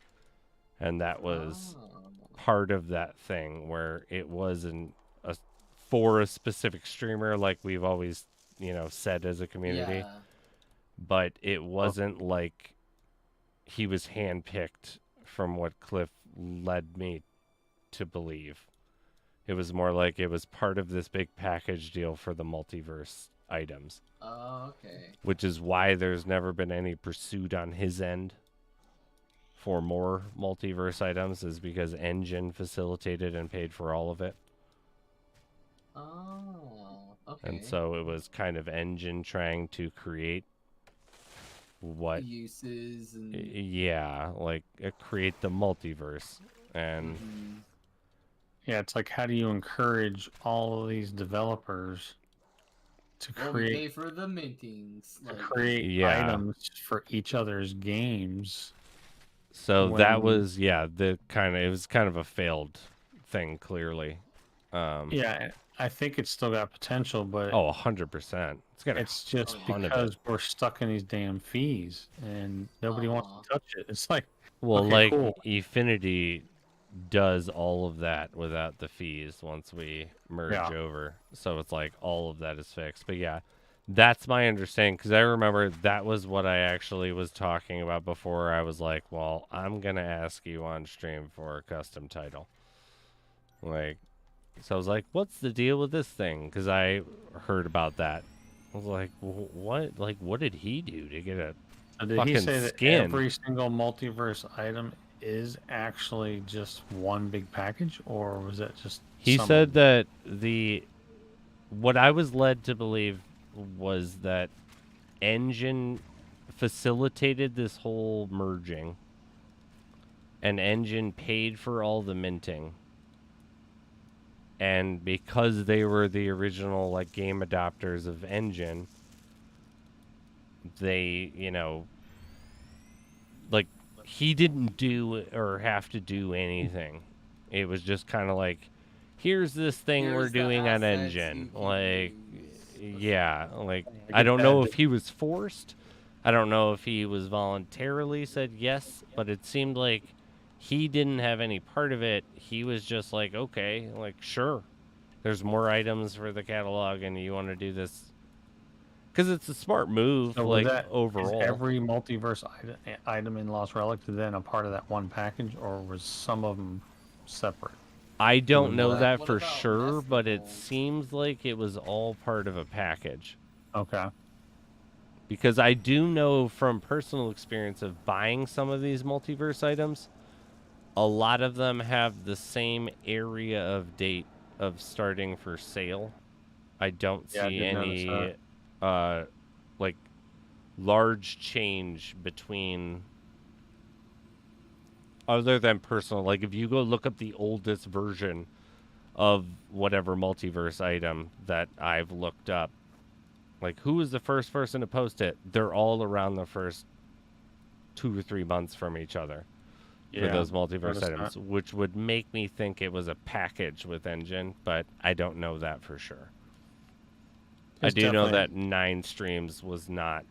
And that was Oh. part of that thing where it wasn't for a specific streamer like we've always, said as a community, Yeah. but it wasn't like he was handpicked from what Cliff led me to believe. It was more like it was part of this big package deal for the multiverse items, Oh, okay. which is why there's never been any pursuit on his end for more multiverse items, is because Engine facilitated and paid for all of it. Oh, okay. And so it was kind of Engine trying to create what uses and yeah, like create the multiverse. And Mhm. Yeah, it's like, how do you encourage all of these developers to Well, we pay create for the mintings. Yeah. items for each other's games? so that When- was it was kind of a failed thing, clearly. Yeah, I think it's still got potential, but 100%. It's got it's just ton of it. because we're stuck in these damn fees and nobody wants Aw. to touch it. It's like, well, okay, like cool. Efinity does all of that without the fees once we merge Yeah. over. So it's like all of that is fixed. But yeah, That's my understanding, because I remember that was what I actually was talking about before. I was like, well, I'm going to ask you on stream for a custom title. Like, so I was like, what's the deal with this thing? Because I heard about that. I was like, what? Like, what did he do to get a Did he fucking say that skin? every single multiverse item is actually just one big package, or was that just He some said of them? that what I was led to believe was that Engine facilitated this whole merging, and Engine paid for all the minting. And because they were the original like game adopters of Engine, they, like he didn't do or have to do anything. It was just kind of like, here's this thing we're Here's the doing on assets Engine. you can Like, use. yeah, like I I get don't that, know but if he was forced. I don't know if he was voluntarily said yes, but it seemed like he didn't have any part of it. He was just like, okay, like sure. There's more items for the catalog and you want to do this because it's a smart move, so was like that is overall. every multiverse item in Lost Relic then a part of that one package, or was some of them separate? I don't know What- that what for about sure, but it Mesmeral? seems like it was all part of a package. Okay. Because I do know from personal experience of buying some of these multiverse items, a lot of them have the same area of date of starting for sale. I don't Yeah, I see did notice any that. like large change between other than personal. Like if you go look up the oldest version of whatever multiverse item that I've looked up, like who was the first person to post it, they're all around the first 2 or 3 months from each other for Yeah, those multiverse noticed items, that. which would make me think it was a package with Engine, but I don't know that for sure. I It's do know definitely- that 9 streams was not,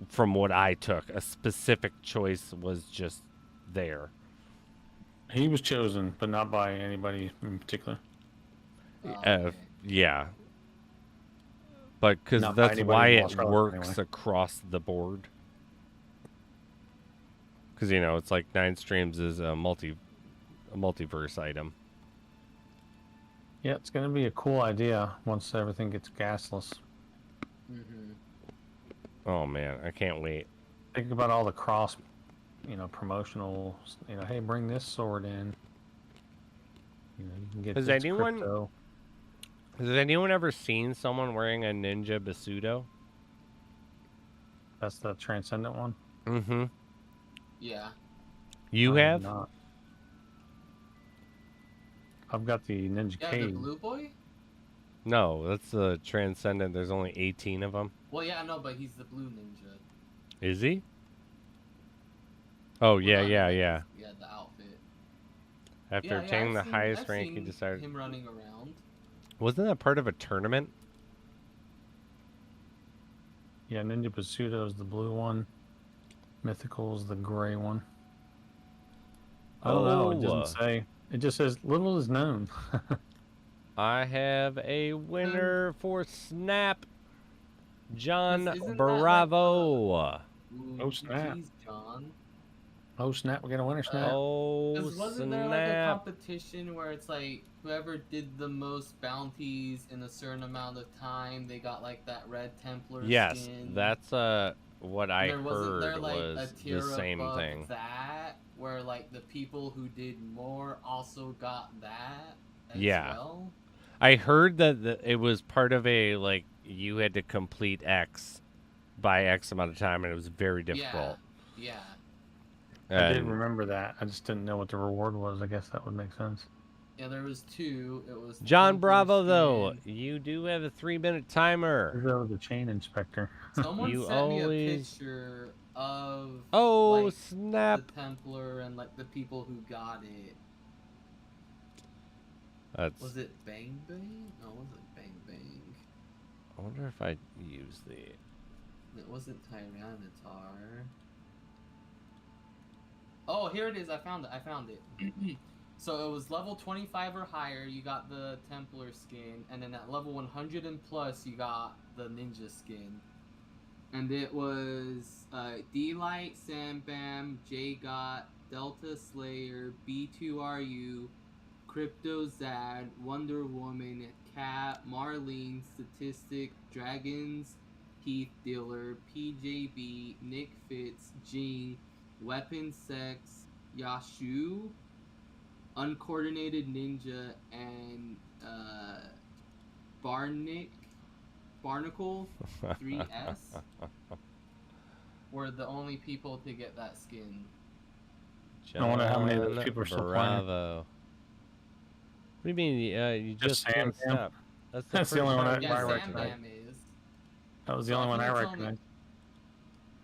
from what I took, a specific choice was just there. he was chosen, but not by anybody in particular. Okay. Yeah. But because Not by that's anybody why in it Lost Relic, works anyway. across the board. Because, it's like 9 streams is a multiverse item. Yeah, it's going to be a cool idea once everything gets gasless. Mm-hmm. Oh, man. I can't wait. Think about all the cross, promotional, hey, bring this sword in. You can get Has this anyone- crypto. Has anyone ever seen someone wearing a ninja basuto? That's the transcendent one. Mm-hmm. Yeah. You I have? not. I've got the ninja Yeah, the cave. blue boy? No, that's the transcendent. There's only 18 of them. Well, yeah, no, but he's the blue ninja. Is he? Oh, Well, yeah, not yeah, like yeah. his- Yeah, the outfit. After Yeah, obtaining I've the seen- highest I've rank, he seen decided... him running around. Wasn't that part of a tournament? Yeah, ninja pseudo is the blue one. Mythical is the gray one. I don't know. It doesn't say. It just says little is known. I have a winner for Snap. John Isn't that like Bravo. Ooh, Oh, snap. Jeez, John. Oh snap! We got a winner snap. Oh, Because wasn't there like a snap. competition where it's like whoever did the most bounties in a certain amount of time, they got like that red Templar Yes, skin? that's what I And there wasn't there heard like was a tier the same above thing. that where like the people who did more also got that as Yeah. well? I heard that it was part of a, like, you had to complete X by X amount of time, and it was very difficult. Yeah. I did And remember that. I just didn't know what the reward was. I guess that would make sense. Yeah, there was two. It was the John Templar Bravo, though, skin. you do have a 3-minute timer. There was the chain inspector. Someone You sent me a always- picture of Oh, like, snap. the Templar and like the people who got it. That's... Was it Bang Bang? No, it wasn't Bang Bang. I wonder if I use the... It wasn't Tyranitar. Oh, here it is. I found it. So it was level 25 or higher, you got the Templar skin, and then at level 100 and plus, you got the Ninja skin. And it was D-Light, Sambam, J-Got, Delta Slayer, B2RU, Crypto Zad, Wonder Woman, Cat, Marlene, Statistic, Dragons, Heath Dealer, PJB, Nick Fitz, Jing, Weapon Sex, Yashu, Uncoordinated Ninja, and Barnacle 3S were the only people to get that skin. I wonder how many of those John people are still playing. Bravo. What do you mean? You Just just can't Sam, stop. That's That's the first only one time I- you Yeah, I said Sam recognize. that. Bam is. That was the So I only one think I it's only- recognized.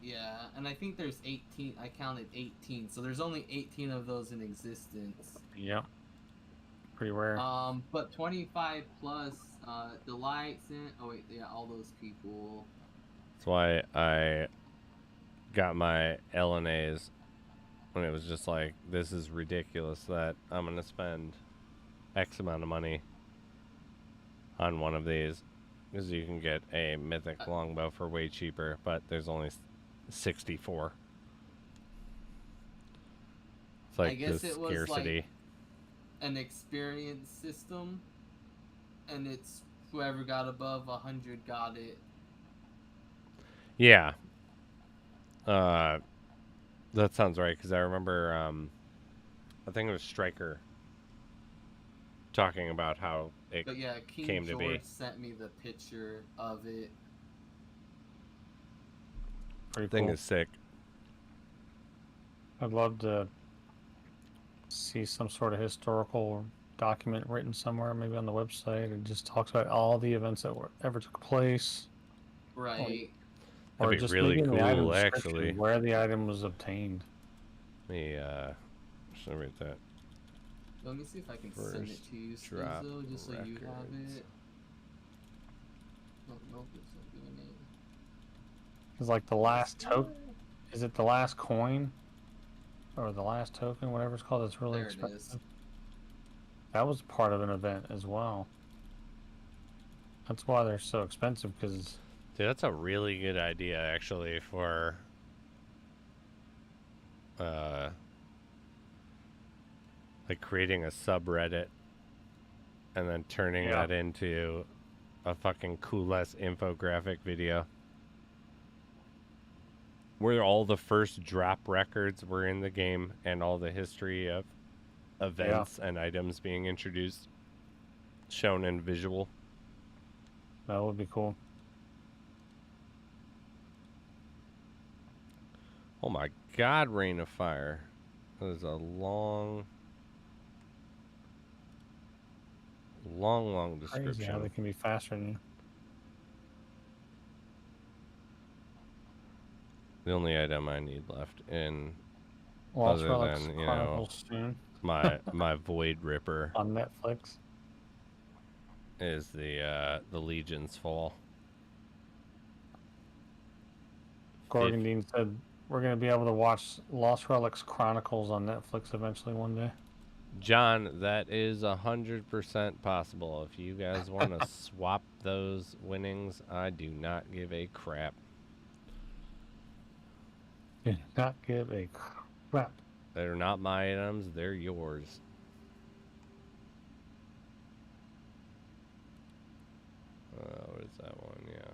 Yeah, and I think there's 18. I counted 18, so there's only 18 of those in existence. Yep. Pretty rare. But 25 plus, Delights and all those people. That's why I got my LNAs when it was just like, this is ridiculous that I'm going to spend X amount of money on one of these. Because you can get a mythic longbow for way cheaper, but there's only 64. It's like I guess this it was scarcity. like an experience system, and it's whoever got above 100 got it. Yeah. That sounds right, because I remember, I think it was Stryker talking about how it But yeah, King came to George be. sent me the picture of it. Pretty thing cool. is sick. I'd love to see some sort of historical document written somewhere, maybe on the website. It just talks about all the events that ever took place. Right. Or That'd be just really maybe in the item cool, description, actually. where the item was obtained. Let me, should I read that? Let me see if I can send it First to you, drop Schizo, just so you have records. it. Oh, nope, it's not doing it. It's like the last token. Is it the last coin? Or the last token, whatever it's called, that's really There it is. expensive. That was part of an event as well. That's why they're so expensive, because Dude, that's a really good idea, actually, for like creating a subreddit and then turning Yeah. that into a fucking cool-ass infographic video where all the first drop records were in the game and all the history of events and items being introduced shown in visual. that would be cool. Oh my god, Rain of Fire. That is a long Crazy how description. they can be faster than you. The only item I need left in Lost Other Relics than, you know, Chronicles soon my Void Ripper on Netflix. is the Legion's Fall. Gorgon Dean said we're going to be able to watch Lost Relics Chronicles on Netflix eventually one day. John, that is 100% possible. If you guys want to swap those winnings, I do not give a crap. Do not give a crap. They're not my items, they're yours. What is that one? Yeah.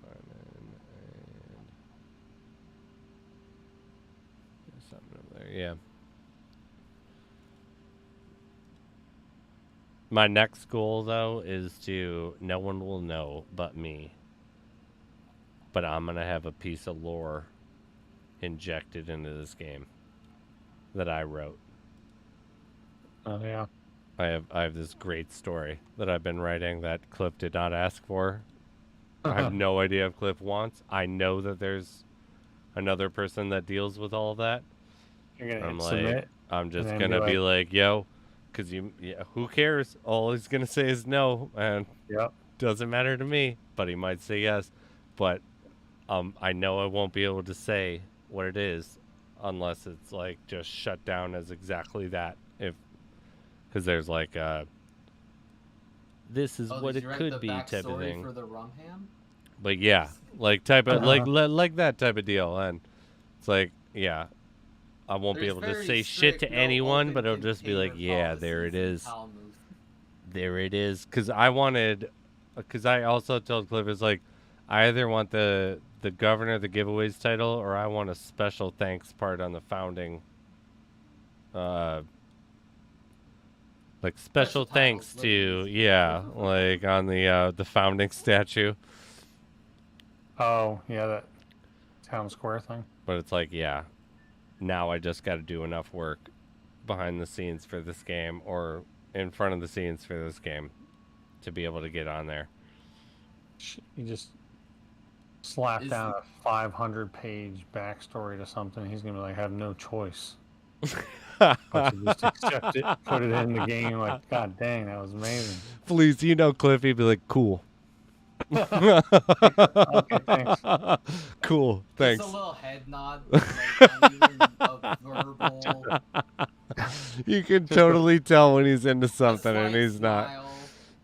Sign in and there's something over there. Yeah. My next goal, though, is to no one will know but me. But I'm gonna have a piece of lore injected into this game that I wrote. Oh yeah. I have this great story that I've been writing that Cliff did not ask for. I have no idea if Cliff wants. I know that there's another person that deals with all of that. You're gonna I'm hit like, submit. I'm just then gonna be be like, yo, cause who cares? All he's gonna say is no, and Yep. doesn't matter to me. But he might say yes. But I know I won't be able to say what it is unless it's like just shut down as exactly that. because there's like this is Oh, what did it you write could the be type of backstory thing. for the rum ham? But yeah, like type of like that type of deal, and it's like yeah, I won't be There's able to very say shit to strict, no anyone, but it'll open just be like, container yeah, there it policies in is. Talmud. There it is. Because I also told Cliff, it's like, I either want the governor of the giveaways title, or I want a special thanks part on the founding. Like special thanks titles, to liberties. like on the founding statue. Oh, yeah, that town square thing. But it's like, yeah, now I just got to do enough work behind the scenes for this game, or in front of the scenes for this game, to be able to get on there. You just slap down a 500-page backstory to something. He's gonna be like, have no choice but to just accept it, put it in the game. Like, god dang, that was amazing. Please, Cliff, he'd be like, cool. Okay, thanks. Cool, thanks. Just a little head nod, like, not even a verbal. You can totally tell when he's into something and slight he's not. smile.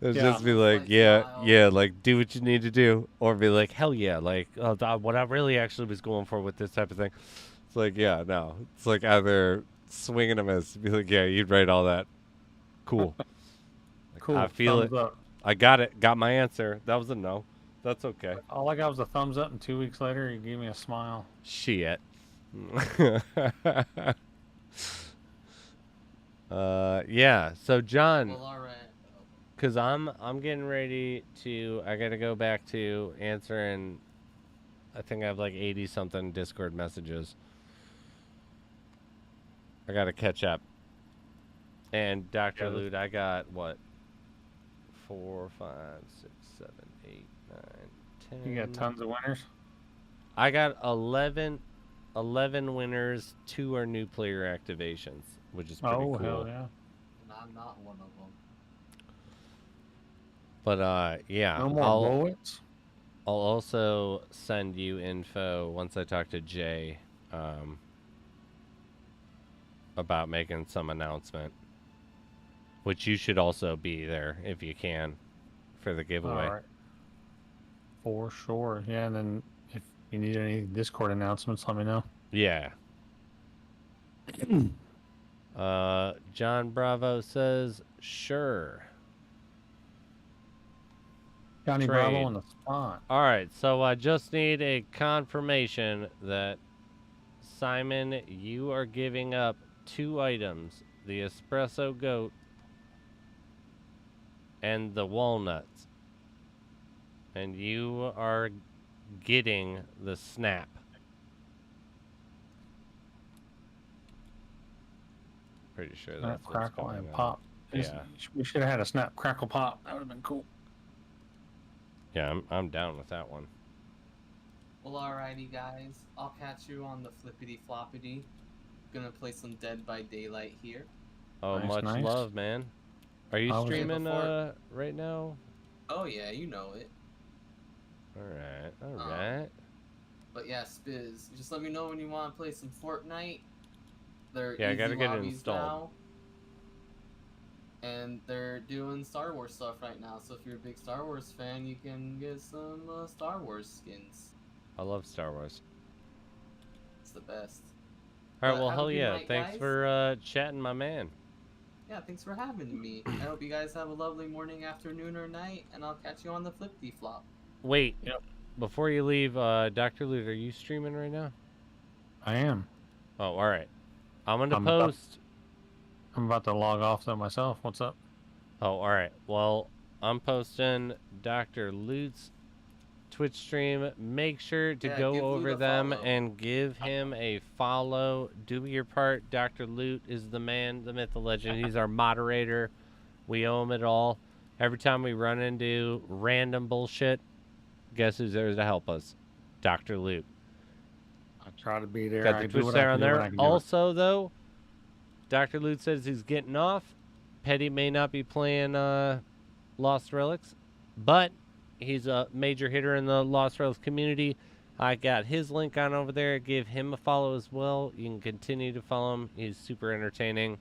It'll Yeah. just be like, Slight yeah, smile. yeah, like do what you need to do, or be like, hell yeah, like what I really actually was going for with this type of thing. It's like, yeah, no, it's like either swing and a miss. Be like, yeah, you'd write all that. Cool. Like, Cool. I feel thumbs it. Up. I got it. Got my answer. That was a no. That's okay. All I got was a thumbs up, and 2 weeks later, he gave me a smile. Shit. Yeah. So John, Well, all right. because I'm getting ready to. I gotta go back to answering. I think I have like 80 something Discord messages. I gotta catch up. And Dr. Yeah, Loot, I got what? 4, 5, 6, 7, 8, 9, 10. You got tons of winners. I got 11 winners. 2 are new player activations, which is pretty Oh, cool. hell yeah. And I'm not one of them. But yeah, No more bullets. I'll also send you info once I talk to Jay about making some announcement, which you should also be there if you can for the giveaway. All right. For sure. Yeah, and then if you need any Discord announcements, let me know. Yeah. John Bravo says, sure. Johnny Trade. Bravo on the spot. All right, so I just need a confirmation that Simon, you are giving up 2 items, the espresso goat and the walnuts. And you are getting the snap. Pretty sure that's Snap, what's crackle, going and on. pop. Yeah. We should have had a snap, crackle, pop. That would have been cool. Yeah, I'm down with that one. Well, alrighty, guys. I'll catch you on the flippity floppity. Gonna play some Dead by Daylight here. Oh, Nice, much nice. love, man. Are you I was- streaming Before- right now? Oh yeah, you know it. All right. But yeah, Spiz, just let me know when you want to play some Fortnite. They're Yeah, I easy gotta get it lobbies installed. now. And they're doing Star Wars stuff right now, so if you're a big Star Wars fan, you can get some Star Wars skins. I love Star Wars. It's the best. All right, But well, have a hell good yeah. night, Thanks guys. for chatting, my man. Yeah, thanks for having me. I hope you guys have a lovely morning, afternoon, or night, and I'll catch you on the flippity flop. Wait. Yep. Before you leave, Dr. Loot, are you streaming right now? I am. Oh, all right. I'm going to I'm about- post. I'm about to log off though myself. What's up? Oh, all right. Well, I'm posting Dr. Loot's Twitch stream. Make sure to Yeah, go give Loot over a them follow. and give him a follow. Do your part. Dr. Loot is the man, the myth, the legend. He's our moderator. We owe him it all. Every time we run into random bullshit, guess who's there to help us? Dr. Loot. I try to be there. Got I the do Twitch what I there can on do when there. I can do it. Also, though, Dr. Loot says he's getting off. Petty may not be playing Lost Relics, but he's a major hitter in the Lost Relics community. I got his link on over there. Give him a follow as well. You can continue to follow him. He's super entertaining.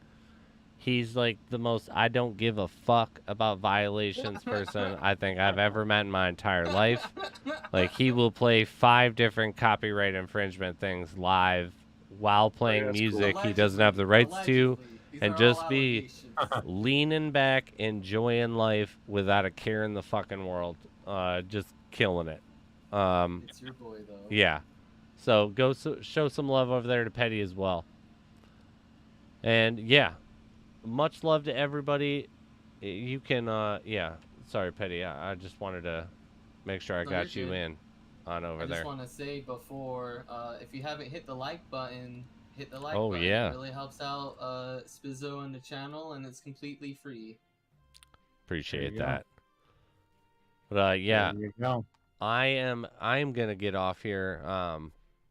He's like the most I don't give a fuck about violations person I think I've ever met in my entire life. Like, he will play 5 different copyright infringement things live while playing that's cool. music he doesn't have the rights to, Allegedly. These and are just all be allegations. leaning back, enjoying life without a care in the fucking world. Just killing it. It's your boy, though. Yeah. So go show some love over there to Petty as well. And yeah, much love to everybody. You can, yeah. Sorry, Petty. I just wanted to make sure I No, got you're you good. in on over I just there. want to say before, if you haven't hit the like button, hit the like Oh, button. yeah. It really helps out Spizzo and the channel, and it's completely free. Appreciate you go. that. But yeah, There you go. I'm gonna get off here.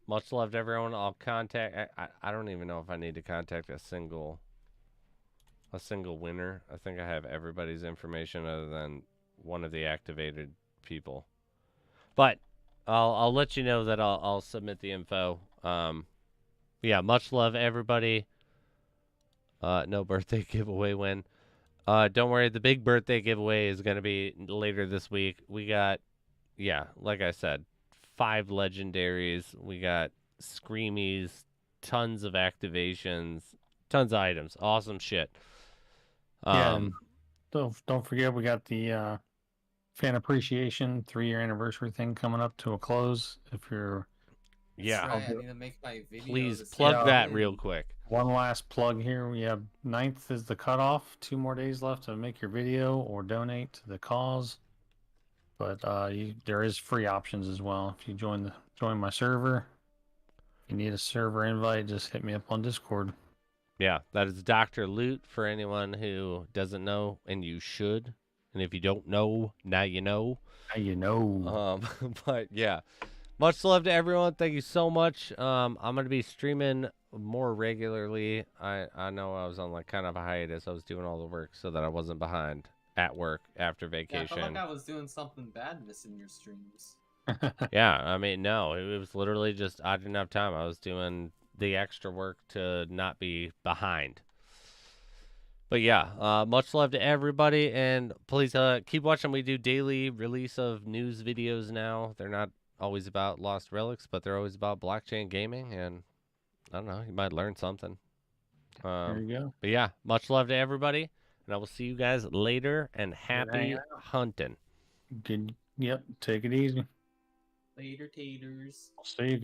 Much love to everyone. I'll contact. I don't even know if I need to contact a single winner. I think I have everybody's information other than one of the activated people. But I'll let you know that I'll submit the info. Yeah, much love everybody. No birthday giveaway win. Don't worry, the big birthday giveaway is gonna be later this week. We got, yeah, like I said, 5 legendaries. We got screamies, tons of activations, tons of items. Awesome shit. Yeah, and don't forget we got the fan appreciation 3-year anniversary thing coming up to a close. If you're yeah. That's right. I need to make my video. Please to say plug Yeah. that in. real quick. one last plug here, we have 9th is the cutoff. 2 more days left to make your video or donate to the cause. But there is free options as well. If you join my server, if you need a server invite, just hit me up on Discord. Yeah, that is Dr. Loot for anyone who doesn't know, and you should. And if you don't know, now you know. Now you know. But yeah, much love to everyone. Thank you so much. I'm gonna be streaming more regularly. I know I was on like kind of a hiatus. I was doing all the work so that I wasn't behind at work after Yeah, I vacation. felt like I was doing something bad missing your streams. Yeah, I mean, no, it was literally just I didn't have time. I was doing the extra work to not be behind. But yeah, much love to everybody, and please keep watching. We do daily release of news videos now. They're not always about Lost Relics, but they're always about blockchain gaming, and I don't know, you might learn something. There you go. But yeah, much love to everybody, and I will see you guys later, and happy hunting. Good. Yep. Take it easy. Later, taters. See you.